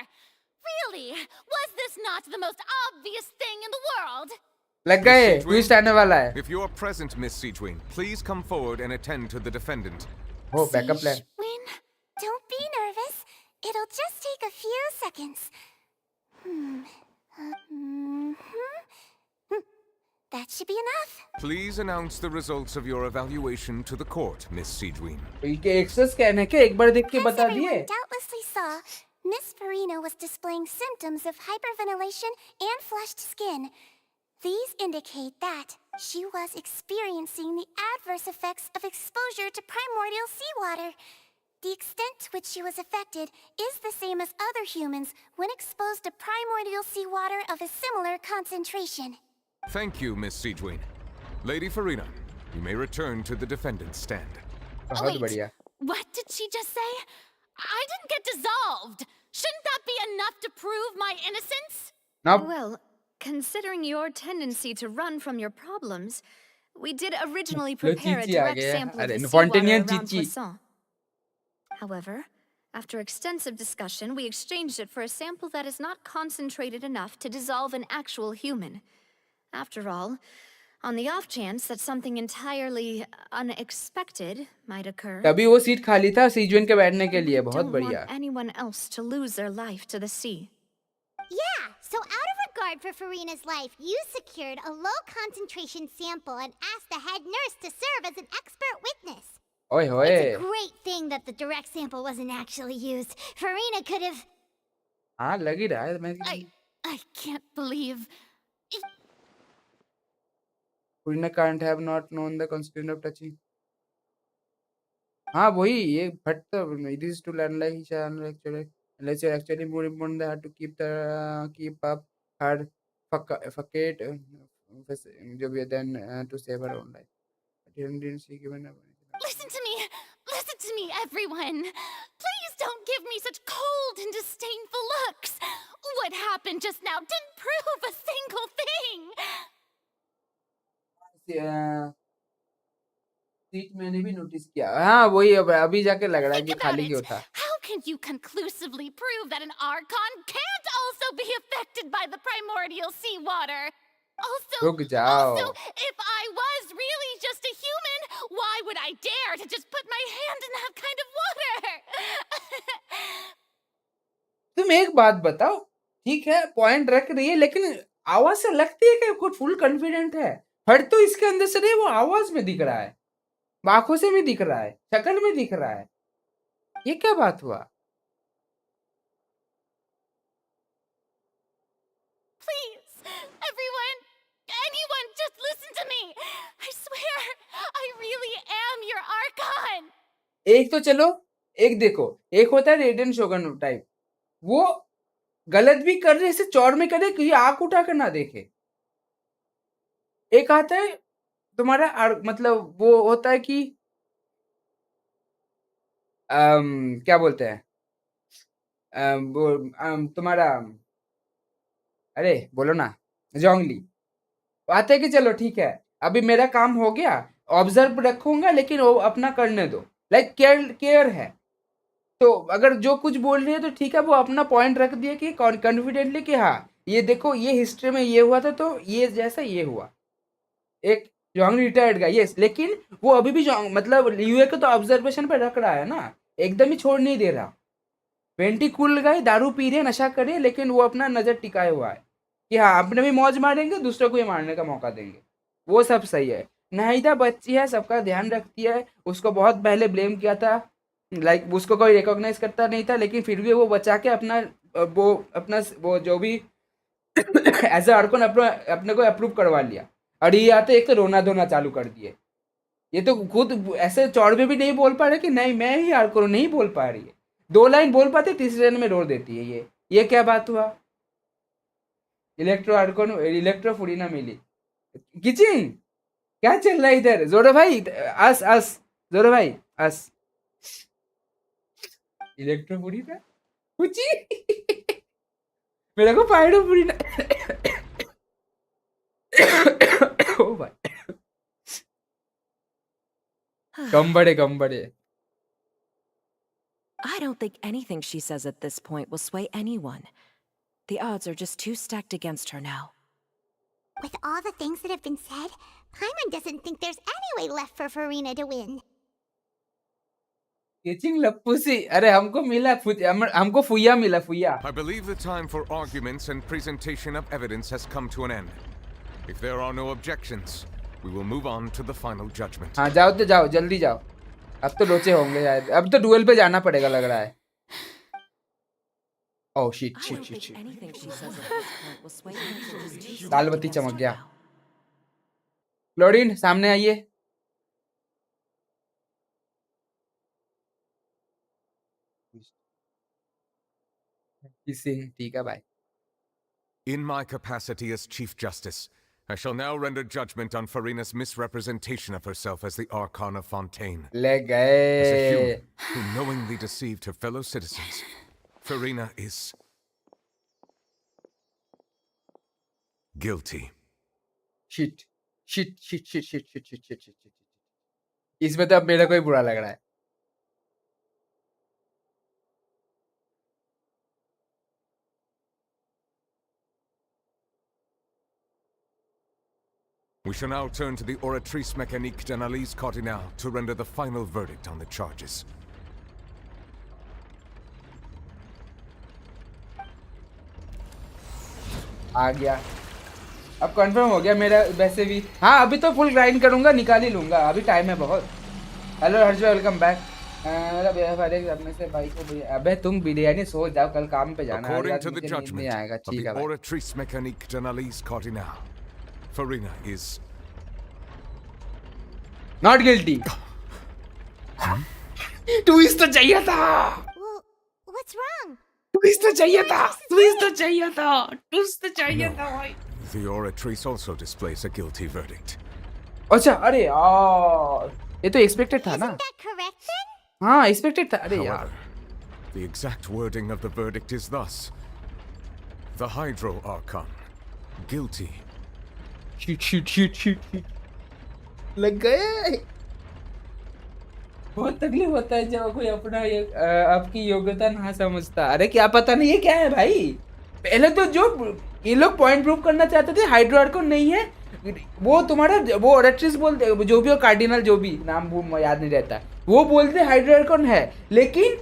Really? Was this not the most obvious thing in the world? लग गए, twist आने वाला है। If you are present, Miss Seedwing, please come forward and attend to the defendant. Oh, backup plan. Win, don't be nervous. It'll just take a few seconds. That should be enough. Please announce the results of your evaluation to the court, Miss Seedwing. ये access scan है क्या? एक बार देख के बता दिए। Everyone doubtlessly saw, Miss Furina was displaying symptoms of hyperventilation and flushed skin. These indicate that she was experiencing the adverse effects of exposure to primordial seawater. The extent to which she was affected is the same as other humans when exposed to primordial seawater of a similar concentration. Thank you, Miss Seedwing. Lady Furina, you may return to the defendant's stand. बहुत बढ़िया। What did she just say? I didn't get dissolved. Shouldn't that be enough to prove my innocence? Nope. Well, considering your tendency to run from your problems, we did originally prepare a direct sample of the seawater around Poisson. However, after extensive discussion, we exchanged it for a sample that is not concentrated enough to dissolve an actual human. After all, on the off chance that something entirely unexpected might occur, तभी वो seat खाली था season के बैठने के लिए, बहुत don't बढ़िया। want anyone else to lose their life to the sea. Yeah, so out of safeguard for Furina's life, you secured a low concentration sample and asked the head nurse to serve as an expert witness. ओए होए It's a great thing that the direct sample wasn't actually used. Furina could have. हाँ लग ही रहा है मैं I can't believe. Furina can't have not known the consequence of touching. हाँ वही ये but it is to learn like he shall actually more important than to keep up her facade जो भी then to save her own life. But didn't she given up? Listen to me! Listen to me, everyone! Please don't give me such cold and disdainful looks! What happened just now didn't prove a single thing! Seat मैंने भी notice किया हाँ वही अभी जाके लग रहा है कि खाली क्यों था How can you conclusively prove that an Archon can't also be affected by the primordial seawater? रुक जाओ Also, if I was really just a human, why would I dare to just put my hand in that kind of water? तुम एक बात बताओ ठीक है point रख रही है लेकिन आवाज से लगती है कि खुद फुल कॉन्फिडेंट है हर तो इसके अंदर से नहीं वो आवाज में दिख रहा है आंखों से भी दिख रहा है शक्ल में दिख रहा है ये क्या बात हुआ Please, everyone, anyone, just listen to me. I swear, I really am your Archon. एक तो चलो एक देखो एक होता है रेडियन शोगन टाइप वो गलत भी कर रहे ऐसे चौड़ में करे कि आंख उठा कर ना देखे एक आता है तुम्हारा मतलब वो होता है कि क्या बोलते हैं तुम्हारा अरे बोलो ना जोंगली आते है कि चलो ठीक है अभी मेरा काम हो गया ऑब्जर्व रखूंगा लेकिन वो अपना करने दो लाइक केयर है तो अगर जो कुछ बोल रही है तो ठीक है वो अपना पॉइंट रख दिया कि कॉन्फिडेंटली कि हाँ ये देखो ये हिस्ट्री में ये हुआ था तो ये जैसा ये हुआ एक जोंग रिटायर्ड का यस लेकिन वो अभी भी मतलब यूए को तो ऑब्जर्वेशन पे रख रहा है ना एकदम ही छोड़ नहीं दे रहा वेंटी कूल गए दारू पी रहे नशा करे लेकिन वो अपना नजर टिकाए हुआ है कि हाँ अपने भी मौज मारेंगे दूसरों को भी मारने का मौका देंगे वो सब सही है नाहिदा बच्ची है सबका ध्यान रखती है उसको बहुत पहले ब्लेम किया था लाइक उसको कोई रिकॉग्नाइज करता नहीं था लेकिन फिर भी वो बचा के अपना वो जो भी एज ए आर्कन अपने को अप्रूव करवा लिया और ये आते एक तो रोना धोना चालू कर दिए ये तो खुद ऐसे चौड़ में भी नहीं बोल पा रहे कि नहीं मैं ही आर्कन नहीं बोल पा रही है 2 लाइन बोल पाते तीसरे लाइन में रो देती है ये क्या बात हुआ इलेक्ट्रो फुरीना मिली किचिंग क्या चल रहा है इधर जोरो भाई अस जोरो भाई अस इलेक्ट्रो फुरीना कुची मेरे को फाइडो फुरीना ओ भाई कम बड़े I don't think anything she says at this point will sway anyone. The odds are just too stacked against her now. With all the things that have been said, Paimon doesn't think there's any way left for Furina to win. Kitching lappusi. अरे हमको फुया मिला फुया. I believe the time for arguments and presentation of evidence has come to an end. If there are no objections, we will move on to the final judgment. हाँ जाओ तो जाओ जल्दी जाओ. अब तो लोचे होंगे शायद. अब तो डुएल पे जाना पड़ेगा लग रहा है. Oh shit. दाल बत्ती चमक गया. क्लोरीन सामने आइए. ठीक है भाई. In my capacity as Chief Justice, I shall now render judgment on Furina's misrepresentation of herself as the Archon of Fontaine. ले गए. As a human who knowingly deceived her fellow citizens, Furina is guilty. Shit. इसमें तो अब मेरा कोई बुरा लग रहा है. We shall now turn to the Oratrice Mécanique d'Analyse Cardinal to render the final verdict on the charges. आ गया, अब कंफर्म हो गया मेरा वैसे भी। हाँ अभी तो फुल ग्राइंड करूंगा, निकाल ही लूंगा, अभी टाइम है बहुत। हेलो हर्ष भाई, वेलकम बैक। मेरा बेहद अपने से भाई को अबे तुम बिरयानी सो जाओ, कल काम पे जाना है, According आज to the मुझे नींद नहीं judgment आएगा। of ठीक the है भाई। Oratrice Mécanique d'Analyse Cardinal, Furina is not guilty. Twist तो चाहिए था, Well, what's wrong? ट्विस्ट तो चाहिए था, ट्विस्ट तो चाहिए था, ट्विस्ट तो चाहिए No. था भाई। The Oratrice also displays a guilty verdict. अच्छा अरे यार, ये तो एक्सपेक्टेड था ना। Correct then? हाँ एक्सपेक्टेड था। अरे यार However, the exact wording of the verdict is thus: the Hydro Archon, guilty. Shoot. लग गए। बहुत तकलीफ होता है जब कोई अपना आपकी योग्यता ना समझता। अरे क्या पता नहीं ये क्या है भाई। पहले तो जो ये लोग पॉइंट प्रूव करना चाहते थे हाइड्रो आर्कन नहीं है, वो तुम्हारा वो ओरेट्रिस बोलते, जो भी हो कार्डिनल, जो भी नाम वो याद नहीं रहता, वो बोलते हाइड्रो आर्कन है, लेकिन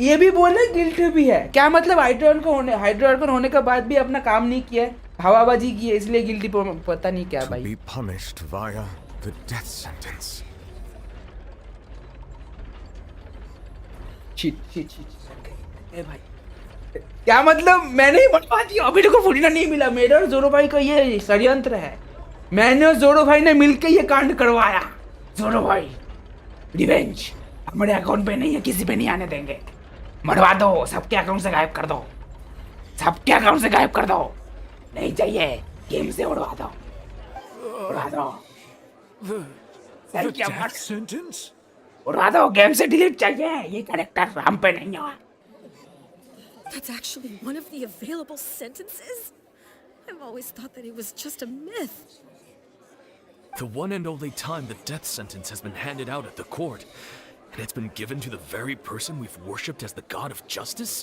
ये भी बोले गिल्ट भी है। क्या मतलब हाइड्रो आर्कन होने के बाद भी अपना काम नहीं किया, हवाबाजी की है, इसलिए गिल्टी। पता नहीं क्या भाई। To be punished via the death sentence. ए भाई क्या मतलब, मैंने ही बनवा दिया, अभी को फुरीना नहीं मिला। मेरा और जोरो भाई का ये षड्यंत्र है, मैंने और जोरो भाई ने मिलकर ये कांड करवाया। जोरो भाई रिवेंज हमारे अकाउंट पे नहीं है, किसी पे नहीं आने देंगे। मरवा दो, सबके अकाउंट से गायब कर दो, सबके अकाउंट से गायब कर दो, नहीं चाहिए, गेम से उड़वा दो, उड़वा दो। The death sentence? उड़वा दो, गेम से डिलीट चाहिए, ये कैरेक्टर हम पे नहीं है। That's actually one of the available sentences? I've always thought that it was just a myth. The one and only time the death sentence has been handed out at the court, and it's been given to the very person we've worshipped as the god of justice?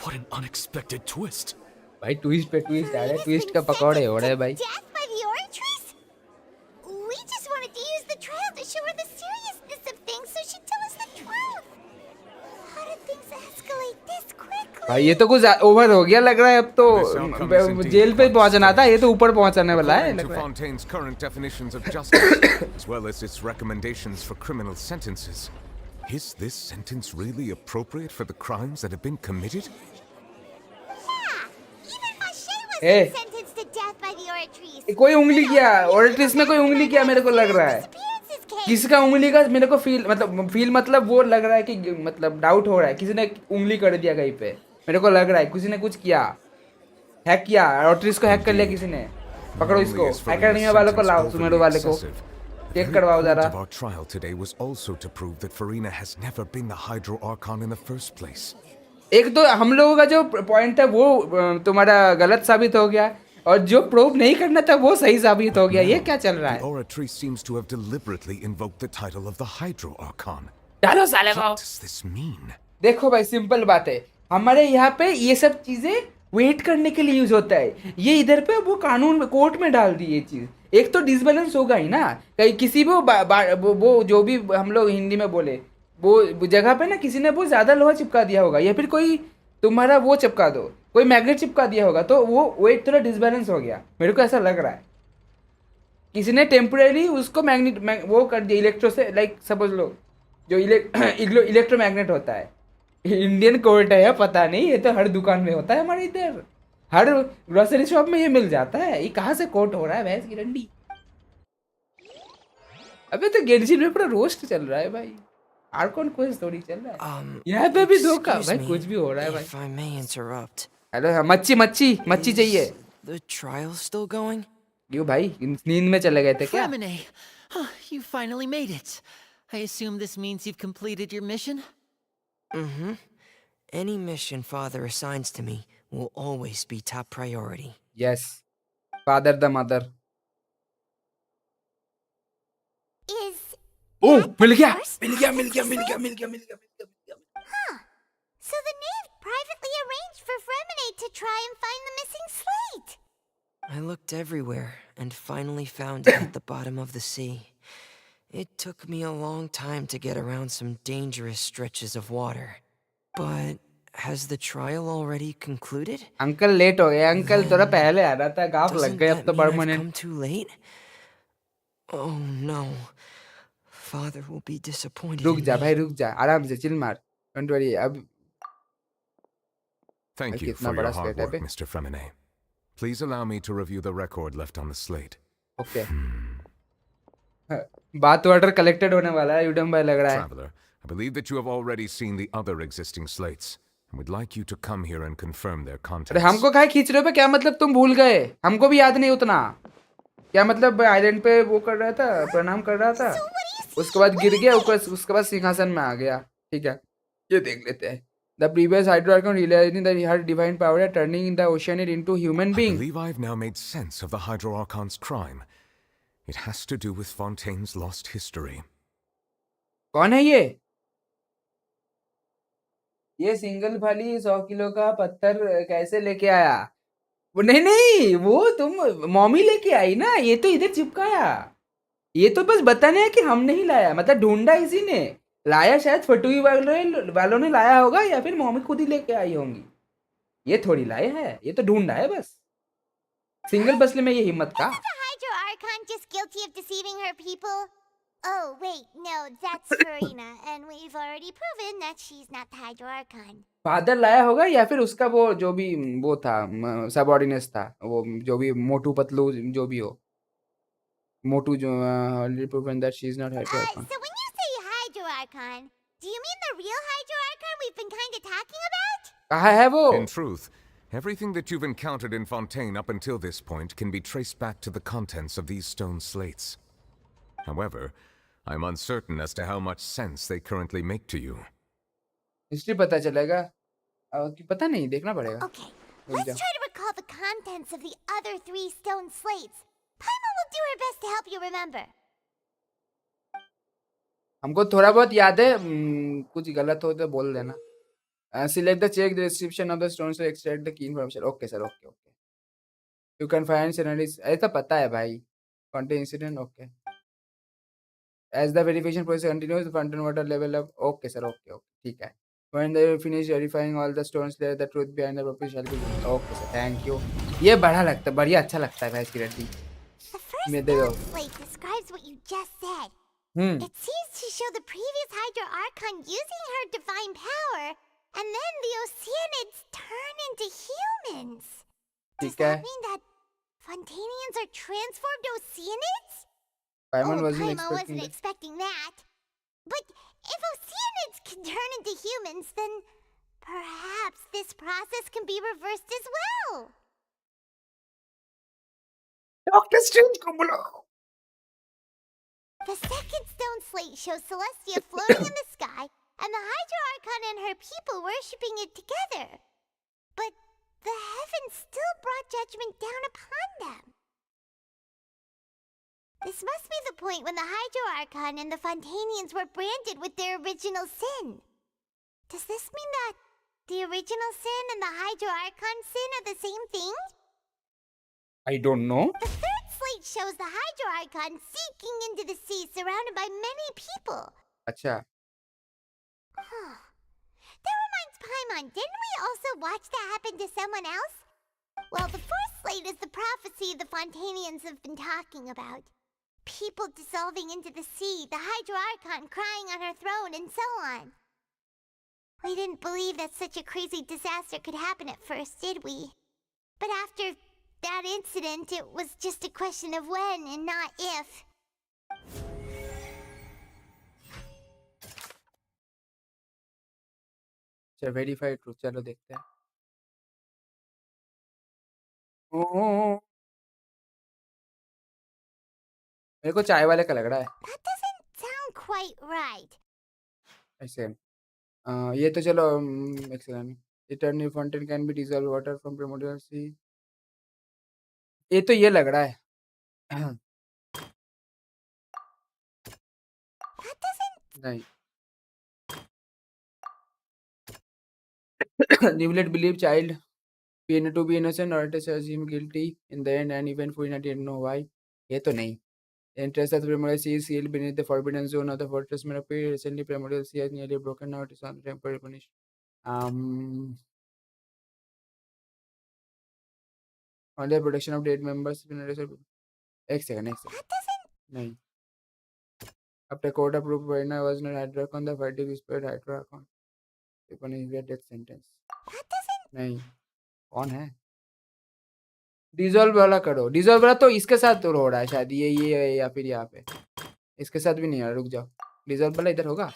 What an unexpected twist. भाई twist पे twist आ रहे, twist का पकौड़े हो रहे भाई। Death by the Oratrice? We just wanted to use the trial to show her the seriousness of things so she'd tell us the truth. How did things escalate this quickly? भाई ये तो कुछ over हो गया लग रहा है, अब तो जेल पे पहुंचना था, ये तो ऊपर पहुंचने वाला है According लग to रहा है। Fontaine's current definitions of justice, as well as its recommendations for criminal sentences, is this sentence really appropriate for the crimes that have been committed? A, Sentenced to death by the Oratrice. कोई उंगली किया, ओरेट्रिस ने कोई उंगली किया, मेरे को लग रहा है। किसका उंगली का मेरे को फील मतलब वो लग रहा है कि मतलब डाउट हो रहा है, किसी ने उंगली कर दिया कहीं पे, मेरे को लग रहा है किसी ने कुछ किया, हैक किया, ओरेट्रिस को हैक कर लिया किसी ने। पकड़ो इसको, एकेडमी वालों को लाओ, सुमेरो वाले को चेक करवाओ जरा। Our trial today was also to prove that Furina has never been the Hydro Archon in the first place. एक तो हम लोगों का जो पॉइंट है वो तुम्हारा गलत साबित हो गया, और जो प्रूव नहीं करना था वो सही साबित हो गया। ये क्या चल रहा The है? Oratrice seems to have deliberately invoked the title of the Hydro Archon. डालो साले को। What does this mean? देखो भाई सिंपल बात है, हमारे यहाँ पे ये सब चीजें वेट करने के लिए यूज होता है, ये इधर पे वो कानून में कोर्ट में डाल दी ये चीज। एक तो डिसबैलेंस होगा ही ना, कहीं किसी भी वो जो भी हम लोग हिंदी में बोले वो जगह पे ना किसी ने वो ज्यादा लोहा चिपका दिया होगा, या फिर कोई तुम्हारा वो चिपका दो, कोई मैग्नेट चिपका दिया होगा, तो वो एक तरह डिसबैलेंस हो गया, मेरे को ऐसा लग रहा है। किसी ने टेम्परेरी उसको मैग्नेट वो कर दिया इलेक्ट्रो से, लाइक समझ लो जो इलेक्ट्रोमैग्नेट होता है। इंडियन कोर्ट है या पता नहीं, ये तो हर दुकान में होता है हमारे इधर, हर ग्रोसरी शॉप में ये मिल जाता है। ये कहाँ से कोर्ट हो रहा है भैंस की डंडी। अबे तो गेंशिन में पूरा रोस्ट चल रहा है भाई, आर्कॉन कोई स्टोरी चल रहा है। यहाँ पे भी धोखा भाई, कुछ भी हो रहा है भाई। If I may interrupt. Hello मच्छी चाहिए। The trial's still going? क्यों भाई, नींद में चले गए थे क्या? Fremine, you finally made it. I assume this means you've completed your mission? Mm-hmm. Any mission Father assigns to me will always be top priority. Yes. Father the mother. Oh, मिल गया। Huh. So the knave privately arranged for Fremine to try and find the missing slate. I looked everywhere and finally found it at the bottom of the sea. It took me a long time to get around some dangerous stretches of water. But Has the trial already concluded? Uncle late हो गए uncle थोड़ा पहले आ रहा था गाफ लग Doesn't गए अब that तो mean I've permanent come too late? Oh no. Father will be disappointed रुक in जा me. भाई रुक जा आराम से चिल मार डोंट वरी अब Thank you कितना for बड़ा your hard स्लेट है work, बे Mr. Fremine. Please allow me to review the record left on the slate. Okay बात वाटर कलेक्टेड होने वाला है यूडम भाई लग रहा है Traveler, I believe that you have already seen the other existing slates, and would like you to come here and confirm their अरे contents. हमको काहे खींच रहे हो बे क्या मतलब तुम भूल गए हमको भी याद नहीं उतना क्या मतलब आइलैंड पे वो कर रहा था प्रणाम कर रहा था उसके बाद गिर गया उसके बाद सिंहासन में आ गया ठीक है ये देख लेते हैं the previous hydro archon realising that he had divine power turning the ocean into human I being believe I've now made sense of the Hydro Archon's crime. It has to do with Fontaine's lost history. कौन है ये single वाली 100 kilo का पत्थर कैसे लेके आया वो नहीं वो तुम मॉमी लेके आई ना ये तो इधर चिपकाया ये तो बस बताने है कि हम नहीं लाया मतलब ढूंढा इसी ने लाया शायद फटुई वालों ने लाया होगा या फिर मॉमी खुद ही लेके आई होंगी ये थोड़ी लाया है ये तो ढूंढा है बस सिंगल बसले में ये हिम्मत का Isn't the Hydro Archon just guilty of deceiving her people? Oh, wait, no, that's FURINA, and we've already proven that she's not the Hydro Archon. Father लाया होगा या फिर उसका वो जो भी वो था सबऑर्डिनेट्स था वो जो भी मोटू पतलू जो भी हो मोटू जो proven that she is not Hydro Archon. So when you say Hydro Archon, do you mean the real Hydro Archon we've been kind of talking about? कहाँ है वो In truth, everything that you've encountered in Fontaine up until this point can be traced back to the contents of these stone slates. However, I'm uncertain as to how much sense they currently make to you. History पता चलेगा कि पता नहीं देखना पड़ेगा Okay, let's try to recall the contents of the other 3 stone slates. Paimon will do her best to help you remember. हमको थोड़ा बहुत याद है कुछ गलत हो तो बोल देना select the check the description of the stone से extract the key information okay sir okay okay you can find scenarios ऐसा पता है भाई contain incident okay as the verification process continues the fountain water level up okay sir okay okay ठीक है when they finish verifying all the stones there the truth behind the property shall be okay sir thank you ये बड़ा लगता है बढ़िया अच्छा लगता है भाई इसकी ready The first stone slate describes what you just said. It seems to show the previous Hydro Archon using her divine power, and then the Oceanids turn into humans. Does that mean that Fontanians are transformed Oceanids? Paimon wasn't expecting that. But if Oceanids can turn into humans, then perhaps this process can be reversed as well. Doctor strange को बुलाओ The second stone slate shows Celestia floating in the sky, and the Hydro Archon and her people worshipping it together. But the heavens still brought judgment down upon them. This must be the point when the Hydro Archon and the Fontanians were branded with their original sin. Does this mean that the original sin and the Hydro Archon sin are the same thing? I don't know. The third slate shows the Hydro Archon sinking into the sea surrounded by many people. अच्छा That reminds Paimon, didn't we also watch that happen to someone else? Well, the fourth slate is the prophecy the Fontanians have been talking about. People dissolving into the sea, the Hydro Archon crying on her throne, and so on. We didn't believe that such a crazy disaster could happen at first, did we? But after that incident, it was just a question of when and not if. चलो verified truth चलो देखते हैं ओ, मेरे को चाय वाले का लग रहा है That doesn't sound quite right. ऐसे ये तो चलो एक second eternal fountain can be dissolve water from primordial sea ये तो ये लग रहा है नहीं Newlet believed child Fiona to be innocent or to search him guilty in the end and even Fiona didn't know why. ये तो नहीं. The interest of the Primordial Sea is sealed beneath the forbidden zone of the fortress Merapi. Recently, Primordial Sea has nearly broken out. It's on temporary punishment. Um, Only protection of dead members. एक second. नहीं. After court approved, Verna was not Hydrocon. The verdict is paid Hydrocon. Upon his death sentence. नहीं. कौन है? Dissolve वाला करो. Dissolve वाला तो इसके साथ तो हो रहा है शायद. ये या फिर यहाँ पे. इसके साथ भी नहीं है. रुक जाओ. डिजोल्व वाला इधर होगा.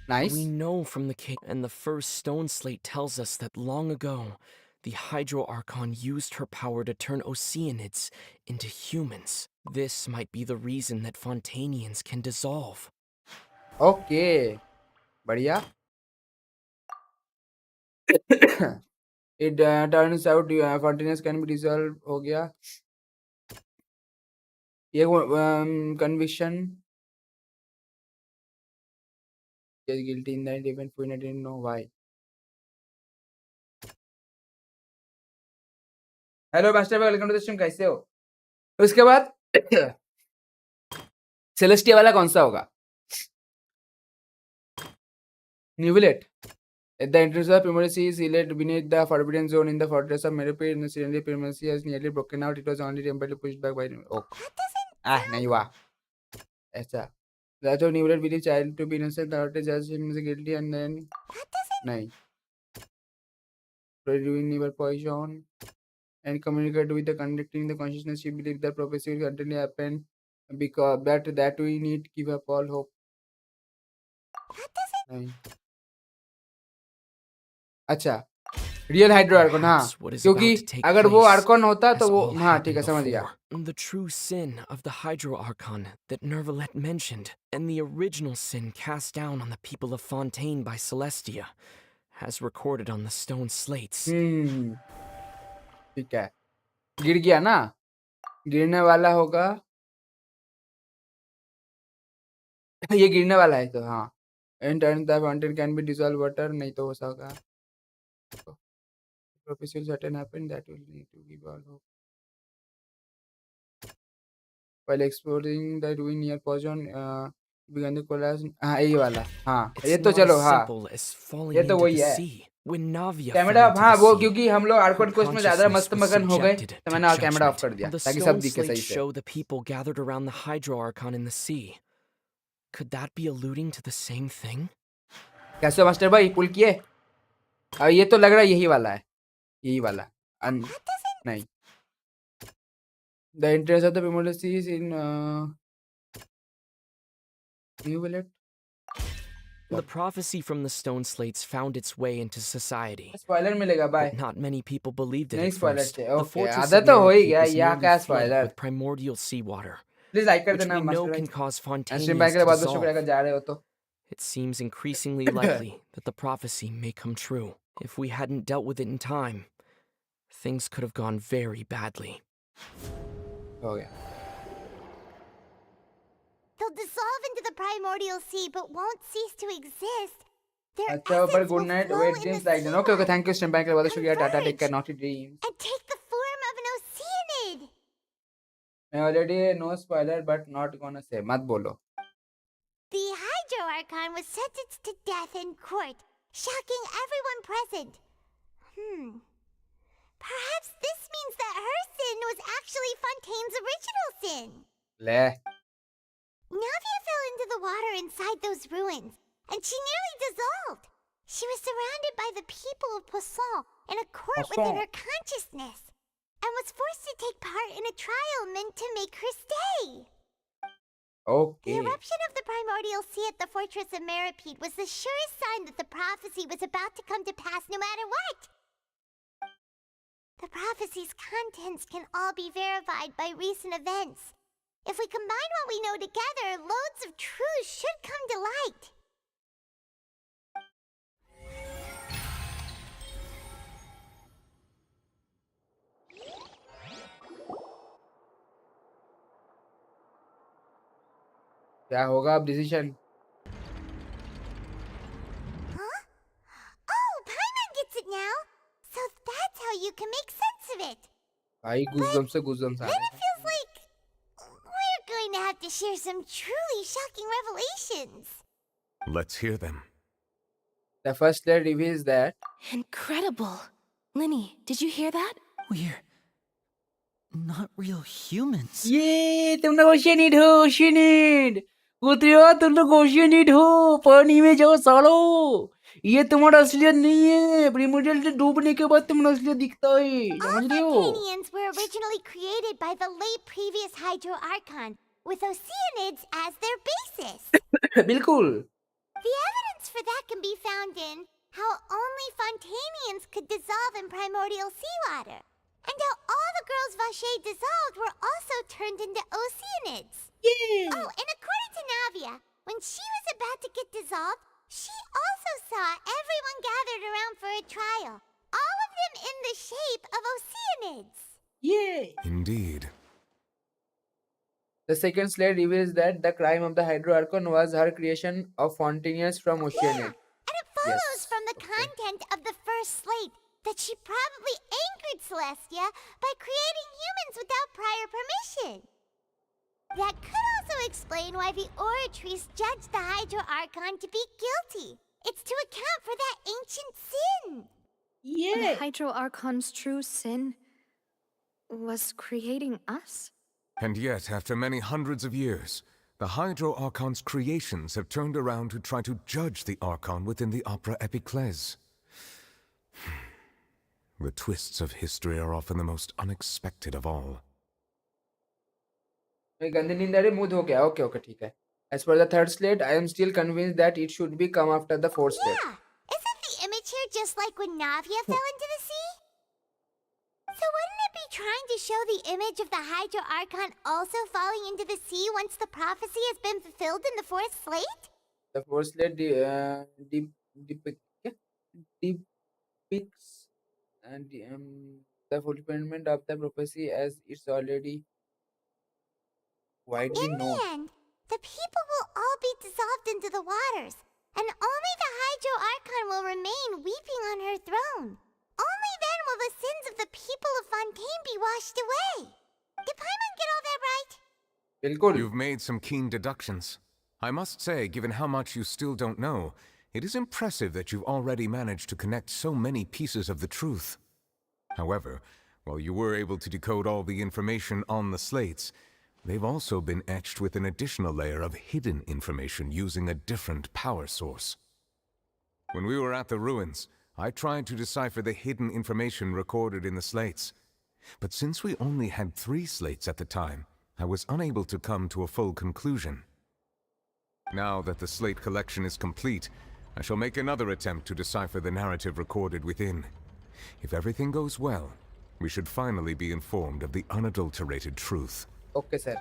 Nice. We know from the case, and the first stone slate tells us that long ago, the Hydro Archon used her power to turn Oceanids into humans. This might be the reason that Fontanians can dissolve. Okay. बढ़िया. It turns out Fontanians can be dissolved. हो गया. ये conviction. Is guilty in that event. We didn't know why. Hello master भाई, welcome to the stream. कैसे हो? उसके बाद Celestia वाला कौन सा होगा? Nivellate. At the entrance of Primacy is laid beneath the forbidden zone in the fortress of Meripid, and the suddenly Primacy has nearly broken out. It was only temporarily pushed back by oh. नहीं हुआ. ऐसा. That of Nivellate believed child to be innocent. The authorities judged him as guilty and then नहीं. Doing never poison and communicate with the conducting the consciousness. She believed that prophecy will certainly happen because that we need give up all hope. नहीं. अच्छा, real hydro Arkan. हाँ, क्योंकि अगर वो Arkan होता तो वो हाँ ठीक है, समझ गया. The true sin of the Hydro Archon that Nervalet mentioned, and the original sin cast down on the people of Fontaine by Celestia, as recorded on the stone slates. ठीक है. गिर गया ना, गिरने वाला होगा. ये गिरने वाला है तो हाँ. And turn the fountain can be dissolved water. नहीं तो हो सकता. Prophecy will certain happen that will need to give all hope. While exploring the ruin near Poison, began the collapse. हाँ ये वाला. हाँ ये तो चलो. हाँ ये तो वही है. कैमरा हाँ वो क्योंकि हम लोग आर्कन कोर्स में ज्यादा मस्त मगन हो गए तो मैंने कैमरा ऑफ कर दिया ताकि सब दिखे सही से. Show the people gathered around the Hydro Archon in the sea. Could that be alluding to the same thing? कैसे मास्टर भाई पुल किए? ये तो लग रहा है यही वाला है. यही वाला. नहीं. The interest of the Primordial Sea is in Nivellate. The prophecy from the stone slates found its way into society. Spoiler मिलेगा bye. But not many people believed it नहीं at spoiler first. थे. The Okay. fortress आधा of तो हो ही Meripid गया. was यहाँ nearly क्या flooded spoiler? with primordial seawater, Please like कर which देना we know मास्टर can भाई. cause स्ट्रीम Fontanians बैक के to बाद शुक्रिया dissolve. अगर जा रहे हो तो. It seems increasingly likely that the prophecy may come true. If we hadn't dealt with it in time, things could have gone very badly. हो गया. They'll dissolve into the primordial sea, but won't cease to exist. Their अच्छा ऊपर essence good will night. flow wait in dreams the like then. Okay okay thank you stream back के बाद शुक्रिया. Tata take care. Naughty dreams. and take the form of an oceanid. मैं already no spoiler but not gonna say. मत बोलो. The Hydro Archon was sentenced to death in court, shocking everyone present. Perhaps this means that her sin was actually Fontaine's original sin. ले. Navia fell into the water inside those ruins, and she nearly dissolved. She was surrounded by the people of Poisson in a court within her consciousness, and was forced to take part in a trial meant to make her stay. Okay. The eruption of the primordial sea at the fortress of Meripede was the surest sign that the prophecy was about to come to pass no matter what. The prophecy's contents can all be verified by recent events. If we combine what we know together, loads of truths should come to light. क्या होगा अब decision? Huh? Oh, Paimon gets it now. So that's how you can make sense of it. भाई गुज़म्स से गुज़म्स आ रहे Then हैं. it feels like we're going to have to share some truly shocking revelations. Let's hear them. The first slide reveals that. Incredible. Linny, did you hear that? We're not real humans. ये तुम लोग ओशियनिड हो ओशियनिड उतरियो तुम लोग ओशियनिड हो पानी में जाओ सालो ये तुम्हारा असलियत नहीं है प्रिमोर्डियल से डूबने के बाद तुम्हारा असलियत दिखता है समझ रहे हो Fontanians were originally created by the late previous Hydro Archon, with Oceanids as their basis. बिल्कुल. The evidence for that can be found in how only Fontanians could dissolve in primordial seawater, and how all the girls Vache dissolved were also turned into Oceanids. Yeah. Oh, and according to Navia, when she was about to get dissolved, she also saw everyone gathered around for a trial, all of them in the shape of Oceanids. Yeah. Indeed. The second slide reveals that the crime of the Hydro Archon was her creation of Fontanians from Oceanid. And it follows from the content of the first slate that she probably angered Celestia by creating humans without prior permission. That could also explain why the Oratrice judged the Hydro Archon to be guilty. It's to account for that ancient sin. The Hydro Archon's true sin was creating us? And yet, after many hundreds of years, the Hydro Archon's creations have turned around to try to judge the Archon within the Opera Epiclese. The twists of history are often the most unexpected of all. गंदी नींद आ रही मुंह धो गया okay okay ठीक है As per the third slate, I am still convinced that it should be come after the fourth slate. Isn't the image here just like when Navia fell into the sea? So wouldn't it be trying to show the image of the Hydro Archon also falling into the sea once the prophecy has been fulfilled in the fourth slate? The fourth slate depicts the fulfillment of the prophecy as it's already widely known. In the end, the people will all be dissolved into the waters, and only the Hydro Archon will remain weeping on her throne. Only then will the sins of the people of Fontaine be washed away. Did Paimon get all that right? You've made some keen deductions. I must say, given how much you still don't know, it is impressive that you've already managed to connect so many pieces of the truth. However, while you were able to decode all the information on the slates, they've also been etched with an additional layer of hidden information using a different power source. When we were at the ruins, I tried to decipher the hidden information recorded in the slates. But since we only had 3 slates at the time, I was unable to come to a full conclusion. Now that the slate collection is complete, I shall make another attempt to decipher the narrative recorded within. If everything goes well, we should finally be informed of the unadulterated truth. Okay, sir.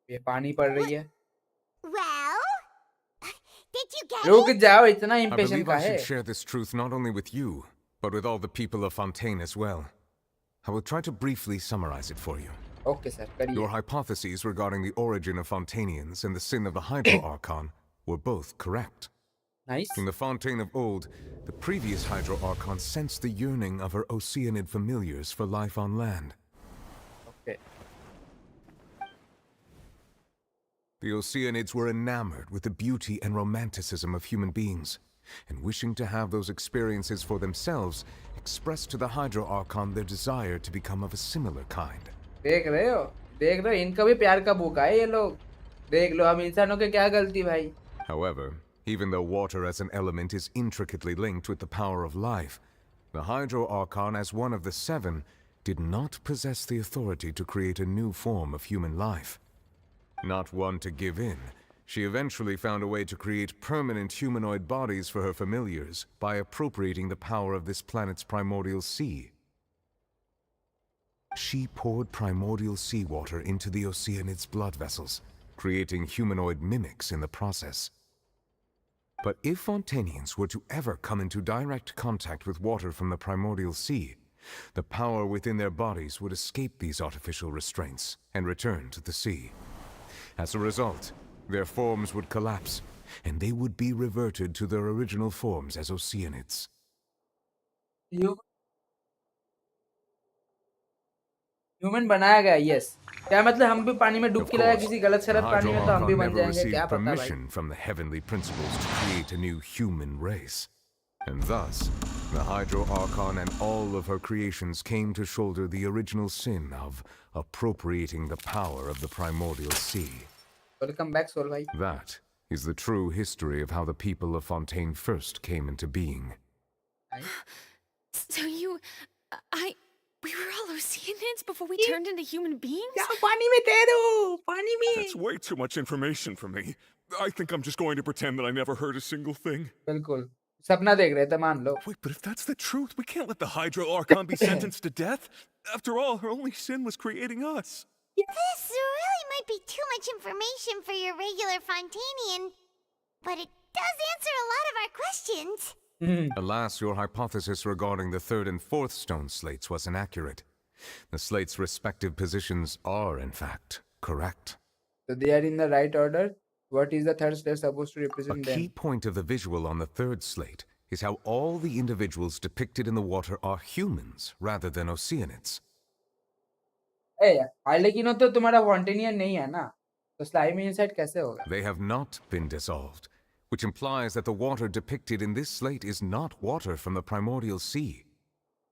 ये पानी पड़ रही है Well, did you get रुक it? जाओ इतना I impatient believe का I है should share this truth not only with you, but with all the people of Fontaine as well. I will try to briefly summarize it for you. Okay, sir. करिए Your hypotheses regarding the origin of Fontanians and the sin of the Hydro Archon were both correct. Nice. In the Fontaine of old, the previous Hydro Archon sensed the yearning of her Oceanid familiars for life on land. Okay. The Oceanids were enamored with the beauty and romanticism of human beings, and wishing to have those experiences for themselves, expressed to the Hydro Archon their desire to become of a similar kind. देख रहे हो इनका भी प्यार का भूखा है ये लोग देख लो हम इंसानों की क्या गलती भाई However, even though water as an element is intricately linked with the power of life, the Hydro Archon as one of the 7 did not possess the authority to create a new form of human life. Not one to give in, she eventually found a way to create permanent humanoid bodies for her familiars by appropriating the power of this planet's primordial sea. She poured primordial seawater into the Oceanid's blood vessels, creating humanoid mimics in the process. But if Fontanians were to ever come into direct contact with water from the primordial sea, the power within their bodies would escape these artificial restraints and return to the sea. As a result, their forms would collapse, and they would be reverted to their original forms as Oceanids. Human बनाया गया, yes. क्या मतलब हम भी पानी में Of डुबकी लगा course, किसी गलत the शरत पानी में तो हम भी Hydro-Archon बन never जाएंगे, क्या received पता भाई। permission from the heavenly principles to create a new human race. And thus, the Hydro-Archon and all of her creations came to shoulder the original sin of appropriating the power of the primordial sea. Welcome back, Soul bhai. That is the true history of how the people of Fontaine first came into being. So we were all Oceanids before we turned into human beings? पानी में तैरो, पानी में। That's way too much information for me. I think I'm just going to pretend that I never heard a single thing. बिल्कुल, सपना देख रहे थे, मान लो। Wait, but if that's the truth, we can't let the Hydro-Archon be sentenced to death. After all, her only sin was creating us. This really might be too much information for your regular Fontanian, but it does answer a lot of our questions. Alas, your hypothesis regarding the third and fourth stone slates was inaccurate. The slates' respective positions are, in fact, correct. So they are in the right order. What is the third slate supposed to A represent key then? point of the visual on the third slate is how all the individuals depicted in the water are humans rather than Oceanids. ए, हार्लेकिनो तो तुम्हारा Fontanian नहीं है ना? तो slimy inside कैसे होगा? They have not been dissolved, which implies that the water depicted in this slate is not water from the primordial sea.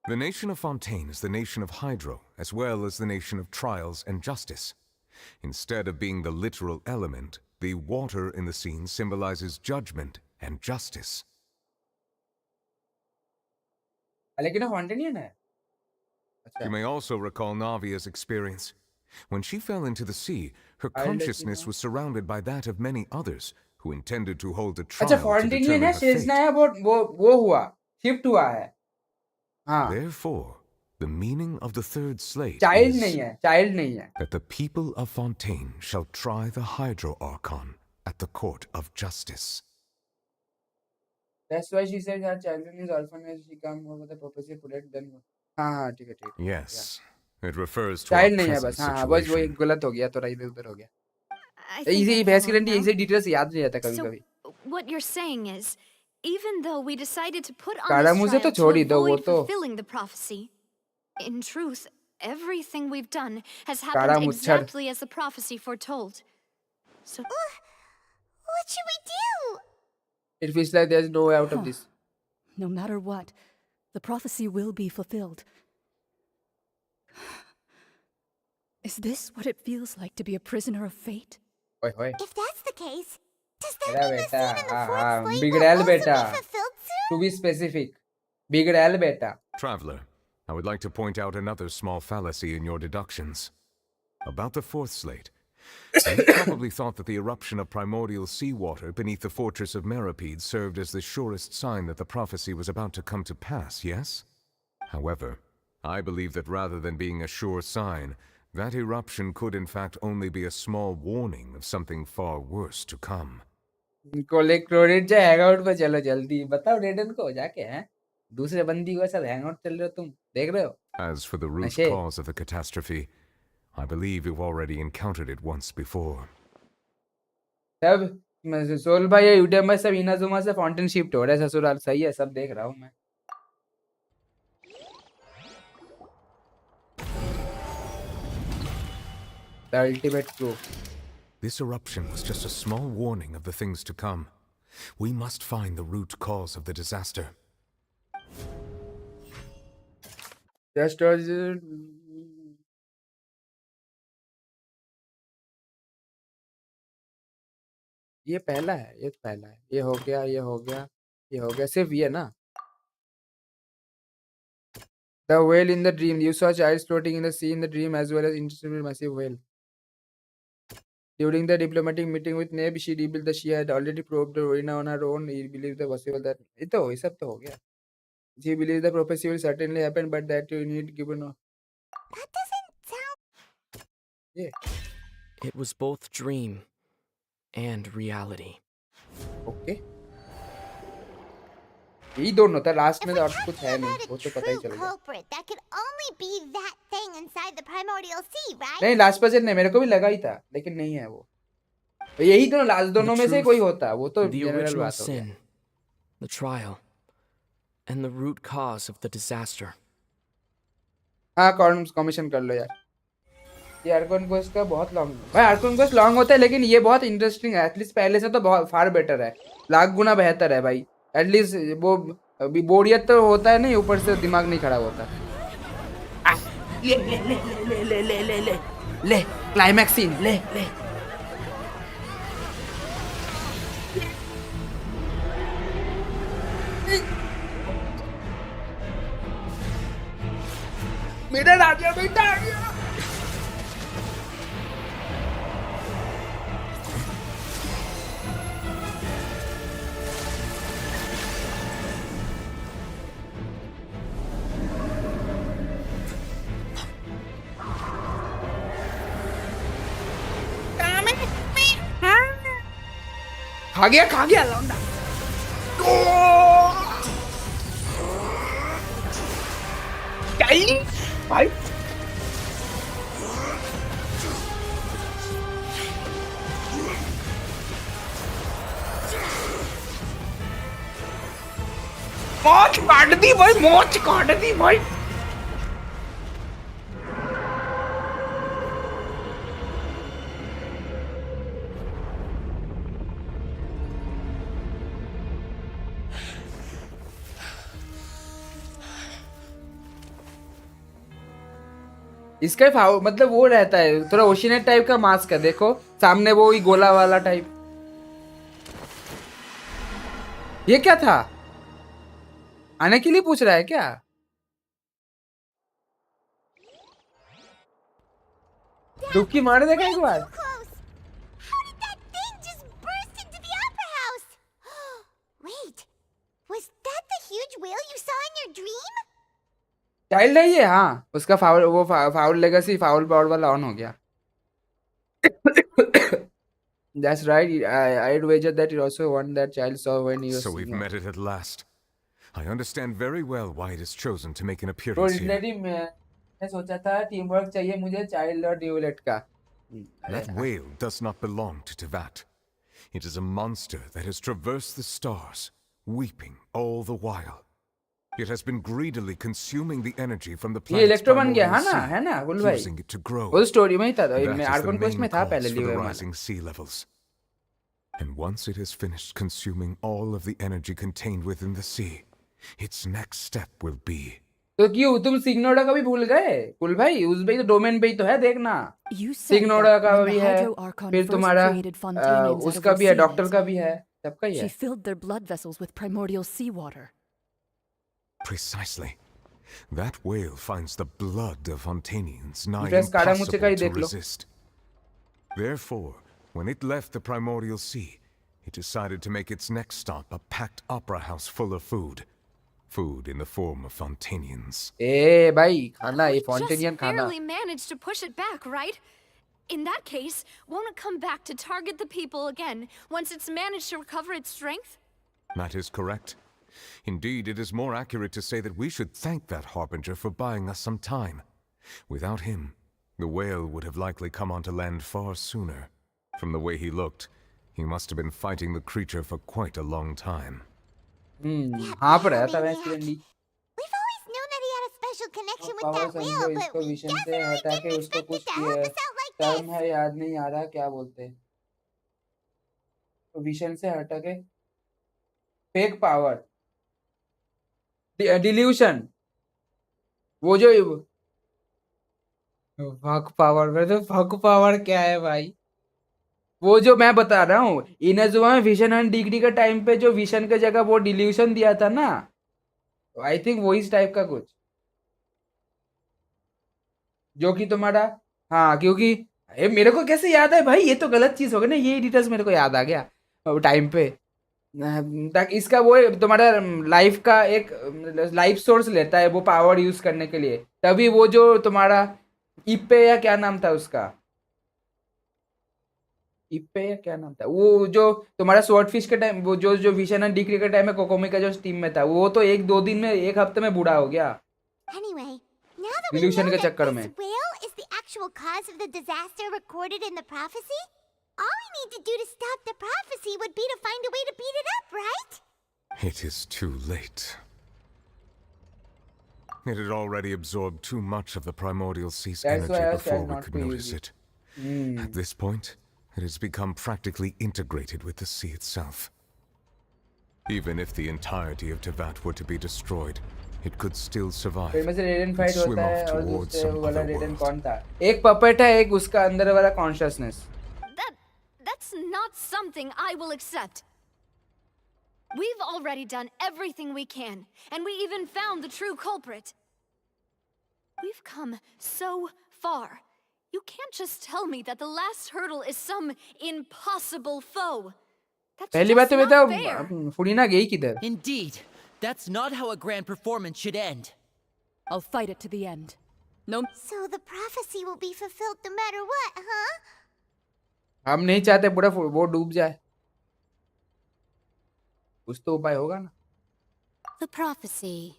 The nation of Fontaine is the nation of Hydro, as well as the nation of trials and justice. Instead of being the literal element, the water in the scene symbolizes judgment and justice. हार्लेकिनो Fontanian है? You may also recall Navia's experience. When she fell into the sea, her consciousness was surrounded by that of many others who intended to hold a trial अच्छा, to Fontanian determine है, her शेषना fate. है, वो हुआ, shift हुआ है। हाँ। Therefore, the meaning of the third slate Child is नहीं है, child नहीं है। that the people of Fontaine shall try the Hydro-Archon at the court of justice. That's why she said her children is orphanage. She come over the prophecy protect them. हाँ हाँ ठीक है ठीक है। Yes, it refers to our Child नहीं है present बस, हाँ हाँ बस वो situation. एक गलत हो गया, थोड़ा इधर उधर हो गया। I think इसे I'm बहस की following रंटी now. इसे डिटेल्स याद नहीं रहता कभी So, कभी। what you're saying is, even though we decided to put on काड़ा this मुंह से तो trial to छोड़ ही दो, वो avoid तो fulfilling the prophecy, in truth, everything we've done has काड़ा happened Muchhar. exactly as the prophecy foretold. So, What should we do? It feels like there's no way out of this. No matter what, the prophecy will be fulfilled. Is this what it feels like to be a prisoner of fate? ओए होए। If that's the case, does that मेरा mean the बेटा, scene in the हाँ fourth हाँ, slate will बिगड़ैल also बेटा। be fulfilled soon? To be specific, बिगड़ैल बेटा। Traveler, I would like to point out another small fallacy in your deductions. About the fourth slate, you probably thought that the eruption of primordial seawater beneath the fortress of Meripede served as the surest sign that the prophecy was about to come to pass, yes? However, I believe that rather than being a sure sign, that eruption could in fact only be a small warning of something far worse to come. College credit जा hangout पे चलो जल्दी बताओ रेडन को जाके हैं दूसरे बंदी के साथ हैंगआउट चल रहे हो तुम देख रहे हो As for the root नशे cause of the catastrophe, I believe you've already encountered it once before. सब सोल भाई या यूट्यूब में सब इनाजुमा से फाउंटेन शिफ्ट हो रहा है ससुराल सही है सब देख रहा हूँ मैं The ultimate proof. This eruption was just a small warning of the things to come. We must find the root cause of the disaster. Just as ये पहला है ये पहला है ये हो गया ये हो गया ये हो गया सिर्फ ये ना The whale in the dream. You saw child floating in the sea in the dream as well as intercepted massive whale. During the diplomatic meeting with Neb, she revealed that she had already probed FURINA on her own. He believed that possible that ये सब तो हो गया. She believes the prophecy will certainly happen, but that you need given. That doesn't sound. Yeah. It was both dream and reality. Okay. यही दोनों था last में और कुछ है नहीं वो तो पता ही चल गया Culprit that could only be that thing inside the primordial sea, right? नहीं लास्ट पर नहीं मेरे को भी लगा ही था लेकिन नहीं है वो यही दोनों लास्ट दोनों में से कोई होता वो तो the जनरल original बात हो गया sin, the trial, and the root cause of the disaster. हाँ कमिशन कर लो यार ये आर्कन क्वेस्ट का बहुत लॉन्ग भाई, आर्कन क्वेस्ट लॉन्ग होता है लेकिन ये बहुत इंटरेस्टिंग है। एटलीस्ट पहले से तो बहुत फार बेटर है, लाख गुना बेहतर है भाई। एटलीस्ट वो अभी बोरियत तो होता है नहीं, ऊपर से दिमाग नहीं खराब होता। ले ले ले ले ले ले ले ले ले क्लाइमैक्स सीन ले ले। मेरा राजा बेटा आ गया। खा गया लौंडा। भाई मोच काट दी भाई, मोच काट दी भाई। इसका मतलब वो रहता है थोड़ा ओशिनेट टाइप का मास्क है, देखो सामने वो ही गोला वाला टाइप। ये क्या था? आने के लिए पूछ रहा है क्या? डुबकी मार देगा एक बार। चाइल्ड है ये, हाँ उसका फाउल, वो फाउल लेगेसी फाउल पावर वाला ऑन हो गया। That's right. I'd wager that it also one that child saw when he was. So we've met it at last. I understand very well why it is chosen to make an तो appearance here. Relative मैं सोचा था team work चाहिए मुझे child और ड्यूलेट का। That whale does not belong to Tevat. It is a monster that has traversed the stars, weeping all the while. It has been greedily consuming the energy from the ये planet's electro बन गया primordial है ना sea, गुल भाई? using it to grow. वो story में ही था, That मैं is the Arkan quest main में था cause पहले for the लिए rising sea levels. And once it has finished consuming all of the energy contained within the sea, its next step will be. तो क्यों तुम सिग्नोडा का भी भूल गए कुल भाई? उस भाई तो डोमेन पे ही तो है, देखना सिग्नोडा का भी है, फिर तुम्हारा उसका भी है, डॉक्टर का भी है, सबका ही She है। filled their blood vessels with primordial seawater. Precisely. That whale finds the blood of Fontanians nigh Press काड़ा मुझे का ही impossible देख to low. resist. Therefore, when it left the primordial sea, it decided to make its next stop a packed opera house full of food. Food in the form of Fontanians. ए भाई खाना, ये Just फॉन्टेनियन खाना। barely managed to push it back, right? In that case, won't it come back to target the people again once it's managed to recover its strength? That is correct. Indeed, it is more accurate to say that we should thank that harbinger for buying us some time. Without him, the whale would have likely come onto land far sooner. From the way he looked, he must have been fighting the creature for quite a long time. हाँ पर रहता है accidentally. We've always known that he had a special connection with power that whale, समझो but इसको we vision से definitely हटा के didn't उसको expect कुछ it to help us out like this. Term है, याद नहीं आ रहा क्या बोलते हैं, विशन से हटा के फेक पावर डिल्यूशन, वो जो फक पावर में, तो फक पावर क्या है भाई? वो जो मैं बता रहा हूँ इनजुआ में विशन एंड डिग्री के टाइम पे जो विशन के जगह वो डिल्यूशन दिया था ना, आई थिंक वो इस टाइप का कुछ, जो कि तुम्हारा, हाँ क्योंकि मेरे को कैसे याद है भाई, ये तो गलत चीज हो गई ना, ये डिटेल्स मेरे को याद आ गया टाइम पे। तक इसका वो तुम्हारा लाइफ का एक लाइफ सोर्स लेता है वो पावर यूज करने के लिए, तभी वो जो तुम्हारा इप्पे या क्या नाम था उसका, इप्पे या क्या नाम था, वो जो तुम्हारा स्वॉर्ड फिश के टाइम, वो जो विशन एंड डिग्री के टाइम में कोकोमी का जो टीम में था, वो तो एक दो दिन में, एक हफ्ते में बूढ़ा हो गया Anyway, now that we delusion know के that चक्कर में। this whale is the actual cause of the disaster recorded in the prophecy, all we need to do to stop the prophecy would be to find a way to beat it up, right? It is too late. It had already absorbed too much of the primordial sea's That's why energy I was before trying we not could to notice use it. it. At this point, it has become practically integrated with the sea itself. Even if the entirety of Tevat were to be destroyed, it could still survive. फिर में से रेडन Could fight swim होता off है और towards दूसरे some वाला other रेडन world. कौन था? एक पपेट है, एक उसका अंदर वाला consciousness. That's not something I will accept. We've already done everything we can, and we even found the true culprit. We've come so far. You can't just tell me that the last hurdle is some impossible foe. That's पहली बात just तो not बेटा fair. फुरीना गई किधर? Indeed, that's not how a grand performance should end. I'll fight it to the end. No. So the prophecy will be fulfilled no matter what, huh? हम नहीं चाहते पूरा वो डूब जाए. कुछ तो उपाय होगा ना? The prophecy.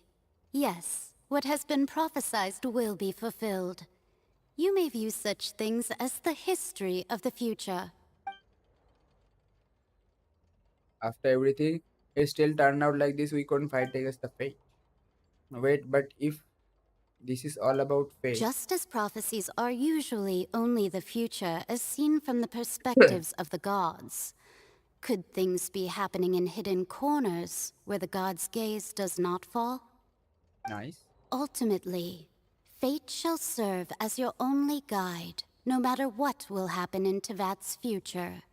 Yes, what has been prophesied will be fulfilled. You may view such things as the history of the future. After everything, it still turned out like this. We couldn't fight against the fate. Wait, but if this is all about fate. Just as prophecies are usually only the future as seen from the perspectives of the gods, could things be happening in hidden corners where the god's gaze does not fall? Nice. Ultimately, fate shall serve as your only guide, no matter what will happen in Tevat's future.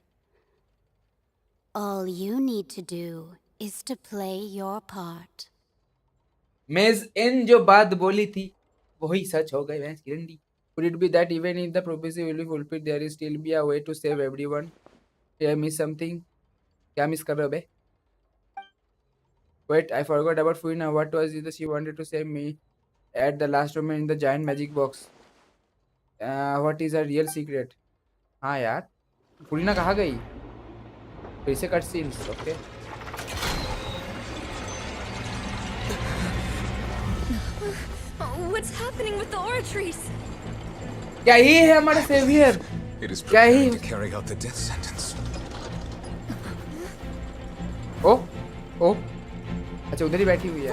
All you need to do is to play your part. मेज इन जो बात बोली थी वही सच हो गई भैंस की रंडी. Could it be that even if the prophecy will be fulfilled, there is still be a way to save everyone? Did I miss something? क्या मिस कर रहे हो बे? Wait, I forgot about Furina. What was it that she wanted to save me at the last moment in the giant magic box? What is her real secret? हाँ यार, Furina कहाँ गई? फिर से cut scenes, okay. What's happening with the oratories? क्या ही है हमारा saviour? It is क्या ही? preparing to carry out the death sentence. ओ, अच्छा उधर ही बैठी हुई है.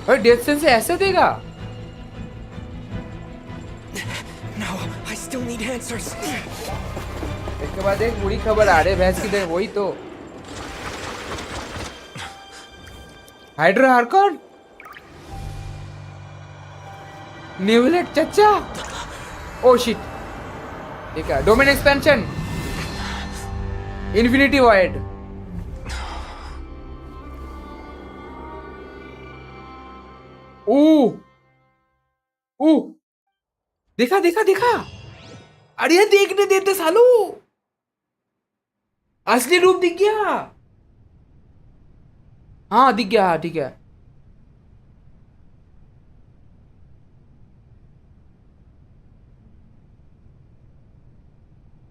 अरे डेथ सेंस ऐसे देगा? No, I still need answers. एक के बाद एक बुरी खबर आ रही है भैंस की दे वही तो. Hydro archon? न्यूलेट चच्चा? Oh shit. ठीक है, domain expansion. Infinity void. Oh देखा देखा देखा. अरे देखने देते सालू. असली रूप दिख गया. हाँ दिख गया. हाँ ठीक है.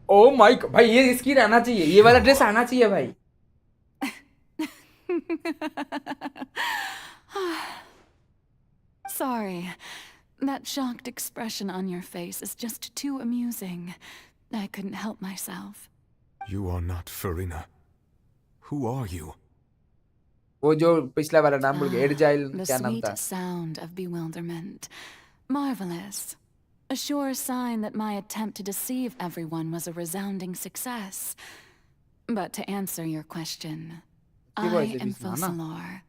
ओ माय गॉड भाई ये स्किन आना चाहिए. ये वाला ड्रेस आना चाहिए भाई. Sorry. That shocked expression on your face is just too amusing. I couldn't help myself. You are not Furina. Who are you? वो जो पिछला वाला नाम भूल गया. एडजाइल The क्या नाम sweet था? sound of bewilderment. Marvelous. A sure sign that my attempt to deceive everyone was a resounding success. But to answer your question, I am Focalor.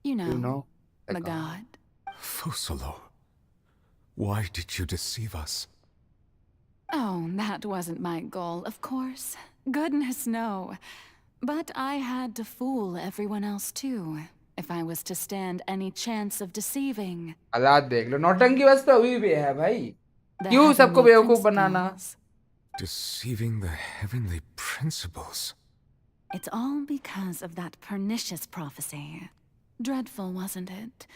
You know, the god. Focalor. Why did you deceive us? Oh, that wasn't my goal, of course. Goodness, no. But I had to fool everyone else too, if I was to stand any chance of deceiving. हालात देख लो. नौटंकी बस तो अभी भी है भाई. क्यों सबको बेवकूफ बनाना? Deceiving the heavenly principles. It's all because of that pernicious prophecy. Dreadful, wasn't it?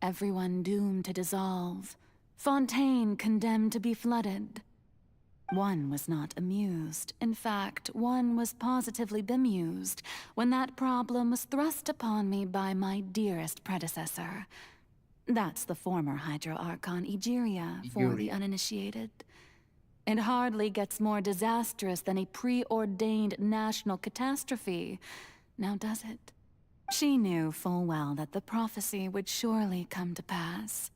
Everyone doomed to dissolve. Fontaine condemned to be flooded. One was not amused. In fact, one was positively bemused when that problem was thrust upon me by my dearest predecessor. That's the former Hydro Archon Egeria for the uninitiated. It hardly gets more disastrous than a preordained national catastrophe, now does it? She knew full well that the prophecy would surely come to pass.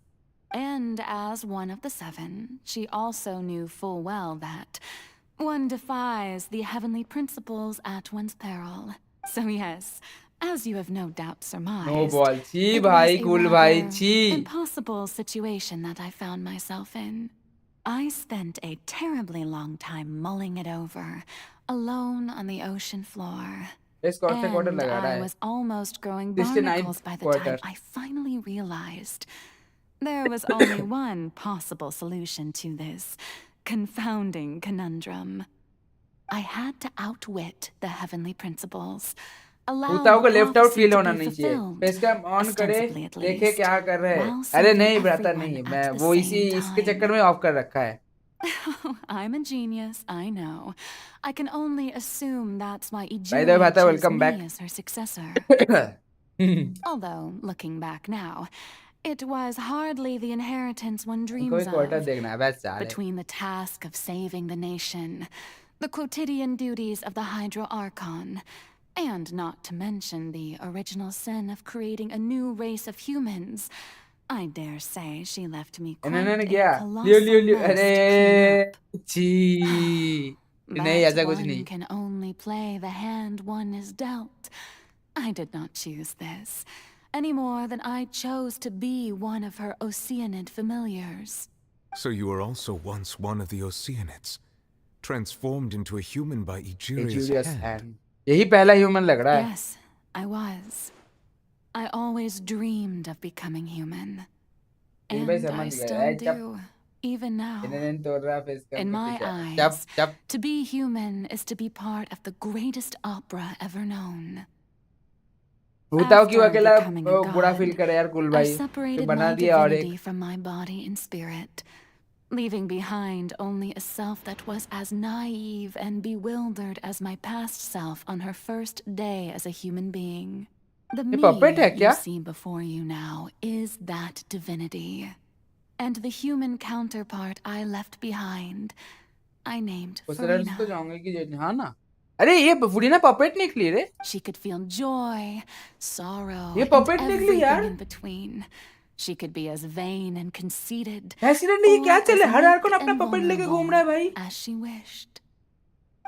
And as one of the seven, she also knew full well that one defies the heavenly principles at one's peril. So yes, as you have no doubt surmised, no ball छी it was भाई a कुल भाई rather छी impossible situation that I found myself in. I spent a terribly long time mulling it over, alone on the ocean floor. इस कौन से quarter And लगा रहा I है was almost growing 69th barnacles by the quarter. time I finally realized there was only one possible solution to this confounding conundrum. I had to outwit the heavenly principles. Allow भूताओं को the left out prophecy feel to होना be नहीं चाहिए fulfilled, face cam on करे ostensibly at देखे least, क्या कर रहे हैं while अरे saving नहीं ब्रता everyone नहीं at मैं the वो इसी same इसके time. चक्कर में ऑफ कर रखा है I'm a genius, I know. I can only assume that's why By the way, Ijiri Bhata, chose welcome me back. as her successor. Although, looking back now, it was hardly the inheritance one इनको dreams भी quarter of. देखना है बस साले Between the task of saving the nation, the quotidian duties of the Hydro Archon, and not to mention the original sin of creating a new race of humans, I dare say she left me quite इन्होंने a क्या colossal Leo mess to अरे clean up. छी नहीं But ऐसा कुछ one नहीं can only play the hand one is dealt. I did not choose this, any more than I chose to be one of her Oceanid familiars. So you were also once one of the Oceanids, transformed into a human by Ijiria's Injurious hand. hand यही पहला human लग रहा है Yes, I was. I always dreamed of becoming human. ये भाई And I समझ गया still है चप do, even now. इन्होंने तोड़ रहा फेस कैम In के my पीछे चप eyes, चप to be human is to be part of the greatest opera ever known. भूताओं की After अकेला becoming a बुरा फील god, करे यार कुल I भाई तो separated बना my दिया और divinity एक from my body and spirit, leaving behind only a self that was as naive and bewildered as my past self on her first day as a human being. The ये puppet है me क्या you see before you now is that divinity. And the human counterpart I left behind, I named उस तरह से तो FURINA. जाऊंगे कि हाँ ना अरे ये फुरीना पपेट निकली रे She could feel joy, sorrow, ये and पपेट निकली everything यार in between. She could be as vain and conceited, accident ये or क्या as चले हर weak कौन अपना and पपेट लेके घूम रहा है भाई vulnerable as she wished.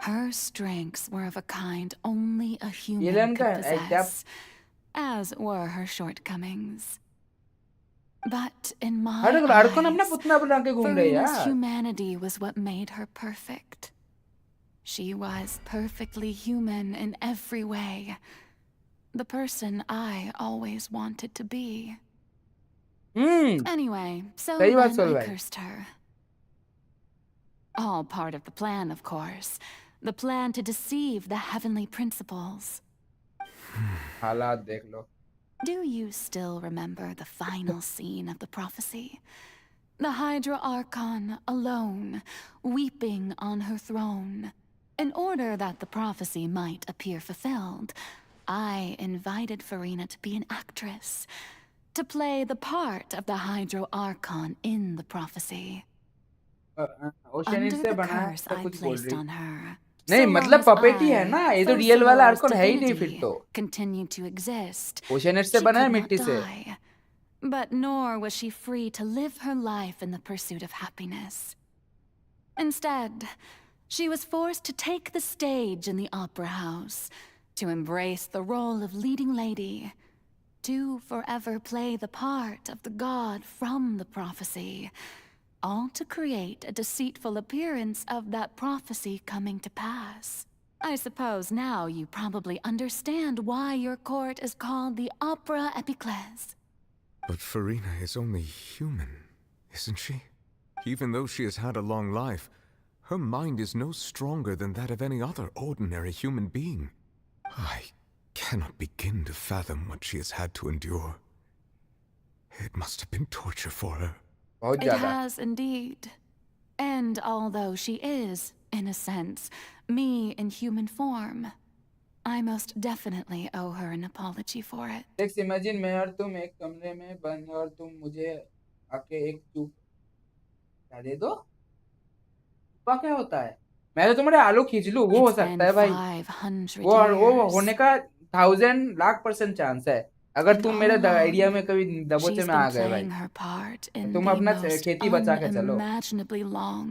Her strengths were of a kind only a ये human लेन का could possess, as were her shortcomings. But in my हर कौन अपना eyes, पुतना बना के घूम रहे हैं Farina's यार humanity was what made her perfect. She was perfectly human in every way. The person I always wanted to be. Anyway, so सही बात then सुन I भाई cursed her. All part of the plan, of course. The plan to deceive the heavenly principles. हालात देख लो Do you still remember the final scene of the prophecy? The Hydra Archon alone, weeping on her throne. In order that the prophecy might appear fulfilled, I invited FURINA to be an actress, to play the part of the Hydro Archon in the prophecy. Ocean Under से the बना है curse तो I कुछ बोल placed रही on her, नहीं so long मतलब as puppet ही है I, ना ये तो रियल वाला Fursalor's आर्कन है ही नहीं फिर divinity, तो continued to exist, ओशन से she बना है could not मिट्टी से die. But nor was she free to live her life in the pursuit of happiness. Instead, she was forced to take the stage in the opera house, to embrace the role of leading lady, to forever play the part of the god from the prophecy, all to create a deceitful appearance of that prophecy coming to pass. I suppose now you probably understand why your court is called the Opera Epiclese. But FURINA is only human, isn't she? Even though she has had a long life, her mind is no stronger than that of any other ordinary human being. I cannot begin to fathom what she has had to endure. It must have been torture for her. It has indeed. And although she is, in a sense, me in human form, I most definitely owe her an apology for it. Let's imagine मैं और तुम एक कमरे में बंद और तुम मुझे आके एक चुप क्या दे दो क्या होता है मैं तो तुम्हारे आलू खींच लूं वो हो सकता है भाई वो होने का 1000 लाख% चांस है अगर And तुम all मेरे एरिया along, में कभी दबोचे she's में been आ गए भाई, playing her part in तुम the अपना most खेती बचा के चलो। unimaginably long,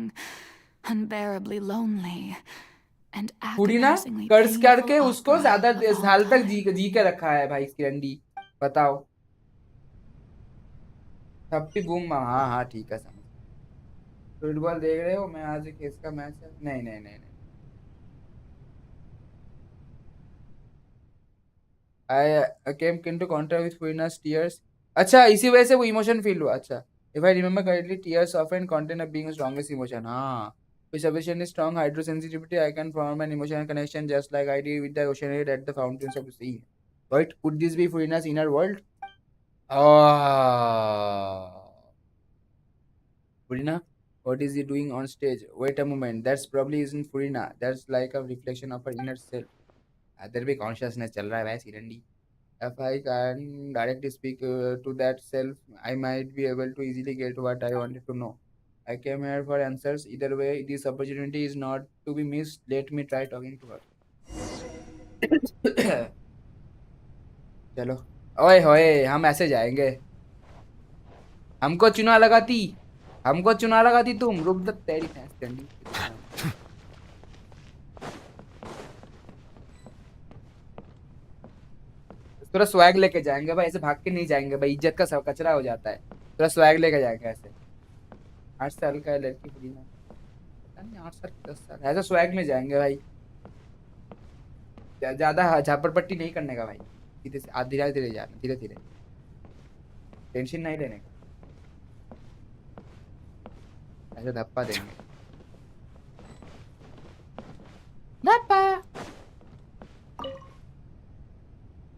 unbearably lonely, and फुरीना agonizingly कर्ज करके painful उसको opera ज्यादा of all साल तक time. जी के रखा है भाई इसकी रंडी, बताओ। थप्पी बूम, हाँ हाँ ठीक है समझ। फुटबॉल देख रहे हो? मैं आज किसका मैच है? नहीं नहीं नहीं नहीं। I came into contact with Furina's tears. अच्छा इसी वजह से वो इमोशन फील हुआ। अच्छा, if I remember correctly, tears often contain a being strongest emotion. हाँ, with sufficiently strong hydrosensitivity, I can form an emotional connection just like I did with the oceanid at the fountains of the sea. Right? Could this be Furina's inner world? Ah, Furina, what is he doing on stage? Wait a moment, that's probably isn't Furina. That's like a reflection of her inner self. There भी consciousness चल रहा है भाई सिरंडी। If I can directly speak to that self, I might be able to easily get what I wanted to know. I came here for answers. Either way, this opportunity is not to be missed. Let me try talking to her. चलो, ओए होए, हम ऐसे जाएंगे। हमको चुना लगाती, हमको चुना लगाती तुम। रुक द तेरी भैंस डंडी। थोड़ा स्वैग लेके जाएंगे भाई, ऐसे भाग के नहीं जाएंगे भाई, इज्जत का सब कचरा हो जाता है। थोड़ा स्वैग लेके जाएंगे ऐसे। 8 साल का है लड़की फुरीना, पता नहीं 8 साल 10 साल, ऐसे स्वैग में जाएंगे भाई। ज्यादा झापड़पट्टी नहीं करने का भाई, सीधे से धीरे धीरे जाना, धीरे धीरे, टेंशन नहीं लेने का, ऐसे धप्पा देंगे। धप्पा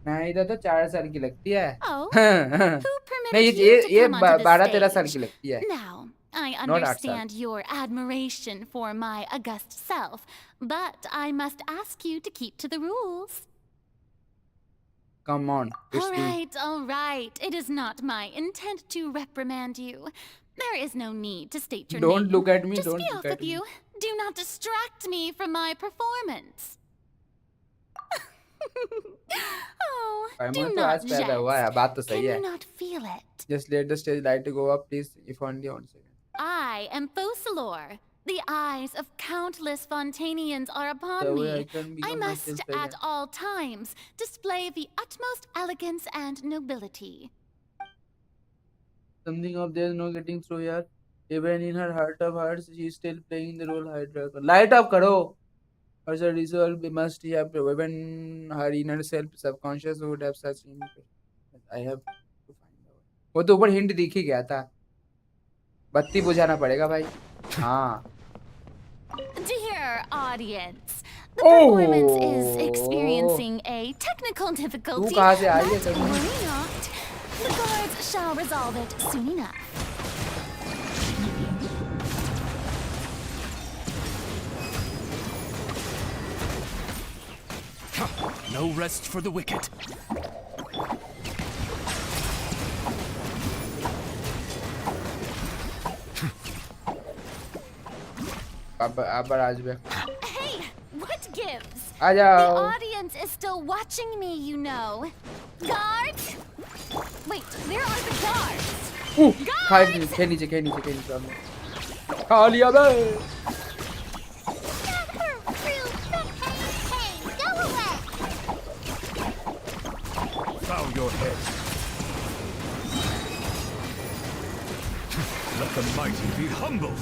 नहीं तो 4 साल की लगती है। Oh, नहीं who permitted you to ये come onto the 12-13 साल की stage? लगती है। Now, I Not 8 साल। understand your admiration for my august self, but I must ask you to keep to the rules. Come on, it's me. All right. It is not my intent to reprimand you. There is no need to state your Don't name. look at me, Just don't be look off at with me. you. Do not distract me from my performance. Oh, do तो not आज पैदा हुआ है, बात तो jest. सही Can है। you not feel it? Just let the stage light go up, please, if only on second. I am Focalor. The eyes of countless Fontanians are upon So me. I can I become must, myself at again. all times, display the utmost elegance and nobility. Something of there's no getting through here. Even in her heart of hearts, she is still playing the role Hydra. Light up करो. As a result, we must have even her inner self, subconscious would have such impression. I have to find out. वो तो ऊपर hint दिख ही गया था। बत्ती बुझाना पड़ेगा भाई। हाँ। Dear audience, the performance is experiencing a technical difficulty, तू कहाँ से आई है but worry not. The guards shall resolve it soon enough. No rest for the wicked. अब आज भी। Hey, what gives? Uh The जाओ। audience is still watching me, you know. Guards? Wait, where are the guards? खा नीचे खा लिया बे। Bow your head. Let the mighty be humble.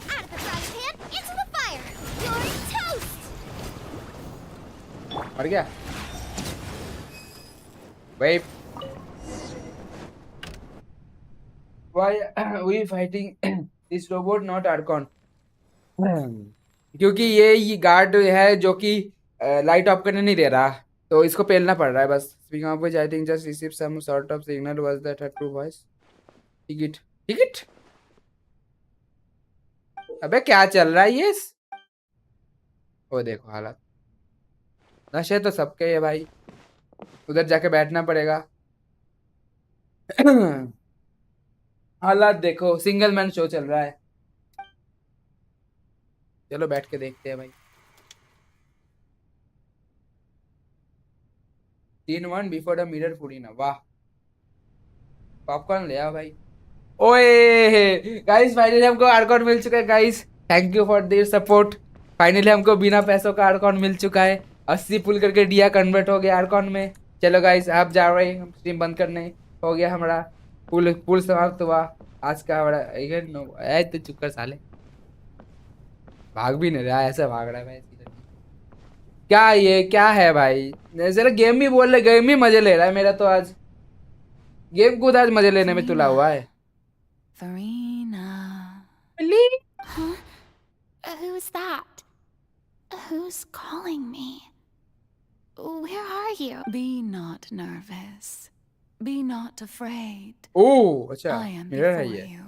Out of the frying pan, into the fire. You're toast. मर गया। Wait. Why we fighting this robot, not Archon? क्योंकि ये guard है जो कि लाइट ऑफ करने नहीं दे रहा, तो इसको पेलना पड़ रहा है बस। Speaking of which, I think just received some sort of signal. Was that her true voice? Ticket अबे क्या चल रहा है ये? वो देखो हालत, नशे तो सबके है भाई, उधर जाके बैठना पड़ेगा। हालात देखो, सिंगल मैन शो चल रहा है। चलो बैठ के देखते हैं भाई। 3-1 बिफोर द मिरर फुरीना। वाह, पॉपकॉर्न ले आओ भाई। ओए गाइस, फाइनली हमको आर्कॉन मिल चुका है guys. Thank you for their support. Finally हमको बिना पैसों का आर्कॉन मिल चुका है। 80 पुल करके डिया कन्वर्ट हो गया आर्कॉन में। चलो गाइस, आप जा रहे हैं, हम स्ट्रीम बंद करने। हो गया हमारा पुल पुल समाप्त हुआ आज का हमारा। ऐ तो चुप कर साले, भाग भी नहीं रहा, ऐसा भाग रहा है भाई। क्या ये क्या है भाई? जरा गेम ही बोल रहे, गेम ही मजे ले रहा है मेरा तो आज। गेम कूद आज मजे लेने में तुला हुआ है। Furina. Huh? Who's that? Who's calling me? Where are you? Be not nervous. Be not afraid. ओह अच्छा, I am मिरर है before ये। you.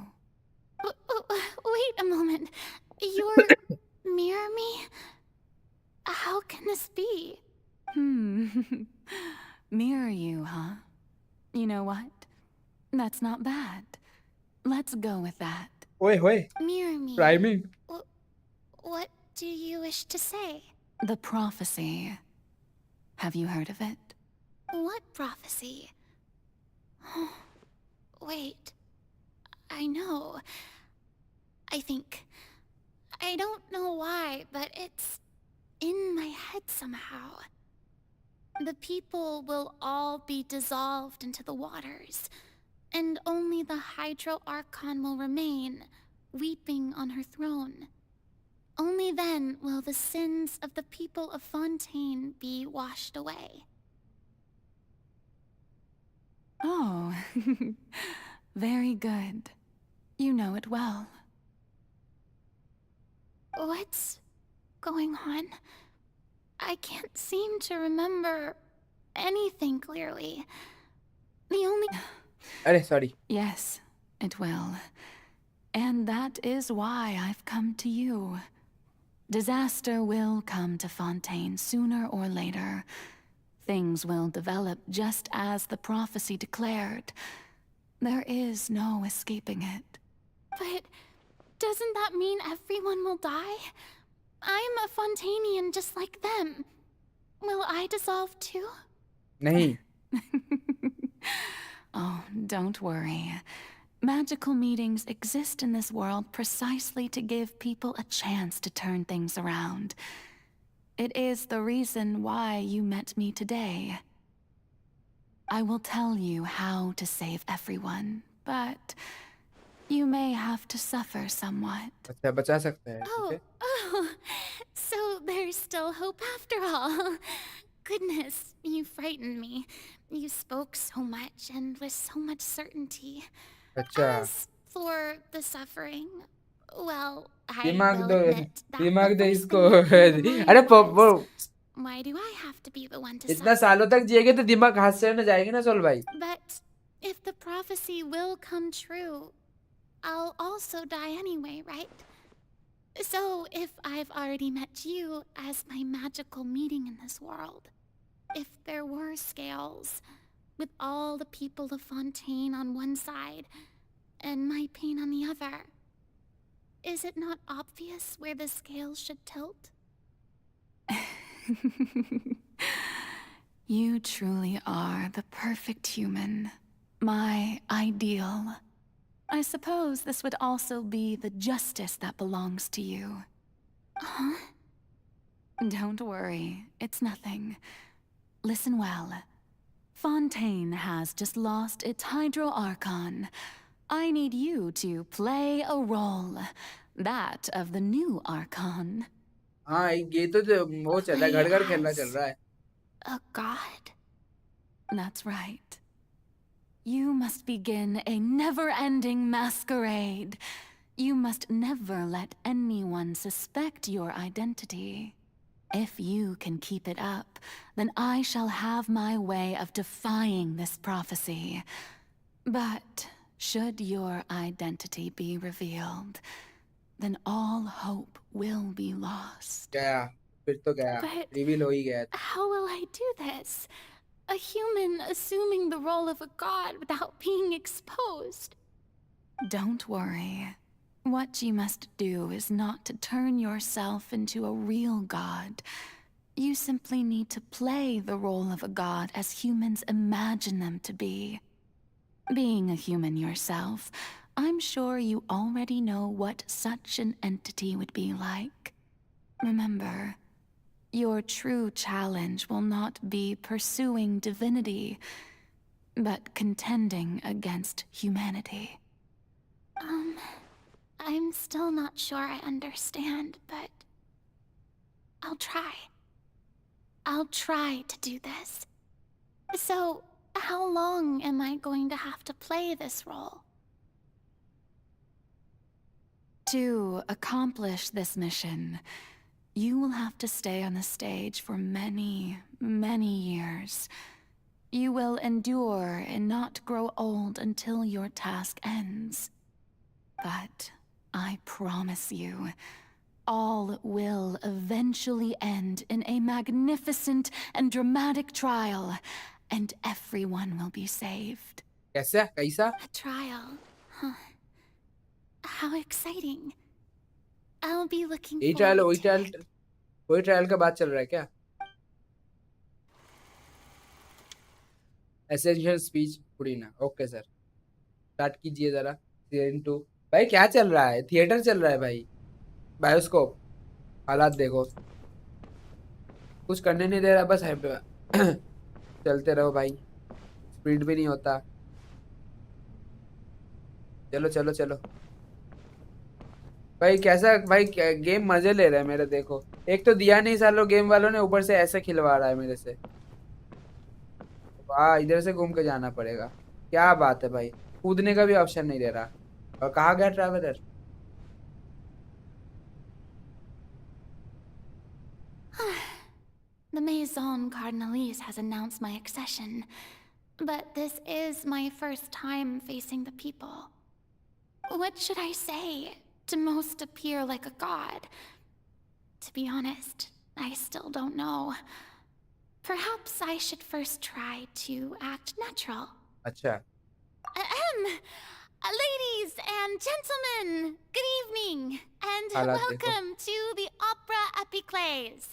Wait a moment. You're mirror me? How can this be? Mirror you, huh? You know what? That's not bad. Let's go with that. ओए होए, Mirror me. Priming. What do you wish to say? The prophecy. Have you heard of it? What prophecy? Wait. I know. I think. I don't know why, but it's in my head somehow. The people will all be dissolved into the waters, and only the Hydro Archon will remain, weeping on her throne. Only then will the sins of the people of Fontaine be washed away. Oh, very good. You know it well. What's going on? I can't seem to remember anything clearly. The only... अरे sorry. Yes, it will. And that is why I've come to you. Disaster will come to Fontaine sooner or later. Things will develop just as the prophecy declared. There is no escaping it. But doesn't that mean everyone will die? I'm a Fontainian just like them. Will I dissolve too? नहीं। Oh, don't worry. Magical meetings exist in this world precisely to give people a chance to turn things around. It is the reason why you met me today. I will tell you how to save everyone, but you may have to suffer somewhat. अच्छा, बचा सकते हैं। ठीक है। Oh, so there's still hope after all. Goodness, you frightened me. You spoke so much and with so much certainty. अच्छा, As for the suffering, well, I दिमाग will दो, admit that दिमाग the दे first इसको। thing that came to mind अरे वो was, why do I have to be the one to इतना suffer? सालों तक जिएगे तो दिमाग हाथ से न जाएगी ना सोल भाई। But if the prophecy will come true, I'll also die anyway, right? So if I've already met you as my magical meeting in this world, if there were scales, with all the people of Fontaine on one side, and my pain on the other, is it not obvious where the scales should tilt? You truly are the perfect human. My ideal. I suppose this would also be the justice that belongs to you. Huh? Don't worry, it's nothing. Listen well. Fontaine has just lost its Hydro Archon. I need you to play a role. That of the new Archon. हाँ, ये तो वो चल रहा है, घर घर खेलना चल रहा है। A god? That's right. You must begin a never-ending masquerade. You must never let anyone suspect your identity. If you can keep it up, then I shall have my way of defying this prophecy. But should your identity be revealed, then all hope will be lost. गया, फिर तो गया, But reveal हो ही गया। how will I do this? A human assuming the role of a god without being exposed. Don't worry. What you must do is not to turn yourself into a real god. You simply need to play the role of a god as humans imagine them to be. Being a human yourself, I'm sure you already know what such an entity would be like. Remember, your true challenge will not be pursuing divinity, but contending against humanity. I'm still not sure I understand, but I'll try. I'll try to do this. So, how long am I going to have to play this role? To accomplish this mission, you will have to stay on the stage for many, many years. You will endure and not grow old until your task ends. But I promise you, all will eventually end in a magnificent and dramatic trial, and everyone will be saved. कैसा कैसा? A trial, huh? How exciting. I'll be looking यही trial forward to it. वही trial का बात चल रहा है क्या? Essential speech Furina. Okay sir, start कीजिए जरा. सीजन 2 भाई क्या चल रहा है? थिएटर चल रहा है भाई, बायोस्कोप. हालात देखो, कुछ करने नहीं दे रहा, बस है चलते रहो भाई, स्पीड भी नहीं होता. चलो चलो चलो भाई. कैसा भाई, गेम मजे ले रहे हैं मेरे. देखो, एक तो दिया नहीं सालों गेम वालों ने, ऊपर से ऐसे खिलवा रहा है मेरे से. वाह, इधर से घूम के जाना पड़ेगा. क्या बात है भाई, कूदने का भी ऑप्शन नहीं दे रहा. और कहाँ गया traveller? The Maison Cardinalise has announced my accession, but this is my first time facing the people. What should I say to most appear like a god? To be honest, I still don't know. Perhaps I should first try to act natural. अच्छा. Ladies and gentlemen, good evening, and हालात welcome to the Opera Epiclese.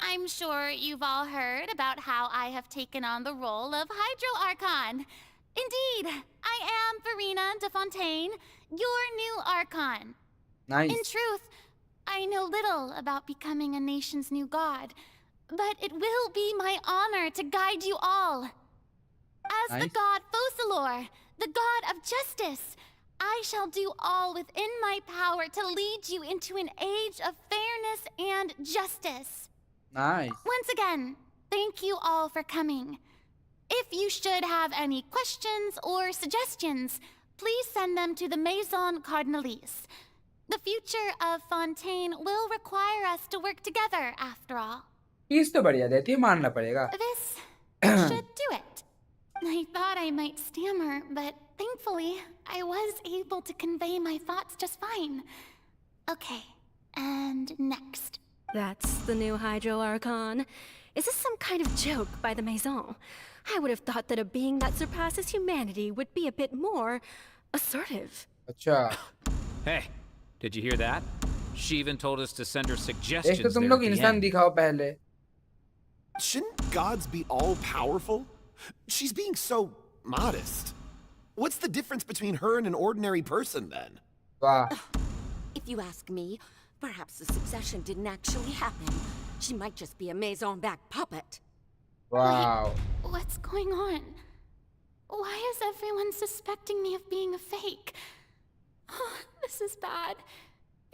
I'm sure you've all heard about how I have taken on the role of Hydro Archon. Indeed, I am FURINA de Fontaine, your new Archon. Nice. In truth, I know little about becoming a nation's new god, but it will be my honor to guide you all. As the god Focalor, the god of justice, I shall do all within my power to lead you into an age of fairness and justice. Nice. Once again, thank you all for coming. If you should have any questions or suggestions, please send them to the Maison Cardinalise. The future of Fontaine will require us to work together, after all. Fees तो बढ़िया देती है, मानना पड़ेगा. This should do it. I thought I might stammer, but thankfully, I was able to convey my thoughts just fine. Okay, and next. That's the new Hydro Archon. Is this some kind of joke by the Maison? I would have thought that a being that surpasses humanity would be a bit more assertive. अच्छा. Hey, did you hear that? She even told us to send her एक suggestions तो तुम there लोग at the इंसान end. दिखाओ पहले. Shouldn't gods be all-powerful? She's being so modest. What's the difference between her and an ordinary person, then? Wow. If you ask me, perhaps the succession didn't actually happen. She might just be a Maison-back puppet. Wow. Wait, what's going on? Why is everyone suspecting me of being a fake? Oh, this is bad.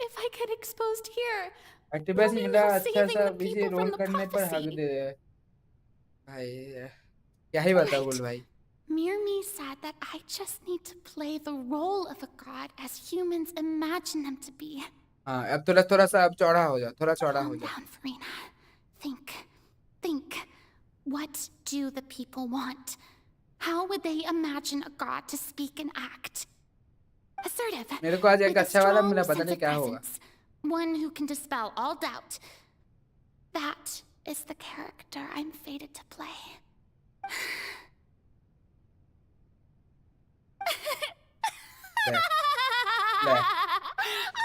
If I get exposed here, activist मिला अच्छा सा saving the BC people रोल from the करने पर हक prophecy. दे. भाई क्या ही बताऊं बोल भाई. Mirmi said that I just need to play the role of a god as humans imagine them to be. हाँ, अब थोड़ा सा अब चौड़ा हो जा, थोड़ा चौड़ा हो Calm जा. down, FURINA. Think. What do the people want? How would they imagine a god to speak and act? Assertive. मेरे को आज एक with a अच्छा वाला strong मिला, पता sense नहीं of क्या होगा. presence. One who can dispel all doubt. That is the character I'm fated to play.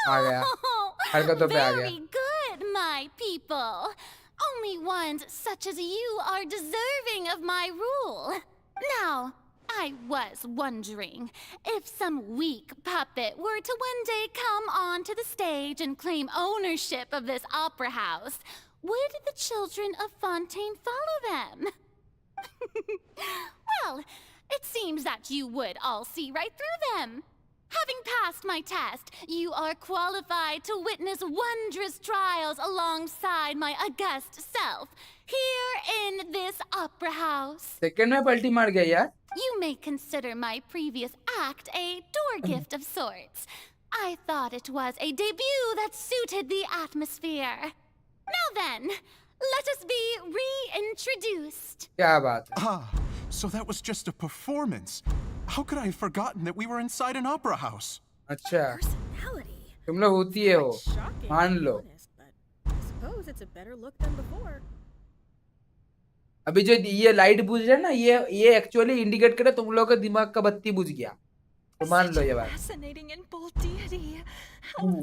आ गया, हरकतों पे आ गया। Very good, my people. Only ones such as you are deserving of my rule. Now, I was wondering if some weak puppet were to one day come onto the stage and claim ownership of this opera house, would the children of Fontaine follow them? Well, it seems that you would all see right through them. Having passed my test, you are qualified to witness wondrous trials alongside my august self, here in this opera house. Second में पलटी मार गया यार। You may consider my previous act a door gift of sorts. I thought it was a debut that suited the atmosphere. Now then, let us be reintroduced. क्या बात है? Ah, so that was just a performance. How could I have forgotten that we were inside an opera house? अच्छा, तुम लोग होती है हो, मान लो। Suppose it's a better look than before. अभी जो ये लाइट बुझ रहा है ना, ये एक्चुअली इंडिकेट करे तुम लोगों के दिमाग का बत्ती बुझ गया, तो मान लो ये बात।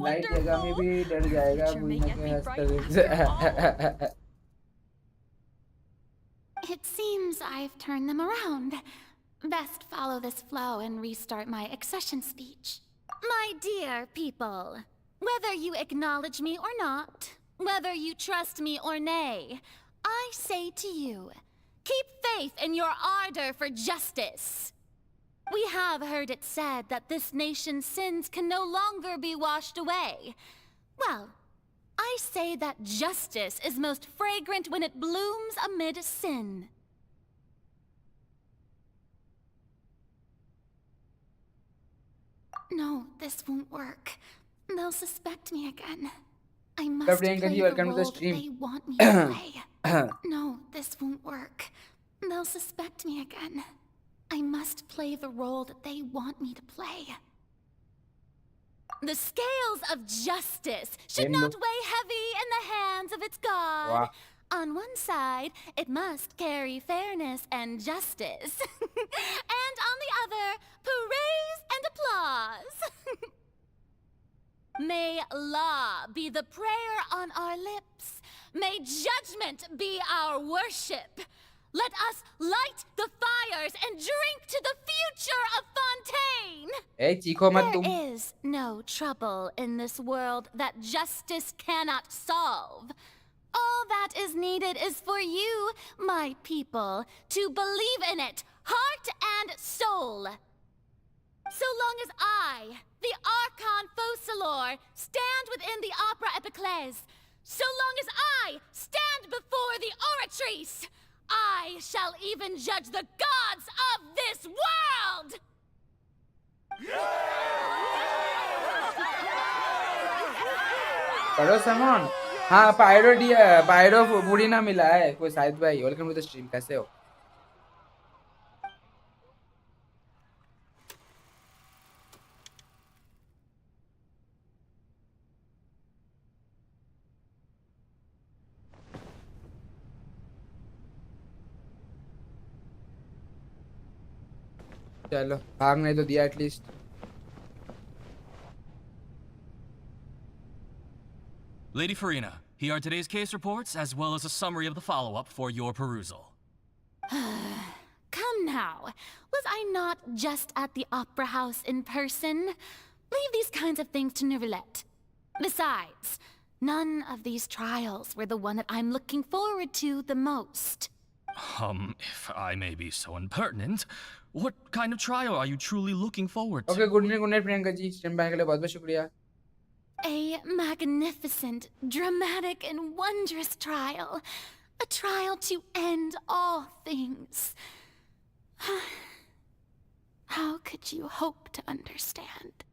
लाइट जगह में भी डर जाएगा बुझने के हंसते। It seems I've turned them around. Best follow this flow and restart my accession speech. My dear people, whether you acknowledge me or not, whether you trust me or nay, I say to you, keep faith in your ardor for justice. We have heard it said that this nation's sins can no longer be washed away. Well, I say that justice is most fragrant when it blooms amid sin. No, this won't work. They'll suspect me again. I must play the role that they want me to play. No, this won't work. They'll suspect me again. I must play the role that they want me to play. The scales of justice should not weigh heavy in the hands of its God. Wow. On one side, it must carry fairness and justice. And on the other, praise and applause. May law be the prayer on our lips. May judgment be our worship. Let us light the fires and drink to the future of Fontaine. There is no trouble in this world that justice cannot solve. All that is needed is for you, my people, to believe in it, heart and soul. So long as I, the Archon Focalor, stand within the Opera Epiclese, so long as I stand before the Oratrice, I shall even judge the gods of this world! करो समोन। हाँ, pyro फुरिना मिला है कोई शायद भाई। Welcome to the stream, कैसे हो? चलो, भागने तो दिया at least. Lady Furina, here are today's case reports, as well as a summary of the follow-up for your perusal. Come now, was I not just at the Opera House in person? Leave these kinds of things to Neuvillette. Besides, none of these trials were the one that I'm looking forward to the most. If I may be so impertinent, what kind of trial are you truly looking forward to? Okay, good night, Priyanka ji. Stream back के लिए बहुत-बहुत शुक्रिया। A magnificent, dramatic, and wondrous trial. A trial to end all things. How could you hope to understand?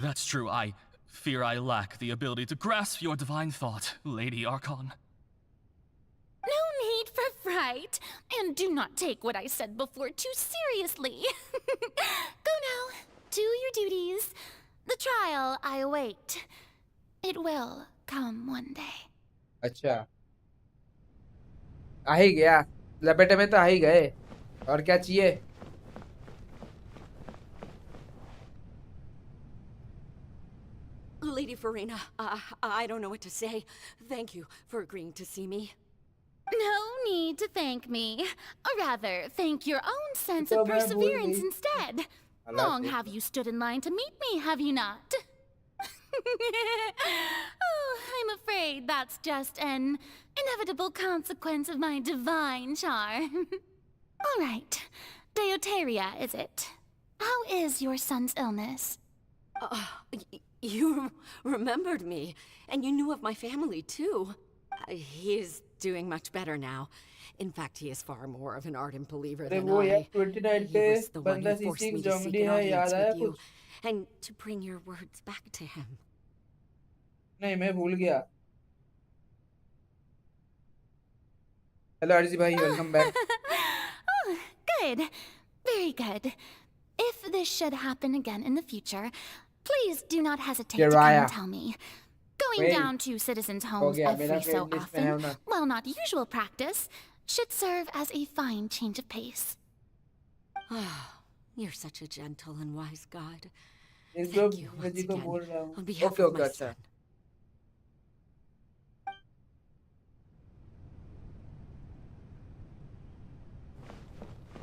That's true. I fear I lack the ability to grasp your divine thought, Lady Archon. No need for fright, and do not take what I said before too seriously. Go now, do your duties. The trial I await. It will come one day. अच्छा, आ ही गया। लपेटे में तो आ ही गए। और क्या चाहिए? Lady FURINA, I don't know what to say. Thank you for agreeing to see me. No need to thank me. Or rather, thank your own sense तो of मैं भूल perseverance गई instead. Long have you stood in line to meet me, have you not? Oh, I'm afraid that's just an inevitable consequence of my divine charm. All right. Deuteria, is it? How is your son's illness? You remembered me, and you knew of my family, too. He is doing much better now. In fact, he is far more of an ardent believer अरे than वो यार I. 29 He पे was the one बंदा who forced C6 me to seek जंगली an है, audience याद आया with you, कुछ? and to bring your words back to him. नहीं, मैं भूल गया. Hello RC भाई, welcome back. Oh, good. Very good. If this should happen again in the future, please do not hesitate to come Jiraiya. and tell me. Going Wait. down to citizens' हो homes गया, मेरा every so friend list में है often, ना. while not usual practice, should serve as a fine change of pace. You're such a gentle and wise God. एक जो Thank you मैं जी once को again बोल रहा हूँ. on behalf Okay, of okay, my अच्छा. son.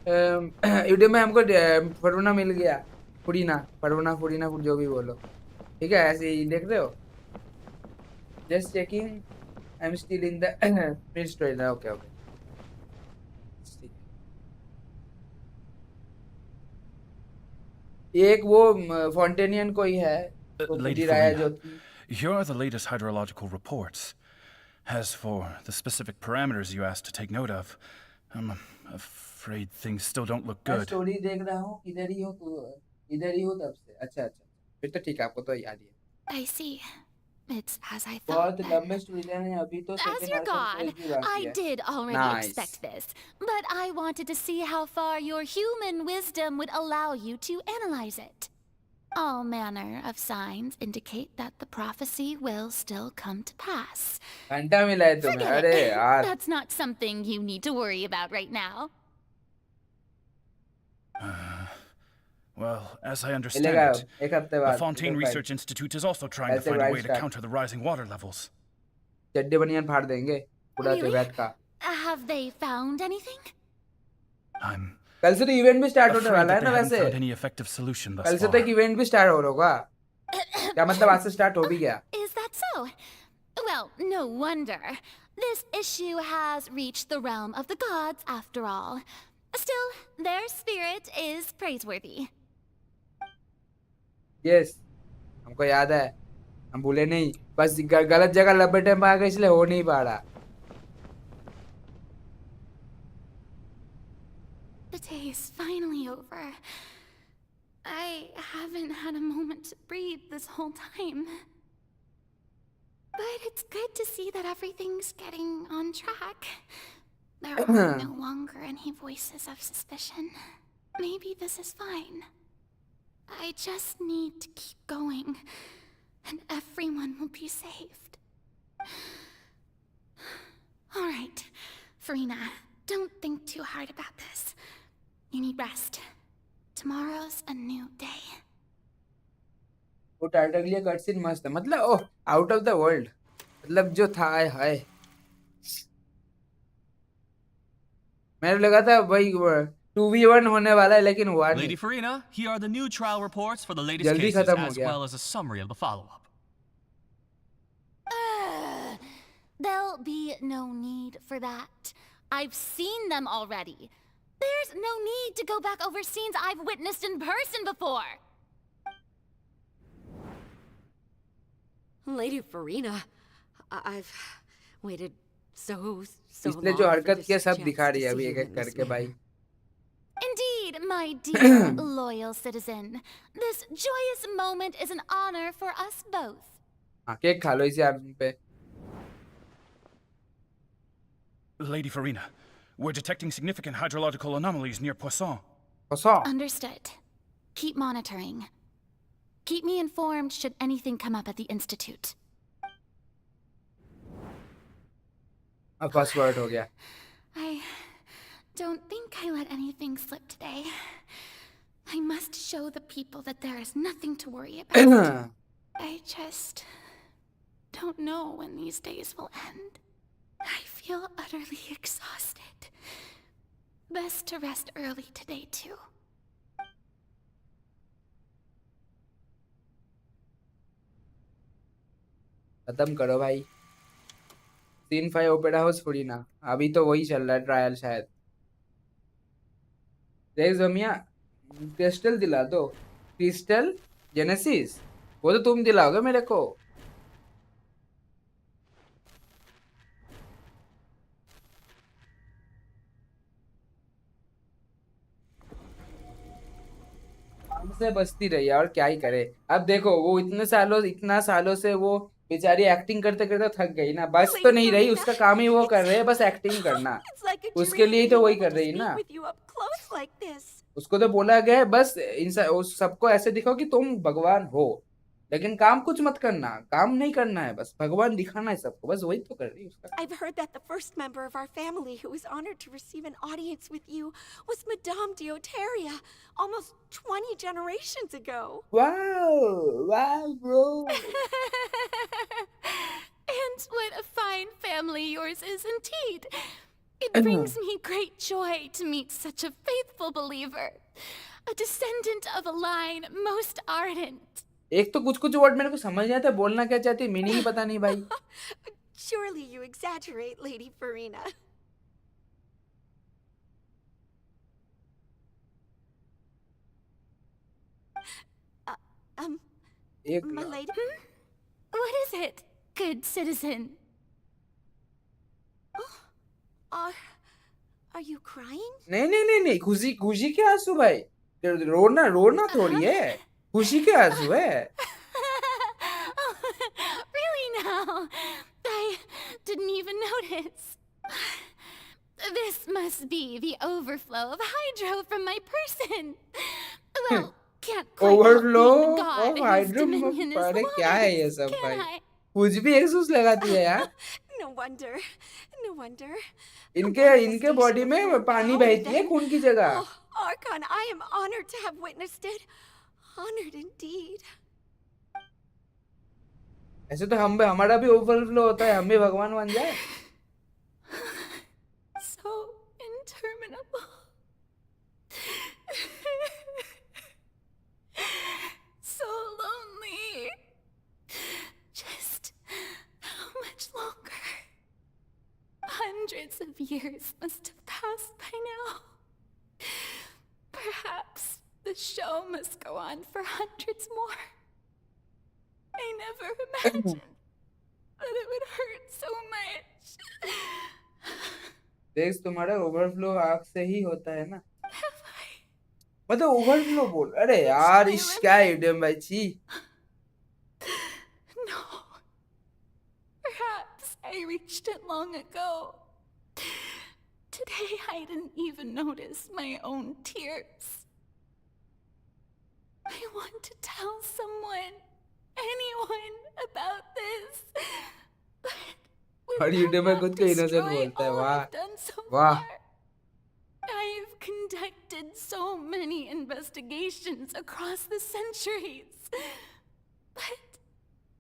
यूट्यूब में हमको फरूना मिल गया. फरूना जो भी बोलो. ठीक है, ऐसे ही देख रहे हो? Just checking. I'm still in the mid trailer. Okay. एक वो फॉन्टेनियन कोई है तो Lady Jiraiya जो FURINA, here are the latest hydrological reports. As for the specific parameters you asked to take note of, I'm afraid things still don't look मैं good. Story देख रहा हूँ. इधर ही हो तब से. अच्छा फिर तो ठीक है, आपको तो याद ही है. I see. It's as I thought. बहुत Then. लंबे स्टोरी लाइन है. अभी तो As second your arc god, की बात I है. did already Nice. expect this, but I wanted to see how far your human wisdom would allow you to analyze it. All manner of signs indicate that the prophecy will still come to pass. घंटा मिला है तुम्हें. Forget अरे it. यार. That's not something you need to worry about right now. Well, as I understand मिलेगा it, एक हफ्ते the बाद. Fontaine Research Institute is also trying to ऐसे find a right way to start. counter the rising water levels. चड्डे बनियान फाड़ देंगे पूरा Really? त्रिवेट का. Have they found anything? I'm कल से तो इवेंट भी स्टार्ट होने afraid वाला है that ना they haven't वैसे. found any effective solution कल thus से तो एक far. इवेंट भी स्टार्ट हो रहा होगा. क्या मतलब आज से स्टार्ट हो भी गया? Is that so? Well, no wonder. This issue has reached the realm of the gods, after all. Still, their spirit is praiseworthy. Yes, हमको याद है. हम भूले नहीं. बस गलत जगह लपेटे में आ गए इसलिए हो नहीं पा रहा. The day is finally over. I haven't had a moment to breathe this whole time. But it's good to see that everything's getting on track. There are no longer any voices of suspicion. Maybe this is fine. I just need to keep going, and everyone will be saved. All right, FURINA, don't think too hard about this. You need rest. Tomorrow's a new day. वो title के लिए cutscene मस्त है. मतलब ओह, out of the world. मतलब जो था हाय. मैंने लगा था भाई 2v1 होने वाला है लेकिन हुआ नहीं. Lady FURINA, here are the new trial reports for the latest जल्दी cases, खत्म हो as गया. well as a summary of the follow-up. There'll be no need for that. I've seen them already. There's no need to go back over scenes I've witnessed in person before. Lady FURINA, I've waited so इसने long जो for हरकत this किया सब chance दिखा to रही है see अभी you एक एक in this करके भाई. manner. Indeed, my dear, loyal citizen. This joyous moment is an honor for us both. हाँ, केक खा लो इसी आदमी पे. Lady FURINA, we're detecting significant hydrological anomalies near Poisson. Understood. Keep monitoring. Keep me informed should anything come up at the Institute. अब password हो गया. I don't think I let anything slip today. I must show the people that there is nothing to worry about. I just don't know when these days will end. I feel utterly exhausted. Best to rest early today, too. खत्म करो भाई। Scene 5 opera house फुरीना, अभी तो वही चल रहा है trial शायद। देख जमिया, क्रिस्टल दिला दो। क्रिस्टल जेनेसिस वो तो तुम दिलाओगे मेरे को। से बचती रही और क्या ही करे। अब देखो वो इतना सालों से वो बेचारी एक्टिंग करते करते थक गई ना, बस तो नहीं रही, उसका काम ही वो कर रहे हैं, बस एक्टिंग करना। उसके लिए ही तो वही कर रही है ना। उसको तो बोला गया है बस उस सबको ऐसे दिखाओ कि तुम भगवान हो, लेकिन काम कुछ मत करना, काम नहीं करना है, बस भगवान दिखाना है सबको, बस वही तो कर रही है उसका। I've heard that the first member of our family who was honored to receive an audience with you was Madame Deoteria, almost 20 generations ago. Wow, bro. And what a fine family yours is indeed. It brings me great joy to meet such a faithful believer, a descendant of a line most ardent. एक तो कुछ word मेरे को समझ नहीं आता, बोलना क्या चाहती है, मीनिंग ही पता नहीं भाई। Surely you exaggerate, Lady FURINA. My lady? What is it, good citizen? Are you crying? नहीं, खुशी के आंसू भाई, रोना थोड़ी है, खुशी के आंसू है। Really now? I didn't even notice. This must be the overflow of hydro from my person. Well, can't quite overflow help being the god of whose hydro, dominion is अरे क्या है ये waters, सब can भाई, I? कुछ भी एक्सूस लगाती है यार। No wonder. No wonder. इनके बॉडी में पानी बहती है खून की जगह। Oh, Archon, I am honored to have witnessed it. Honored indeed. ऐसे तो हमारा भी ओवरफ्लो होता है, हम भी भगवान बन जाए। So interminable. So lonely. Just how much longer? Hundreds of years must have passed by now. Perhaps the show must go on for hundreds more. I never imagined that it would hurt so much. देख तुम्हारा overflow आग से ही होता है ना, मतलब overflow बोल। अरे यार इस क्या है भाई, छी। No. Perhaps I reached it long ago. Today I didn't even notice my own tears. I want to tell someone, anyone, about this. और यूट्यूब में खुद को इनोसेंट बोलता है, वाह। I've conducted so many investigations across the centuries, but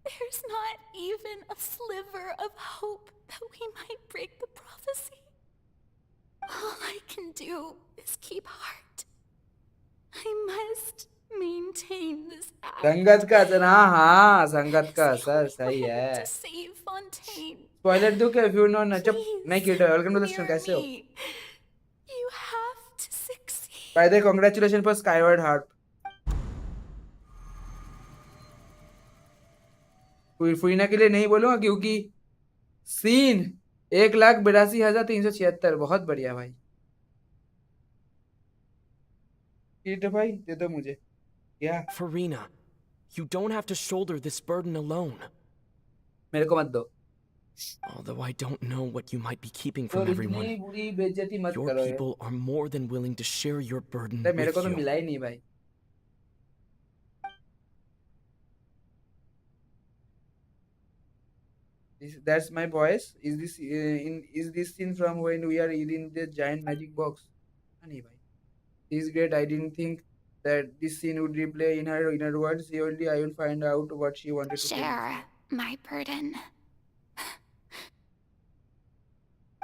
there's not even a sliver of hope that we might break the prophecy. All I can do is keep heart. I must maintain this act. संगत का असर, हाँ संगत का असर सही है। To save Fontaine. Spoiler दूं क्या? if you know चुप नहीं किया। वेलकम टू द स्ट्रीम, कैसे हो? You have to succeed. By the way congratulation for Skyward Heart. Furina के लिए नहीं बोलूंगा क्योंकि सीन 1,82,376, बहुत बढ़िया भाई। ठीक है भाई, दे दो मुझे। क्या? FURINA, you don't have to shoulder this burden alone. मेरे को मत दो। Although I don't know what you might be keeping तो from इतनी everyone, बुरी बेइज्जती मत your करो। people are more than willing to share your burden मेरे को with तो you. मिला ही नहीं भाई। That's my voice. Is this scene from when we are in the giant magic box? नहीं भाई। This is great. I didn't think that this scene would replay in her inner words. Only I will find out what she wanted to say. Share my burden.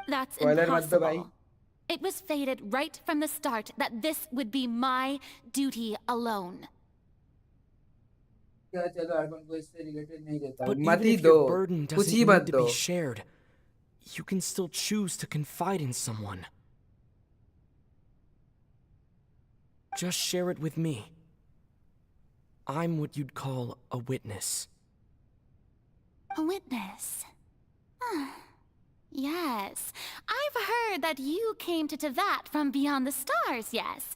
That's Spoiler मत दो भाई. impossible. It was fated right from the start that this would be my duty alone. क्या चलो अर्पण को इससे related नहीं देता हूँ. But मत even ही if दो. your burden कुछ doesn't ही need मत to दो. be shared, you can still choose to confide in someone. Just share it with me. I'm what you'd call a witness. A witness. Yes, I've heard that you came to Tevat from beyond the stars, yes.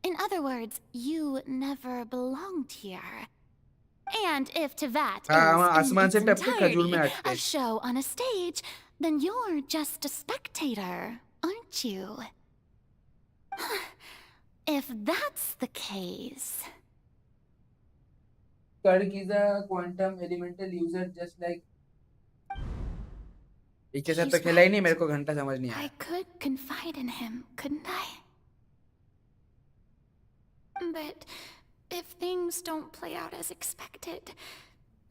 In other words, you never belonged here. And if Tevat is in आसमान से its टपके खजूर में entirety अटके. a show on a stage, then you're just a spectator, aren't you? If that's the case... Kirk is a quantum elemental user just like. इसके साथ तो खेला ही नहीं, मेरे को घंटा समझ नहीं आया. I could confide in him, couldn't I? But if things don't play out as expected,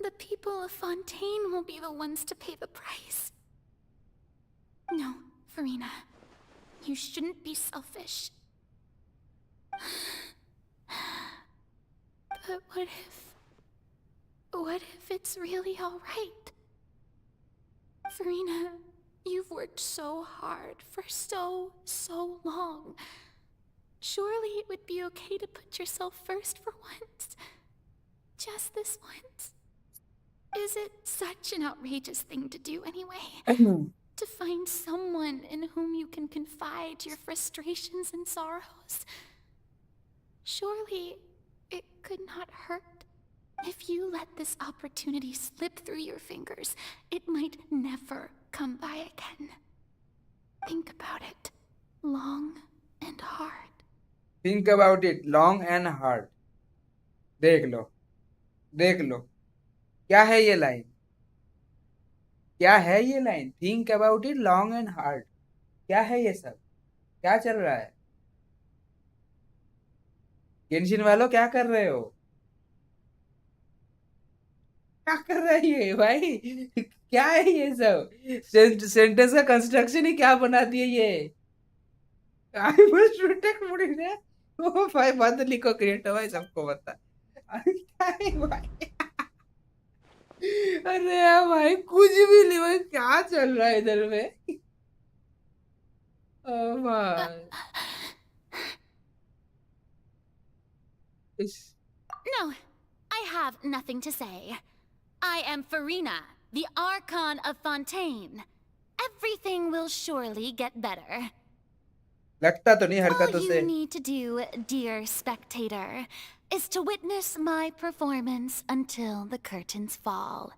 the people of Fontaine will be the ones to pay the price. No, Furina, you shouldn't be selfish. But what if it's really all right? Furina, you've worked so hard for so long. Surely it would be okay to put yourself first for once. Just this once. Is it such an outrageous thing to do anyway? To find someone in whom you can confide your frustrations and sorrows? Surely it could not hurt. If you let this opportunity slip through your fingers, it might never come by again. Think about it long and hard. Think about it long and hard. देख लो, देख लो. क्या है ये line? क्या है ये line? Think about it long and hard. क्या है ये सब? क्या चल रहा है? गेंशिन वालों क्या कर रहे हो? क्या कर रहा है ये भाई? क्या है ये सब? सेंटेंस का कंस्ट्रक्शन ही क्या बना दिए ये? आई मस्ट प्रोटेक्ट मुड़े. ओ भाई बंद लिखो क्रिएट भाई सबको बता. क्या है भाई? अरे यार भाई कुछ भी नहीं भाई, क्या चल रहा है इधर में? ओ भाई. No, I have nothing to say. I am Furina, the Archon of Fontaine. Everything will surely get better. लगता तो नहीं हरकतों All से. you need to do, dear spectator, is to witness my performance until the curtains fall.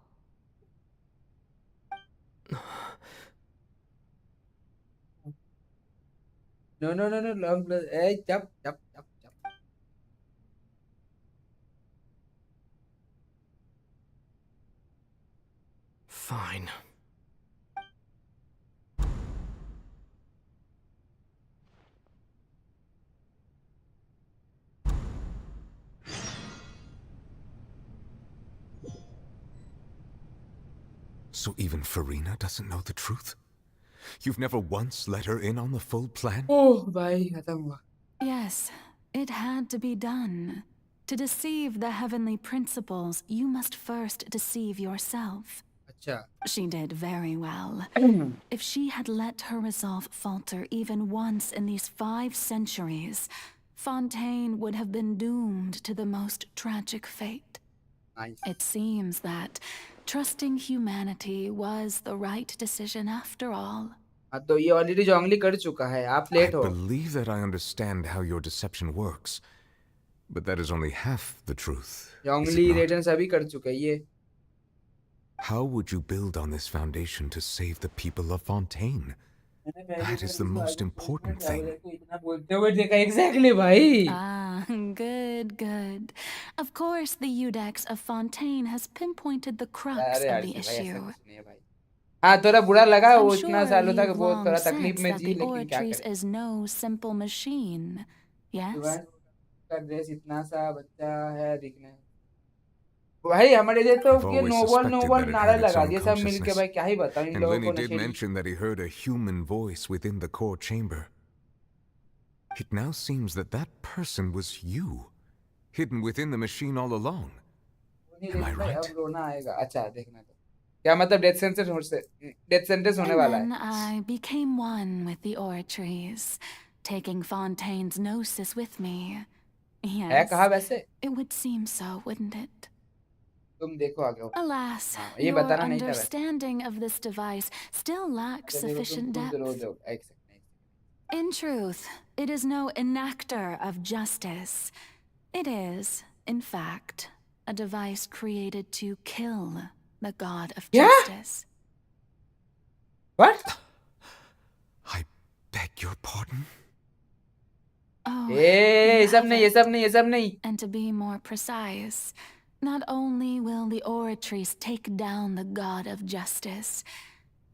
No, long. Hey, jump. Fine. So even Furina doesn't know the truth? You've never once let her in on the full plan? Oh, भाई खत्म हुआ. Yes, it had to be done. To deceive the heavenly principles, you must first deceive yourself. अच्छा. She did very well. If she had let her resolve falter even once in these 5 centuries, Fontaine would have been doomed to the most tragic fate. Nice. It seems that trusting humanity was the right decision after all. तो ये already जोंगली कर चुका है. आप I late हो. believe that I understand how your deception works, but that is only half the truth. is it जोंगली not? रेटन सभी कर चुके हैं ये. How would you build on this foundation to save the people of Fontaine? That is the most important thing. इतना बोलते हुए देखा exactly भाई. Ah, good. Of course, the Udex of Fontaine has pinpointed the crux अरे of यार the भाई ऐसा issue. कुछ नहीं है भाई. हाँ थोड़ा बुरा लगा. I'm वो इतना sure सालों तक you've वो long थोड़ा तकलीफ sensed में that थी, the लेकिन क्या Oratrice करें. is no simple machine, yes? का ड्रेस इतना सा बच्चा है दिखने में। भाई हमारे लिए तो I've ये always no suspected ball that it नारा had its लगा own दिए सब मिलके, consciousness. भाई क्या ही बताऊं इन And लोगों Lenny को did नशेड़ी। mention that he heard a human voice within the core chamber. It now seems that that person was you, hidden within the machine all along. Am I भाई right? अब रोना आएगा। अच्छा देखना तो क्या मतलब डेथ सेंटेंस होने And वाला है। then I became one with the Oratories, taking Fontaine's gnosis with me. है Yes, कहाँ वैसे? it would seem so, wouldn't it? तुम देखो आगे। Alas, हाँ ये your बताना नहीं था वैसे। understanding of this device still lacks अच्छा देखो sufficient तुम तो रो depth. दो एक second. In truth, it is no enactor of justice. It is, in fact, a device created to kill the god of justice. What? I beg your pardon? Oh, ये सब नहीं, ये सब नहीं, ये सब नहीं। And to be more precise, not only will the Oratrice take down the god of justice,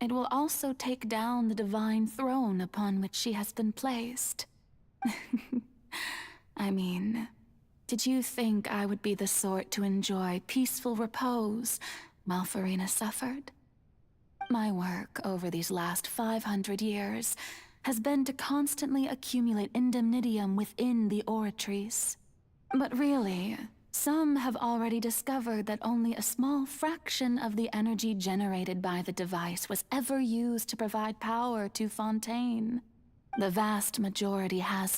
it will also take down the divine throne upon which she has been placed. I mean, did you think I would be the sort to enjoy peaceful repose while FURINA suffered? My work over these last 500 years has been to constantly accumulate indemnitium within the Oratrice. But really, some have already discovered that only a small fraction of the energy generated by the device was ever used to provide power to Fontaine. The vast majority had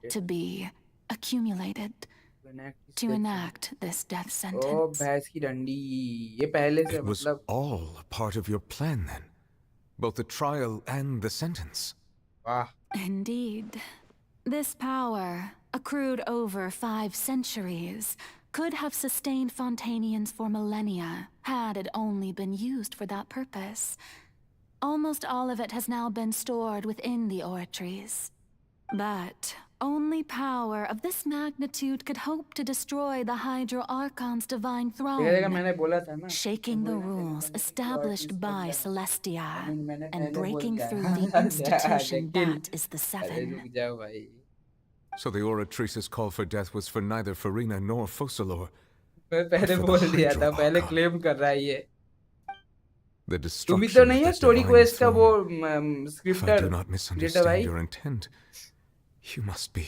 to be accumulated to enact this death O sentence. भैंस की डंडी, ये पहले से It was मतलब। all a part of your plan then? Both the trial and the sentence? वाह। Indeed. This power, accrued over 5 centuries, could have sustained Fontainians for millennia had it only been used for that purpose. Almost all of it has now been stored within the Oratrice. But only power of this magnitude could hope to destroy the Hydro Archon's divine देखा मैंने throne, बोला था ना। shaking the rules established by Celestia मैंने and पहले बोल breaking दिया through the institution that is the अरे Seven. रुक जाओ भाई। So the Oratrice's call for death was for neither FURINA nor Focalor. मैं पहले बोल दिया था, पहले क्लेम कर रहा है ये। The तुम भी तो destruction नहीं of है the स्टोरी divine क्वेस्ट का वो throne. If I scripture do not editor misunderstand भाई, your intent, you must be.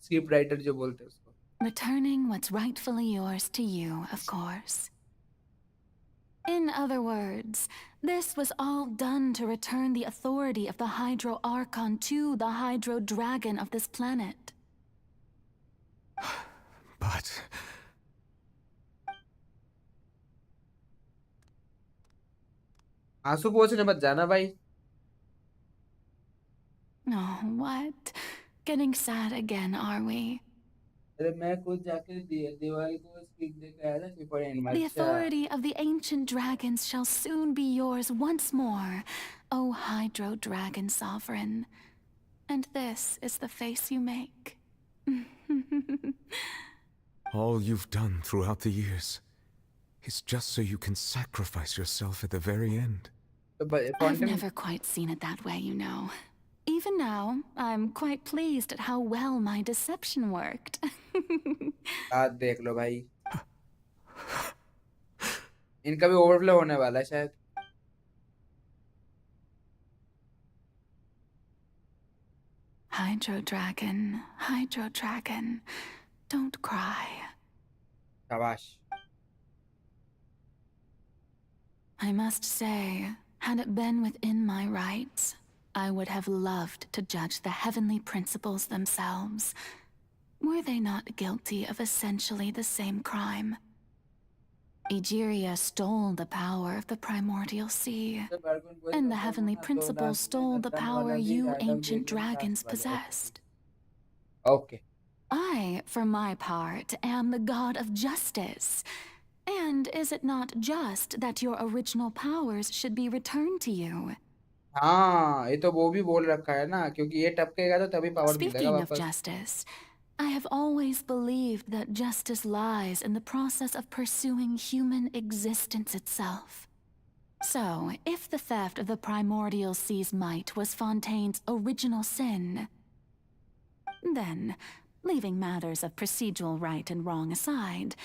Script writer जो बोलते हैं उसको। Returning what's rightfully yours to you, of course. In other words, this was all done to return the authority of the Hydro Archon to the Hydro Dragon of this planet. But आंसू पोंछने मत जाना भाई। Oh, what? Getting sad again, are we? अरे मैं खुद जाके दिवाली को speech देके आया था पेपर एंड में। The अच्छा authority of the ancient dragons shall soon be yours once more, O Hydro Dragon Sovereign. And this is the face you make. all you've done throughout the years is just so you can sacrifice yourself at the very end. I've never quite seen it that way, you know. Even now, I'm quite pleased at how well my deception worked. आज देख लो भाई, इनका भी overflow होने वाला है शायद। Hydro Dragon, don't cry. शाबाश। I must say, had it been within my rights, I would have loved to judge the heavenly principles themselves. Were they not guilty of essentially the same crime? Egeria stole the power of the primordial sea, and the heavenly principles stole the power you ancient dragons possessed. Okay. I, for my part, am the god of justice. And is it not just that your original powers should be returned to you? हाँ, ये तो वो भी बोल रखा है ना, क्योंकि ये टपकेगा तो तभी पावर मिलेगा Speaking of वापस। justice, I have always believed that justice lies in the process of pursuing human existence itself. So, if the theft of the primordial sea's might was Fontaine's original sin, Then, leaving matters of procedural right and wrong aside,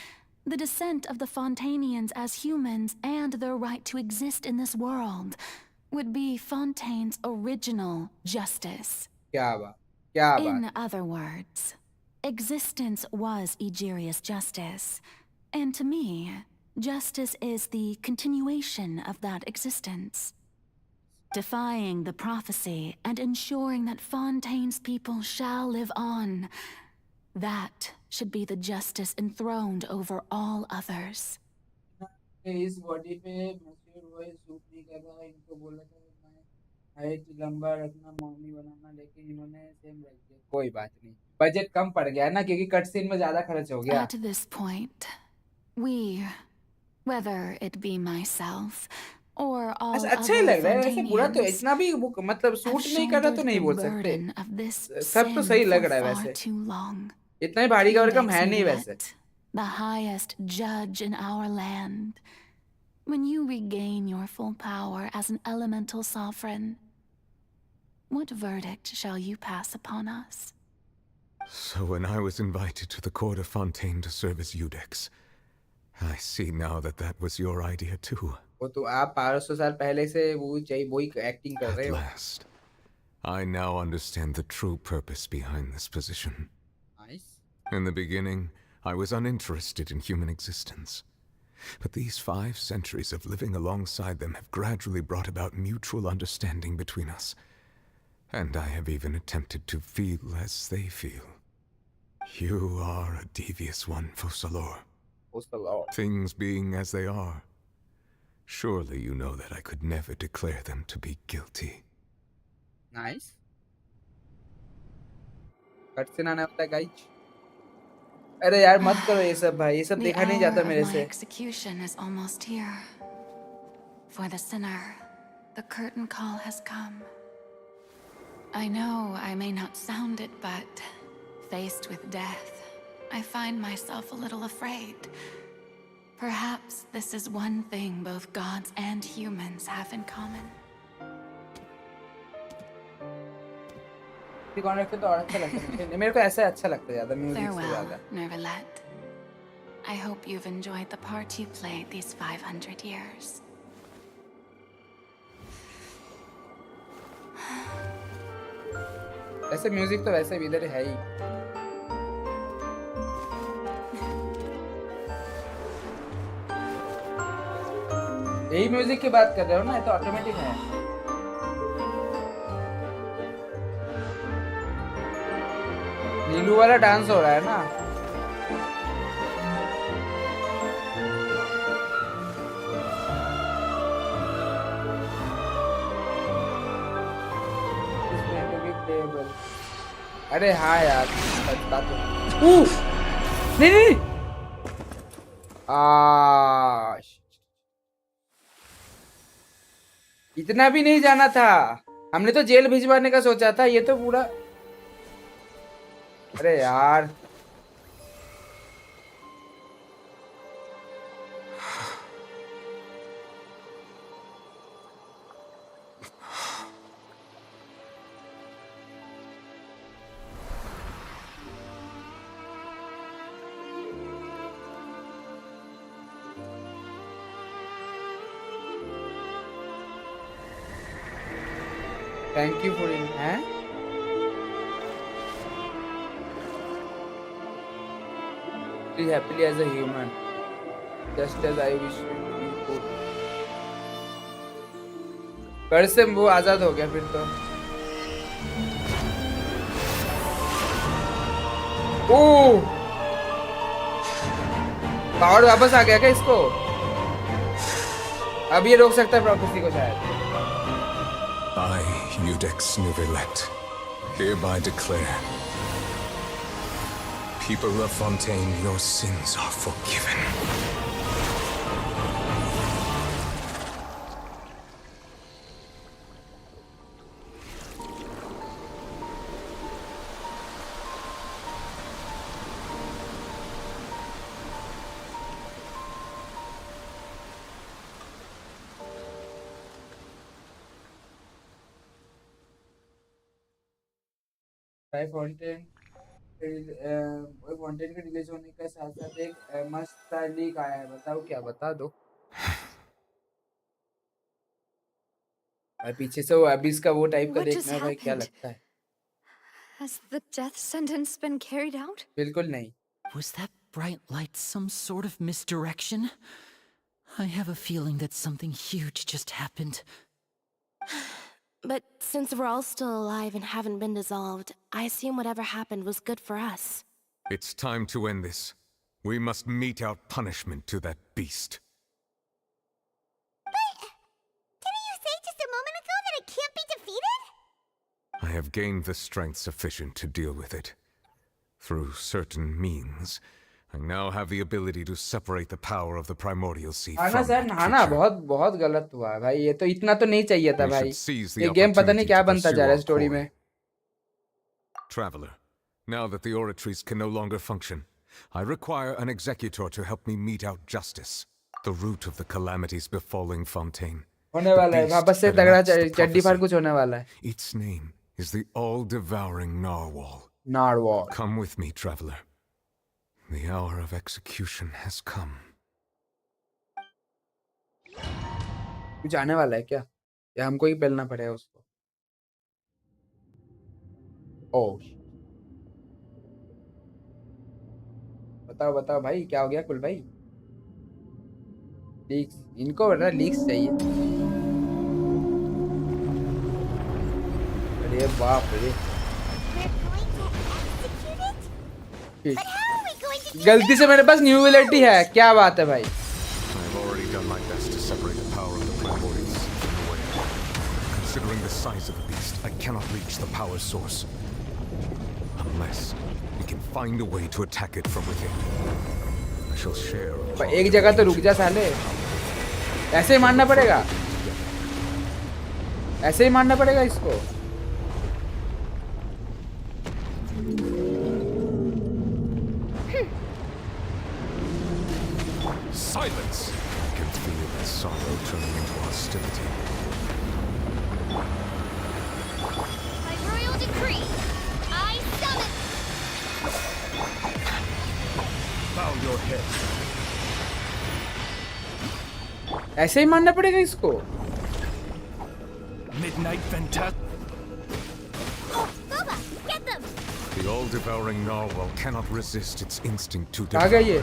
the descent of the Fontanians as humans and their right to exist in this world would be Fontaine's original justice. क्या बात, क्या बात. In other words, existence was Egeria's justice, and to me, justice is the continuation of that existence. Defying the prophecy and ensuring that Fontaine's people shall live on, that should be the justice enthroned over all others. इस body पे mature voice suit नहीं कर रहा है, इनको बोला था मैं हाइट लंबा रखना, मॉमी बनाना, लेकिन इन्होंने सेम रख दिया. कोई बात नहीं, बजट कम पड़ गया ना, क्योंकि कट सीन में ज्यादा खर्च हो गया. At this point, we, whether it be myself or all अच्छा ही other लग रहा है वैसे. बुरा तो Fontanians, इतना भी मतलब सूट नहीं कर रहा तो नहीं बोल सकते. burden of this सब तो sin सही लग for रहा है far वैसे. too long. इतना ही भारी का भरकम है नहीं Index वैसे. Net, the highest judge in our land. When you regain your full power as an elemental sovereign, what verdict shall you pass upon us? So when I was invited to the court of Fontaine to serve as Eudex, I see now that that was your idea too. वो तो आप 500 साल पहले से वो चाहिए वही acting कर रहे At हो. last, I now understand the true purpose behind this position. Nice. In the beginning, I was uninterested in human existence. But these 5 centuries of living alongside them have gradually brought about mutual understanding between us. And I have even attempted to feel as they feel. You are a devious one, Focalor. Focalor. Things being as they are, surely you know that I could never declare them to be guilty. Nice. Cut से ना होता guys. अरे यार मत करो ये सब भाई, ये सब The देखा नहीं hour जाता of मेरे my से. execution is almost here. For the sinner, the curtain call has come. I know I may not sound it, but faced with death, I find myself a little afraid. Perhaps this is one thing both gods and humans have in common. Contract तो और अच्छा लगता है मेरे को. ऐसा अच्छा लगता है ज्यादा म्यूजिक से Farewell, ज्यादा. Nervalette. I hope you've enjoyed the part you played these 500 years. ऐसे म्यूजिक तो वैसे भी इधर है ही. यही म्यूजिक की बात कर रहे हो ना, ये तो ऑटोमेटिक है. नीलू वाला डांस हो रहा है ना. अरे हाँ यार बता तो. नहीं नहीं. इतना भी नहीं जाना था. हमने तो जेल भिजवाने का सोचा था, ये तो पूरा. अरे यार थैंक यू फॉर इन हैं. Be happily as a human, just as I wish you could. कर से वो आजाद हो गया फिर तो. ओह पावर वापस आ गया क्या इसको? अब ये रोक सकता है प्रोफेसी को शायद. I, Eudex Nervalette, hereby declare, people of Fontaine, your sins are forgiven. Five Fontaine content के रिलीज होने के साथ साथ एक मस्त सा लीक आया है, बताओ क्या, बता दो। भाई पीछे से वो अबिस का वो टाइप का What just देखना है भाई, क्या happened? लगता है? Has the death sentence been carried out? बिल्कुल नहीं। Was that bright light some sort of misdirection? I have a feeling that something huge just happened. But since we're all still alive and haven't been dissolved, I assume whatever happened was good for us. It's time to end this. We must mete out punishment to that beast. Didn't you say just a moment ago that it can't be defeated? I have gained the strength sufficient to deal with it. Through certain means, I now have the ability to separate the power of the primordial sea हाँ ना from sir, that हाँ ना, creature. बहुत बहुत गलत हुआ है भाई, ये तो इतना तो नहीं चाहिए था We भाई। should seize the ये गेम पता नहीं opportunity क्या to बनता pursue जा रहा है our स्टोरी quarry. में। Traveler, now that the oratories can no longer function, I require an executor to help me mete out justice, the root of the calamities befalling Fontaine. होने The वाला है, beast वापस से that तगड़ा enacts the चड्डी फाड़ prophecy. कुछ होने वाला है। Its name is the all-devouring narwhal. नारवॉल। Come with me, traveler. The hour of execution has come. कुछ आने वाला है क्या, या हमको ही पेलना पड़ेगा उसको? ओह, बताओ बताओ भाई, क्या हो गया कुल भाई? लीक्स, इनको बता लीक्स चाहिए। अरे बाप रे, But how are we going to do गलती से मेरे पास न्यूबिलिटी है, क्या बात है भाई? I've already done my best to separate the power of the primordials from the way. Considering the size of the beast, I cannot reach the power source. Unless we can find a way to attack it from within. I shall share. भाई एक जगह तो रुक जा साले, ऐसे ही मारना पड़ेगा, ऐसे ही मारना पड़ेगा इसको। Silence! I can feel that sorrow turning into hostility. By royal decree, I summon. Bow your head. ऐसे ही मारना पड़ेगा इसको। Midnight Fantastic. Boba, get them. The all-devouring narwhal cannot resist its instinct to आ गया ये।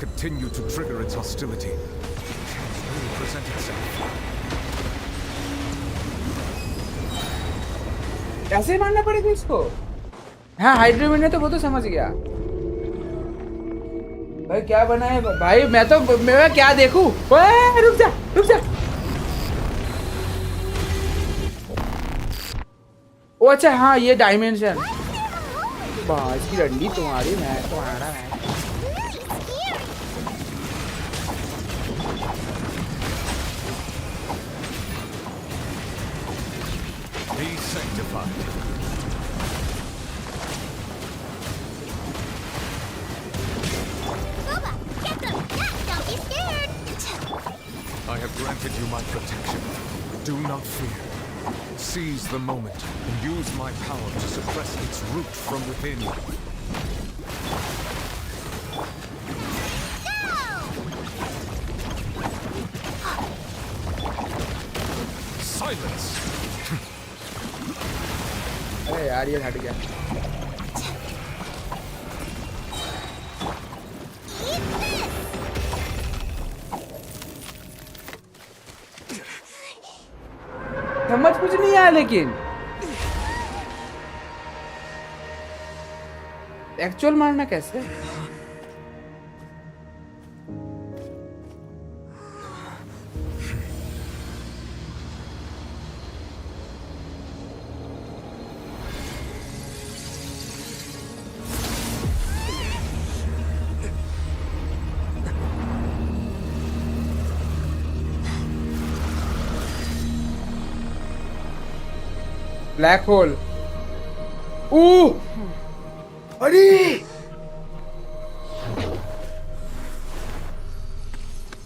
Continue to trigger its hostility. Chance will present itself. ऐसे ही मारना पड़ेगा इसको। हाँ हाइड्रोमिन है तो वो तो समझ गया। भाई क्या बना है भाई, मैं क्या देखूं? ओए रुक जा रुक जा। ओ अच्छा हाँ, ये डायमेंशन। वाह इसकी डंडी तुम्हारी, मैं तुम्हारा है। Be sanctified. Boba, get them. Don't be scared. I have granted you my protection. Do not fear. Seize the moment and use my power to suppress its root from within. Silence! अरे यार ये हट गया। समझ कुछ नहीं आया, लेकिन एक्चुअल मारना कैसे? Black hole. अरे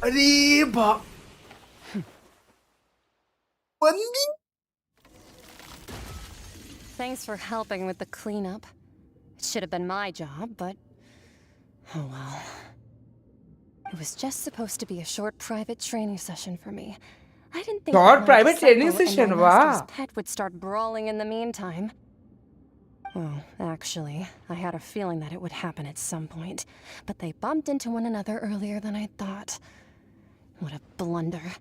अरे Thanks for helping with the cleanup. should have been my job, but oh well. It was just supposed to be a short private training session for me. I didn't think Short that my private training disciple and session, my master's wow. pet would start brawling in the meantime. Well, actually, I had a feeling that it would happen at some point, but they bumped into one another earlier than I thought. What a blunder.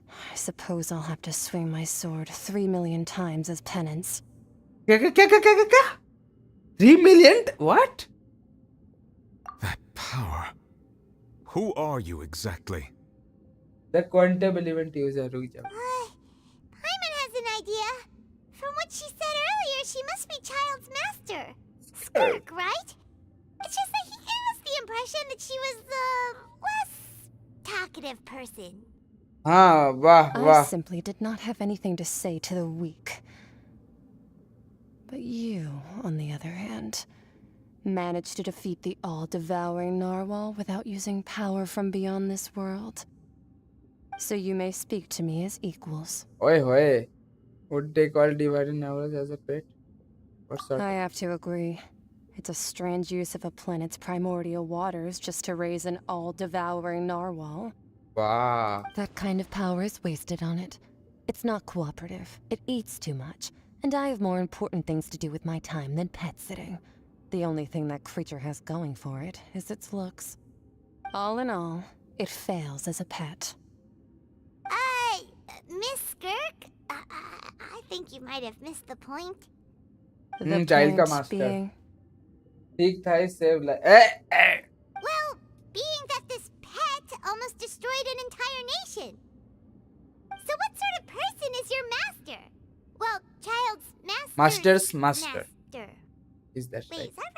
I suppose I'll have to swing my sword 3 million times as penance. 3 million? What? Power. Who are you exactly? The quantum element user. रुक जाओ. Paimon has an idea. From what she said earlier, she must be Child's master. Skirk, right? It's just that he gave us the impression that she was the less talkative person. हाँ वाह I वाह. simply did not have anything to say to the weak. But you, on the other hand, managed to defeat the all-devouring narwhal without using power from beyond this world. So you may speak to me as equals. Oi hoy. Would take all divided narwhals as a pet? What sort? I have to agree. It's a strange use of a planet's primordial waters just to raise an all-devouring narwhal. Wow. That kind of power is wasted on it. It's not cooperative. It eats too much. And I have more important things to do with my time than pet sitting. The only thing that creature has going for it is its looks. All in all, it fails as a pet. Miss Skirk? I think you might have missed the point. Child का master. Being... ठीक था इस save like. Well, being that this pet almost destroyed an entire nation. So what sort of person is your master? Well, Child's Master's master. master. Is that Wait, right? is that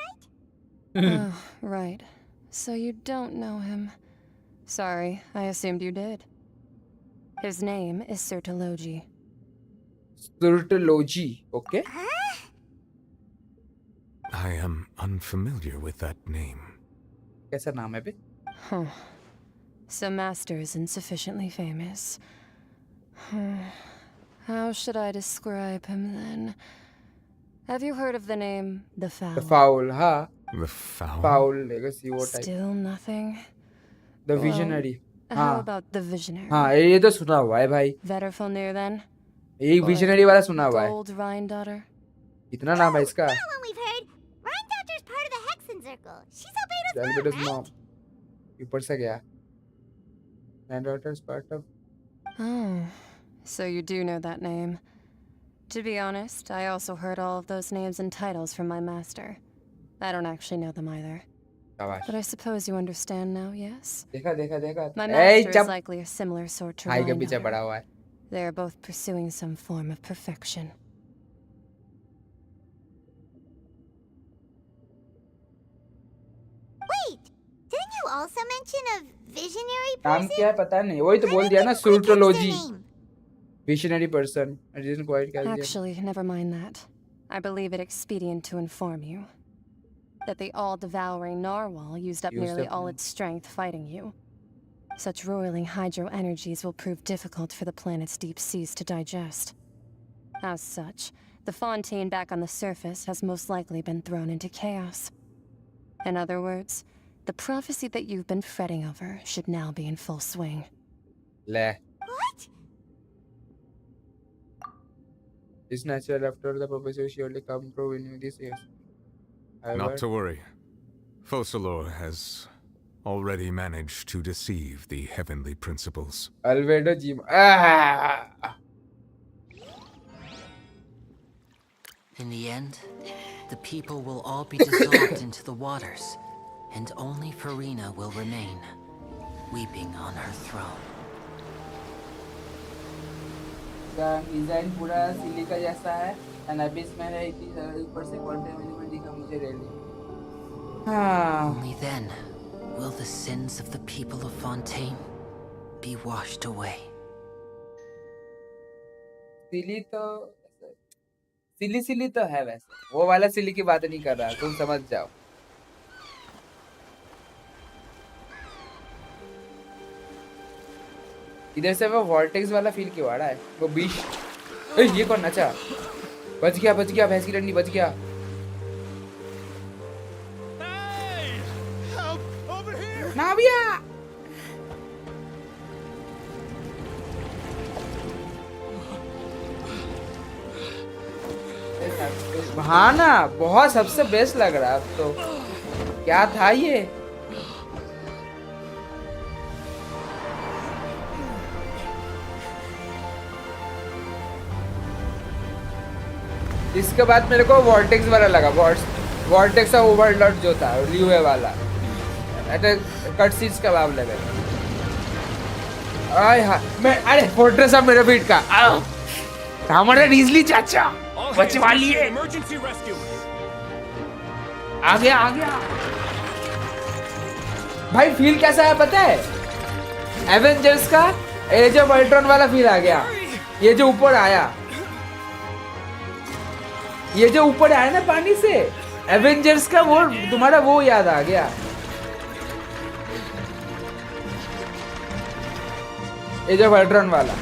right? Oh, right. So you don't know him. Sorry, I assumed you did. His name is Sertology. Sertology, okay. I am unfamiliar with that name. कैसा नाम है बे? Huh. So Master isn't sufficiently famous. How should I describe him then? Have you heard of the name The Fowl? The Fowl, हाँ. The Fowl? Fowl legacy वो type. Still nothing? The Visionary. How about The Visionary? हाँ ये तो सुना हुआ है भाई. Vetterfilnir then? एक Visionary वाला सुना हुआ है. Gold Rhindaughter? इतना नाम है इसका. That one we've heard. Rhindaughter's part of the Hexen Circle. She's Albedo's Albedo's mom, mom. ऊपर से गया. Rhindaughter's part of. Oh, so you do know that name. To be honest, I also heard all of those names and titles from my master. I don't actually know them either. But I suppose you understand now, yes? देखा. My master is likely a similar sort to भाई के पीछे Rhindaughter. पड़ा हुआ है. They are both pursuing some form of perfection. Wait, didn't you also mention a visionary नाम person? क्या है पता नहीं. वही तो बोल दिया ना Sertology. Visionary person. I didn't quite catch it. Actually, never mind that. I believe it expedient to inform you that the all-devouring narwhal used up nearly all its strength fighting you. Such roiling hydro energies will prove difficult for the planet's deep seas to digest. As such, the fontaine back on the surface has most likely been thrown into chaos. In other words, the prophecy that you've been fretting over should now be in full swing. ले. What? It's natural after the prophecy will surely come true in this year. Not to worry. Focalor has already managed to deceive the heavenly principles. Albedo Jim. In the end, the people will all be dissolved into the waters, and only FURINA will remain, weeping on her throne. Design पूरा silica जैसा है and अभी इसमें है कि ऊपर से quantum element दिखा मुझे रेली. Only then will the sins of the people of Fontaine be washed away. सिली तो सिली तो है वैसे. वो वाला सिली की बात नहीं कर रहा. तुम समझ जाओ. इधर से वो वॉर्टेक्स वाला फील क्यों आ रहा है. वो बीच ये कौन नचा. बच गया भैंस की लड़नी बच गया. हाँ ना, बहुत सबसे बेस्ट लग रहा है अब तो। क्या था ये? इसके बाद मेरे को वॉर्टेक्स वाला लगा, वॉर्टेक्स का ओवरलॉर्ड जो था ल्यूए वाला, कट सीज कबाब लेवल। आय हाँ, मैं अरे फोर्ट्रेस ऑफ मेरे बीट का हमारा रीजली चाचा बचवा लिए। आ गया भाई। फील कैसा है पता है? एवेंजर्स का एज ऑफ अल्ट्रॉन वाला फील आ गया। ये जो ऊपर आया ना पानी से, एवेंजर्स का वो तुम्हारा वो याद आ गया। एज ऑफ अल्ट्रॉन वाला।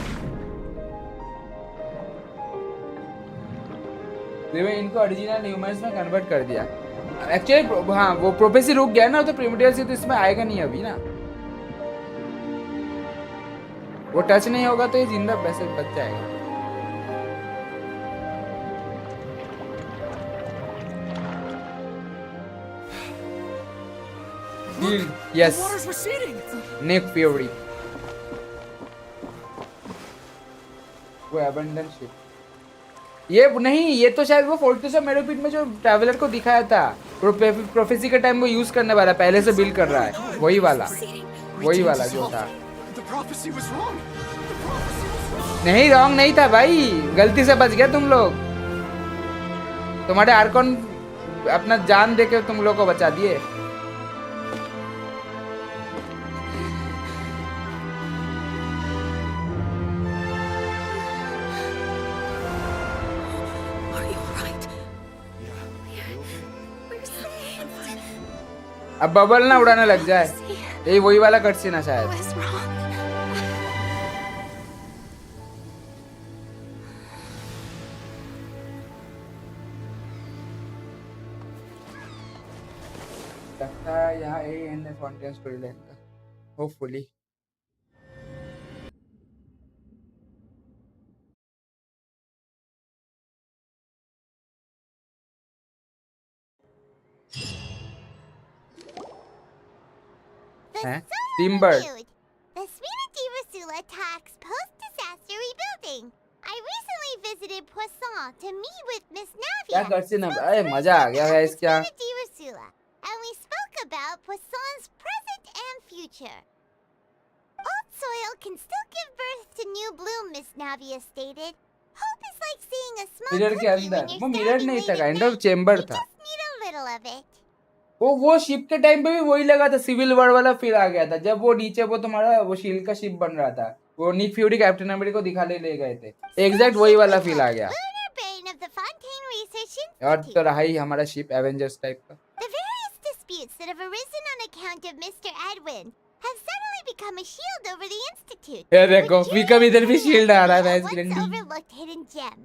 इनको ओरिजिनल ह्यूमंस में कन्वर्ट कर दिया। एक्चुअली हाँ, वो प्रोफेसी रुक गया ना, तो प्रिमिटिव से तो इसमें आएगा नहीं अभी ना। वो टच नहीं होगा तो ये जिंदा वैसे बच जाएगा। Yes. Nick Fury. वो abandoned ship. ये नहीं, ये तो शायद वो फोर्ट्रेस ऑफ मेरोपिट में जो ट्रैवलर को दिखाया था, प्रोफेसी के टाइम वो यूज करने वाला, पहले से बिल्ड कर रहा है, वही वाला जो था। नहीं, रॉन्ग नहीं था भाई, गलती से बच गया तुम लोग। तुम्हारे आर्कॉन अपना जान देके तुम लोग को बचा दिए। अब बबल ना उड़ाने लग जाए, यही वही वाला कट सीन है शायद। लगता है यहाँ एंड फॉन्टेन स्टोरी लाइन का, hopefully. Timber. The FURINA attacks post-disaster rebuilding. I recently visited Poisson to meet with Miss Navia. क्या कर सी ना, अरे मजा आ गया गाइस क्या। And we spoke about Poisson's present and future. Old soil can still give birth to new bloom, Miss Navia stated. Hope is like seeing a small mirror के cookie when अंदर, you're वो mirror standing नहीं late था, at kind night. Of chamber था। Just need a little of it. वो ship के time पे भी वही लगा था, सिविल वॉर वाला फील आ गया था, जब वो नीचे वो तुम्हारा वो शील्ड का शिप बन रहा था, वो निक फ्यूरी कैप्टन अमेरिका को दिखा ले गए थे, एग्जैक्ट वही वाला फील आ गया। और तो रहा ही हमारा शिप एवेंजर्स टाइप का। The various disputes that have arisen on account of Mr. Edwin have suddenly become a shield over the institute. ये देखो पीकम इधर भी शील्ड आ रहा है वैसे ग्रैंडी। Overlooked hidden gem.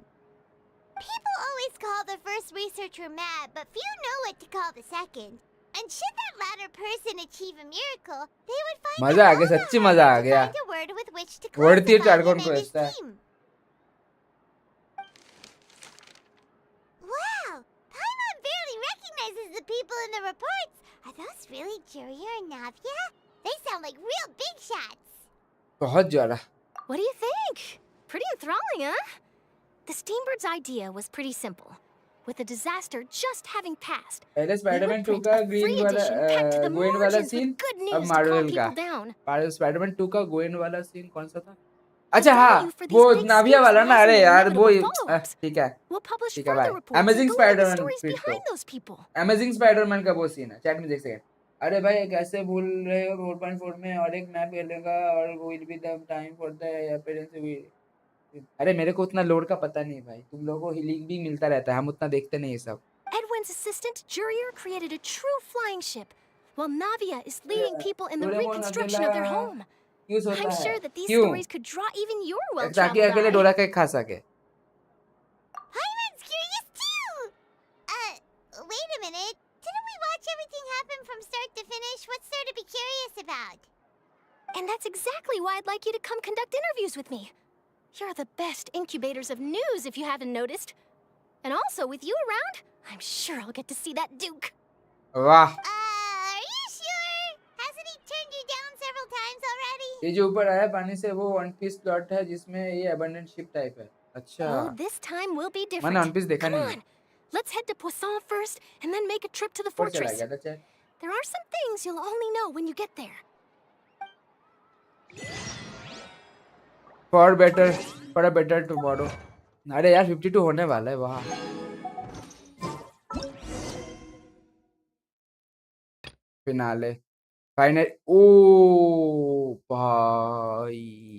People always call the first researcher mad, but few know what to call the second. And should that latter person achieve a miracle, they would find मजा आ गया, सच्ची मजा आ गया। a word with which to word थी classify टारगोन him को and his ऐसा है। team. Wow, Paimon barely recognizes the people in the reports. Are those really Jurier and Navia? They sound like real big shots. बहुत ज्यादा। What do you think? Pretty enthralling, huh? The Steambird's idea was pretty simple. With the disaster just having passed, पहले Spiderman 2 का green वाला going वाला scene, अब Marvel का Spiderman 2 का going वाला सीन कौन सा था? अच्छा हाँ, वो नाविया वाला ना। अरे यार वो ठीक है भाई, अमेजिंग स्पाइडरमैन फिर तो अमेजिंग स्पाइडरमैन का वो सीन है, चैट में देख सकते हैं। अरे भाई कैसे भूल रहे हो 4.4 में और एक मैप खेलेगा और will be the time for the appearance. अरे मेरे को उतना लोड का पता नहीं भाई, तुम लोगों को हीलिंग भी मिलता रहता है, हम उतना देखते नहीं ये सब। Edwin's assistant Jurier created a true flying ship, while Navia is leading people in the reconstruction of their home. I'm sure that these stories could draw even your well-traveled eye. ताकि अकेले डोरा केक खा सके। Hyman's curious too. Wait a minute. Didn't we watch everything happen from start to finish? What's there to be curious about? And that's exactly why I'd like you to come conduct interviews with me. You're the best incubators of news, if you haven't noticed. And also, with you around, I'm sure I'll get to see that Duke. वाह, Are you sure? Hasn't he turned you down several times already? ये जो ऊपर आया पानी से वो one piece slot है जिसमें ये अबंडेंट शिप टाइप है. अच्छा, Oh, this time will be मैंने different. वन पीस देखा Come नहीं है. on, let's head to Poisson first, and then make a trip to the ऊपर चला fortress. गया था chat. There are some things you'll only know when you get there. For a better tomorrow. अरे यार 52 होने वाला है वहाँ. Finale final. ओ भाई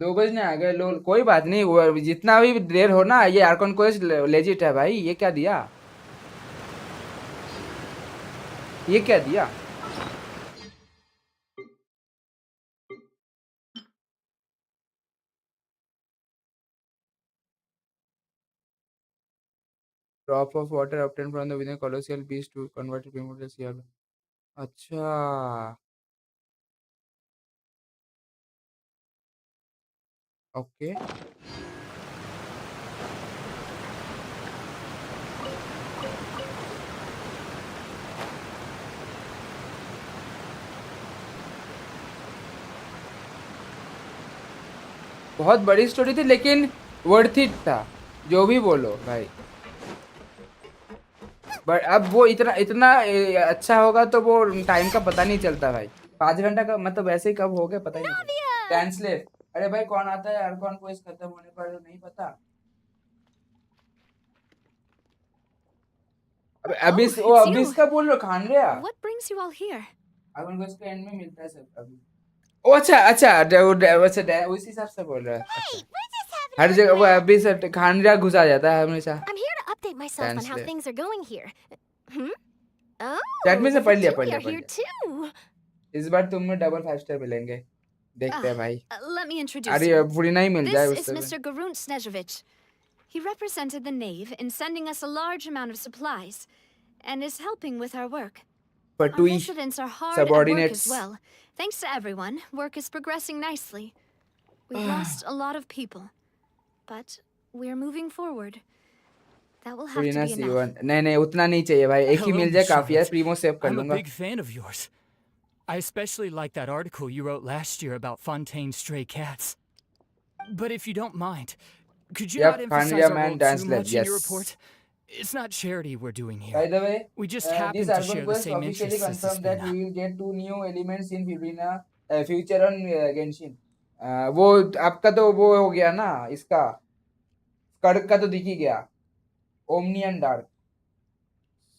2 बजने आ गए. लोल कोई बात नहीं, वो जितना भी देर हो ना, ये आर्कन क्वेस्ट लेजिट है भाई. ये क्या दिया, ये क्या दिया. Drop of water obtained from the within colossal beast to convert to primordial sea. अच्छा, ओके. बहुत बड़ी स्टोरी थी लेकिन वर्थ इट था, जो भी बोलो भाई. बट अब वो इतना इतना अच्छा होगा तो वो टाइम का पता नहीं चलता भाई. 5 घंटा का मतलब ऐसे ही कब हो गया पता ही नहीं चलता. ट्रांसलेट. अरे भाई कौन आता है, अर्कॉन क्वेस्ट खत्म होने पर नहीं पता. अब अबिस, वो अबिस का बोल रहे हो खान रहा. What brings you all here? Archon quest का एंड में मिलता है सब अभी. ओ अच्छा अच्छा, उसी हिसाब से बोल रहा है. अच्छा, हर जगह वो अबिस खान रहा घुसा जाता है हमेशा. I'm here to update myself on how Translate. things are going here. Hmm? Oh, chat में से the पढ़ लिया Fatui are here too. इस बार तुम्हें डबल 5 स्टार मिलेंगे. देखते हैं भाई. Let me introduce अरे you. फुरीना ही मिल जाए This is उससे. Mr. Garunt Snezhevich. He represented the Knave in sending us a large amount of supplies, and is helping with our work. Our Fatui residents are hard at work subordinates. as well. Thanks to everyone, work is progressing nicely. We've lost a lot of people, but we're moving forward. That will have to फुरीना be enough. सीवन. नहीं नहीं उतना नहीं चाहिए भाई, एक ही Hello, मिल जाए Miss काफी है. Charlotte. प्रीमो सेव कर I'm a लूंगा. big fan of yours. I especially like that article you wrote last year about Fontaine's stray cats. But if you don't mind, could you Yep, not emphasize Khanria our man role dance too lab, much in your yes. report? It's not charity we're doing here. By the way, We just happen this to Urban share the Quest same officially interests as confirmed that Despina. we will get 2 new elements in Furina future on Genshin. वो आपका तो वो हो गया ना, इसका scared का तो दिख ही गया. Omni and dark.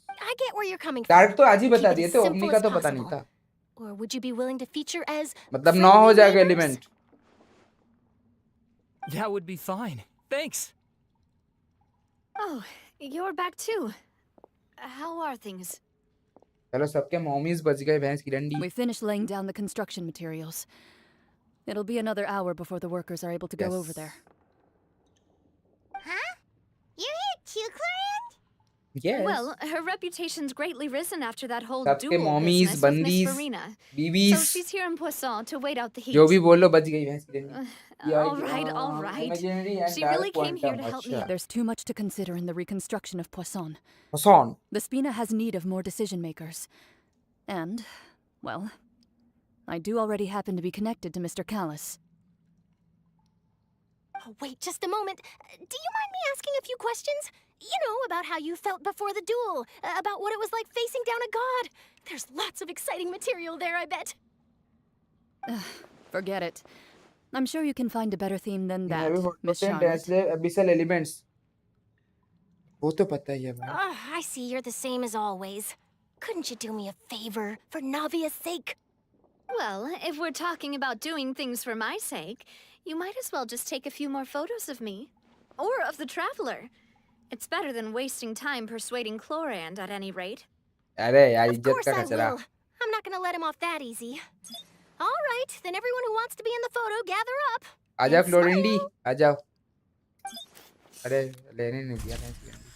I get where you're coming from. Dark तो आज ही बता Keep it दिए as थे, simple ओमनी as का तो पता नहीं possible. था. Or would you be willing to feature as मतलब 9 हो friendly जाएगा neighbors? Element. That would be fine. Thanks. Oh, you're back too. How are things? चलो सबके मॉमीज बच गए भैंस की डंडी. We finished laying down the construction materials. It'll be another hour before the workers are able to go over there. Huh? You're here too, Clarion? Yes. Well, her reputation's greatly risen after that whole सबके duel mommies, business with Miss बंदीज, FURINA. So बीबीज, she's here in Poisson to wait out the heat. जो भी बोलो बच गई भैंस की डंडी. All right. Imaginary and She dark really came here quantum. to help me. अच्छा. There's too much to consider in the reconstruction of Poisson. Poisson. The Spina has need of more decision makers. And, well, I do already happen to be connected to Mr. Callis. Oh, wait just a moment. Do you mind me asking a few questions? You know, about how you felt before the duel, about what it was like facing down a god. There's lots of exciting material there, I bet. Forget it. I'm sure you can find a better theme than that, Miss Potent Charlotte. abyssal elements. वो तो पता ही है भाई. I see you're the same as always. Couldn't you do me a favor, for Navia's sake? Well, if we're talking about doing things for my sake, you might as well just take a few more photos of me. Or of the Traveler. It's better than wasting time persuading Chlorand at any rate. अरे यार Of इज्जत course का I कचरा. will. I'm not gonna let him off that easy. All right, then everyone who wants to be in the photo, gather up. आजा फ्लोरिंडी, आ जाओ. अरे लेने नहीं दिया भैंस की डंडी.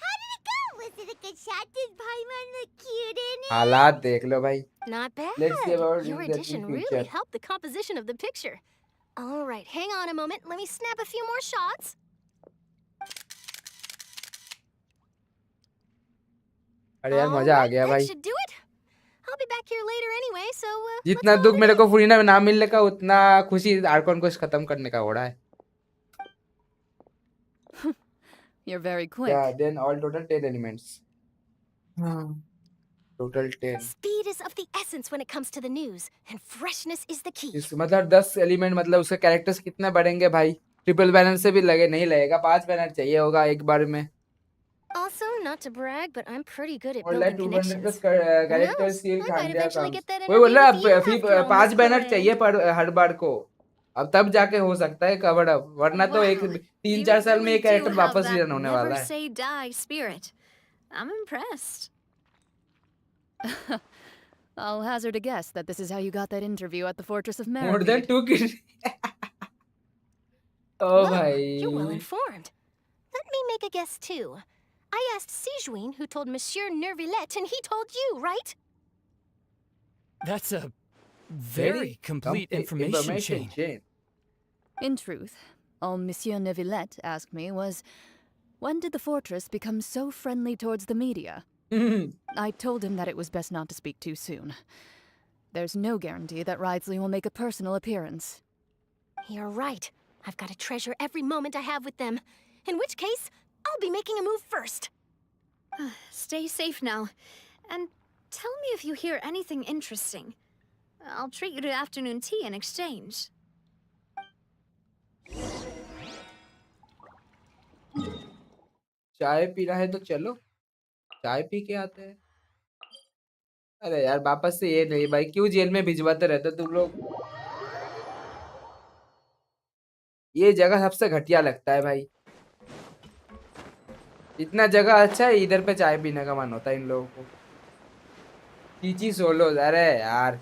How did it go? Was it a good shot. Did Paimon look cute in it? हालात देख लो भाई. Not bad. Let's see about Your in the addition future. really helped the composition of the picture. All right, hang on a moment. Let me snap a few more shots. अरे यार मजा आ गया That भाई. should do it. I'll be back here later anyway, so जितना दुख मेरे को फुरीना में ना मिलने का उतना खुशी आर्कॉन को खत्म करने का हो रहा है. You're very quick. Yeah, then all total 10 elements. Total 10. Speed is of the essence when it comes to the news, and freshness is the key. इस मतलब 10 एलिमेंट मतलब उसके कैरेक्टर्स कितने बढ़ेंगे भाई. ट्रिपल बैनर से भी लगे नहीं लगेगा. 5 बैनर चाहिए होगा एक बार में. Also, not to brag, but I'm pretty good at और like building 200 connections. Plus character skill I might eventually get that वही बोल रहा interview with you after all, 5 Miss banner Cohen. चाहिए पर हर बार को. अब तब जाके हो सकता है कवर अप. वरना तो एक 3-4 साल में एक कैरेक्टर वापस रिटर्न होने वाला Never है. say die spirit. I'm impressed. I'll hazard a guess that this is how you got that interview at the Fortress of More than Mermaid. 2 kids. Oh Whoa, भाई. you're well informed. Let me make a guess too. I asked Sijuin who told Monsieur Nervillet, and he told you, right? That's a very complete information chain. In truth, all Monsieur Neuvillette asked me was, when did the fortress become so friendly towards the media? I told him that it was best not to speak too soon. There's no guarantee that Ridsley will make a personal appearance. You're right. I've got to treasure every moment I have with them. In which case, I'll be making a move first. Stay safe now. And tell me if you hear anything interesting. I'll treat you to afternoon tea in exchange. चाय पीना है तो चलो. चाय P के आते हैं. अरे यार वापस से ये नहीं भाई. क्यों जेल में भिजवाते रहते तुम लोग. ये जगह सबसे घटिया लगता है भाई. इतना जगह अच्छा है. इधर पे चाय पीने का मन होता है इन लोगों को. चीची सोलो. अरे यार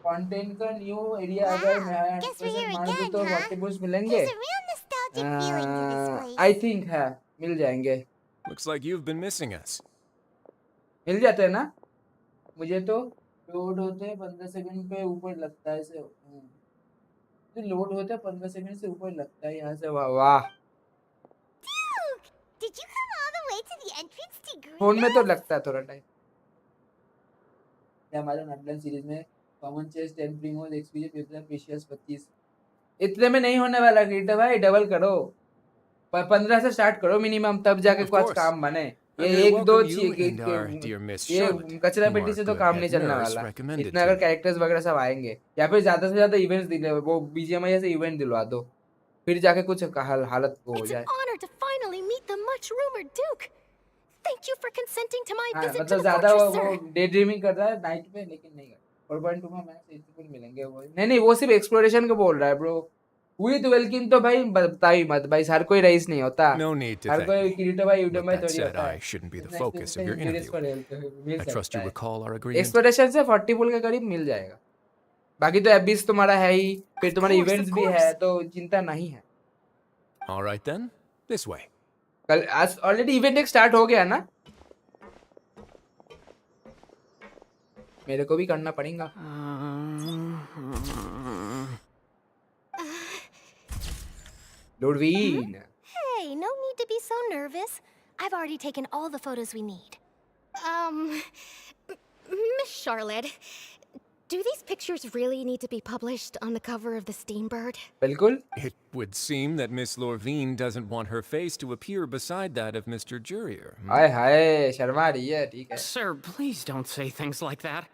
कंटेंट का न्यू एरिया अगर मैं मान दूं तो 40 बूस्ट मिलेंगे. आई थिंक है मिल जाएंगे. Looks like you've been missing us. मिल जाते हैं ना. मुझे तो लोड होते हैं 15 सेकंड पे ऊपर लगता है से. तो लोड होता है 15 सेकंड से ऊपर लगता है यहाँ से. वाह वाह. Did you come all the way to the entrance to greet phone में us? तो लगता है थोड़ा टाइम. हमारे नटलन सीरीज में common chest 10 primos experience paper precious 25 इतने में नहीं होने वाला. क्रिएटर भाई डबल करो. 15 से स्टार्ट करो मिनिमम. तब जाके कुछ काम बने. ये एक दो ये कचरा पेटी से तो काम नहीं चलने वाला. इतना अगर कैरेक्टर्स वगैरह सब आएंगे या फिर ज्यादा से ज्यादा इवेंट्स दिले. वो बीजीएमआई से इवेंट दिलवा दो. फिर जाके कुछ हालत को हो जाए. Honor to finally meet the much-rumored Duke. Thank you for consenting to my visit to मतलब the ज्यादा fortress, वो sir. डे ड्रीमिंग कर रहा है नाइट पे. लेकिन नहीं कर. 4.2 में मैक्स 80 मिलेंगे वो. नहीं वो सिर्फ एक्सप्लोरेशन का बोल रहा है ब्रो. विद वेलकिन तो भाई बता ही मत भाई. हर कोई रईस नहीं होता. No need to her thank कोई me. किरीटो भाई यूट्यूब में That थोड़ी said, होता है. I shouldn't be the focus of your interview. I trust you recall our agreement. Exploration से 40 पुल के करीब मिल जाएगा. बाकी तो एबिस तुम्हारा है ही. फिर तुम्हारे इवेंट्स भी है तो चिंता नहीं है. All right then, this way. कल आज ऑलरेडी इवेंट एक स्टार्ट हो गया ना. मेरे को भी करना पड़ेगा. Lordveen. Hey, no need to be so nervous. I've already taken all the photos we need. Miss Charlotte, do these pictures really need to be published on the cover of the Steambird? बिल्कुल. It would seem that Miss Lorvine doesn't want her face to appear beside that of Mr. Jurier. हाय हाय शर्मा रही है. ठीक है. Sir, please don't say things like that.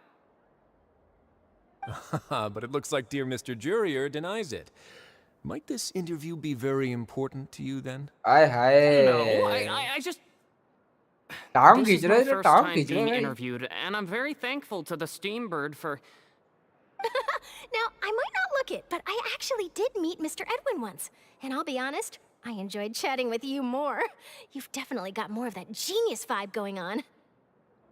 But it looks like dear Mr. Jurier denies it. Might this interview be very important to you then? Hi hi. No, I just... टांग This खींच is रहे my हैं. first टांग time खींच रहे being हैं. interviewed, and I'm very thankful to the Steambird for... Now, I might not look it, but I actually did meet Mr. Edwin once. And I'll be honest, I enjoyed chatting with you more. You've definitely got more of that genius vibe going on.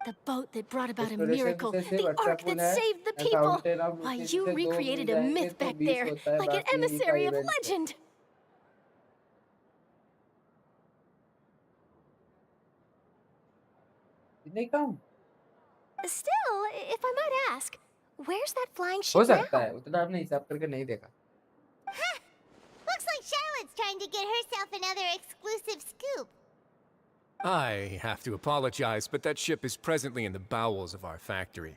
The boat that brought about a exploration miracle. से सिर्फ The अच्छा ark pull that है saved the and people. Fountain of Why, youth you से 2 मिल recreated a जाएंगे myth तो back 20 there, होता है like an बाकी emissary of 5 events है legend. नहीं कम Still, if I might ask, where's that flying हो ship now? सकता है उतना आपने हिसाब करके नहीं देखा Looks like Charlotte's trying to get herself another exclusive scoop. I have to apologize, but that ship is presently in the bowels of our factory.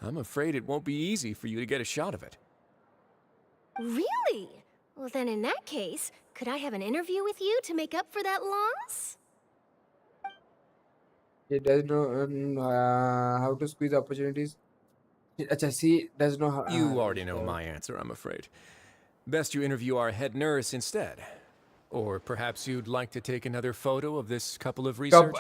I'm afraid it won't be easy for you to get a shot of it. Really? Well, then in that case, could I have an interview with you to make up for that loss? It does know how to squeeze opportunities. अच्छा, she does know how. You already know my answer, I'm afraid. Best you interview our head nurse instead. Or perhaps you'd like to take another photo of this couple of researchers?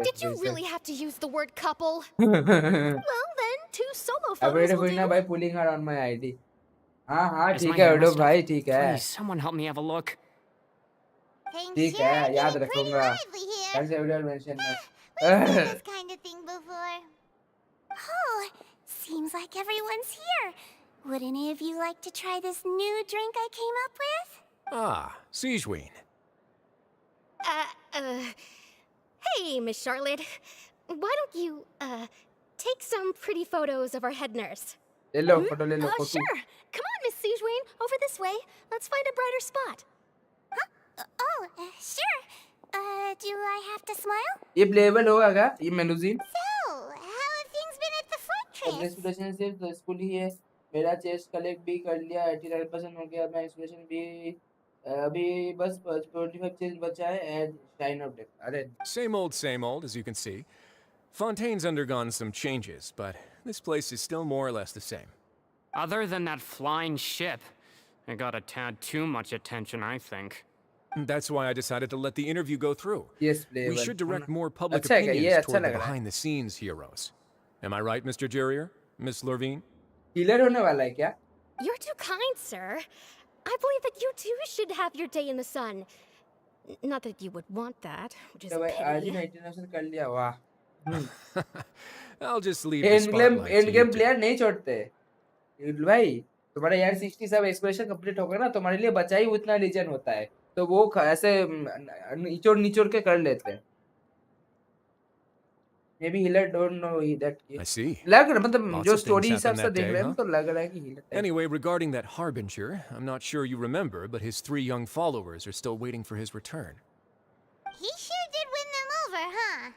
Did you really have to use the word couple? Well, then, 2 solo I'm photos ready will for now do. by pulling her on my ID. हाँ Is my ठीक है hair उडो stuff? भाई ठीक है Please, someone help me have a look. ठीक है याद रखूंगा कल से video mention We've seen this kind of thing before. Oh, seems like everyone's here. Would any of you like to try this new drink I came up with? Ah, Sijween. Hey, Miss Charlotte. Why don't you, take some pretty photos of our head nurse? ले लो photo ले लो photo Sure. Come on, Miss Sijween. Over this way. Let's find a brighter spot. Sure. Do I have to smile? ये payable होगा क्या ये मेलुजीन So, how have things been at the fortress? Exploration सिर्फ school ही है मेरा chest collect भी कर लिया 89% हो गया मैं एक्सप्लोरेशन भी अभी बस 45 चेस्ट बचा है एंड शाइन ऑफ डेथ अरे Same old, as you can see. Fontaine's undergone some changes, but this place is still more or less the same. Other than that flying ship, it got a tad too much attention, I think. That's why I decided to let the interview go through. Yes, We should direct more public अच्छा है क्या? ये opinions अच्छा toward the लग रहा है behind-the-scenes heroes. Am I right, Mr. Jurier? Miss Lurvine? Healer होने वाला है क्या You're too kind, sir. I believe that you too should have your day in the sun. Not that you would want that, which is तो a भाई आज ही pity. 99% कर लिया वाह I'll just leave the and spotlight to you game two. Player नहीं छोड़ते भाई तुम्हारा यार 60 सब एक्सप्रेशन कंप्लीट होगा ना तुम्हारे लिए बचा ही उतना रीजन होता है तो वो ऐसे निचोड़ निचोड़ के कर लेते हैं may be healer don't know that I see. लग रहा मतलब Lots जो of things स्टोरी हिसाब happened से that देख day, रहे हैं huh? तो लग रहा है कि healer Anyway, regarding that Harbinger, I'm not sure you remember, but his 3 young followers are still waiting for his return. He sure did win them over, huh?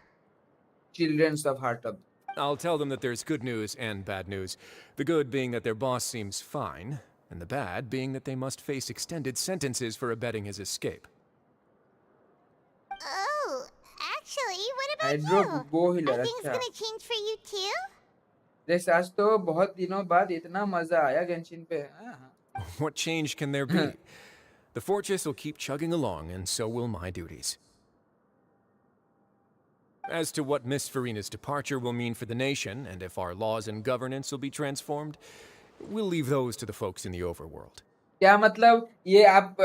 Childrens of heart of I'll tell them that there's good news and bad news. The good being that their boss seems fine, and the bad being that they must face extended sentences for abetting his escape. Oh, actually, what about hydro you? वो healer Are things अच्छा gonna change for you too? देख आज तो बहुत दिनों बाद इतना मजा आया गेंशिन पे हाँ What change can there be? The fortress will keep chugging along, and so will my duties. As to what Miss FURINA's departure will mean for the nation, and if our laws and governance will be transformed, we'll leave those to the folks in the overworld. क्या मतलब ये आप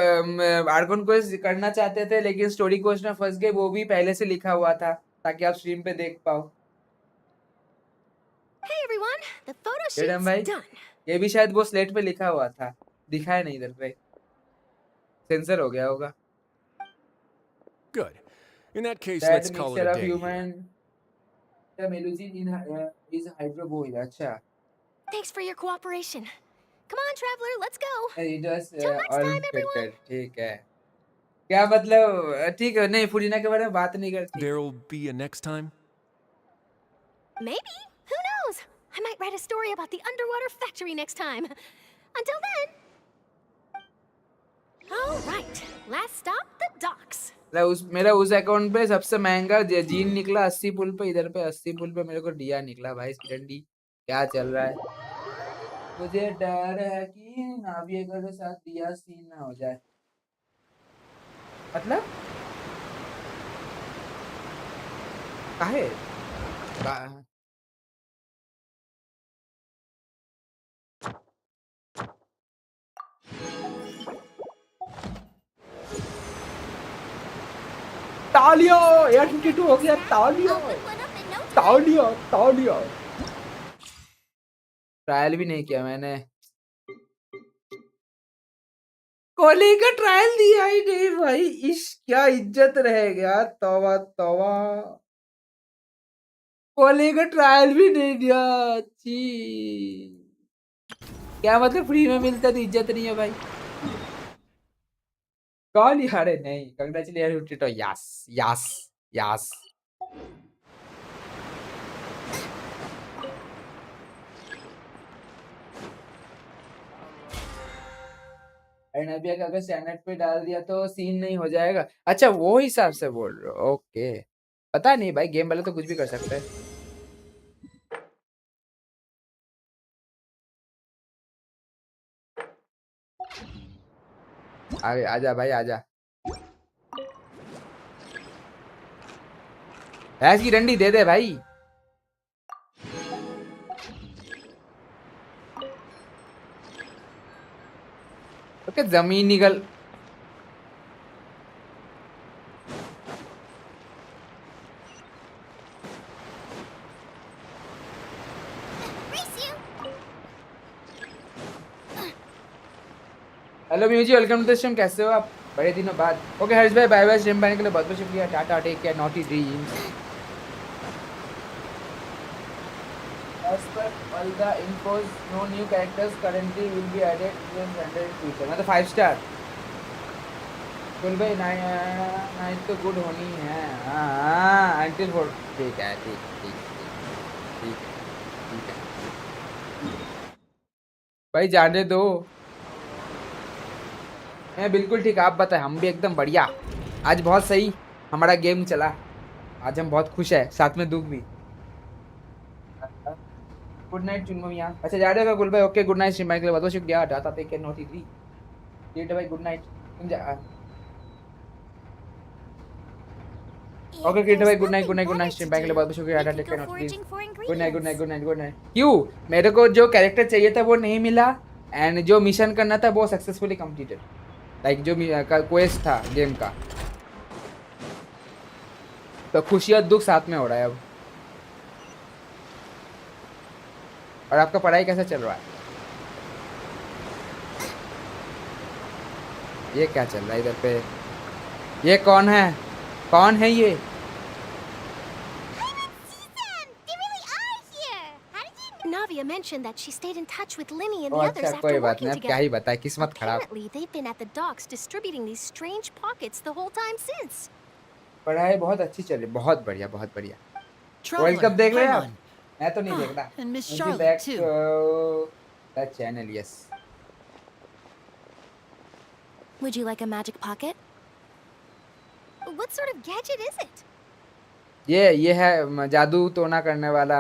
argon quest करना चाहते थे लेकिन story quest में फंस गए वो भी पहले से लिखा हुआ था ताकि आप स्ट्रीम पे देख पाओ Hey everyone, the photo madam भाई shoot's done. ये भी शायद वो स्लेट पे लिखा हुआ था दिखाया नहीं इधर पे सेंसर हो गया होगा Good. In that case, That let's call it mixture a of day. here. human the melusine is hydroboid अच्छा Thanks for your cooperation. Come on, traveler, let's go. it was Till next all time, everyone. expected ठीक है क्या मतलब ठीक है नहीं फुरीना के बारे में बात नहीं करती There'll be a next time? Maybe. Who knows? I might write a story about the underwater factory next time. Until then. All right. Last stop, the docks. मेरा उस अकाउंट पे सबसे महंगा जीन निकला 80 पुल पे इधर पे 80 पुल पे मेरे को दिया निकला भाई डंडी क्या चल रहा है मुझे डर है कि नाविगेटर के साथ दिया सीन ना हो जाए मतलब काहे तालियों यार 22 हो गया तालियों तालिया ट्रायल भी नहीं किया मैंने, कोहली का ट्रायल दिया ही नहीं भाई। इस क्या इज्जत रहेगा, तौबा तौबा, कोहली का ट्रायल भी नहीं दिया। छी, क्या मतलब फ्री में मिलता तो इज्जत नहीं है भाई। कोहली अरे नहीं, कंग्रेचुलेशन तो यस यस यस। एंड अभी अगर स्टैंडर्ड पे डाल दिया तो सीन नहीं हो जाएगा। अच्छा वो हिसाब से बोल रहे हो, ओके। पता नहीं भाई, गेम वाले तो कुछ भी कर सकते हैं। आजा भाई आजा, भैंस की डंडी दे दे भाई। ओके जमीन निकल, हेलो म्यूजी, वेलकम टू द स्ट्रीम। कैसे हो आप, बड़े दिनों बाद। ओके हर्ष भाई, बाय बाय। स्ट्रीम पाने के लिए बहुत बहुत शुक्रिया। Tata, take care, naughty dreams. As per all the infos, no new characters currently will be added to the standard future. मतलब 5 स्टार। कुल भाई नाइट तो गुड होनी है। हाँ अंटिल 4। ठीक है ठीक ठीक ठीक ठीक है भाई, जाने दो। मैं बिल्कुल ठीक, आप बताएं। हम भी एकदम बढ़िया। आज बहुत सही हमारा गेम चला, आज हम बहुत खुश है, साथ में दुख भी। गुड नाइट चुनगो मियां। अच्छा जा रहे हो गुल भाई, ओके गुड नाइट। स्ट्रीम के लिए बहुत बहुत शुक्रिया। Data take care, naughty dream. ठीक है भाई, गुड नाइट। तुम जा, ओके किट भाई, good night good night good night. Stream के लिए बहुत बहुत शुक्रिया। Data take care, naughty dream. Good night good night good night good night. क्यों, मेरे को जो कैरेक्टर चाहिए था वो नहीं मिला, एंड जो मिशन करना था वो सक्सेसफुली कंप्लीटेड। लाइक जो क्वेस्ट था गेम का, तो खुशी और दुख साथ में हो रहा है अब। और आपका पढ़ाई कैसा चल रहा है? ये क्या चल रहा है इधर पे? ये कौन है, कौन है ये? Navia mentioned that she stayed in touch with Linny and the अच्छा others after कोई बात working नहीं, अब क्या together. ही बताए, किस्मत खराब। Apparently, they've been at the docks distributing these strange pockets the whole time since. पढ़ाई बहुत अच्छी चल रही, बहुत बढ़िया बहुत बढ़िया। वर्ल्ड कप देख रहे हैं आप? मैं तो नहीं देख रहा। And Miss Maybe Charlotte, back too. to that channel, yes. Would you like a magic pocket? What sort of gadget is it? ये है जादू टोना करने वाला।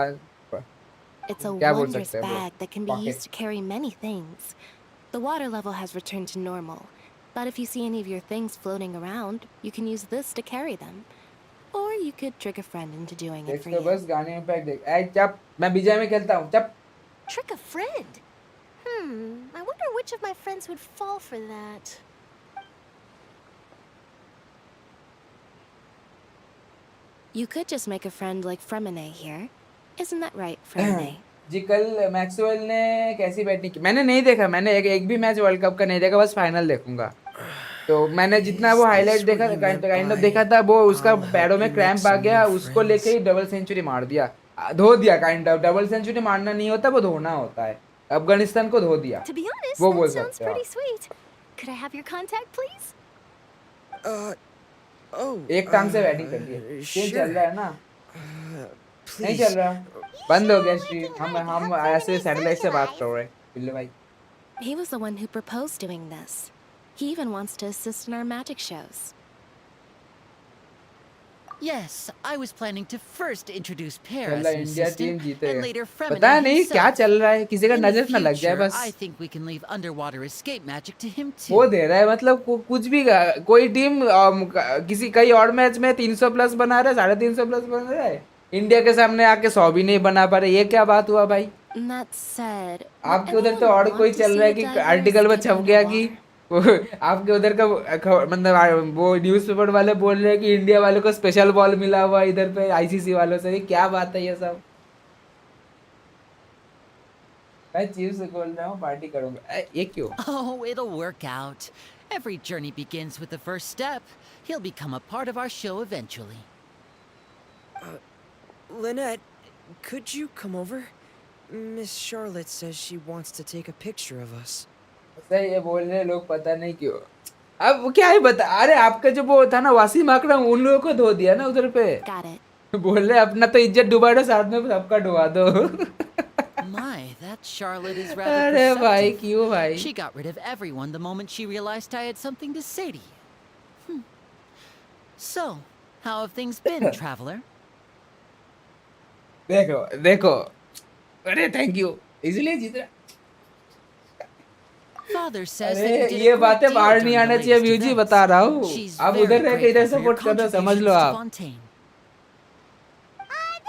It's a क्या बोल wondrous सकते हैं वो? bag that can be Pocket. used to carry many things. The water level has returned to normal, but if you see any of your things floating around, you can use this to carry them. Or you could trick a friend into doing it for तो you. बस गाने में pack देख। ऐ चप, मैं बीजे में खेलता हूँ, चप। Trick a friend? I wonder which of my friends would fall for that. You could just make a friend like Fremine here. Isn't that right, Fremine? जी कल मैक्सवेल ने कैसी बैटिंग की? मैंने नहीं देखा, मैंने एक भी मैच वर्ल्ड कप का नहीं देखा, बस फाइनल देखूंगा। तो मैंने जितना वो हाईलाइट देखा, काइंड ऑफ देखा था, वो उसका पैरों में क्रैम्प आ गया, उसको लेके ही डबल सेंचुरी मार दिया, धो दिया। काइंड ऑफ डबल सेंचुरी मारना नहीं होता, वो धोना होता है। अफगानिस्तान को धो दिया, To be honest, वो बोल that sounds सकते हो pretty आप। sweet. Could I have your contact, please? एक टांग से बैटिंग कर दी। गेम चल रहा है ना? नहीं चल रहा, बंद हो गया स्ट्रीम। हम ऐसे सैटेलाइट से बात कर रहे हैं बिल्ले भाई। He was the one who proposed doing this. He even wants to assist in our magic shows. Yes, I was planning to first introduce Paris चला as an India team assistant, जीतेगा। and later Fremine पता नहीं क्या himself. चल रहा है, किसी का In the नजर न लग जाए future, बस। I think we can leave underwater escape magic to him too. वो दे रहा है, मतलब कुछ भी कोई टीम किसी कई और मैच में 300 प्लस बना रहा है, 350 प्लस बना रहा है, इंडिया के सामने आके 100 भी नहीं बना पा रहे। ये क्या बात हुआ भाई? And that said, आपके उधर तो और कोई चल रहा है कि आर्टिकल में छप गया कि वो आपके उधर का मतलब वो न्यूज़पेपर वाले बोल रहे हैं कि इंडिया वालों को स्पेशल बॉल मिला हुआ है इधर पे आईसीसी वालों से। ये क्या बात है ये सब? मैं चिप्स खोल रहा हूँ, पार्टी करूंगा। ये क्यों? Oh, it'll work out. Every journey begins with the first step. He'll become a part of our show eventually. Lynette, could you come over? Miss Charlotte says she wants to take a picture of us. सही ये बोल रहे लोग, पता नहीं क्यों। अब वो क्या है बता, अरे आपका जो वो था ना वासीम अकरम, उन लोगों को धो दिया ना उधर पे। बोल रहे अपना तो इज्जत डुबा दो, साथ में सबका डुबा दो। My, that Charlotte is rather अरे भाई perceptive. क्यों भाई? She got rid of everyone the moment she realized I had something to say to you. So, how have things been, traveler? देखो देखो, अरे थैंक यू, इसलिए जीत रहा। Father says that अरे you did ये a great बातें deal बाहर नहीं during the आना चाहिए, latest व्यूजी events. बता रहा हूँ। She's आप very उधर रह के grateful इधर for your सपोर्ट कर रहे हो, समझ लो contributions to आप। Fontaine.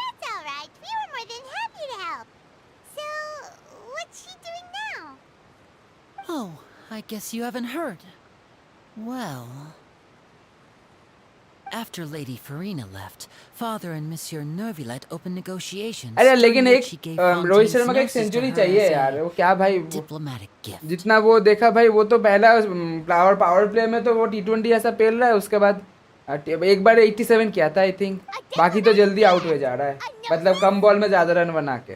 That's all right. We were more than happy to help. So, what's she doing now? Oh, I guess you haven't heard. Well, after Lady Furina left, Father and Monsieur Nervillet opened negotiations. अरे during लेकिन एक which he gave Rohit Fontaine's Sharma का एक gnosis to century her चाहिए as a यार। वो क्या भाई, diplomatic gift. जितना वो देखा भाई, वो तो पहला पावर प्ले में तो वो T20 ऐसा पेल रहा है, उसके बाद एक बार 87 किया था आई थिंक। बाकी तो जल्दी आउट हो जा रहा है, मतलब कम बॉल में ज्यादा रन बना के।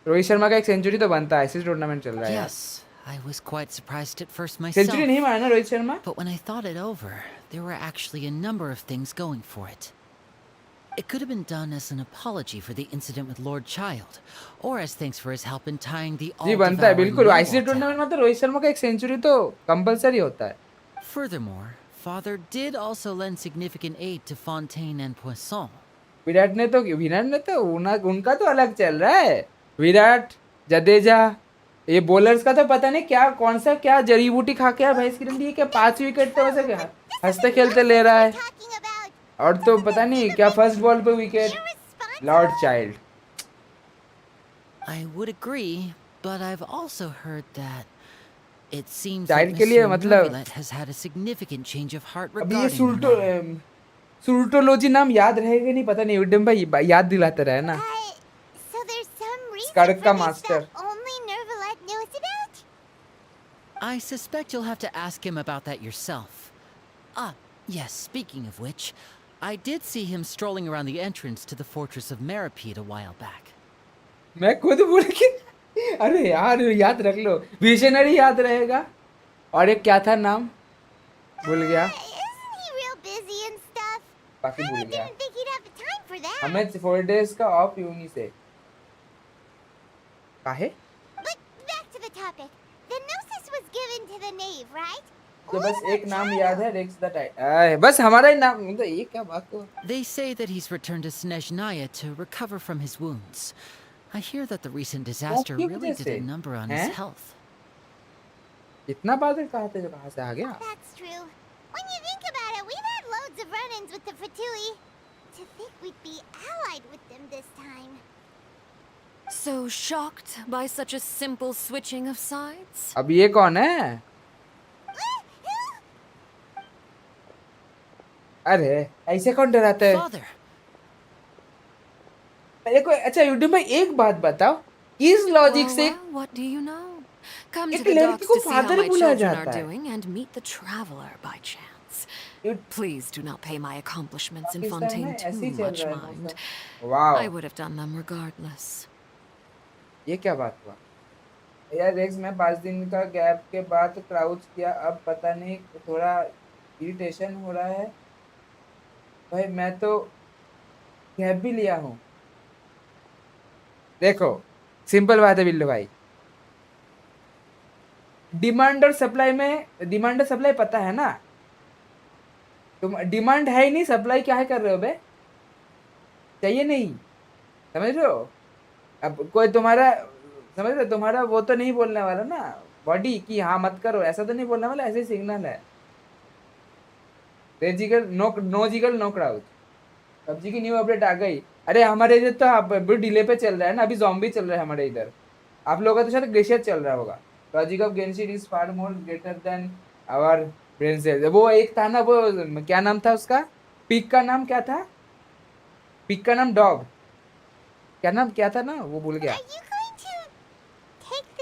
रोहित शर्मा का एक सेंचुरी तो बनता है, ऐसे टूर्नामेंट चल रहा है यार। Yes, I was quite surprised at first myself. Century नहीं मारा ना Rohit Sharma? But when I thought it over, there were actually a number of things going for it. It could have been done as an apology for the incident with Lord Child, or as thanks for his help in tying the जी बनता है बिल्कुल, all-devouring ICC Narwhal tournament में तो रोहित शर्मा का एक century तो compulsory होता है। down. Furthermore, Father did also lend significant aid to Fontaine and Poisson. Virat ने तो उनका तो अलग चल रहा है। विराट, जडेजा, ये बॉलर्स का तो पता नहीं क्या कौन सा क्या जड़ी बूटी खा के यार भैंस की डंडी, क्या 5 विकेट तो वैसे क्या हंसते खेलते ले रहा है। और तो पता नहीं क्या फर्स्ट बॉल पे wicket, Lord child. I would agree, but I've also heard that it seems child that के लिए Monsieur मतलब Nervillet has had a significant change of heart अभी ये regarding the matter. सुल्टोलॉजी नाम याद रहेगा नहीं, पता नहीं उड्डम भाई याद दिलाते रहे ना। So there's some reason स्कर्क for का this master. that only Nervillet knows about? I suspect you'll have to ask him about that yourself. Ah, yes, speaking of which, I did see him strolling around the entrance to the fortress of Meripede a while back. मैं खुद भूल के, अरे यार याद रख लो, visionary याद रहेगा। और एक क्या था नाम, भूल गया। Isn't he real busy and stuff? बाकी भूल गया। Didn't think he'd have the time for that. हमें 4 days का ऑफ यूनी से काहे? But back to the topic. The gnosis was given to the knave, right? तो बस एक नाम याद है, रेक्स द टाइट। बस हमारा ही नाम, मतलब ये क्या बात हुआ? They say that he's returned to Snezhnaya to recover from his wounds. I hear that the recent disaster की really वजह did a से? number on हैं? his health. इतना बादल कहाँ से आ गया? That's true. When you think about it, we've had loads of run-ins with the Fatui. To think we'd be allied with them this time. So shocked by such a simple switching of sides? अब ये कौन है? अरे ऐसे कौन डराता है? Father, देखो अच्छा यूट्यूब में एक बात बताओ, इस लॉजिक से What do you know? Come to एक the लड़की docks को to see how father my बोला children are जाता है। doing and meet the traveler by chance. Please do not pay my accomplishments in Pakistan Fontaine में ऐसे too ही चल much रहा है mind. मौसम। Wow, I would have done them regardless. ये क्या बात हुआ यार? रेक्स में 5 दिन का गैप के बाद क्राउच किया, अब पता नहीं थोड़ा इरिटेशन हो रहा है भाई। मैं तो गैप भी लिया हूँ। देखो सिंपल बात है बिल्लू भाई, डिमांड और सप्लाई में, डिमांड और सप्लाई पता है ना? तुम डिमांड है ही नहीं, सप्लाई क्या है कर रहे हो बे? चाहिए नहीं, समझ रहे हो? अब कोई तुम्हारा समझ रहे हो, तुम्हारा वो तो नहीं बोलने वाला ना बॉडी कि हाँ मत करो, ऐसा तो नहीं बोलने वाला, ऐसे सिग्नल है। रेजिकल no jiggle no crouch. PUBG की न्यू अपडेट आ गई। अरे हमारे इधर तो अब डिले पे चल रहा है ना, अभी ज़ॉम्बी चल रहा है हमारे इधर। आप लोगों का तो शायद ग्लेशियर चल रहा होगा। Logic of Genshin is far more greater than our brain cells, वो एक था ना, वो क्या नाम था उसका, पिक का नाम क्या था, पिक का नाम डॉग, क्या था ना, वो भूल गया।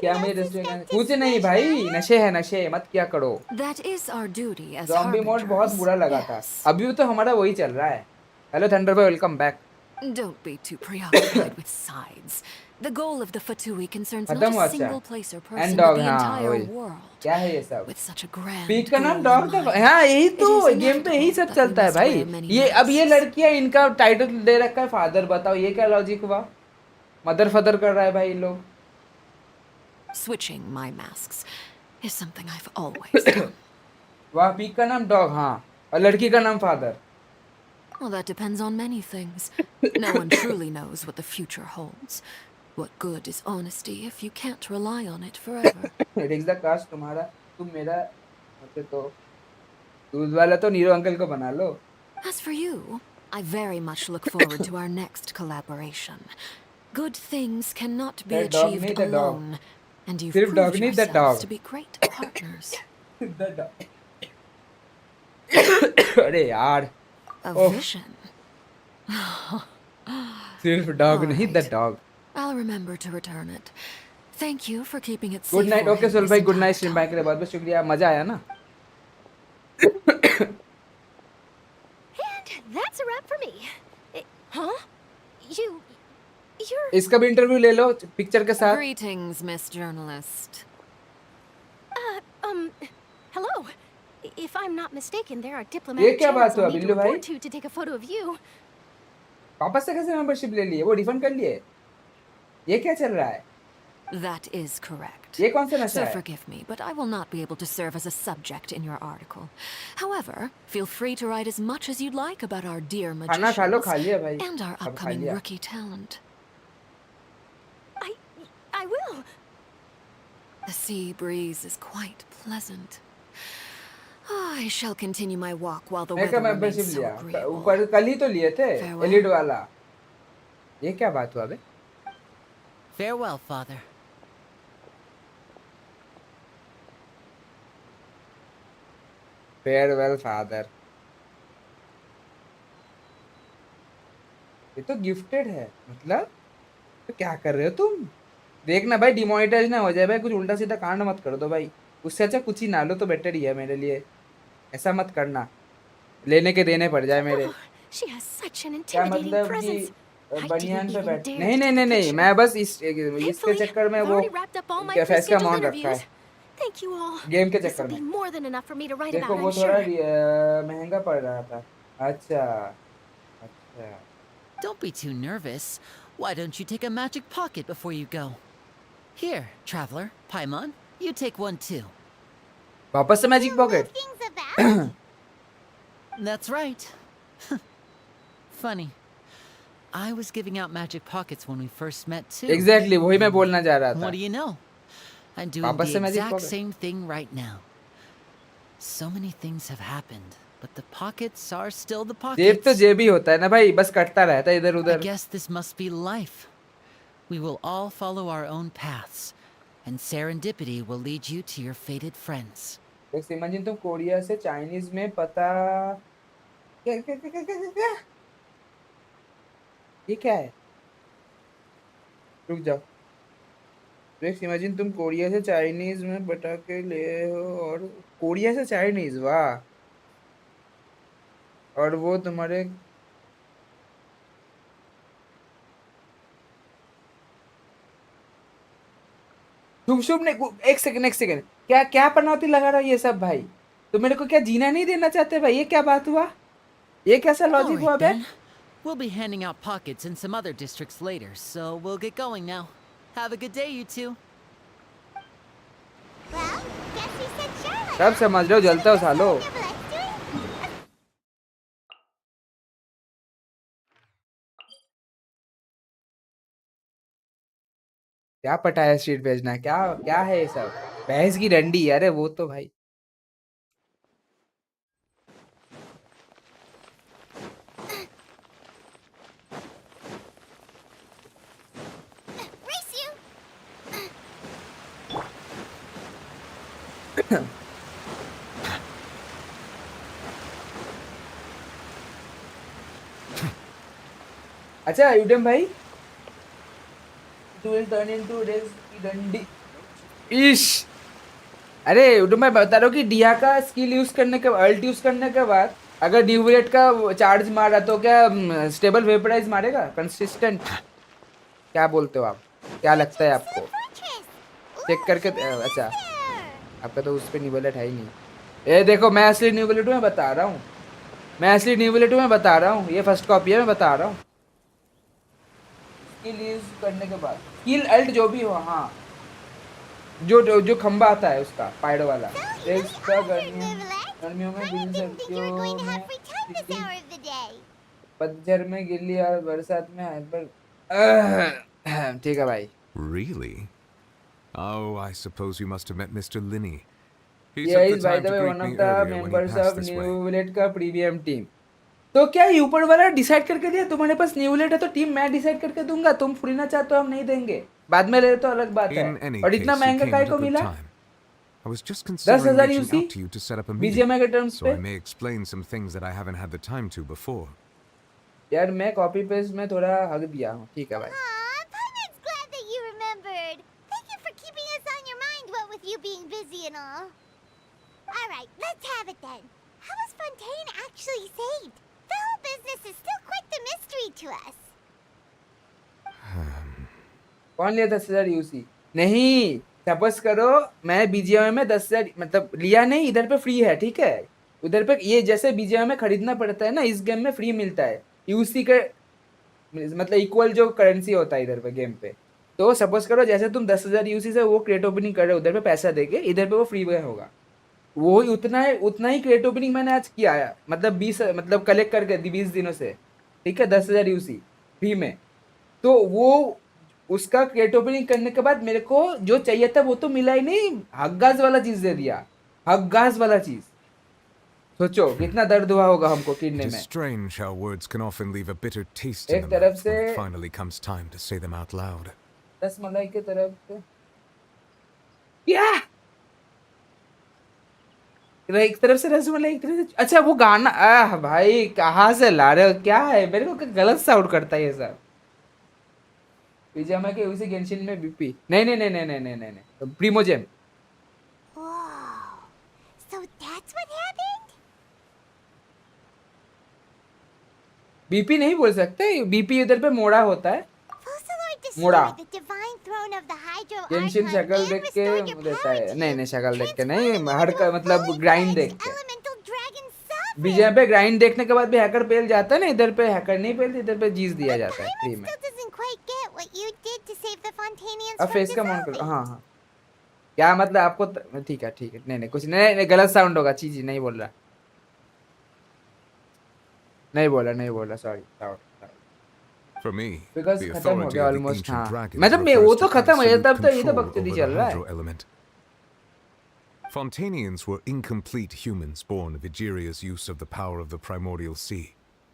क्या मुझे रेस्टोरेंट कुछ नहीं भाई, नशे है नशे, मत क्या करो। That is our duty as zombie mode बहुत बुरा लगा था, अभी भी तो हमारा वही चल रहा है। Hello thunder boy, welcome back. Don't be too preoccupied with sides. The goal of the Fatui concerns खत्म not हुआ a अच्छा, single place or and person, but dog, the हाँ entire वही, world. क्या है ये सब, With such a grand peak का नाम goal डॉग in था, mind, हाँ यही it तो is गेम पे यही inevitable सब that we चलता है must भाई। wear many ये अब ये masks. लड़कियां, इनका टाइटल दे रखा है फादर, बताओ ये क्या लॉजिक हुआ, मदर फादर कर रहा है भाई इन लोग। Switching my masks is something I've always done. वाह, पीक का नाम डॉग, हाँ, और लड़की का नाम father. Well, that depends on many things. No one truly knows what the future holds. What good is honesty if you can't rely on it forever? It is the cost तुम्हारा, तुम मेरा, मतलब तो दूध वाला तो नीरो अंकल को बना लो। As for you, I very much look forward to our next collaboration. Good things cannot be the dog नहीं, achieved the dog, alone, and you've सिर्फ डॉग proved नहीं, the yourselves dog, to be great partners. The dog. अरे यार, A oh, vision. सिर्फ dog All नहीं, the right. Dog. I'll remember to return it. Thank you for keeping it good safe night. for okay him soul this भाई, good entire night. Stream bye के लिए बहुत बहुत शुक्रिया, मजा आया ना। And that's a wrap for me. Huh? You're... इसका भी इंटरव्यू ले लो पिक्चर के साथ। Greetings, Miss Journalist. Hello. If I'm not mistaken, there are ये diplomatic क्या बात channels हुआ I'll need to बिल्लू भाई, report to take a photo of you. वापस से कैसे मेंबरशिप ले लिए, वो रिफंड कर लिए, ये क्या चल रहा है, That is correct. ये कौन सा नशा So है? forgive me, but I will not be able to serve as a subject in your article. However, feel free to write as much as you'd like about our dear खाना खा लो, magicians खा लिया भाई, and our अब खा upcoming लिया। rookie talent. I will. The sea breeze is quite pleasant. I shall continue my walk while the मैं क्या weather मेंबरशिप remains so लिया, agreeable. ऊपर कल ही तो लिए थे, Farewell. एलिट वाला, ये क्या बात हुआ बे? Farewell, Father. फेयरवेल फादर, ये तो गिफ्टेड है, मतलब तो क्या कर रहे हो तुम, देखना भाई डिमोनेटाइज ना हो जाए भाई, कुछ उल्टा सीधा कांड मत कर दो भाई, उससे अच्छा कुछ ही ना लो तो बेटर ही है मेरे लिए, ऐसा मत करना, लेने के देने पड़ जाए मेरे। She has such an क्या intimidating मतलब presence. कि I बनियान didn't पे even बैठ, dare नहीं to नहीं take नहीं a नहीं, picture. मैं बस इसके Thankfully, चक्कर में I've वो already wrapped up all my क्या फैस का pre-scheduled अमाउंट रखा interviews. है, Thank you all. गेम के This चक्कर will be में, more than enough for me to write देखो about, वो I'm थोड़ा sure. महंगा पड़ रहा था। अच्छा अच्छा, Don't be too nervous. Why don't you take a magic pocket before you go? Here, traveler, Paimon, you take one too. वापस से magic pocket? That's right. Funny. I was giving out magic pockets when we first met too. Exactly, वही मैं बोलना चाह रहा था। What do you know? I'm doing वापस the से magic exact pocket? same thing right now. So many things have happened, but the pockets are still the जेब pockets. तो जेब ही होता है ना भाई, बस कटता रहता है इधर I उधर। guess this must be life. We will all follow our own paths, and serendipity will lead you to your fated friends. Imagine तुम कोरिया से चाइनीज में पता, क्या क्या क्या क्या क्या क्या क्या? ये क्या है, रुक जाओ। इमेजिन तुम कोरिया से चाइनीज में पटाखे ले हो, और कोरिया से चाइनीज, वाह, और वो तुम्हारे, शुभ शुभ ने, एक सेकंड, क्या क्या पनौती लगा रहा है ये सब भाई, तो मेरे को क्या जीना नहीं देना चाहते भाई, ये क्या बात हुआ, ये कैसा All लॉजिक हुआ right बे? then. We'll be handing out pockets in some other districts later, so we'll get going now. Have a good day, you two. Well, guess we said Charlotte. सब समझ रहे हो, जलता हो सालो। Yeah, but let's do it. क्या पटाया street भेजना, क्या क्या है ये सब, भैंस की डंडी, अरे वो तो भाई। Race you. अच्छा यूडम भाई, it will turn into डंडी। इश, अरे यूडम भाई बता रहा हूँ कि डिया का स्किल यूज करने के अल्ट यूज करने के बाद अगर न्यूलेट का चार्ज मारा तो क्या स्टेबल वेपराइज मारेगा कंसिस्टेंट? क्या बोलते हो आप, क्या लगता है आपको? चेक करके अच्छा, आपका तो उस पे न्यूलेट है ही नहीं। ये देखो मैं असली न्यूलेट हूँ, मैं बता रहा हूँ, मैं असली न्यूलेट हूँ, मैं बता रहा हूँ, ये फर्स्ट कॉपी है, मैं बता रहा हूँ। स्किल यूज करने के बाद स्किल अल्ट जो भी हो, हाँ जो खंबा आता है उसका पायडो वाला, इसका गर्मियों में गिल्ली, सर्दियों में पतझड़ में गिल्ली और बरसात में हाइपर। ठीक है भाई। Really? Oh, I suppose you must have met Mr. Linney. He Yeah, took the is by time the to way greet one me of the earlier when he members passed of this way. न्यूलेट का premium team. तो क्या ऊपर वाला decide करके दिया? तुम्हारे पास न्यूलेट है तो टीम मैं डिसाइड करके दूंगा, तुम फुरीना चाहते हो हम नहीं देंगे, बाद में ले तो अलग बात है। In any और इतना case, you महंगा came काय at a को good मिला? time. I was just considering 10,000 reaching UC out to you to set up a meeting, BGMI के टर्म्स so पे। I may explain some things that I haven't had the time to before. यार मैं copy paste में थोड़ा हक दिया हूँ, ठीक है भाई। Paimek's glad that you remembered. Thank you for keeping us on your mind, what with you being busy and all. Alright, let's have it then. How was Fontaine actually saved? The whole business is still quite the mystery to us. कौन लिया 10,000 UC? नहीं, suppose करो मैं BGMI में 10,000 मतलब लिया नहीं, इधर पे फ्री है, ठीक है? उधर पे ये जैसे बीजीएमआई में खरीदना पड़ता है ना, इस गेम में फ्री मिलता है यूसी के, मतलब इक्वल जो करेंसी होता है इधर पे गेम पे। तो सपोज करो जैसे तुम 10,000 यूसी से वो क्रेट ओपनिंग कर रहे हो, उधर पे पैसा देके, इधर पे वो फ्री में होगा। वो उतना ही क्रेट ओपनिंग मैंने आज किया है, मतलब 20 मतलब कलेक्ट करके 20 दिनों से, ठीक है, 10,000 यूसी फ्री में। तो वो उसका क्रेट ओपनिंग करने के बाद मेरे को जो चाहिए था वो तो मिला ही नहीं, हग्गाज वाला चीज दे दिया, हग्गाज वाला चीज। सोचो कितना दर्द हुआ होगा हमको किडनी It is में। strange how words can often leave a bitter taste in एक the तरफ mouth से when it finally comes time to say them out loud. Rasmalai की तरफ से क्या, एक तरफ से रसमलाई, एक तरफ से अच्छा वो गाना, आह भाई कहाँ से ला रहे हो, क्या है, मेरे को गलत साउंड करता है ये सब। पिजामा के उसी गेंशिन में बीपी, नहीं नहीं नहीं नहीं नहीं नहीं नहीं नहीं, प्रीमोजेम। So that's what happened? BP नहीं बोल सकते, बीपी उधर पे मोड़ा होता है, मोड़ा। The divine throne of the Hydro Genshin Archon शक्ल and देख के restored your देता power है, to नहीं you. नहीं शक्ल देख के नहीं, हर का मतलब ग्राइंड देख के। Elemental dragon sovereign. बीजेम पे ग्राइंड देखने के बाद भी हैकर पेल जाता है ना, इधर पे हैकर नहीं पेलते, इधर पे जीत दिया जाता है फ्री में। Still doesn't quite get what you did to save the Fontanians अब from फेस का मॉन dissolving. करो, हाँ हाँ क्या मतलब आपको ठीक है ठीक है, नहीं नहीं कुछ नहीं, नहीं गलत साउंड होगा, चीज नहीं बोल रहा, नहीं बोला sorry sound. For me, because the खत्म हो authority गया of the ऑलमोस्ट। ancient हाँ dragons मतलब मैं वो refers तो to खत्म हो गया, absolute तब तो ये तो control बकचोदी over चल the रहा है। hydro element. Fontanians were incomplete humans born of Egeria's use of the power of the primordial sea,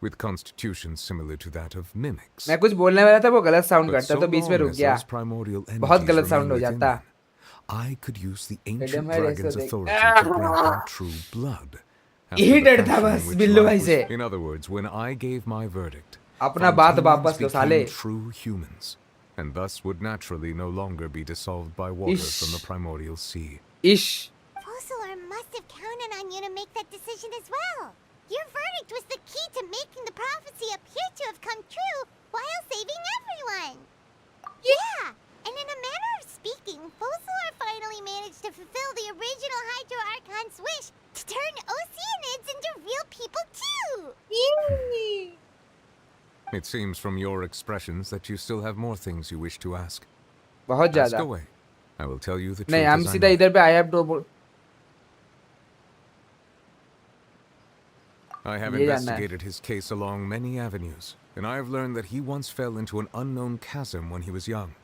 with constitutions similar to that of mimics. मैं कुछ बोलने वाला था, वो गलत साउंड But करता so तो बीच में long रुक as गया, those primordial बहुत energies गलत साउंड remain हो within जाता। them, I could use the ancient एकदम है dragon's ऐसे देख, authority to grant them true blood. यही after the डर था fashion in बस which बिल्लू life भाई was- से। In other words, when I gave my verdict, अपना बात Fontanians वापस लो साले। became true humans, and thus would naturally no longer be dissolved by water Ish. from the primordial sea. इश Fossilor must have counted on you to make that decision as well. Your verdict was the key to making the prophecy appear to have come true while saving everyone. Yeah, and in a manner of speaking, Fossilor finally managed to fulfill the original Hydro Archon's wish to turn Oceanids into real people too. It seems from your expressions that you still have more things you wish to ask. बहुत Ask ज्यादा। away. I will tell you the नहीं truth हम as I सीधा know. इधर पे I have to, I have ये जानना है। investigated his case along many avenues, and I have learned that he once fell into an unknown chasm when he was young.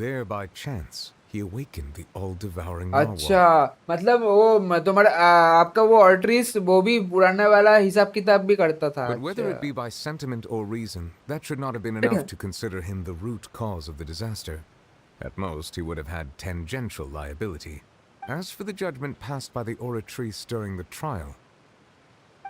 There, by chance, he awakened the all-devouring narwhal. अच्छा मतलब वो तुम्हारा आपका वो arteries वो भी पुराने वाला हिसाब किताब भी करता था। But whether it अच्छा be by sentiment or reason, that should not have been enough to consider him the root cause of the disaster. At most, he would have had tangential liability. As for the judgment passed by the oratrice during the trial,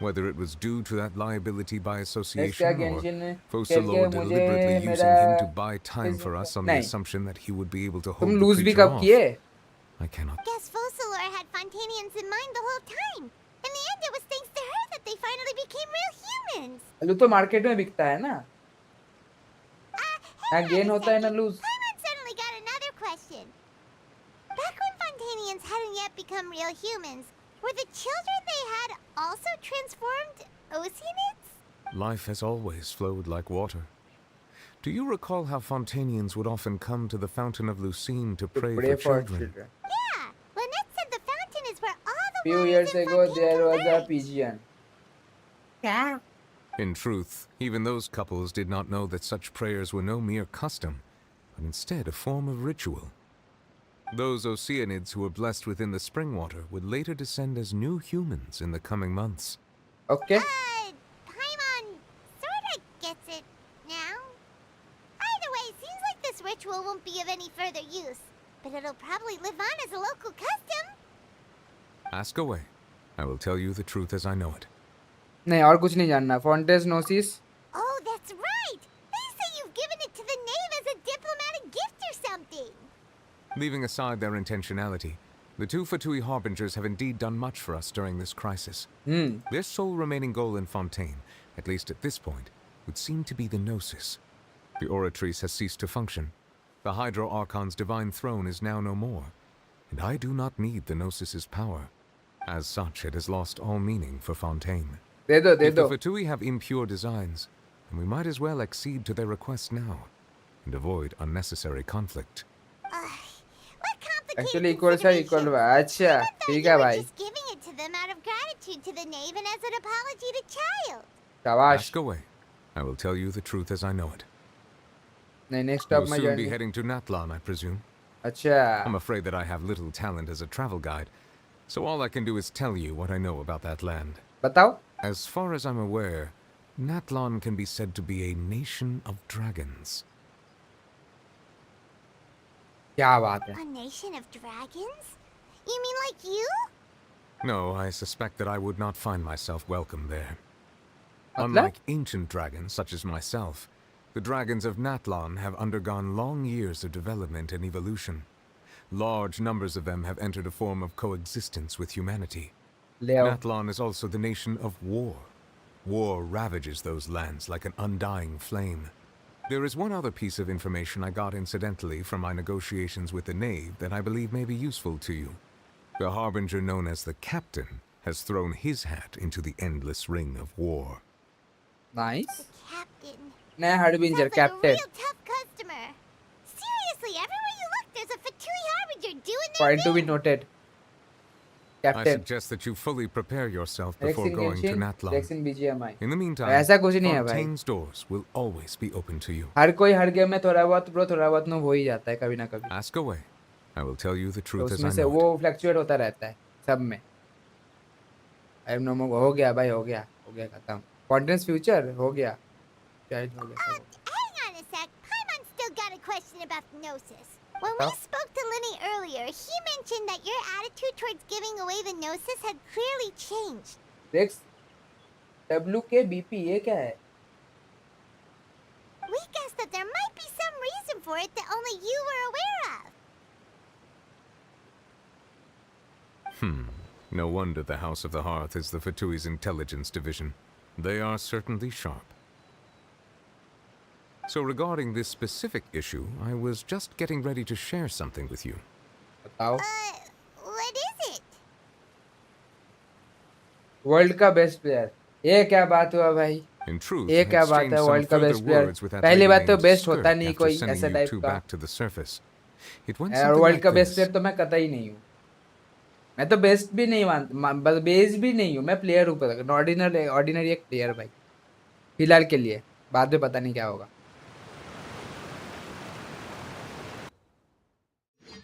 Whether it was due to that liability by क्या association or Genshin में खेल Focalor के मुझे deliberately मेरा using him to buy time for us on the नहीं assumption that he would be able to तुम hold the loose भी creature कब off. किए I cannot. Guess Focalor had Fontanians in mind the whole time. In the end, it was thanks to her that they finally became real humans. लू तो market में बिकता है ना ना गेन होता है ना loose Paimon suddenly got another question. Back when Fontanians hadn't yet become real humans, were the children they had also transformed Oceanids? Life has always flowed like water. Do you recall how Fontanians would often come to the Fountain of Lucine to pray for children? Yeah, Lynette said the fountain is where all the few years ago there was a pigeon Yeah. In truth, even those couples did not know that such prayers were no mere custom, but instead a form of ritual. Those Oceanids who were blessed within the spring water would later descend as new humans in the coming months. Okay. Paimon sorta gets it now. Either way, seems like this ritual won't be of any further use, but it'll probably live on as a local custom. Ask away. I will tell you the truth as I know it. नहीं और कुछ नहीं जानना Fontes Gnosis Oh, that's right. They say you've given it to the knave as a diplomatic gift or something. Leaving aside their intentionality, the two Fatui Harbingers have indeed done much for us during this crisis. Their sole remaining goal in Fontaine, at least at this point, would seem to be the Gnosis. The Oratrice has ceased to function. The Hydro Archon's divine throne is now no more, and I do not need the Gnosis's power. As such, it has lost all meaning for Fontaine. दे दो If the Fatui have impure designs, then we might as well accede to their request now, and avoid unnecessary conflict. Actually equal सा equal हुआ अच्छा ठीक है भाई Just giving it to them out of gratitude to the knave and as an apology to child. शाबाश Ask away. I will tell you the truth as I know it. नहीं next You'll stop में soon be जाएंगे heading to Natlan, I presume. अच्छा I'm afraid that I have little talent as a travel guide, so all I can do is tell you what I know about that land. बताओ As far as I'm aware, Natlan can be said to be a nation of dragons. क्या बात है A nation of dragons? You mean like you? No, I suspect that I would not find myself welcome there. Unlike ancient dragons such as myself, the dragons of Natlan have undergone long years of development and evolution. Large numbers of them have entered a form of coexistence with humanity. Natlan is also the nation of war. War ravages those lands like an undying flame. There is one other piece of information I got incidentally from my negotiations with the knave that I believe may be useful to you. The harbinger known as the Captain has thrown his hat into the endless ring of war. Nice. Captain. नया harbinger Sounds like a captain real tough customer. Seriously, everywhere you look, there's a Fatui Harbinger doing their point to be noted I captain suggest that you fully prepare yourself before Rexin going to Genshin Natlan. Rexin BGMI In the meantime, ऐसा कुछ नहीं है भाई Fontaine's doors will always be open to you. हर कोई हर game में थोड़ा बहुत no हो ही जाता है कभी ना कभी Ask away. I will tell you the तो truth as उसमें I से know it. वो फ्लक्चुएट होता रहता है सब में आई एम नो हो गया भाई हो गया खत्म कॉन्टेंट्स फ्यूचर हो गया चाइल्ड हो गया सब Hang on a sec. Paimon still got a question about the Gnosis. When we spoke to Linny earlier, he mentioned that your attitude towards giving away the Gnosis had clearly changed. Rex WKBP ये क्या है We guessed that there might be some reason for it that only you were aware of. No wonder the House of the Hearth is the Fatui's intelligence division. They are certainly sharp. So regarding this specific issue, I was just getting ready to share something with you. बताओ What is it? World का best player ये क्या बात हुआ भाई In truth, ये I क्या बात exchanged है some वर्ल्ड का further best player words with that पहली lady बात तो named बेस्ट Skirk होता नहीं after कोई sending ऐसे you टाइप two का back to the surface. It went यार something वर्ल्ड like का बेस्ट this. प्लेयर तो मैं कतई नहीं हूँ मैं तो बेस्ट भी नहीं मानता बेस भी नहीं हूँ मैं प्लेयर हूँ ऑर्डिनरी एक प्लेयर भाई फिलहाल के लिए बाद में पता नहीं क्या होगा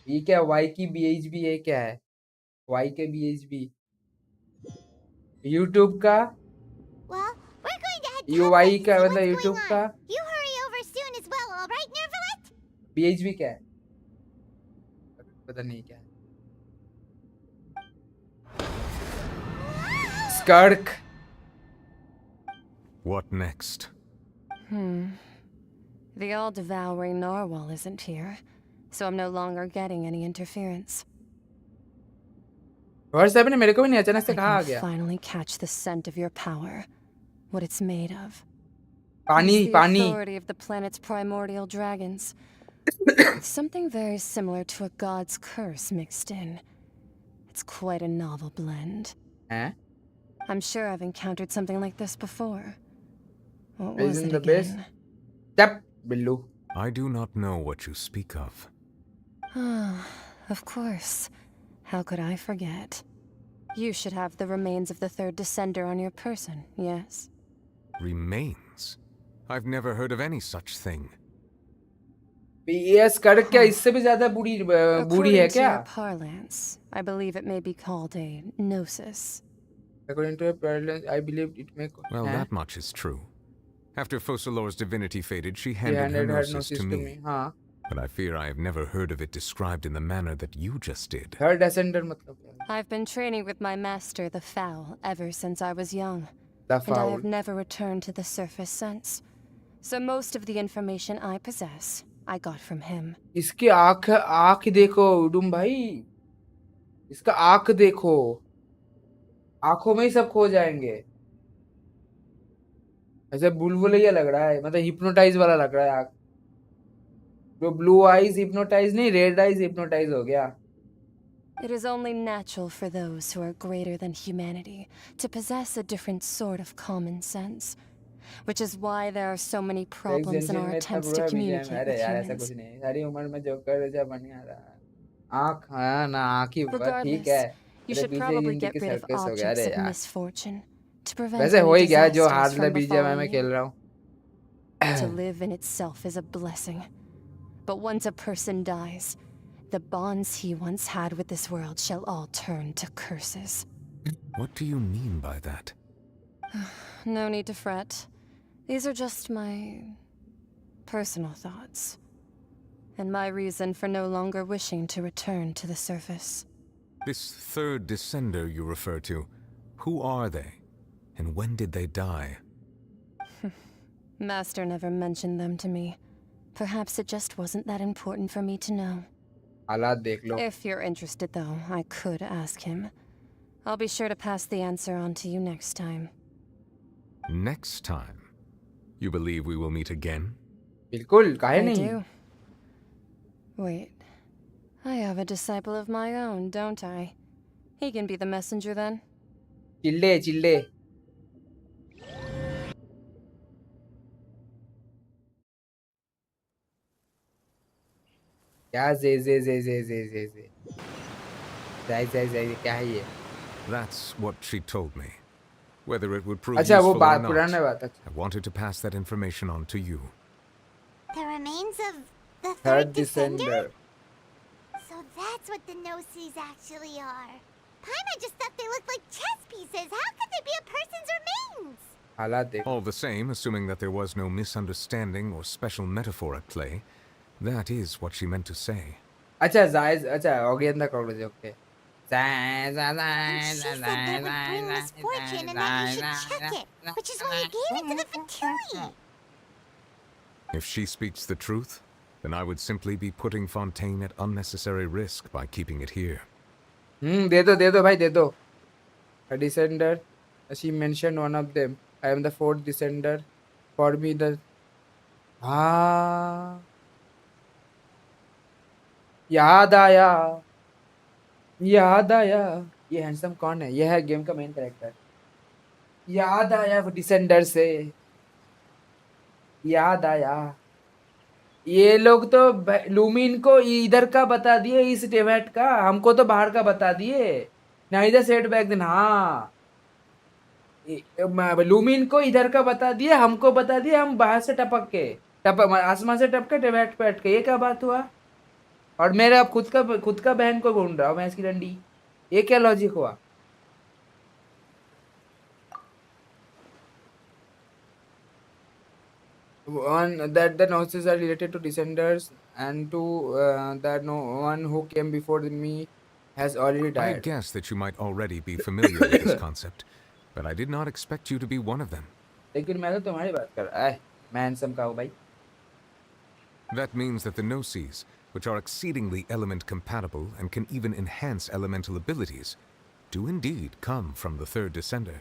ये क्या वाई की BHB ये क्या है वाई के BHB यूट्यूब का Well, we're going to head UI to का see मतलब what's यूट्यूब going का on. You hurry over soon as well, all right, Nervalet? BHB क्या है पता नहीं क्या है स्कर्क What next? The all-devouring narwhal isn't here, so I'm no longer getting any interference. WhatsApp ने मेरे को भी नहीं अचानक से I कहा आ can गया. finally catch the scent of your power, what it's made of. पानी It's the पानी. authority of the planet's primordial dragons. With something very similar to a god's curse mixed in. It's quite a novel blend. हैं? I'm sure I've encountered something like this before. What was Isn't it the best? again? Tap, Billu. I do not know what you speak of. Of course. How could I forget? You should have the remains of the third descender on your person, yes? Remains? I've never heard of any such thing. PS कर क्या इससे भी ज़्यादा बूढ़ी बूढ़ी है According to क्या? your parlance, I believe it may be called a gnosis. According to a parallel, I believe it may. Well, that much is true. After Focalor's divinity faded, she handed her gnosis to me. हाँ. But I fear I have never heard of it described in the manner that you just did. Third descender मतलब क्या? I've been training with my master, the Fowl, ever since I was young. The And I Fowl. have never returned to the surface since. So most of the information I possess, I got from him. इसकी आँख देखो उडुम भाई. इसका आँख देखो. आँखों में ही सब खो जाएंगे. ऐसे बुलबुलैया लग रहा है, मतलब हिप्नोटाइज वाला लग रहा है आँख. जो ब्लू आईज हिप्नोटाइज नहीं, रेड आईज हिप्नोटाइज हो गया. It is only natural for those who are greater than humanity to possess a different sort of common sense, which is why there are so many problems in our attempts to communicate with यार ऐसा कुछ humans. नहीं. सारी उम्र में जो कर रहा बन रहा. आँख हाँ ना आँख ही ठीक Regardless, है. you तेरे should पीछे probably हिंदी get की rid of सर्कस हो गया objects रे of यार. misfortune to prevent वैसे हो any ही गया जो disasters हार्ड from बीजीएमआई में befalling खेल you. रहा हूँ. To live in itself is a blessing. But once a person dies, the bonds he once had with this world shall all turn to curses. What do you mean by that? No need to fret. These are just my personal thoughts. And my reason for no longer wishing to return to the surface. This third descender you refer to, who are they? And when did they die? Master never mentioned them to me. Perhaps it just wasn't that important for me to know. हालात देख लो. If you're interested, though, I could ask him. I'll be sure to pass the answer on to you next time. Next time? You believe we will meet again? बिल्कुल काहे I नहीं. do. Wait. I have a disciple of my own, don't I? He can be the messenger then. चिल्ले चिल्ले. क्या जे क्या है ये? That's what she told me. Whether it would prove अच्छा वो useful or बात not, पुराना बात है. I wanted to pass that information on to you. The remains of the Third third descender? descender. So that's what the Gnosis actually are. Paimon just thought they looked like chess pieces. How could they be a person's remains? हालात देख. All the same, assuming that there was no misunderstanding or special metaphor at play, that is what she meant to say. अच्छा जायज अच्छा हो गया ना college okay. And she said they would bring misfortune and that you should check it, which is why you gave it to the Fatui. If she speaks the truth, then I would simply be putting Fontaine at unnecessary risk by keeping it here. दे दो भाई दे दो. A descender. She mentioned one of them. I am the fourth descender. For me the हाँ याद आया. ये handsome कौन है? ये है गेम का मेन कैरेक्टर. याद आया वो डिसेंडर से. याद आया. ये लोग तो लूमिन को इधर का बता दिए, इस डेवेट का. हमको तो बाहर का बता दिए. Neither said back then. हाँ लूमिन को इधर का बता दिए, हमको बता दिए. हम बाहर से टपक आसमान से टपके डेवेट पे अटके. ये क्या बात हुआ? और मेरा अब खुद का बहन को ढूंढ रहा हूँ मैं इसकी डंडी. ये क्या लॉजिक हुआ? One that the gnosis are related to descenders, and to that no one who came before me has already I died. guessed that you might already be familiar with this concept, but I did not expect you to be one of them. लेकिन मैं तो तुम्हारी बात कर रहा है, मैं handsome का हूँ भाई। That means that the Gnosis, which are exceedingly element compatible and can even enhance elemental abilities, do indeed come from the third descender.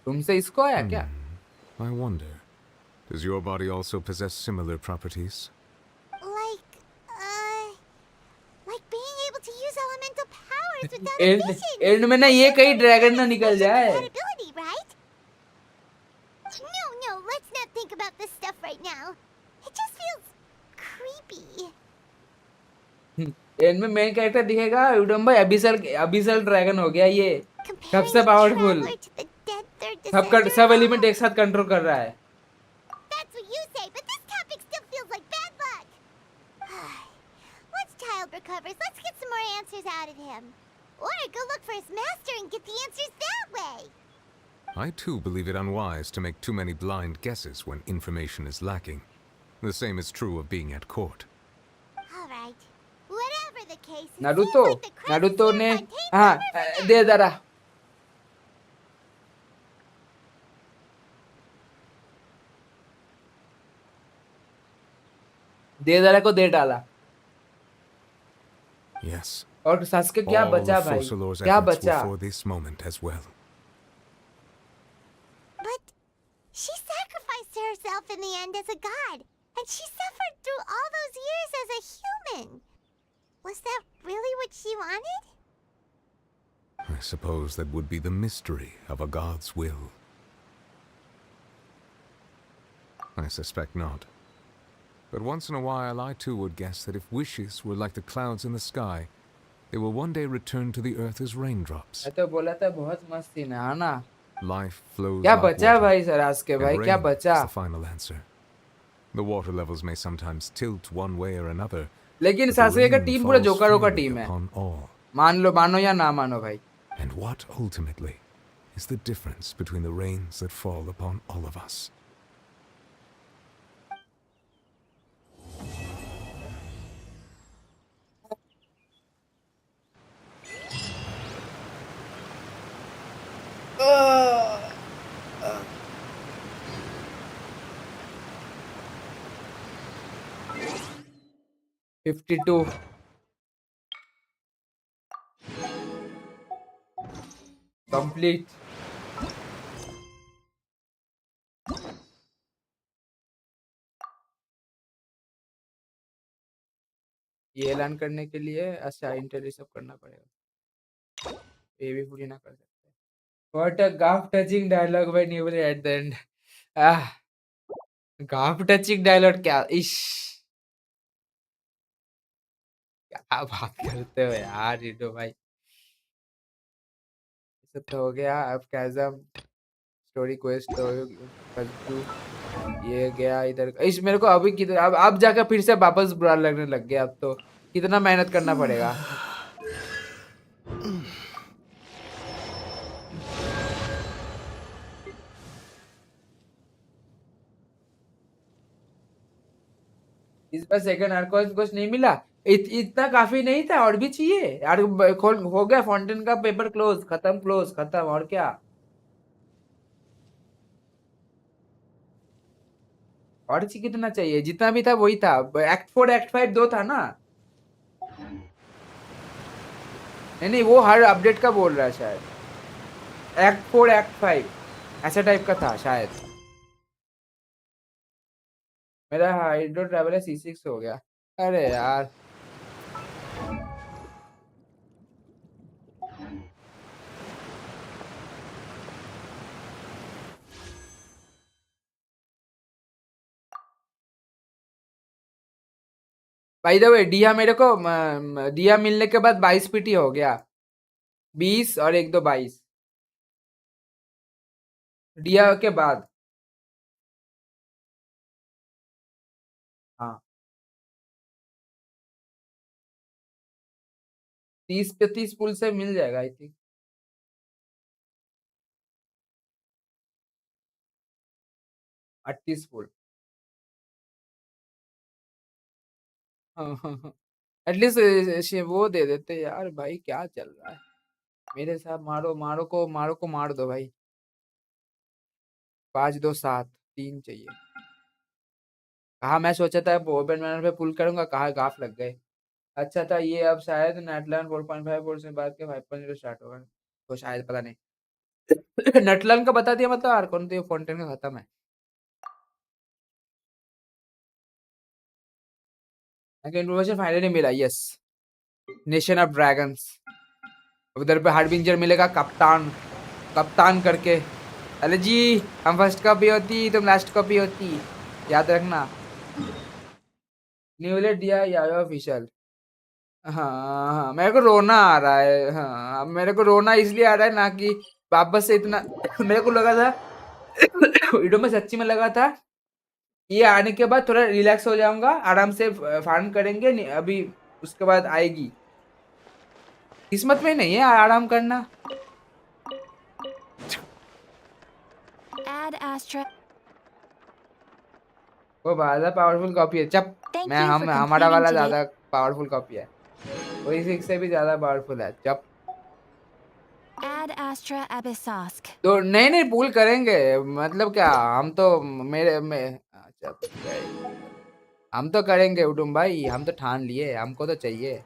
तुमसे इसको आया क्या? I wonder, does your body also possess similar properties? Like being able to use elemental powers without and emission. And में ना ये कहीं dragon ना निकल जाए। Compatibility, right? No, let's not think about this stuff right now. It just feels creepy. And में main character दिखेगा उडम भाई, अबिसल ड्रैगन हो गया ये, सबसे पावरफुल, सब एलिमेंट एक साथ कंट्रोल कर रहा है। That's what you say, but this topic still feels like bad luck. Once Child recovers, let's get some more answers out of him. Or go look for his master and get the answers that way. I too believe it unwise to make too many blind guesses when information is lacking. The same is true of being at court. All right. Whatever the case, Naruto ने हाँ दे जरा, दे जरा को दे डाला। Yes. और Sasuke क्या बचा भाई, क्या बचा? For this moment as well. But she sacrificed herself in the end as a god, and she suffered through all those years as a human. Was that really what she wanted? I suppose that would be the mystery of a god's will. I suspect not. But once in a while, I too would guess that if wishes were like the clouds in the sky, they will one day return to the earth as raindrops. मैं तो बोला था बहुत मस्त scene है ना। Life flows क्या like बचा water, भाई सरास के भाई, and क्या rain बचा? is the final answer. The water levels may sometimes tilt one way or another, लेकिन but the सास्के का rain टीम पूरा falls जोकरों का fairly टीम है, upon all. मानो या ना मानो भाई। And what ultimately is the difference between the rains that fall upon all of us? $52 complete। ये ऐलान करने के लिए अच्छा इंटरव्यू सब करना पड़ेगा, ये भी पूरी ना कर सकते। What a gaff touching dialogue by Newell at the end। गाफ टचिंग डायलॉग क्या, इश क्या बात करते हो यार रीडो भाई। सब तो हो गया, अब कैज़म स्टोरी क्वेस्ट तो ये गया इधर। इस मेरे को अभी किधर, अब जाकर फिर से वापस बुरा लगने लग गया। अब तो कितना मेहनत करना पड़ेगा। इस बार सेकंड आर्क कुछ नहीं मिला, इतना काफी नहीं था, और भी चाहिए यार। खोल हो गया फाउंटेन का पेपर, क्लोज खत्म और क्या। और चाहिए, कितना चाहिए, जितना भी था वही था। एक्ट 4 एक्ट 5 दो था ना। नहीं वो हर अपडेट का बोल रहा है शायद, एक्ट 4 एक्ट 5 ऐसा टाइप का था शायद। मेरा हाइड्रो ट्रैवलर C6 हो गया, अरे यार। बाय द वे डिया मेरे को डिया मिलने के बाद 22 पीटी हो गया, 20 और 1 2 22 डिया के बाद। हाँ 30 पे 30 पुल से मिल जाएगा आई थिंक। 38 पुल। हाँ एटलीस्ट वो दे देते यार भाई, क्या चल रहा है मेरे साथ। मारो को मार दो भाई। 527 3 चाहिए। कहा मैं सोचा था ओपन मैनर पे पुल करूंगा, कहा गाफ लग गए। अच्छा था ये, अब शायद नेटलन 4.5 वोल्ट से बाद के 5.0 स्टार्ट होगा, तो शायद पता नहीं। नटलन का बता दिया मतलब आर्कॉन, तो ये फाउंटेन का खत्म है। इन्फॉर्मेशन फाइनली मिला, यस। नेशन ऑफ ड्रैगन्स, उधर पे हार्बिंजर मिलेगा, कप्तान कप्तान करके। अरे जी हम फर्स्ट कॉपी होती, तुम लास्ट कॉपी होती, याद रखना। न्यूले दिया या ऑफिशियल। हाँ हाँ मेरे को रोना आ रहा है, हाँ मेरे को रोना इसलिए आ रहा है ना कि वापस से इतना मेरे को लगा था वीडियो में सच्ची में लगा था ये आने के बाद थोड़ा रिलैक्स हो जाऊंगा, आराम से फार्म करेंगे, अभी उसके बाद आएगी। किस्मत में नहीं है आराम करना। Add Astra. वो ज्यादा पावरफुल कॉपी है, चप। Thank मैं you हम for हमारा completing वाला today. ज्यादा पावरफुल कॉपी है, वही 6 से भी ज्यादा पावरफुल है, चप। Ad Astra Abyssosk. तो नहीं नहीं पूल करेंगे, मतलब क्या, हम तो अच्छा हम तो करेंगे उडुम भाई, हम तो ठान लिए, हमको तो चाहिए।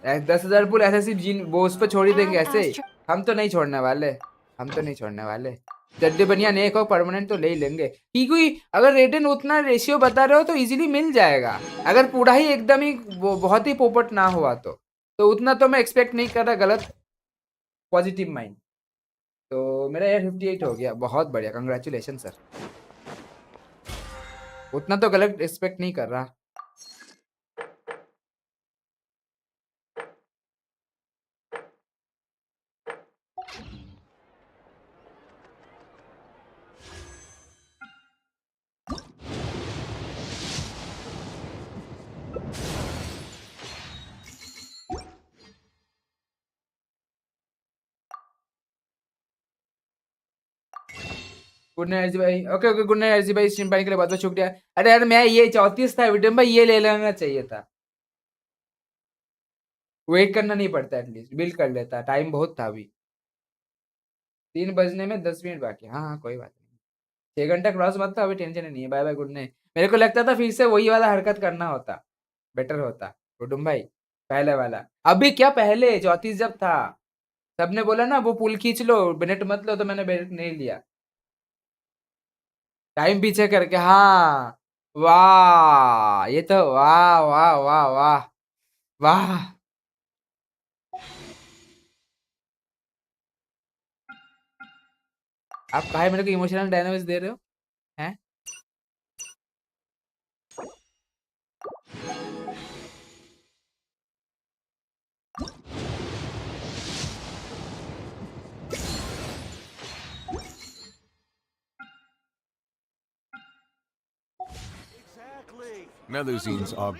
10,000 पुल ऐसे सिर्फ जिन बोस पे छोड़ ही देंगे ऐसे, हम तो नहीं छोड़ने वाले, हम तो नहीं छोड़ने वाले। चड्डी बनिया नहीं को परमानेंट तो ले ही लेंगे, क्योंकि अगर रेडन उतना रेशियो बता रहे हो तो इजीली मिल जाएगा। अगर पूरा ही एकदम ही बहुत ही पोपट ना हुआ तो उतना तो मैं एक्सपेक्ट नहीं कर रहा, गलत पॉजिटिव माइंड। तो मेरा यार 58 हो गया, बहुत बढ़िया, कंग्रेचुलेशन सर। उतना तो गलत एक्सपेक्ट नहीं कर रहा। गुड नाइट अर्जी भाई, ओके ओके गुड नाइट अर्जी भाई, स्ट्रीम पाने के लिए बहुत बहुत शुक्रिया। अरे यार मैं ये 34 था विडम भाई, ये ले लेना चाहिए था, वेट करना नहीं पड़ता, एटलीस्ट बिल्ड कर लेता, टाइम बहुत था अभी, 3 बजने में 10 मिनट बाकी। हाँ हाँ कोई बात नहीं, 6 घंटा क्रॉस मत था, अभी टेंशन नहीं है। Bye bye good night. मेरे को लगता था फिर से वही वाला हरकत करना होता, बेटर होता गुडम भाई, पहले वाला। अभी क्या पहले 34 जब था सबने बोला ना वो पुल खींच लो बेनेट मत लो, तो मैंने बेनेट नहीं लिया, टाइम पीछे करके। हाँ वाह, ये तो वाह वाह वाह वाह वाह। आप काहे मेरे को इमोशनल डायनामिक्स दे रहे हो हैं? Melusines are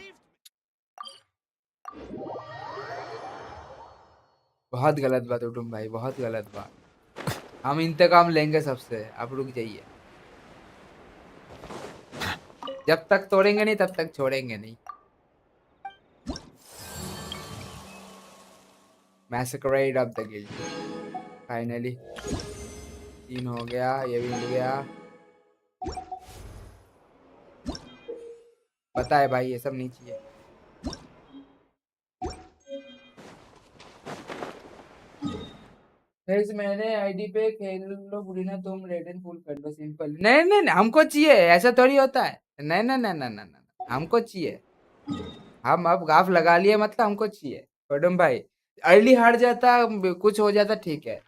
बहुत गलत बात उठूम भाई, बहुत गलत बात। हम इंतकाम लेंगे सबसे, आप रुक जाइए। जब तक तोड़ेंगे नहीं तब तक छोड़ेंगे नहीं। मैसेकरेड ऑफ द गिल्ड, फाइनली 3 हो गया, ये भी मिल गया। पता है भाई ये सब नहीं चाहिए। गाइस मैंने आईडी पे खेल लो बुरीना, तुम रेडन फुल कर लो, सिंपल। नहीं नहीं नहीं हमको चाहिए, ऐसा थोड़ी होता है। नहीं नहीं नहीं नहीं नहीं नहीं, हमको चाहिए। हम अब गाफ लगा लिए मतलब हमको चाहिए मैडम भाई। अर्ली हार जाता कुछ हो जाता ठीक है,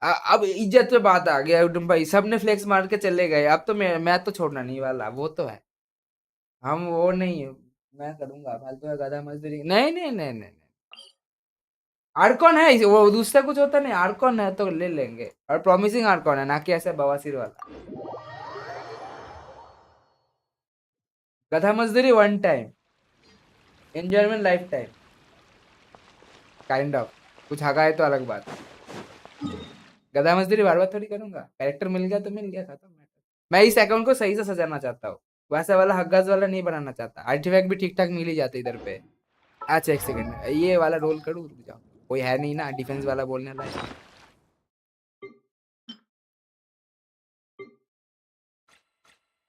अब इज्जत पे बात आ गया उडम भाई, सबने फ्लेक्स मार के चले गए, अब तो मैं तो छोड़ना नहीं वाला, वो तो है। हम वो नहीं, मैं करूंगा फालतू का गधा मजदूरी, नहीं नहीं नहीं नहीं। आर्कॉन है वो, दूसरा कुछ होता नहीं, आर्कॉन है तो ले लेंगे, और प्रॉमिसिंग आर्कॉन है ना कि ऐसे बवासीर वाला। गधा मजदूरी one time, enjoyment life time, kind of. कुछ हगा है तो अलग बात, गधा मजदूरी बार बार थोड़ी करूंगा। कैरेक्टर मिल गया तो मिल गया, खत्म। मैं इस अकाउंट को सही से सजाना चाहता हूँ, वैसा वाला हग्गाज वाला नहीं बनाना चाहता। आर्टिफैक्ट भी ठीक ठाक मिल ही जाते इधर पे। अच्छा एक सेकंड, ये वाला रोल करूँ, रुक जाओ, कोई है नहीं ना डिफेंस वाला बोलने लायक।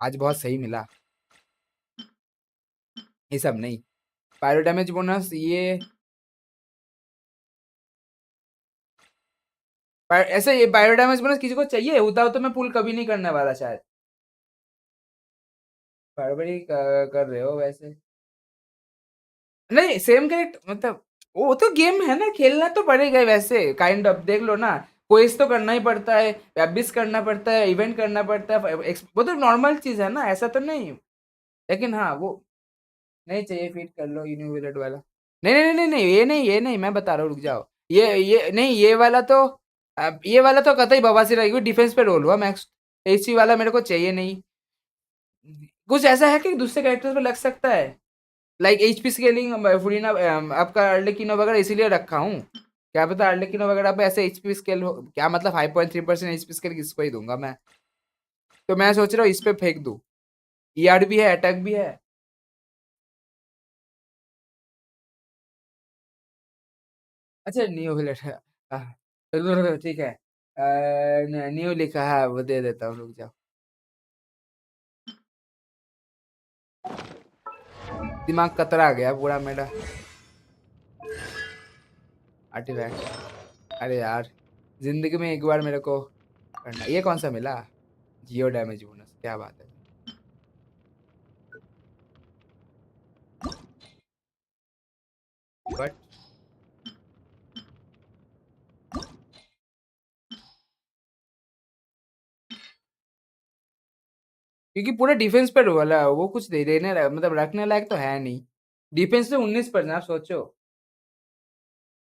आज बहुत सही मिला। ये सब नहीं, पायरो डैमेज बोनस ये ऐसे ये पायरो डैमेज बोनस किसी को चाहिए होता हो तो मैं पुल कभी नहीं करने वाला शायद। बड़बड़ी कर रहे हो वैसे। नहीं सेम कैरेक्टर मतलब वो तो गेम है ना, खेलना तो पड़ेगा ही वैसे काइंड ऑफ। देख लो ना, क्वेस्ट तो करना ही पड़ता है, एबिस करना पड़ता है, इवेंट करना पड़ता है, वो तो नॉर्मल चीज है ना, ऐसा तो नहीं। लेकिन हाँ वो नहीं चाहिए, फीड कर लो यूनिवर्ट वाला। नहीं नहीं नहीं नहीं ये नहीं मैं बता रहा हूँ, रुक जाओ। ये नहीं, ये वाला तो ये वाला तो कतई बवासीर रहेगी, डिफेंस पे रोल हुआ मैक्स। एचपी वाला मेरे को चाहिए नहीं। कुछ ऐसा है कि दूसरे कैरेक्टर पे लग सकता है, लाइक एचपी स्केलिंग फुरीना आपका अर्लेकिनो वगैरह इसीलिए रखा हूँ। क्या पता अर्लेकिनो वगैरह पे ऐसे एचपी स्केल हो, क्या मतलब 5.3% एचपी स्केल किसको ही दूंगा मैं। तो मैं सोच रहा हूँ इस पे फेंक दूँ, ईआर भी है, अटैक भी है। अच्छा न्यू विलेट है, ठीक है। न्यू लिखा है, वो दे देता हूँ, रुक जाओ। दिमाग कतरा गया पूरा मेरा। आर्टिफैक्ट, अरे यार जिंदगी में एक बार मेरे को करना। ये कौन सा मिला? जियो डैमेज बोनस, क्या बात है। बट क्योंकि पूरा डिफेंस पर वाला वो कुछ दे देने मतलब रखने लायक तो है नहीं। डिफेंस पे 19%, आप सोचो।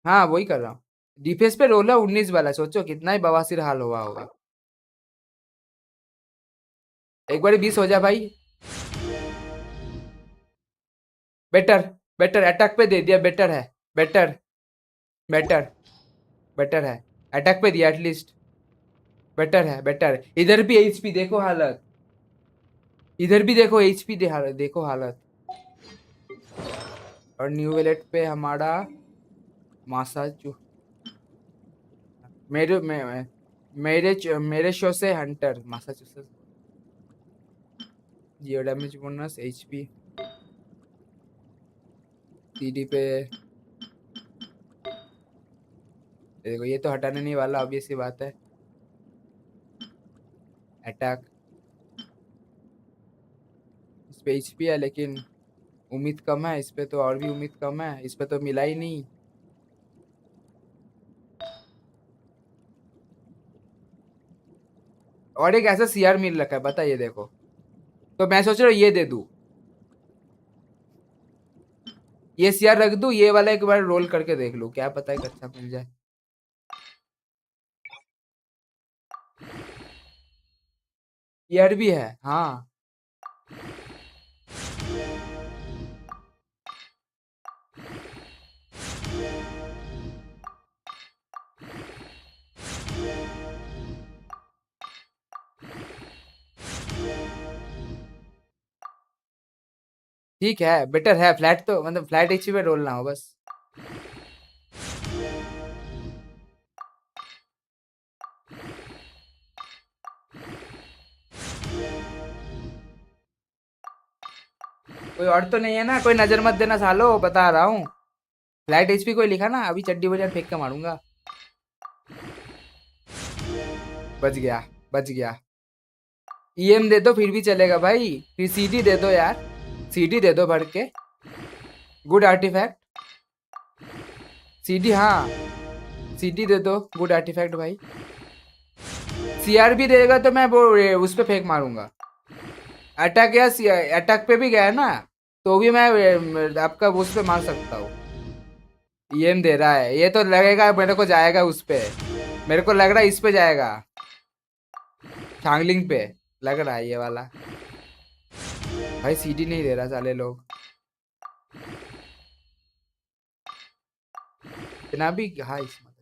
हाँ वही कर रहा हूँ, डिफेंस पे रोल है 19 वाला, सोचो कितना ही बवासीर हाल हुआ होगा। एक बार 20 हो जा भाई। बेटर, बेटर अटैक पे दे दिया, बेटर है, बेटर, बेटर, बेटर है। अटैक पे दिया एटलीस्ट, बेटर है, बेटर। इधर भी एचपी देखो हालत, इधर भी देखो एचपी देखो हालत। और न्यू वेलेट पे हमारा मासाचु मेरे मेरे शो से हंटर मासाचुसेट्स। जियो डैमेज बोनस एचपी सीडी पे देखो, ये तो हटाने नहीं वाला, ऑब्वियस सी बात है। अटैक इस पे एचपी है लेकिन उम्मीद कम है, इस पे तो और भी उम्मीद कम है, इस पे तो मिला ही नहीं। और एक ऐसा सीआर मिल रखा है, बता ये देखो। तो मैं सोच रहा हूँ ये दे दूं, ये सीआर रख दूं, ये वाला एक बार रोल करके देख लूं, क्या पता एक अच्छा मिल जाए। ईयर भी है हाँ। ठीक है, बेटर है, फ्लैट तो मतलब फ्लैट एचपी पे रोल ना हो बस। कोई और तो नहीं है ना, कोई नजर मत देना सालो, बता रहा हूँ। फ्लैट एचपी कोई लिखा ना, अभी चड्डी बजान फेंक के मारूंगा। बच गया, बच गया। ईएम दे दो फिर भी चलेगा भाई, फिर सीडी दे दो यार, सीडी दे दो भर के। गुड आर्टिफैक्ट, सीडी हाँ, सीडी दे दो, गुड आर्टिफैक्ट भाई। सीआर भी देगा तो मैं वो उस पे फेंक मारूंगा। अटैक या अटैक पे भी गया ना, तो भी मैं आपका उस पे मार सकता हूँ। ईएम दे रहा है, ये तो लगेगा मेरे को जाएगा उस पे, मेरे को लग रहा है इस पे जाएगा, छांगलिंग पे लग रहा है ये वाला। भाई सीडी नहीं दे रहा साले लोग, इतना भी हाँ इसमें।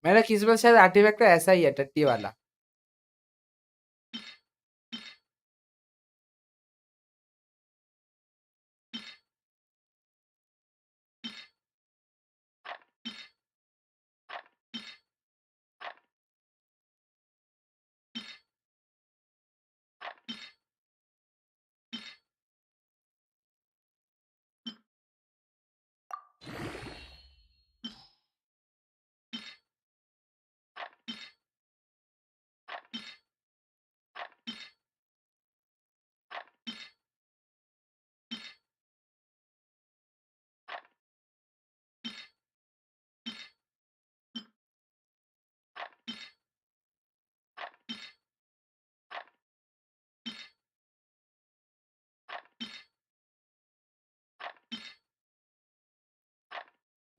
मेरा किस्मत शायद आर्टिफैक्ट का ऐसा ही है, टट्टी वाला।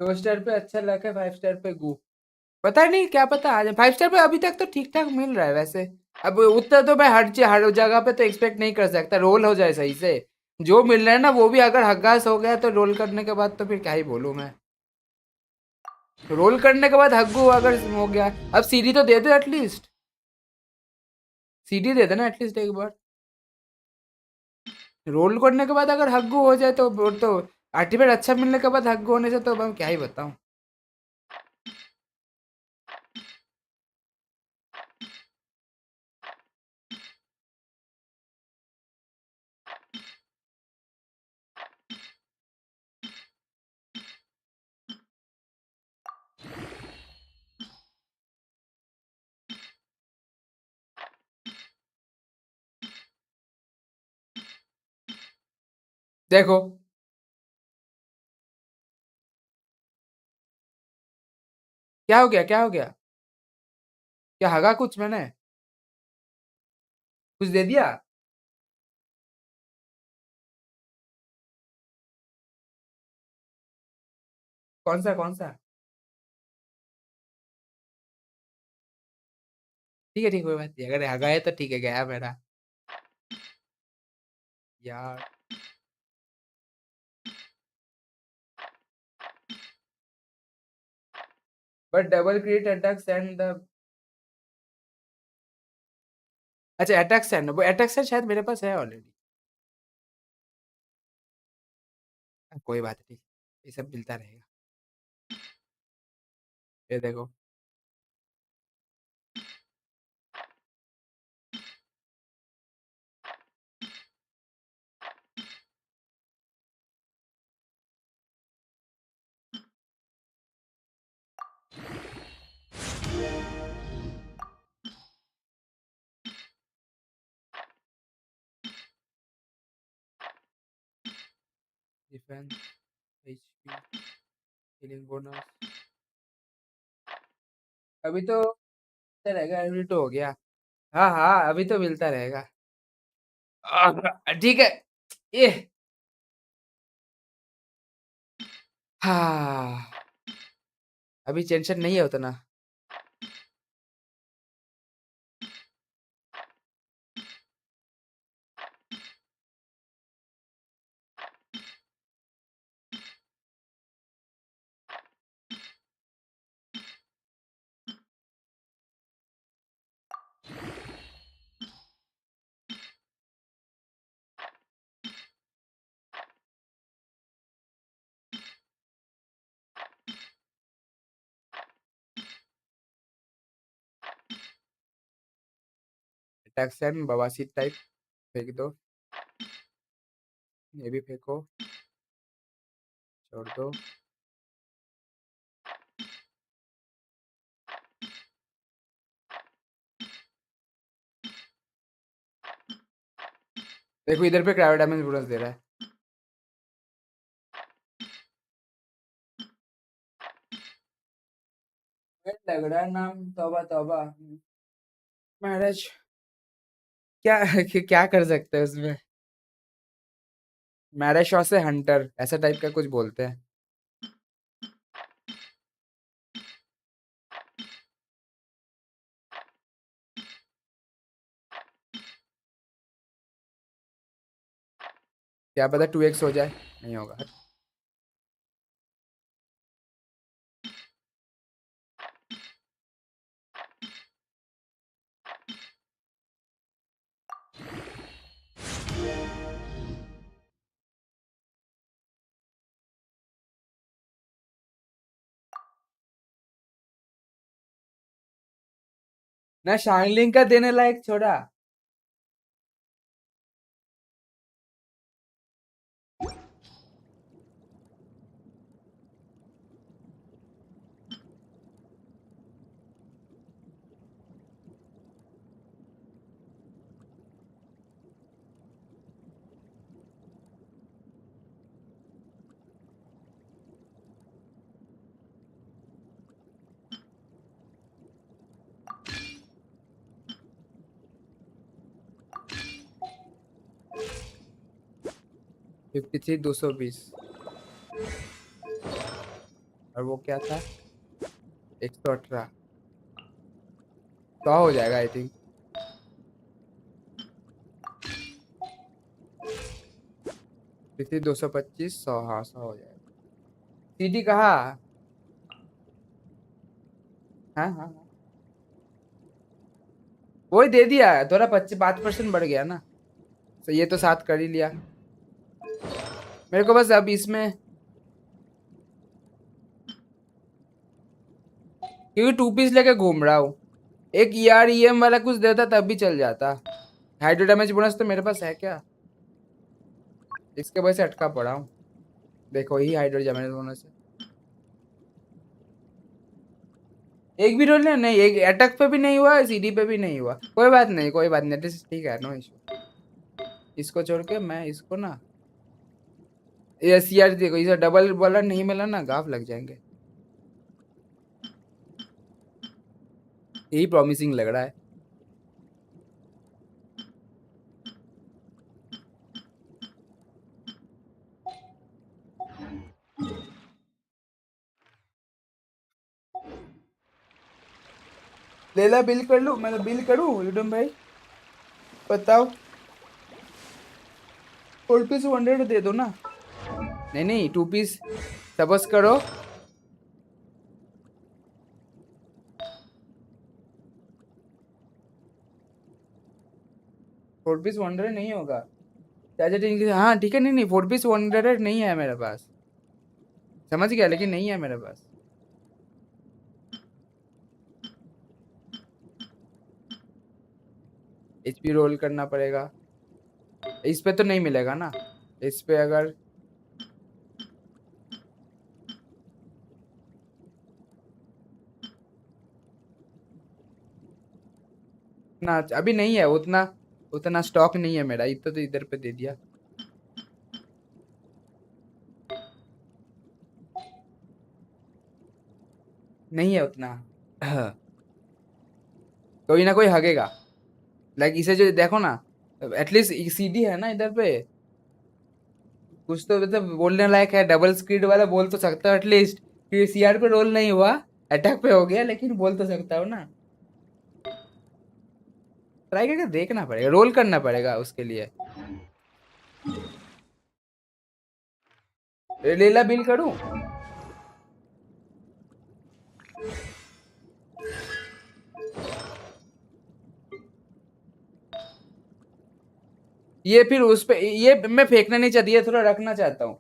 दो स्टार पे अच्छा लगा, 5 स्टार पे गू। पता नहीं, क्या पता आ जाए 5 स्टार पे। अभी तक तो ठीक ठाक मिल रहा है वैसे। अब उतना तो मैं हर जगह पे तो एक्सपेक्ट नहीं कर सकता रोल हो जाए सही से। जो मिल रहा है ना वो भी अगर हग्गास हो गया तो रोल करने के बाद तो फिर क्या ही बोलूं मैं। रोल करने के बाद हग्गू अगर हो गया, अब सीडी तो दे दो एटलीस्ट। सीडी दे देना एटलीस्ट एक बार। रोल करने के बाद अगर हग्गू हो जाए तो वो तो आर्टिफैक्ट अच्छा मिलने के बाद हग्गू होने से तो मैं क्या ही बताऊं। देखो क्या हो गया, क्या हो गया? क्या हगा कुछ मैंने? कुछ दे दिया? कौन सा, कौन सा? ठीक है, ठीक, कोई बात नहीं। अगर हगा है तो ठीक है, गया मेरा यार। But double create attacks and the अच्छा अटैक सैंड, वो अटैक सैंड शायद मेरे पास है ऑलरेडी। कोई बात नहीं, ये सब मिलता रहेगा। ये देखो, डिफेंस, एचपी, हीलिंग बोनस। अभी तो मिलता रहेगा, अभी तो हो गया। हाँ हाँ, अभी तो मिलता रहेगा। ठीक है। ये हाँ, अभी टेंशन नहीं है उतना। अटैक सैंड बवासीर टाइप फेंक दो। ये भी फेंको, छोड़ दो। देखो इधर पे क्रायो डैमेज बोनस दे रहा है। लग रहा है नाम, तौबा तौबा। महाराज क्या क्या कर सकते हैं उसमें? मैराज शॉ से हंटर ऐसा टाइप का कुछ बोलते हैं। क्या पता 2x हो जाए, नहीं होगा। ना शांगलिंग का देने लायक छोड़ा। फिफ्टी थ्री 220 और वो क्या था 118 100 हो जाएगा आई थिंक। फिफ्टी 225 100 हाँ 100 हो जाएगा। सीडी कहाँ? हाँ हाँ हाँ वही दे दिया थोड़ा 5% बढ़ गया ना। तो ये तो 7 कर ही लिया मेरे को बस अब इसमें क्योंकि 2 पीस लेके घूम रहा हूँ। एक EREM वाला कुछ देता तब भी चल जाता। हाइड्रो डैमेज बोनस तो मेरे पास है क्या? इसके वजह से अटका पड़ा हूँ। देखो ही हाइड्रो डैमेज बोनस है। एक भी रोल नहीं एक अटैक पे भी नहीं हुआ सीडी पे भी नहीं हुआ। कोई बात नहीं ठीक है नो इशू। इसको छोड़ के मैं इसको ना ये CR देखो इसे डबल वाला नहीं मिला ना गाफ लग जाएंगे। यही प्रॉमिसिंग लग रहा है। लेला बिल कर लूं मैं बिल करूं युडम भाई बताओ 4 पीस 100 दे दो ना। नहीं 2 पीस सपोज करो फोर पीस 100 नहीं होगा। हाँ ठीक है नहीं 4 पीस 100 नहीं है मेरे पास समझ गया लेकिन नहीं है मेरे पास। HP रोल करना पड़ेगा। इस पे तो नहीं मिलेगा ना। इस पे अगर ना अभी नहीं है उतना उतना स्टॉक नहीं है मेरा इतना तो इधर पे दे दिया। नहीं है उतना कोई ना कोई हगेगा लाइक इसे जो देखो ना एटलीस्ट CD है ना इधर पे कुछ तो मतलब बोलने लायक है। डबल स्क्रीड वाला बोल तो सकता है एटलीस्ट कि CR पे रोल नहीं हुआ अटैक पे हो गया लेकिन बोल तो सकता हूँ ना। ट्राई करके देखना पड़ेगा रोल करना पड़ेगा उसके लिए। लेला बिल करूं ये फिर उस पे ये मैं फेंकना नहीं चाहती ये थोड़ा रखना चाहता हूँ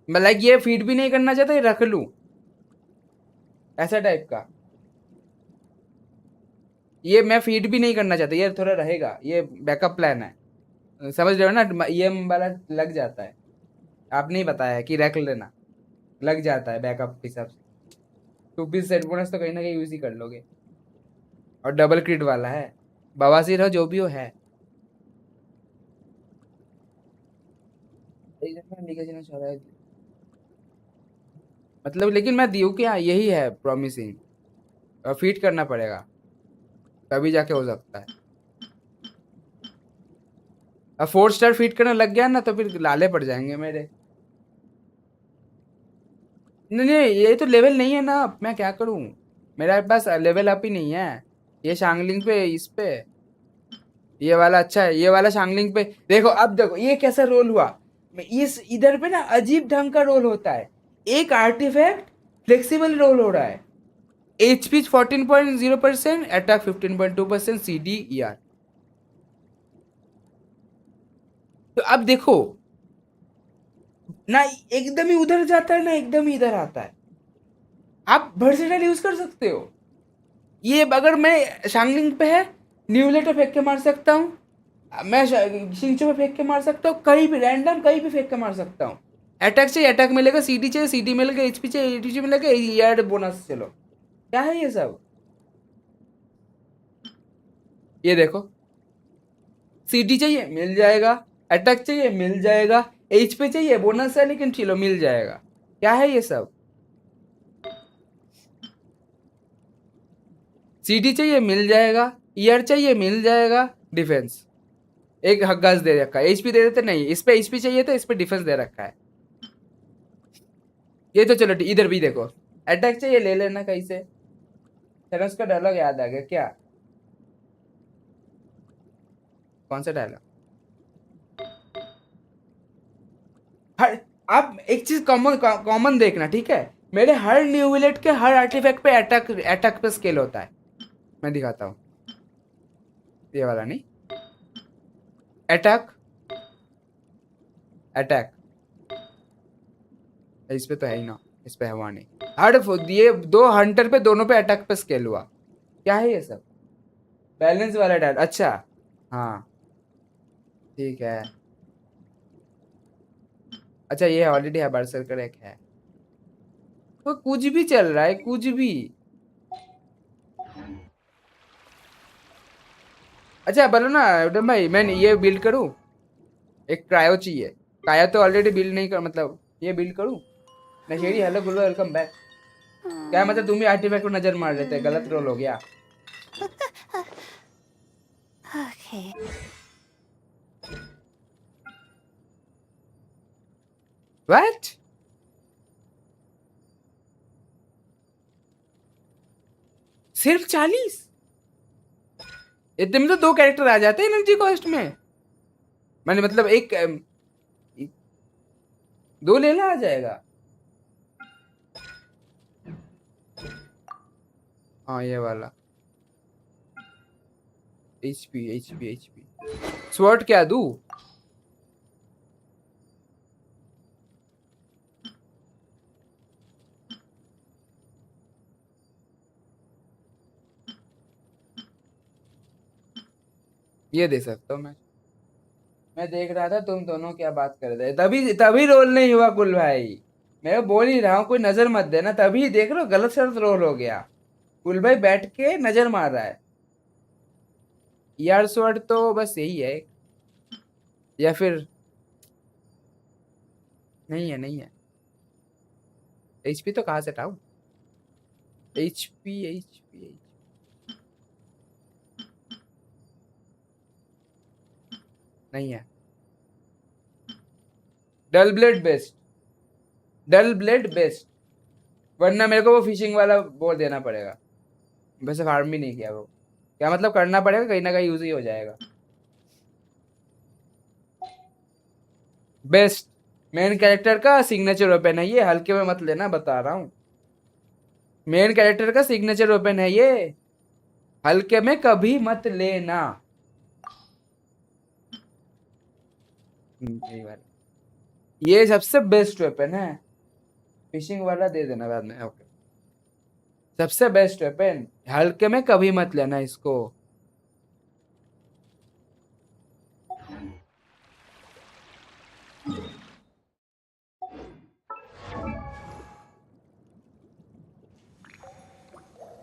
मैं लाइक ये फीड भी नहीं करना चाहता ये रख लूं ऐसा टाइप का। ये मैं फीड भी नहीं करना चाहता ये थोड़ा रहेगा ये बैकअप प्लान है समझ रहे हो ना। ये वाला लग जाता है आप नहीं बताया है कि रख लेना लग जाता है बैकअप के हिसाब से। 2 पीस सेट बोनस तो कहीं ना कहीं यूज ही कर लोगे और डबल क्रिट वाला है बवासीर हो जो भी हो है। मतलब लेकिन मैं दियो क्या यही है प्रॉमिसिंग फीड करना पड़ेगा तभी जाके हो सकता है। अब 4 स्टार फीड करने लग गया ना तो फिर लाले पड़ जाएंगे मेरे। नहीं ये तो लेवल नहीं है ना मैं क्या करूं मेरे पास लेवल अप ही नहीं है। ये शांगलिंग पे इस पे ये वाला अच्छा है ये वाला शांगलिंग पे देखो अब देखो ये कैसा रोल हुआ। इस इधर पे ना अजीब ढंग का रोल होता है एक आर्टिफैक्ट फ्लेक्सिबल रोल हो रहा है। HP 14.0% attack 15.2% CD ER। तो अब देखो ना एकदम ही उधर जाता है ना एकदम ही इधर आता है। आप वर्सेटाइल यूज कर सकते हो ये अगर मैं शांगलिंग पे है, न्यूलेट पे फेंक के मार सकता हूँ, मैं शिंचो पे फेंक के मार सकता हूँ, कहीं भी रैंडम कहीं भी फेंक के मार सकता हूँ। अटैक चाहिए अटैक मिलेगा, सीडी चाहिए सीडी मिलेगा, एचपी चाहिए एचपी मिलेगा, यार बोनस। चलो क्या है ये सब? ये देखो, सीडी चाहिए मिल जाएगा, अटैक चाहिए मिल जाएगा, एचपी चाहिए बोनस है लेकिन चलो मिल जाएगा। क्या है ये सब? सीडी चाहिए मिल जाएगा, ईयर चाहिए मिल जाएगा, डिफेंस एक हग्गास दे रखा है, एचपी दे देते नहीं, इस पे एचपी चाहिए तो इस पे डिफेंस दे रखा है। ये तो चलो इधर भी देखो, अटैक चाहिए ले लेना कहीं से। चलो उसका डायलॉग याद आ गया क्या? कौन सा डायलॉग? हर आप एक चीज कॉमन देखना, ठीक है? मेरे हर न्यू विलेट के हर आर्टिफैक्ट पे अटैक पे स्केल होता है। मैं दिखाता हूँ, ये वाला नहीं, अटैक अटैक, इस पे तो है ही ना, इस पे है वहां नहीं। हर ये दो हंटर पे दोनों पे अटैक पे स्केल हुआ। क्या है ये सब? बैलेंस वाला डाल, अच्छा हाँ ठीक है। अच्छा ये ऑलरेडी है, बरसरकर एक है, तो कुछ भी चल रहा है कुछ भी। अच्छा बोलो ना उधम भाई, मैं ये बिल्ड करूं? एक क्रायो चाहिए, क्रायो तो ऑलरेडी बिल्ड नहीं कर, मतलब ये बिल्ड करूं? नशेड़ी हेलो गुलो वेलकम बैक। क्या मतलब तुम ही आर्टिफैक्ट को नजर मार रहे थे, गलत रोल हो गया। Okay. व्हाट? सिर्फ 40? इतने में तो 2 कैरेक्टर आ जाते हैं एनर्जी कॉस्ट में। मैंने मतलब एक 2 लेना आ जाएगा। हाँ ये वाला HP HP HP स्वॉर्ड क्या दूं? ये दे सकता हूँ मैं देख रहा था तुम दोनों क्या बात कर रहे थे, तभी तभी रोल नहीं हुआ कुल भाई। मैं बोल ही रहा हूँ कोई नजर मत देना, तभी देख लो गलत शर्त रोल हो गया। कुल भाई बैठ के नजर मार रहा है। यार स्वॉर्ड तो बस यही है, या फिर नहीं है नहीं है। HP तो कहाँ से हटाऊं? HP नहीं है। डल ब्लेड बेस्ट, डल ब्लेड बेस्ट, वरना मेरे को वो फिशिंग वाला बोल देना पड़ेगा। वैसे फार्म भी नहीं किया वो, क्या मतलब करना पड़ेगा, कहीं ना कहीं यूज ही हो जाएगा। बेस्ट मेन कैरेक्टर का सिग्नेचर वेपन है ये, हल्के में मत लेना, बता रहा हूँ। मेन कैरेक्टर का सिग्नेचर वेपन है ये, हल्के में कभी मत लेना। यही वाला, ये सबसे बेस्ट वेपन है। फिशिंग वाला दे देना बाद में, ओके। सबसे बेस्ट वेपन, हल्के में कभी मत लेना इसको।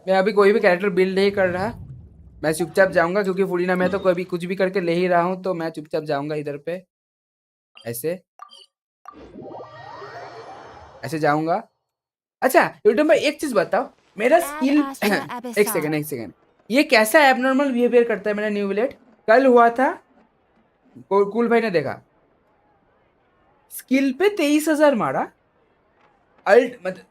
मैं अभी कोई भी कैरेक्टर बिल्ड नहीं कर रहा, मैं चुपचाप जाऊंगा क्योंकि फुरीना में तो कभी कुछ भी करके ले ही रहा हूं, तो मैं चुपचाप जाऊंगा इधर पे, ऐसे ऐसे जाऊंगा। अच्छा यूट्यूब भाई एक चीज बताओ, मेरा स्किल एक सेकंड, ये कैसा एबनॉर्मल बिहेवियर करता है मेरा न्यू विलेट? कल हुआ था, कूल भाई ने देखा, स्किल पे 23,000 मारा, अल्ट मतलब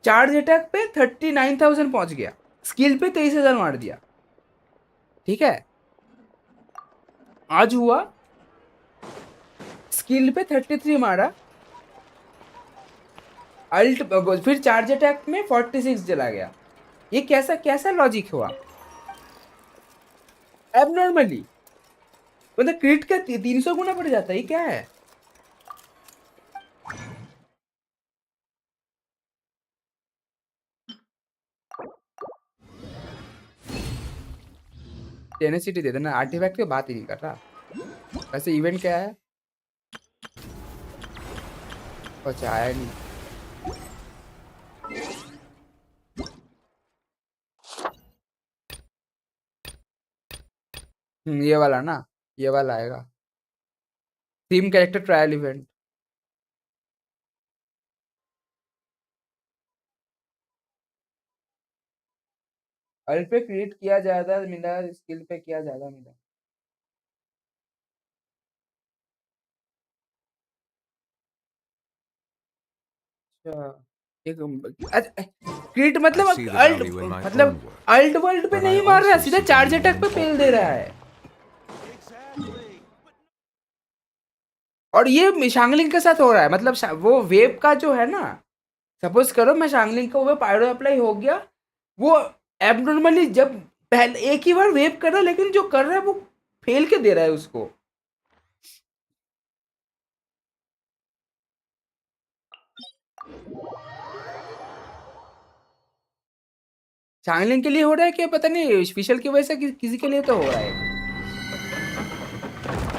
चार्ज अटैक पे 39,000 पहुंच गया, स्किल पे 23,000 मार दिया। ठीक है, आज हुआ स्किल पे 33 मारा, अल्ट फिर चार्ज अटैक में 46 चला गया। ये कैसा कैसा लॉजिक हुआ? एबनॉर्मली मतलब क्रिट का 300 गुना बढ़ जाता है, ये क्या है? टेनेसिटी दे देना, आर्टिफैक्ट की बात ही नहीं कर रहा। वैसे इवेंट क्या है? अच्छा आया नहीं। ये वाला ना, ये वाला आएगा। Theme character trial event. Alt पे क्रिएट किया ज्यादा मिला, स्किल पे किया ज्यादा मिला। अच्छा एक क्रिएट I मतलब see the alt, value in my own मतलब work, अल्ट वर्ल्ड पे but I नहीं मार रहा, also सीधा see the charge need attack in पे पेल दे रहा है। और ये शांगलिंग के साथ हो रहा है, मतलब वो वेब का जो है ना, सपोज करो मैं शांगलिंग का वो पायरो अप्लाई हो गया, वो एबनॉर्मली जब पहले एक ही बार वेब कर रहा है, लेकिन जो कर रहा है वो फेल के दे रहा है उसको। शांगलिंग के लिए हो रहा है क्या पता नहीं, स्पेशल की वजह से किसी के लिए तो हो रहा है।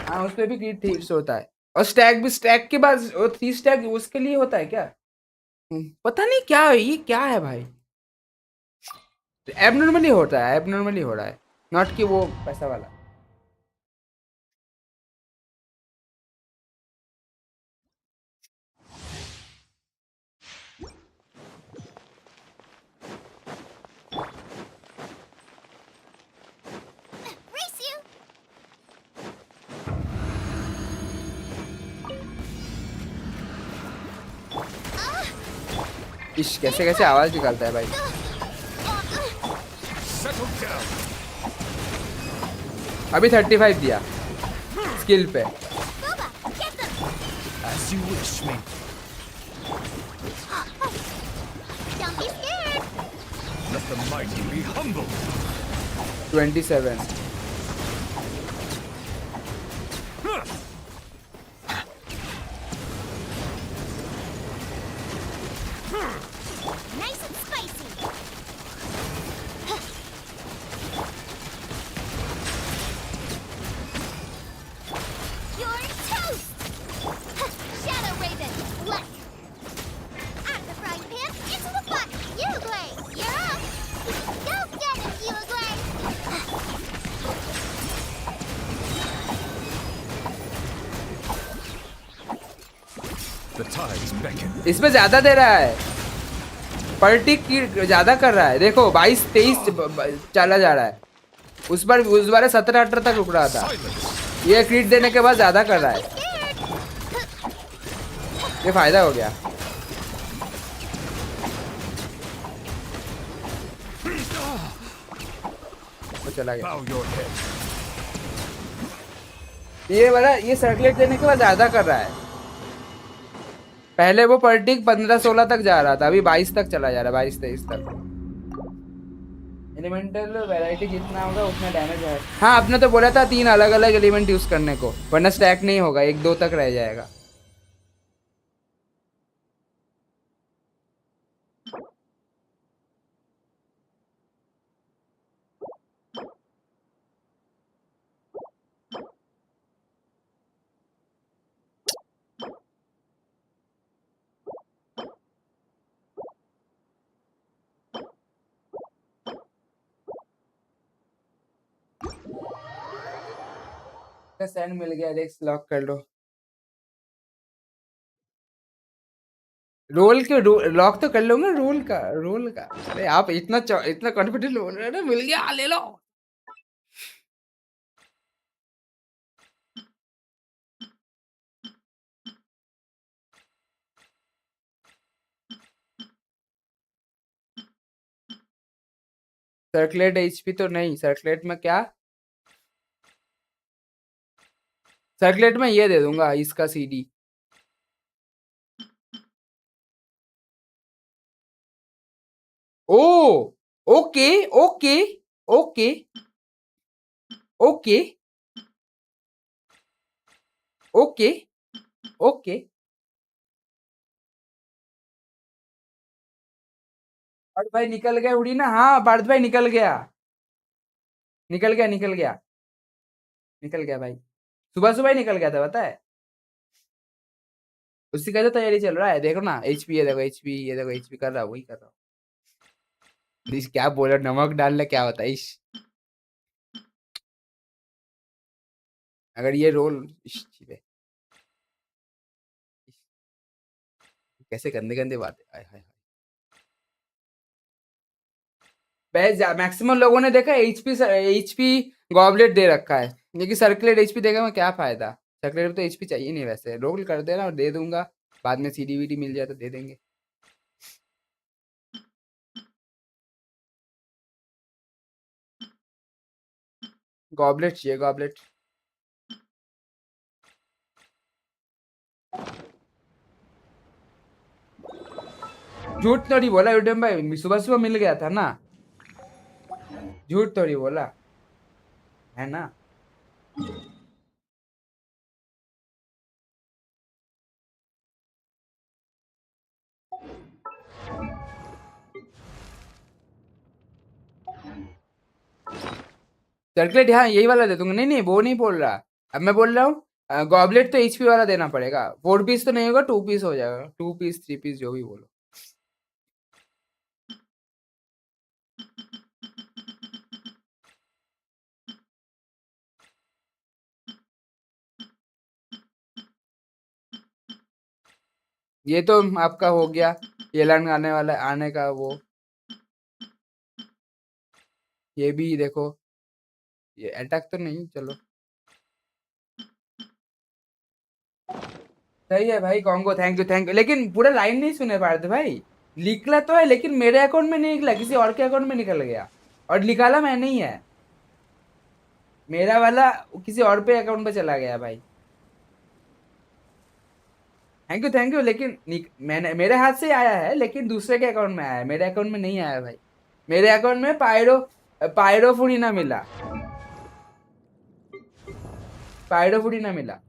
हाँ उस पे भी ग्रीड थीव्स होता है, और स्टैक भी, स्टैक के बाद 3 स्टैक उसके लिए होता है क्या? पता नहीं क्या है ये, क्या है भाई। एबनॉर्मली होता है, एबनॉर्मली हो रहा है, नॉट कि वो पैसा वाला। Race you! इश कैसे कैसे आवाज निकालता है भाई। अभी 35 दिया स्किल पे। As you wish, me. Don't be scared! Let the mighty be humble. 27 Nice and spicy! You're toast! Shadow Raven, left! Out of the frying pan, into the pot! Uruguay, you're up! Go get it, Uruguay! The tides beckon. इसमें ज्यादा दे रहा है, पर टिक की ज्यादा कर रहा है। देखो 22 23 चला जा रहा है, उस बार 17 18 तक रुक रहा था, ये क्रीट देने के बाद ज्यादा कर रहा है। ये फायदा हो गया। वो चला गया। ये वाला ये सर्कुलेट देने के बाद ज्यादा कर रहा है। पहले वो पर्टिक 15-16 तक जा रहा था, अभी 22 तक चला जा रहा है, 22-23 तक। एलिमेंटल वैरायटी जितना होगा उतना डैमेज है। हाँ आपने तो बोला था 3 अलग अलग एलिमेंट यूज करने को, वरना स्टैक नहीं होगा, 1-2 तक रह जाएगा। सैंड मिल गया, रेक्स लॉक कर लो। रोल के लॉक तो कर लो ना, रोल का। अरे आप इतना कॉन्फिडेंट बोल रहे हो ना, मिल गया ले लो। सर्कुलेट एचपी तो नहीं, सर्कुलेट में क्या, सर्कुलेट में ये दे दूंगा इसका CD. Oh okay okay okay okay okay okay. Parth भाई निकल गया उड़ी ना, हाँ पार्थ भाई निकल गया। निकल गया निकल गया निकल गया भाई, सुबह सुबह ही निकल गया था पता है। उसी का तो तैयारी चल रहा है, देखो ना एचपी, ये देखो एचपी, ये देखो एचपी कर रहा हूँ, वही कर रहा हूँ। इस क्या बोल रहा, नमक डालना क्या होता है इस, अगर ये रोल कैसे गंदे गंदे बातें, आय हाय हाय। मैक्सिमम लोगों ने देखा एचपी गॉबलेट दे रखा है, लेकिन सर्कुलेट एचपी देगा में क्या फायदा, सर्कुलेट तो एचपी चाहिए नहीं, वैसे रोल कर देना और दे दूंगा, बाद में सीडी वीडी मिल जाए तो दे देंगे। गॉबलेट चाहिए गॉबलेट। झूठ थोड़ी बोला यूट्यूब भाई, सुबह सुबह मिल गया था ना, झूठ थोड़ी बोला है ना। सर्कुलेट हाँ यही वाला दे दूंगा, नहीं नहीं वो नहीं बोल रहा, अब मैं बोल रहा हूँ गॉबलेट तो एचपी वाला देना पड़ेगा, 4 पीस तो नहीं होगा, 2 पीस हो जाएगा, 2 पीस 3 पीस जो भी बोलो। ये तो आपका हो गया, एलन आने वाला आने का वो, ये भी देखो, ये अटैक तो नहीं, चलो सही है भाई, कॉन्गो थैंक यू, लेकिन पूरा लाइन नहीं सुने पा रहे थे भाई, निकला तो है लेकिन मेरे अकाउंट में नहीं निकला, किसी और के अकाउंट में निकल गया, और निकाला मैंने ही है, मेरा वाला किसी और पे अकाउंट पे चला गया भाई। थैंक यू, लेकिन मैंने मेरे हाथ से आया है, लेकिन दूसरे के अकाउंट में आया है, मेरे अकाउंट में नहीं आया भाई, मेरे अकाउंट में पायरो फुरीना मिला, पायरो फुरीना मिला।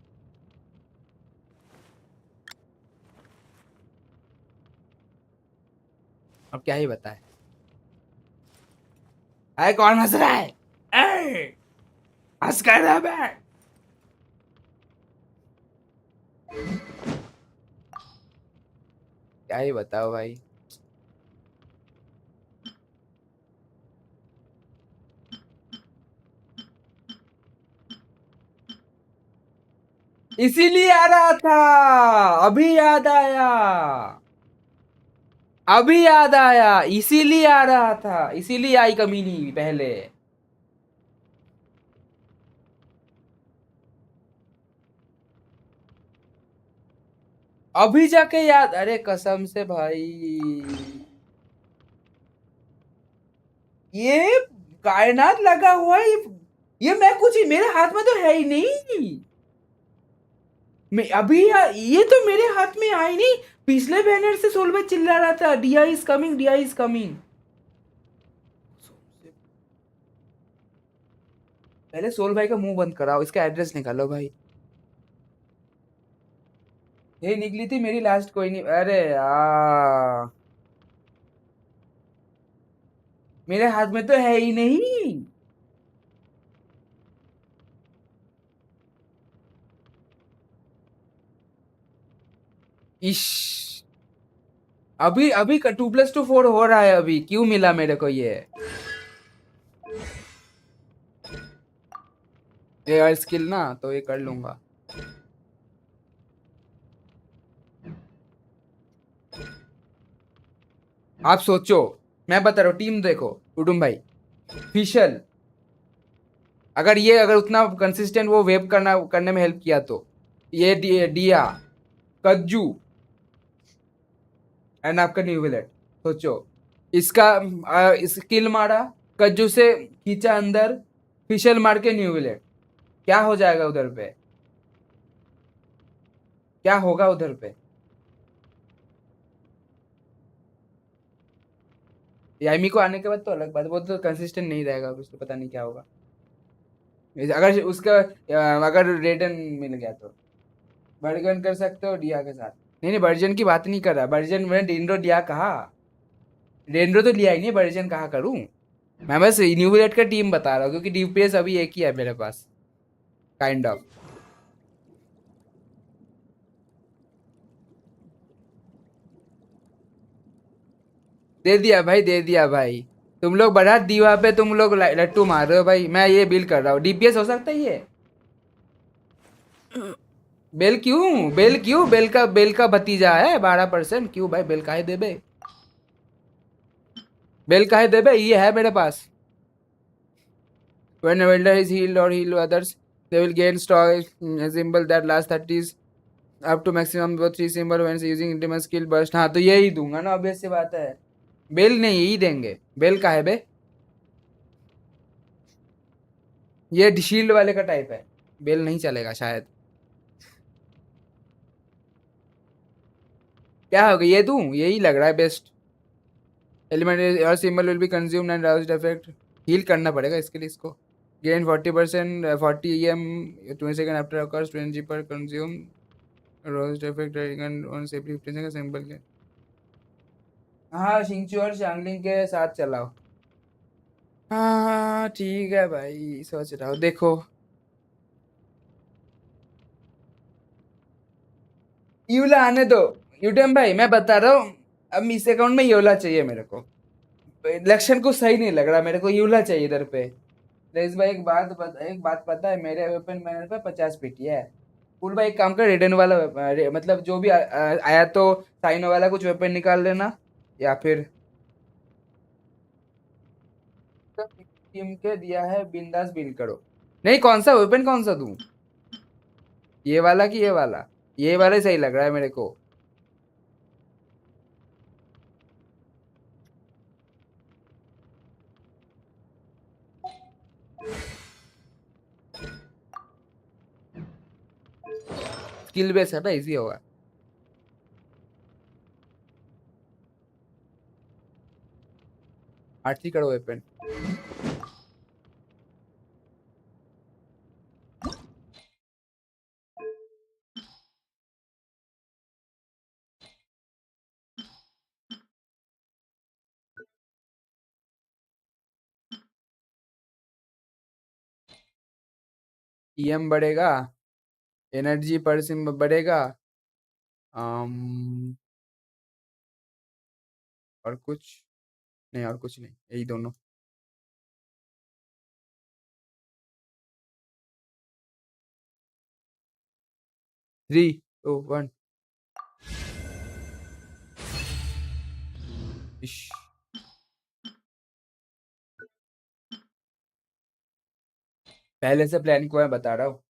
अब क्या ही बताए, अरे कौन हंस रहा है, हंस कर रहा है, क्या ही बताओ भाई। इसीलिए आ रहा था, अभी याद आया, अभी याद आया, इसीलिए आ रहा था, इसीलिए आई कमीनी पहले। अभी जाके याद, अरे कसम से भाई, ये कायनात लगा हुआ है, ये मैं कुछ ही, मेरे हाथ में तो है ही नहीं, मैं अभी ये तो मेरे हाथ में आई नहीं, पिछले बैनर से सोल भाई चिल्ला रहा था, डिया इज कमिंग, डिया इज कमिंग। पहले सोल भाई का मुंह बंद कराओ, इसका एड्रेस निकालो भाई। ये निकली थी मेरी लास्ट, कोई नहीं, अरे यार मेरे हाथ में तो है ही नहीं, इश, अभी अभी 2+2 4 हो रहा है, अभी क्यों मिला मेरे को ये एआर स्किल ना, तो ये कर लूंगा। आप सोचो, मैं बता रहा हूँ, टीम देखो, उडुम भाई, फिशल, अगर उतना कंसिस्टेंट वो वेब करने में हेल्प किया तो, ये डिया, कज्जू एंड आपका न्यू विलेट, सोचो इसका स्किल मारा, कज्जू से खींचा अंदर, फिशल मार के न्यू विलेट, क्या हो जाएगा उधर पे, क्या होगा उधर पे। यामी को आने के बाद तो अलग बात, वो तो कंसिस्टेंट नहीं रहेगा, उसको पता नहीं क्या होगा, अगर उसका अगर रेडन मिल गया तो बर्गन कर सकते हो डिया के साथ, नहीं नहीं वर्जन की बात नहीं कर रहा, वर्जन मैंने डेनरो डिया कहा, डेनरो तो लिया ही नहीं, वर्जन कहा करूं, मैं बस न्यू बुलेट का टीम बता रहा हूँ क्योंकि डीपीएस अभी एक ही है मेरे पास, काइंड ऑफ। दे दिया भाई, दे दिया भाई। तुम लोग बढ़ा दीवा पे तुम लोग लट्टू मार रहे हो भाई। मैं ये बिल कर रहा हूँ, डीपीएस हो सकता है ये। बेल क्यों, बेल क्यों, बेल का भतीजा है 12%, क्यों भाई बेल काहे देबे, बेल काहे देबे, ये है मेरे पास। When a welder is healed or heal others, they will gain stock a symbol that lasts 30 up to maximum 3 symbol when using intimate skill burst। हाँ तो यही दूंगा ना, ऑब्वियस सी बात है। बेल नहीं, यही देंगे। बेल का है बे, ये शील्ड वाले का टाइप है, बेल नहीं चलेगा शायद। क्या होगा, ये दूं, यही लग रहा है बेस्ट। एलिमेंट और symbol will be consumed and roused effect, heal करना पड़ेगा इसके लिए इसको। Gain 40%, 40 EM 20 second after occurs 20 पर consume, roast effect on safely 15 second simple के। हाँ शिंगचू और शांगलिंग के साथ चलाओ। हाँ ठीक है भाई, सोच रहा हूँ देखो। यूला आने दो, यूटेम भाई मैं बता रहा हूँ, अब इस अकाउंट में यूला चाहिए मेरे को। इलेक्शन को सही नहीं लग रहा मेरे को, यूला चाहिए इधर पे। रेस भाई एक बात पता है, मेरे वेपन मैनर पे 50 पीटी है। फुल भाई एक काम कर, रेडन वाला मतलब जो भी आया तो साइनो वाला कुछ वेपन निकाल लेना, या फिर टीम के दिया है बिंदास बिल करो। नहीं, कौन सा वेपन कौन सा दूं, ये वाला कि ये वाला, ये वाला ही सही लग रहा है मेरे को। स्किल बेस है ना, इजी होगा। आरती करो वेपन। ईएम बढ़ेगा, एनर्जी पर सिम बढ़ेगा, अम, और कुछ नहीं, और कुछ नहीं, यही दोनों। 3 2 1। पहले से प्लान को मैं बता रहा हूँ।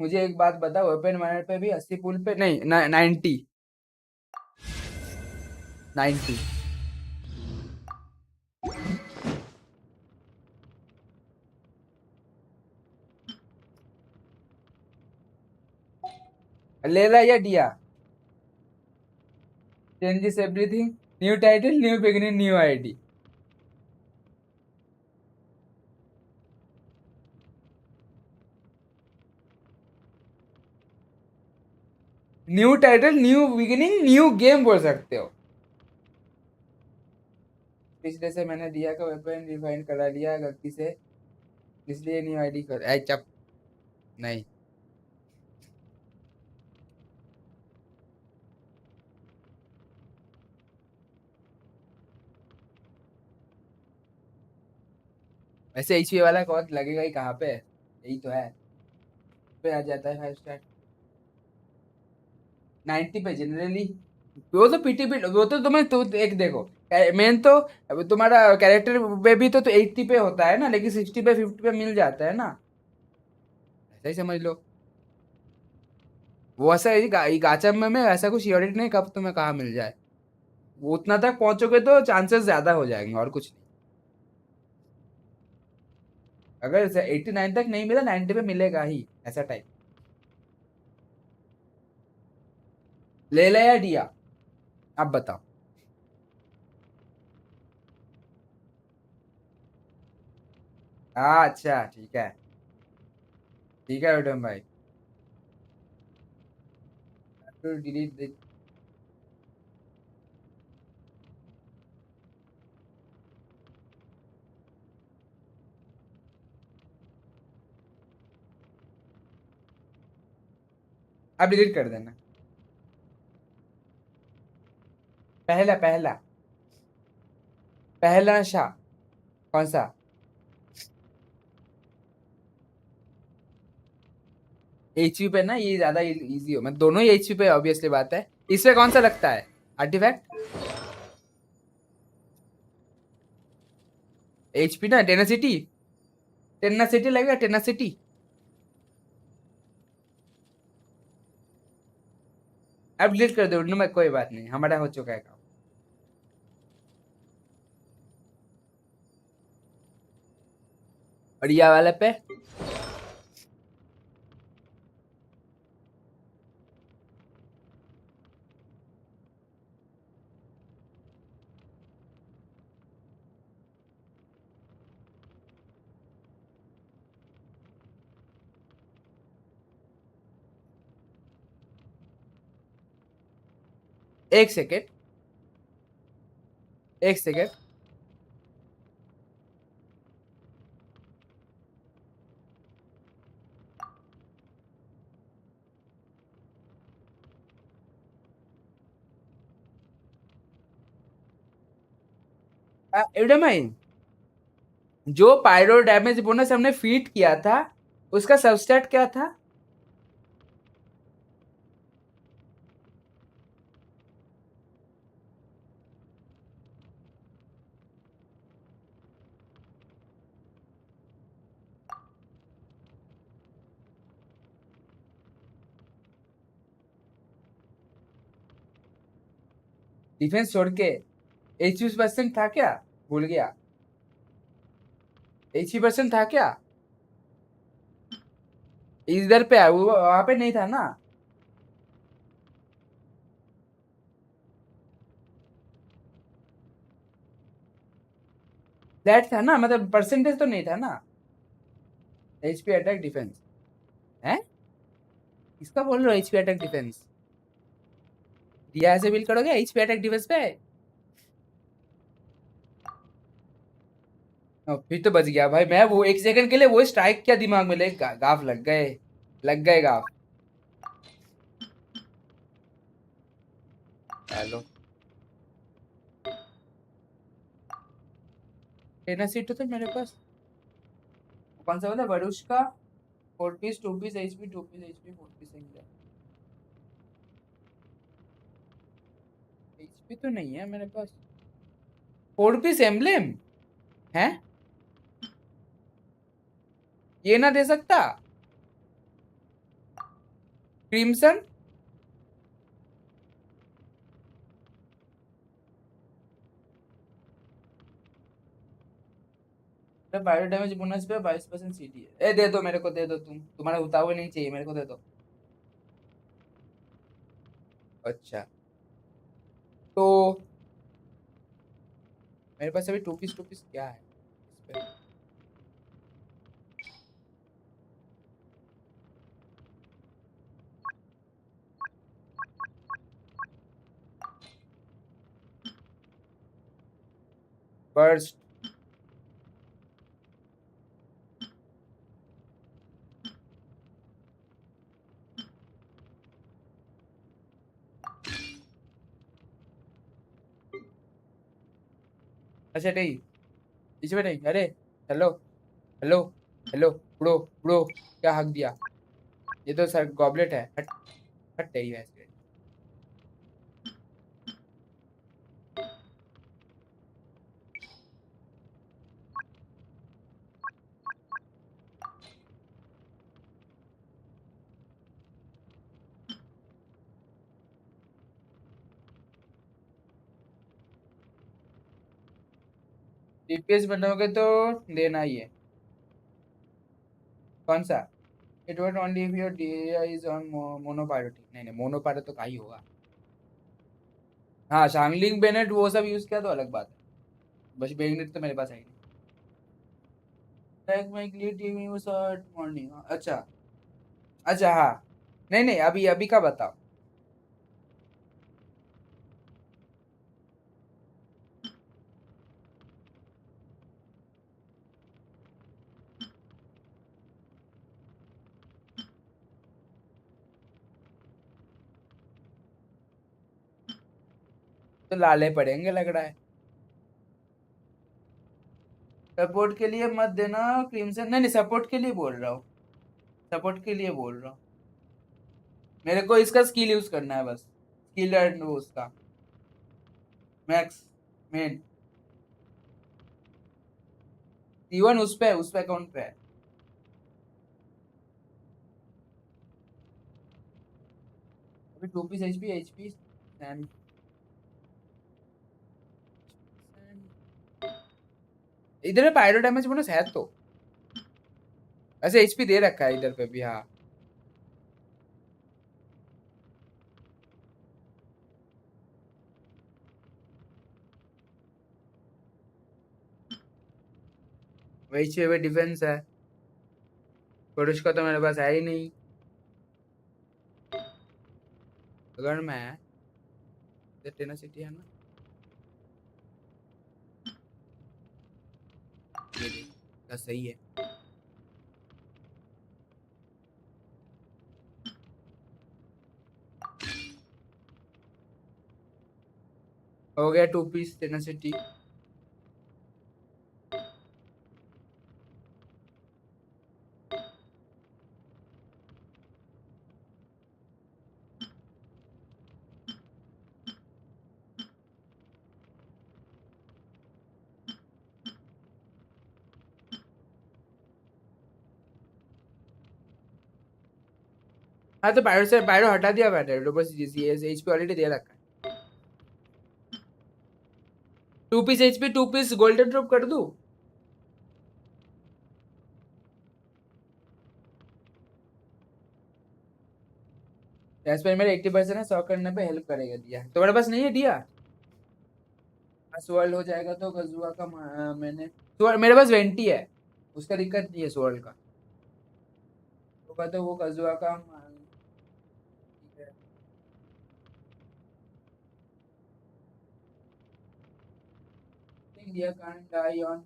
मुझे एक बात बता, वेपन माइनर पे भी 80 पुल पे नहीं, 90 90 ले ला या दिया। Changes everything, new title, new beginning, new ID. New title, new beginning, new game बोल सकते हो। पिछले से मैंने दिया का वेपन रिफाइन करा लिया गलती से, इसलिए न्यू आईडी कर चप नहीं। वैसे एचपी वाला कॉस्ट लगेगा ही कहाँ पे, यही तो है। पे आ जाता है 5 स्टार 90 पे जनरली। वो तो पीटीपी, वो तो तुम्हें तो एक देखो, मेन तो अब तुम्हारा कैरेक्टर पे भी तो 80 पे होता है ना, लेकिन 60 पे 50 पे मिल जाता है ना, ऐसा ही समझ लो। वो ऐसा ही गाचा में ऐसा कुछ यूनिट नहीं कब तुम्हें कहाँ मिल जाए, वो उतना तक पहुंचोगे तो चांसेस ज्यादा हो जाएंगे, और कुछ नहीं। अगर 89 तक नहीं मिला, 90 पे मिलेगा ही, ऐसा टाइप। ले ले या दिया, अब बताओ। अच्छा ठीक है, ठीक है विक्रम भाई। डिलीट, अब डिलीट कर देना। पहला पहला पहला नशा कौन सा? एचपी पे ना, ये ज्यादा इजी हो, मतलब दोनों ही एचपी पे ऑब्वियसली बात है। इसमें कौन सा लगता है आर्टिफैक्ट? एचपी ना, टेनासिटी, टेनासिटी लगेगा, टेनासिटी। अब डिलीट कर दो में, कोई बात नहीं, हमारा हो चुका है काम। बढ़िया वाले पे एक सेकेंड, एक सेकेंड। एवडमाइन, जो पायरो डैमेज बोनस हमने फीड किया था, उसका सबस्टैट क्या था? डिफेंस छोड़ के 80% था क्या? भूल गया। 80% था क्या? इधर पे वो वहां पे नहीं था ना? फ्लैट था ना, मतलब परसेंटेज तो नहीं था ना? एचपी अटैक डिफेंस है, इसका बोल रहे हो एचपी अटैक डिफेंस? दिया से बिल करोगे एचपी अटैक डिफेंस पे? फिर तो बच गया भाई। मैं वो एक सेकंड के लिए वो स्ट्राइक क्या दिमाग में ले, गाफ लग गए, लग गए गाफ। हेलो, टेना सीट तो मेरे पास कौन सा वाला वरुष का? 4 piece 2 piece HP 2 piece HP 4 piece HP तो नहीं है मेरे पास। 4 पीस एम्बलेम है, ये ना दे सकता? क्रिम्सन, बायो डैमेज बोनस पे 22% सीटी है। ए दे दो मेरे को, दे दो, तुम्हारा उतावल नहीं चाहिए, मेरे को दे दो। अच्छा, तो मेरे पास अभी 2 पीस क्या है इस पे? बर्स्ट, अच्छा नहीं, इसमें नहीं। अरे hello, hello, hello, bro, bro, क्या हक दिया? ये तो सर गॉबलेट है, हट, हट तेरी भैंस के। डीपीएस बनोगे तो देना ही है। कौन सा? इट वोट only if your DI is on मोनोपायरोटिक। नहीं नहीं, मोनोपायरो तो का ही होगा। हाँ, शांगलिंग बेनेट वो सब यूज किया तो अलग बात है, बस बेनेट तो मेरे पास है ही नहीं। Like my clear TV was at morning। अच्छा, अच्छा, हाँ, नहीं नहीं, अभी अभी का बताओ। तो लाले पड़ेंगे लग रहा है। सपोर्ट के लिए मत देना क्रिम्सन, नहीं नहीं सपोर्ट के लिए बोल रहा हूँ, सपोर्ट के लिए बोल रहा हूँ। मेरे को इसका स्किल यूज करना है बस, स्किल एंड वो उसका मैक्स मेन T1 उस पे अकाउंट पे है। अभी 2 पीस एचपी एंड इधर में पायरो डैमेज बोनस है तो ऐसे एचपी दे रखा है इधर पे भी। हाँ वही 6 डिफेंस है, पुरुष का तो मेरे पास है ही नहीं। अगर मैं टेनासिटी है ना, ये देख सही है। हो गया 2 पीस टेनासिटी। हाँ तो पायरो से पायरो हटा दिया मैंने, तो बस एचपी ऑलरेडी दे रखा है। 2 piece HP 2 piece golden drop कर दूं? एज पर मेरे 80% है, 100 करने पे हेल्प करेगा दिया। तुम्हारे पास नहीं है दिया? स्वर्ल हो जाएगा तो गजुआ का मैंने मेरे पास 20 है, उसका दिक्कत नहीं है स्वर्ल का। होगा तो वो गजुआ का ठीक है। India can't die on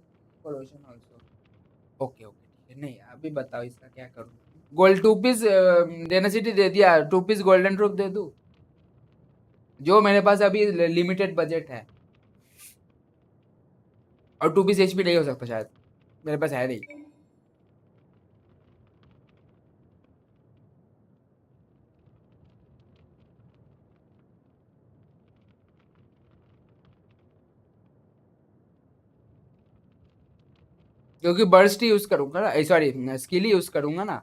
corrosion also. Okay okay ठीक है। नहीं अभी बताओ इसका क्या करूं। गोल्ड 2 पीस डेंसिटी दे दिया, 2 पीस गोल्डन ड्रॉप दे दूं? जो मेरे पास अभी लिमिटेड बजट है, और 2 पीस एचपी नहीं हो सकता शायद, मेरे पास है नहीं। क्योंकि बर्स्ट ही यूज करूंगा ना, सॉरी स्किल ही यूज करूंगा ना।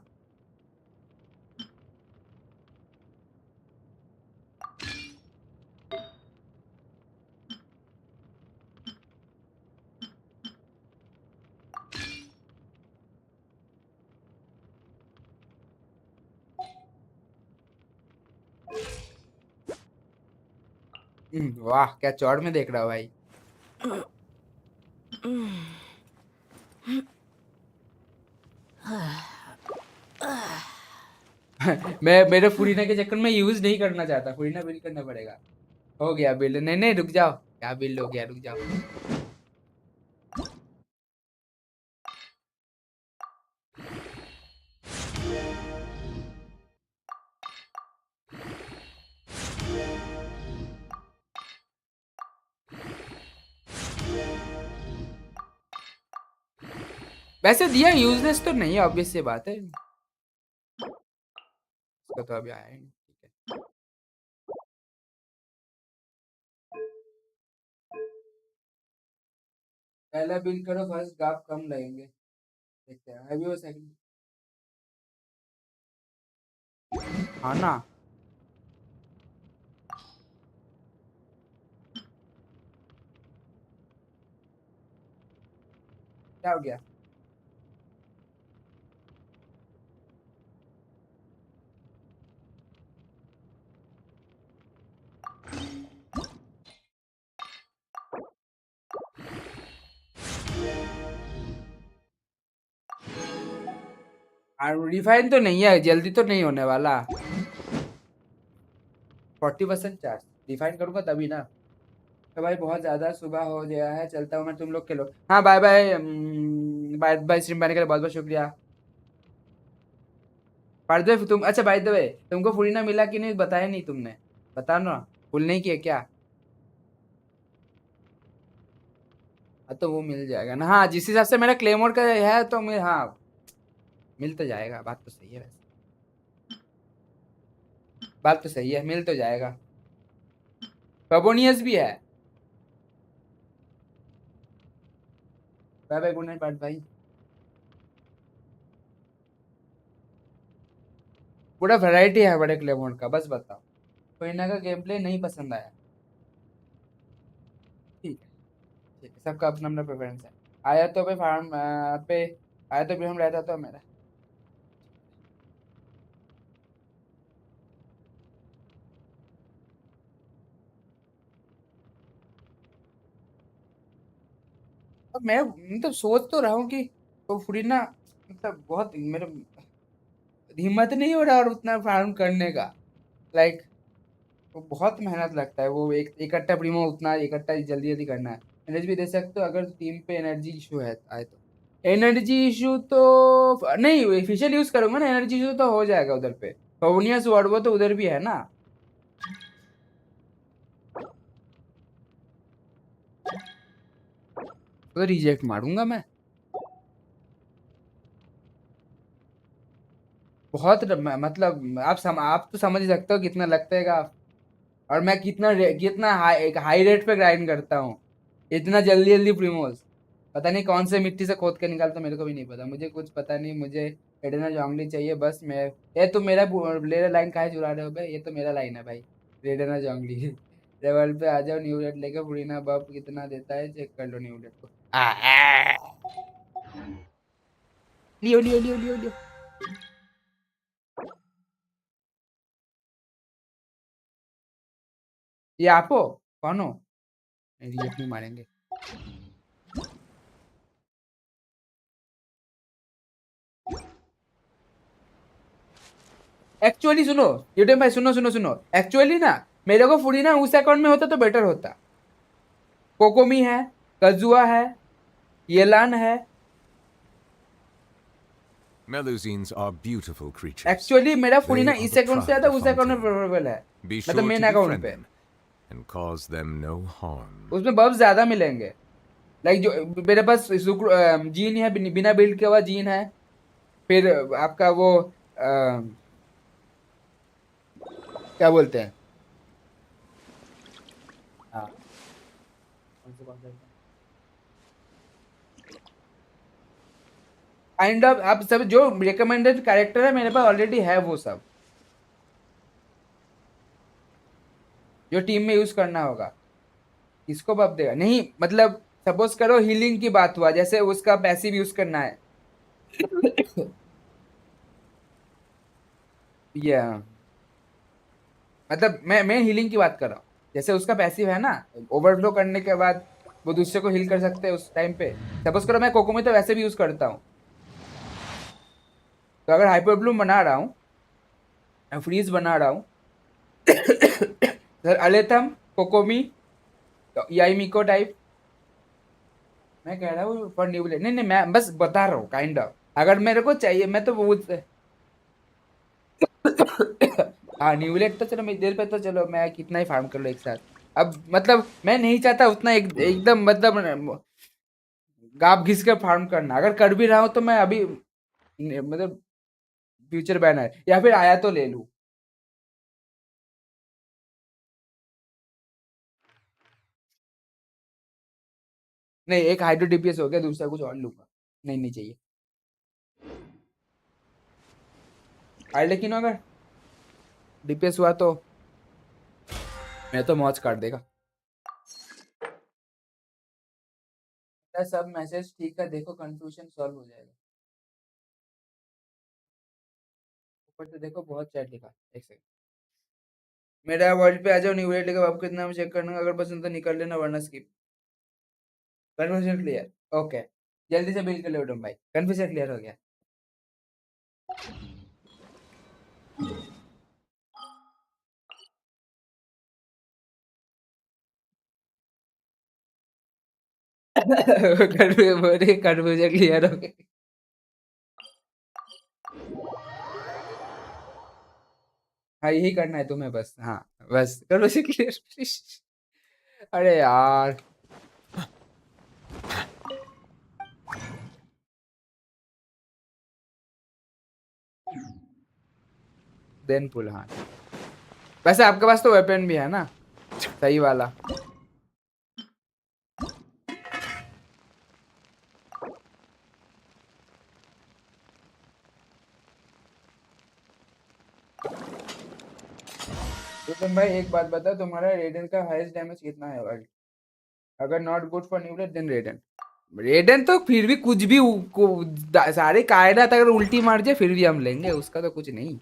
वाह क्या चौड़ में देख रहा हो भाई। मैं मेरे फुरीना के चक्कर में यूज नहीं करना चाहता, फुरीना बिल्ड करना पड़ेगा। हो गया बिल्ड, नहीं नहीं रुक जाओ, क्या बिल्ड हो गया, रुक जाओ। वैसे दिया यूजलेस तो नहीं है, ऑब्वियस सी बात है, इसका तो अभी आया ही नहीं। ठीक है पहला बिल्ड करो, फर्स्ट गाप कम लगेंगे, देखते हैं अभी वो सेकंड। हाँ ना क्या हो गया? रिफाइन तो नहीं है, जल्दी तो नहीं होने वाला। 40% चार्ज रिफाइन करूंगा तभी ना। तो भाई बहुत ज्यादा सुबह हो गया है, चलता हूँ मैं, तुम लोग खेलो। हाँ bye bye, bye bye. Stream बनाने के लिए बहुत बहुत शुक्रिया। बाय द वे तुम, अच्छा बाय द वे तुमको फुरीना मिला कि नहीं बताया नहीं तुमने, बताओ ना, फुल नहीं किया क्या? हाँ तो वो मिल जाएगा ना। हाँ जिस हिसाब से मेरा क्लेमोर का है तो मैं हाँ मिल तो जाएगा। बात तो सही है वैसे, बात तो सही है, मिल तो जाएगा। फबोनियस भी है। बाय बाय, गुड नाइट बात भाई। पूरा वैरायटी है बड़े क्लेमोर का, बस बताओ। कोयना का गेम प्ले नहीं पसंद आया, ठीक है ठीक है, सबका अपना अपना प्रेफरेंस है। आया तो पे फार्म पे आया तो भी हम रहता तो मेरा। अब मैं मतलब सोच तो रहा हूँ कि तो फुरीना मतलब बहुत मेरे हिम्मत नहीं हो रहा और उतना फार्म करने का। लाइक वो बहुत मेहनत लगता है, वो एक इकट्ठा प्रीमो उतना इकट्ठा जल्दी जल्दी करना है। एनर्जी भी दे सकते हो अगर टीम पे एनर्जी इशू है आए तो। एनर्जी इशू तो नहीं, ऑफिशियल यूज करूंगा ना, एनर्जी इशू तो हो जाएगा उधर पे। पवनियस वर्ड वो तो उधर भी है ना। तो रिजेक्ट मारूंगा मैं। बहुत मतलब आप तो समझ ही सकते हो कितना लगता है। और मैं कितना हाई रेट पे ग्राइंड करता हूँ, इतना जल्दी जल्दी प्रीमोस। पता नहीं कौन से मिट्टी से खोद के निकालता, मेरे को भी नहीं पता, मुझे कुछ पता नहीं। मुझे एडेना जोंगली चाहिए बस। मैं ये तो मेरा लाइन काहे चुरा रहे हो भाई, ये तो मेरा लाइन है भाई। एडेना जोंगली लेवल पे आ जाओ, न्यू रेट लेके फुरीना बफ कितना देता है चेक कर लो न्यू रेट को। लियो लियो लियो लियो लियो। ये आप हो? कौन हो? रिजेक्ट नहीं मारेंगे। एक्चुअली सुनो यूट्यूब भाई, सुनो सुनो सुनो, एक्चुअली ना मेरे को फुरीना उस अकाउंट में होता तो बेटर होता। कोकोमी है, कजुआ है, येलान है। Melusines are beautiful creatures. Actually मेरा They फुरीना are इस the अकाउंट से pride ज्यादा of उस अकाउंट में Fontaine. प्रेफरेबल है, Be मतलब sure main to account befriend पे। them and cause them no harm. उसमें बफ ज्यादा मिलेंगे। लाइक जो मेरे पास जीन है, बिना बिल्ड किया हुआ जीन है। फिर आपका वो क्या बोलते हैं, हाँ काइंड ऑफ आप सब जो रिकमेंडेड कैरेक्टर है मेरे पास ऑलरेडी है, वो सब जो टीम में यूज करना होगा। किसको बफ देगा नहीं, मतलब सपोज करो हीलिंग की बात हुआ, जैसे उसका पैसिव यूज करना है। ये मतलब मैं हीलिंग की बात कर रहा हूँ। जैसे उसका पैसिव है ना, ओवरफ्लो करने के बाद वो दूसरे को हील कर सकते हैं उस टाइम पे। सपोज करो मैं कोको में तो वैसे भी यूज करता हूँ। तो अगर हाइपर ब्लूम बना रहा हूँ, फ्रीज बना रहा हूँ, सर अलेथम कोकोमी याइमिको टाइप, मैं कह रहा हूँ फॉर न्यू। नहीं नहीं मैं बस बता रहा हूँ काइंड ऑफ, अगर मेरे को चाहिए मैं तो वो हाँ न्यूलेट तो चलो मैं देर पे तो चलो मैं कितना ही फार्म कर लो एक साथ। अब मतलब मैं नहीं चाहता उतना एकदम मतलब गाप घिस कर फार्म करना। अगर कर भी रहा हूँ तो मैं अभी मतलब फ्यूचर बैनर या फिर आया तो ले लूँ। नहीं एक हाइड्रो डीपीएस हो गया, दूसरा कुछ और लूंगा। नहीं नहीं चाहिए लेकिन अगर डीपीएस हुआ तो मैं तो मौज काट देगा। सब मैसेज ठीक है, देखो कंफ्यूजन सॉल्व हो जाएगा। ऊपर से देखो बहुत चैट लिखा, एक सेकंड। मेरा वर्ल्ड पे आ जाओ, न्यू रेट लेकर आपको कितना में चेक करना, अगर पसंद तो निकाल लेना वरना स्किप। Confusion clear, okay. जल्दी से बिल कर लो भाई, कन्फ्यूजन क्लियर हो गया। कन्फ्यूजन क्लियर हो गया। हाँ यही करना है तुम्हें बस, हाँ बस कन्फ्यूजन क्लियर। अरे यार देन पुल। हाँ वैसे आपके पास तो वेपन भी है ना सही वाला। तो तुम भाई एक बात बता, तुम्हारा रेडन का हाईएस्ट डैमेज कितना है भाई? अगर नॉट गुड फॉर न्यूबलर देन रेडन। रेडन तो फिर भी कुछ भी सारे कायनात अगर उल्टी मार जाए फिर भी हम लेंगे, उसका तो कुछ नहीं।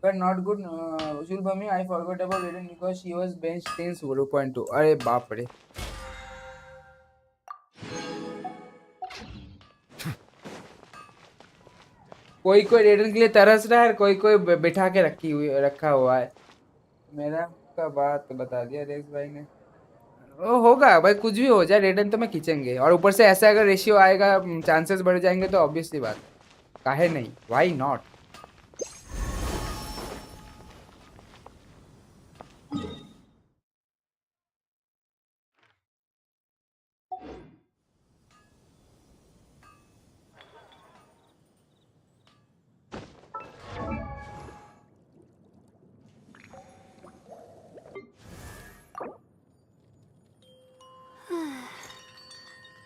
But not good. Usul Bhami, I forgot about Raiden because she was benched since 4.2. अरे बाप रे। कोई कोई रेडन के लिए तरस रहा है, कोई कोई बिठा के रखा हुआ है। मेरा का बात बता दिया रेक्स भाई ने। वो होगा भाई, कुछ भी हो जाए रेडन तो मैं खींचेंगे, और ऊपर से ऐसा अगर रेशियो आएगा चांसेस बढ़ जाएंगे तो ऑब्वियसली बात है, काहे नहीं, व्हाई नॉट।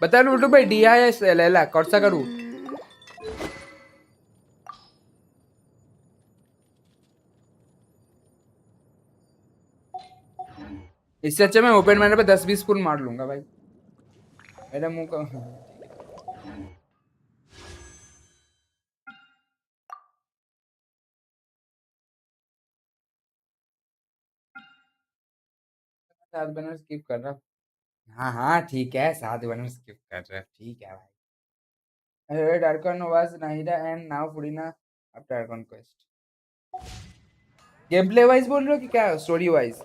बता लूटू भाई डीआई या लेला कौन सा करूं? इससे अच्छा मैं ओपन मैनर पे 10-20 पुल मार लूंगा भाई, मेरा मुंह का। सात बनर स्किप कर रहा। हाँ हाँ ठीक है, 7 बनर स्किप कर रहा, ठीक है भाई। I heard Archon was Nahida and now Furina after Archon quest. Game play wise बोल रहे हो कि क्या स्टोरी वाइज?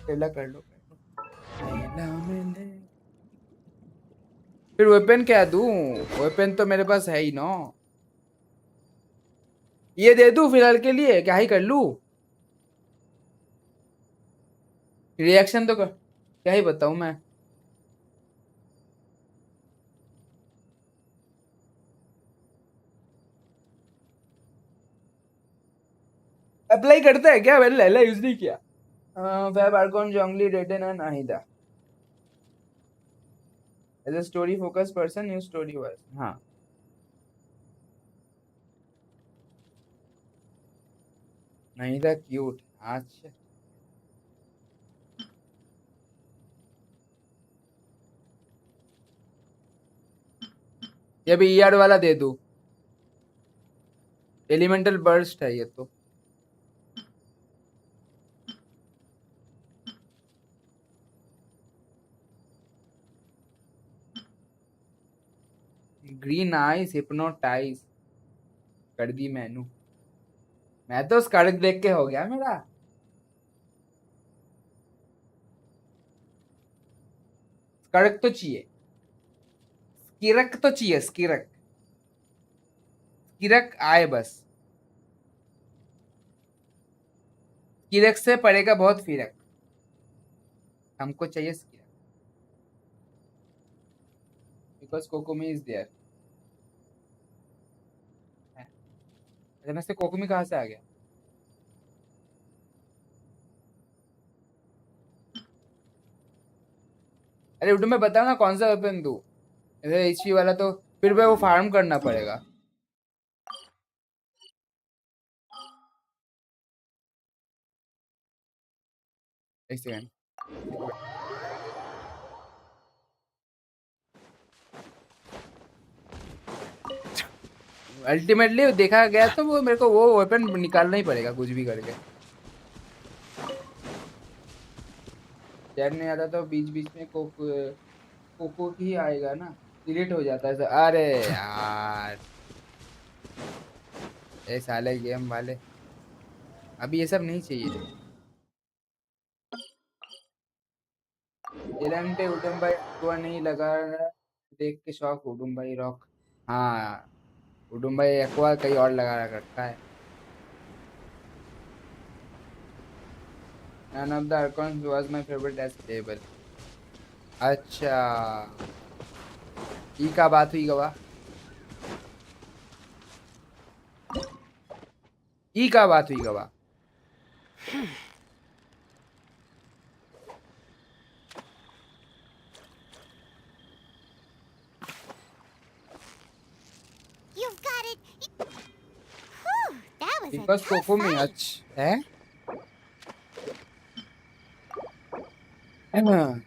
पहला कर लो। फिर वेपन क्या दूं? वेपन तो मेरे पास है ही ना, ये दे दूं फिलहाल के लिए, क्या ही कर लूं? रिएक्शन तो क्या ही बताऊं मैं। अप्लाई करता है क्या? मैंने लैला यूज नहीं किया। फैब आर्कॉन जंगली Raiden and Nahida as a story focus person use story wise. हाँ नाहिदा क्यूट। अच्छा ये भी ईआर वाला दे दूं? एलिमेंटल बर्स्ट है ये तो। ग्रीन आइस हिप्नोटाइज कर दी मैनू, मैं तो स्कर्क देख के हो गया मेरा। स्कर्क तो चाहिए, स्किरक तो चाहिए, स्किरक स्किरक आए बस, स्किरक से पड़ेगा बहुत फिरक, हमको चाहिए स्किरक बिकॉज कोकोमी इज देयर। अरे मैं से कोकोमी कहाँ से आ गया? अरे उठो मैं बताऊँ ना कौन सा वेपन दूं? एचपी वाला तो फिर भी वो फार्म करना पड़ेगा। एक सेकंड, अल्टीमेटली देखा गया तो वो मेरे को वो वेपन निकालना ही पड़ेगा कुछ भी करके। यार नहीं आता तो बीच बीच में कोको ही आएगा ना। डिलीट हो जाता है अरे यार ये साले गेम वाले अभी ये सब नहीं चाहिए। एलन पे उडम भाई हुआ नहीं लगा देख के शौक उडम भाई रॉक। हाँ उडम भाई एक्वा कहीं और लगा रखा है। None of the icons was my favourite as table. अच्छा ई का बात हुई गवा ई का बात हुई गवा। You've got it. Whew, that was a because tough Coco में fight. अच्छा है। हाँ,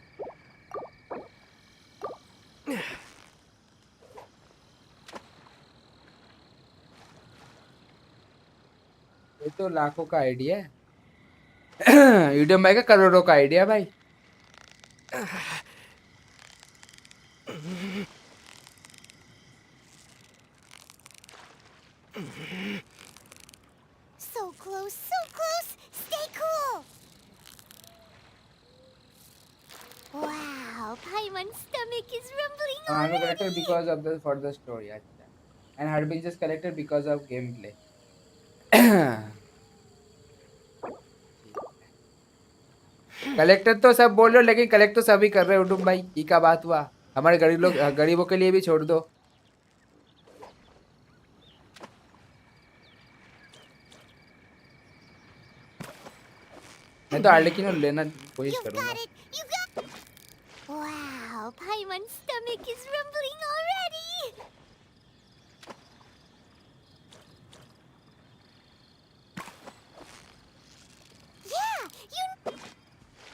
ये तो लाखों का आइडिया है। यूडम भाई का करोड़ों का आइडिया भाई। So close, so close. Stay cool. Wow, Paimon's stomach is rumbling I'm a already. collector because of the for the story अच्छा and had been just collected because of gameplay। Collector तो सब बोल रहे हो लेकिन collect तो सभी कर रहे हो उडुम भाई ई का बात हुआ। हमारे गरीबों के लिए भी छोड़ दो। मैं तो आर्लेकिन लेना कोशिश करूंगा। Wow, Paimon's stomach is rumbling already. Yeah, you.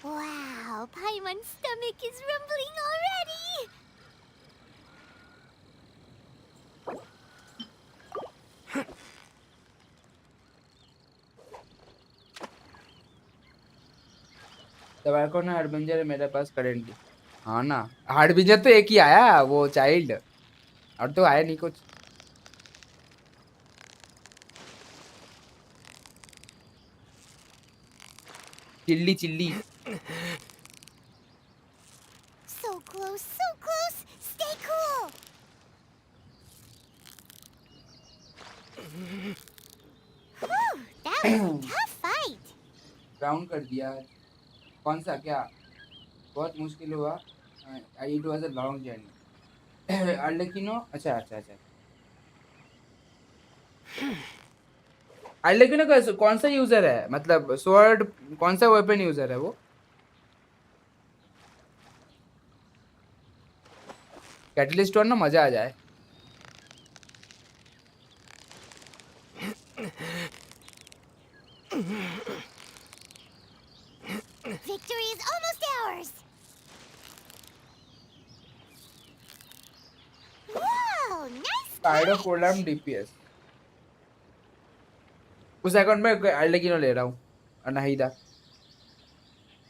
Wow, Paimon's stomach is rumbling already. दवा कौन है हार्डबिंजर है मेरे पास करेंटली। हाँ ना हार्डबिंजर तो एक ही आया वो चाइल्ड और तो आया नहीं कुछ। Chilli chilli So close, so close. Stay cool. Whew, that was a tough fight. Round कर दिया। कौन सा क्या बहुत मुश्किल हुआ। It was a long journey. Arlecchino अच्छा अच्छा अच्छा आर्लेकिनो का कौन सा यूजर है मतलब स्वॉर्ड कौन सा वेपन यूजर है वो। कैटलिस्ट और ना मजा आ जाए। Victory is almost ours. Whoa, nice कार्डो catch. कोलम डीपीएस उस अकाउंट में आर्लेकिनो ले रहा हूँ और नाहिदा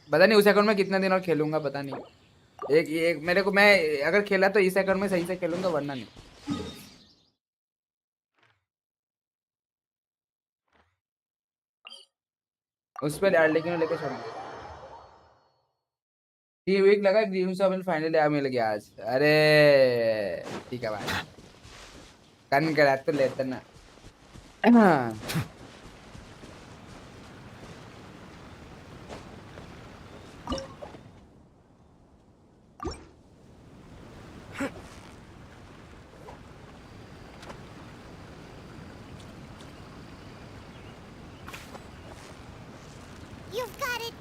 पता नहीं उस अकाउंट में कितना दिन और खेलूंगा पता नहीं। एक मेरे को मैं अगर खेला तो इस अकाउंट में सही से खेलूंगा वरना नहीं। उस पर आर्लेकिनो लेके छोड़ूंगा। ये वीक लगा ग्रीन शॉपिंग फाइनली आ मिल गया आज। अरे ठीक है भाई कन करा तो लेते ना। हाँ। You've got it.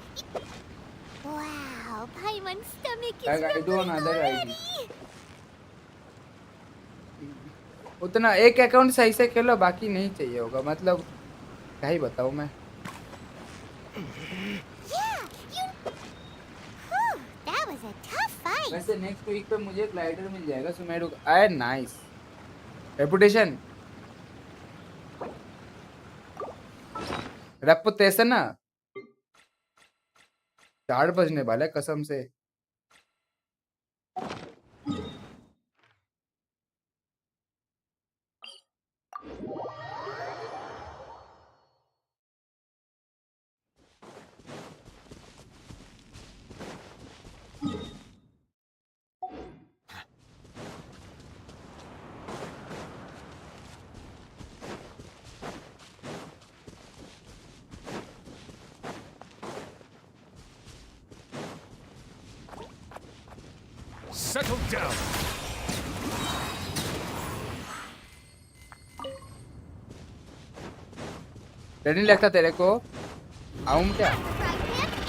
Wow, Paimon's stomach is I do rumbling another ID। already. उतना एक अकाउंट सही से खेलो बाकी नहीं चाहिए होगा मतलब क्या ही बताऊं मैं। Yeah, you. Whew, that was a tough fight. वैसे नेक्स्ट वीक पे मुझे ग्लाइडर मिल जाएगा सुमेरु आए नाइस रेपुटेशन रेपुटेशन ना 4 बजने वाला है कसम से। settle down. डर नहीं लगता तेरे को? आऊं क्या?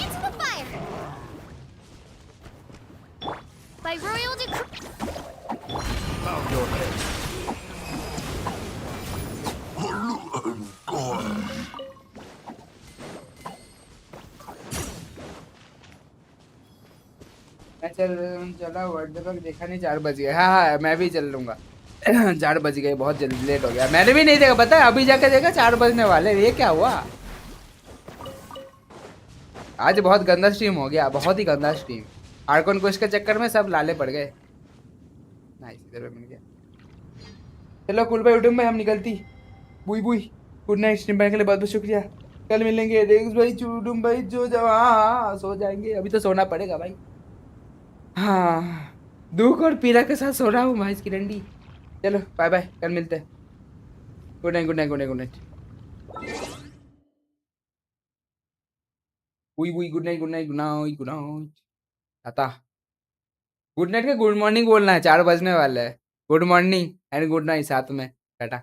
Into the fire! By royal decree. Bow your head. मैं चला वर्ल्ड कप देखा नहीं, 4 बज गए। हाँ मैं भी चल लूंगा। 4 बज गए, बहुत जल्दी लेट हो गया। मैंने भी नहीं देखा, पता है अभी जाके देखा 4 बजने वाले। ये क्या हुआ? आज बहुत गंदा स्ट्रीम हो गया, बहुत ही गंदा स्ट्रीम। आर्कन को इसके चक्कर में सब लाले पड़ गए। नाइस, इधर पे मिल गया। चलो कुल भाई उठूं भाई, हम निकलती। बुई बुई, गुड नाइट। स्ट्रीम करने के लिए बहुत बहुत शुक्रिया। कल मिलेंगे। रेक्स भाई, चूडुम भाई, जो जाओ। हाँ सो जाएंगे, अभी तो सोना पड़ेगा भाई। हाँ दुख और पीड़ा के साथ सो रहा हूँ महेश की डंडी। चलो बाय बाय, कल मिलते हैं। Good night good night good night good night. Good night good night good night good night. आता गुड नाइट का गुड मॉर्निंग बोलना है, 4 बजने वाले हैं। Good morning and good night साथ में। टाटा।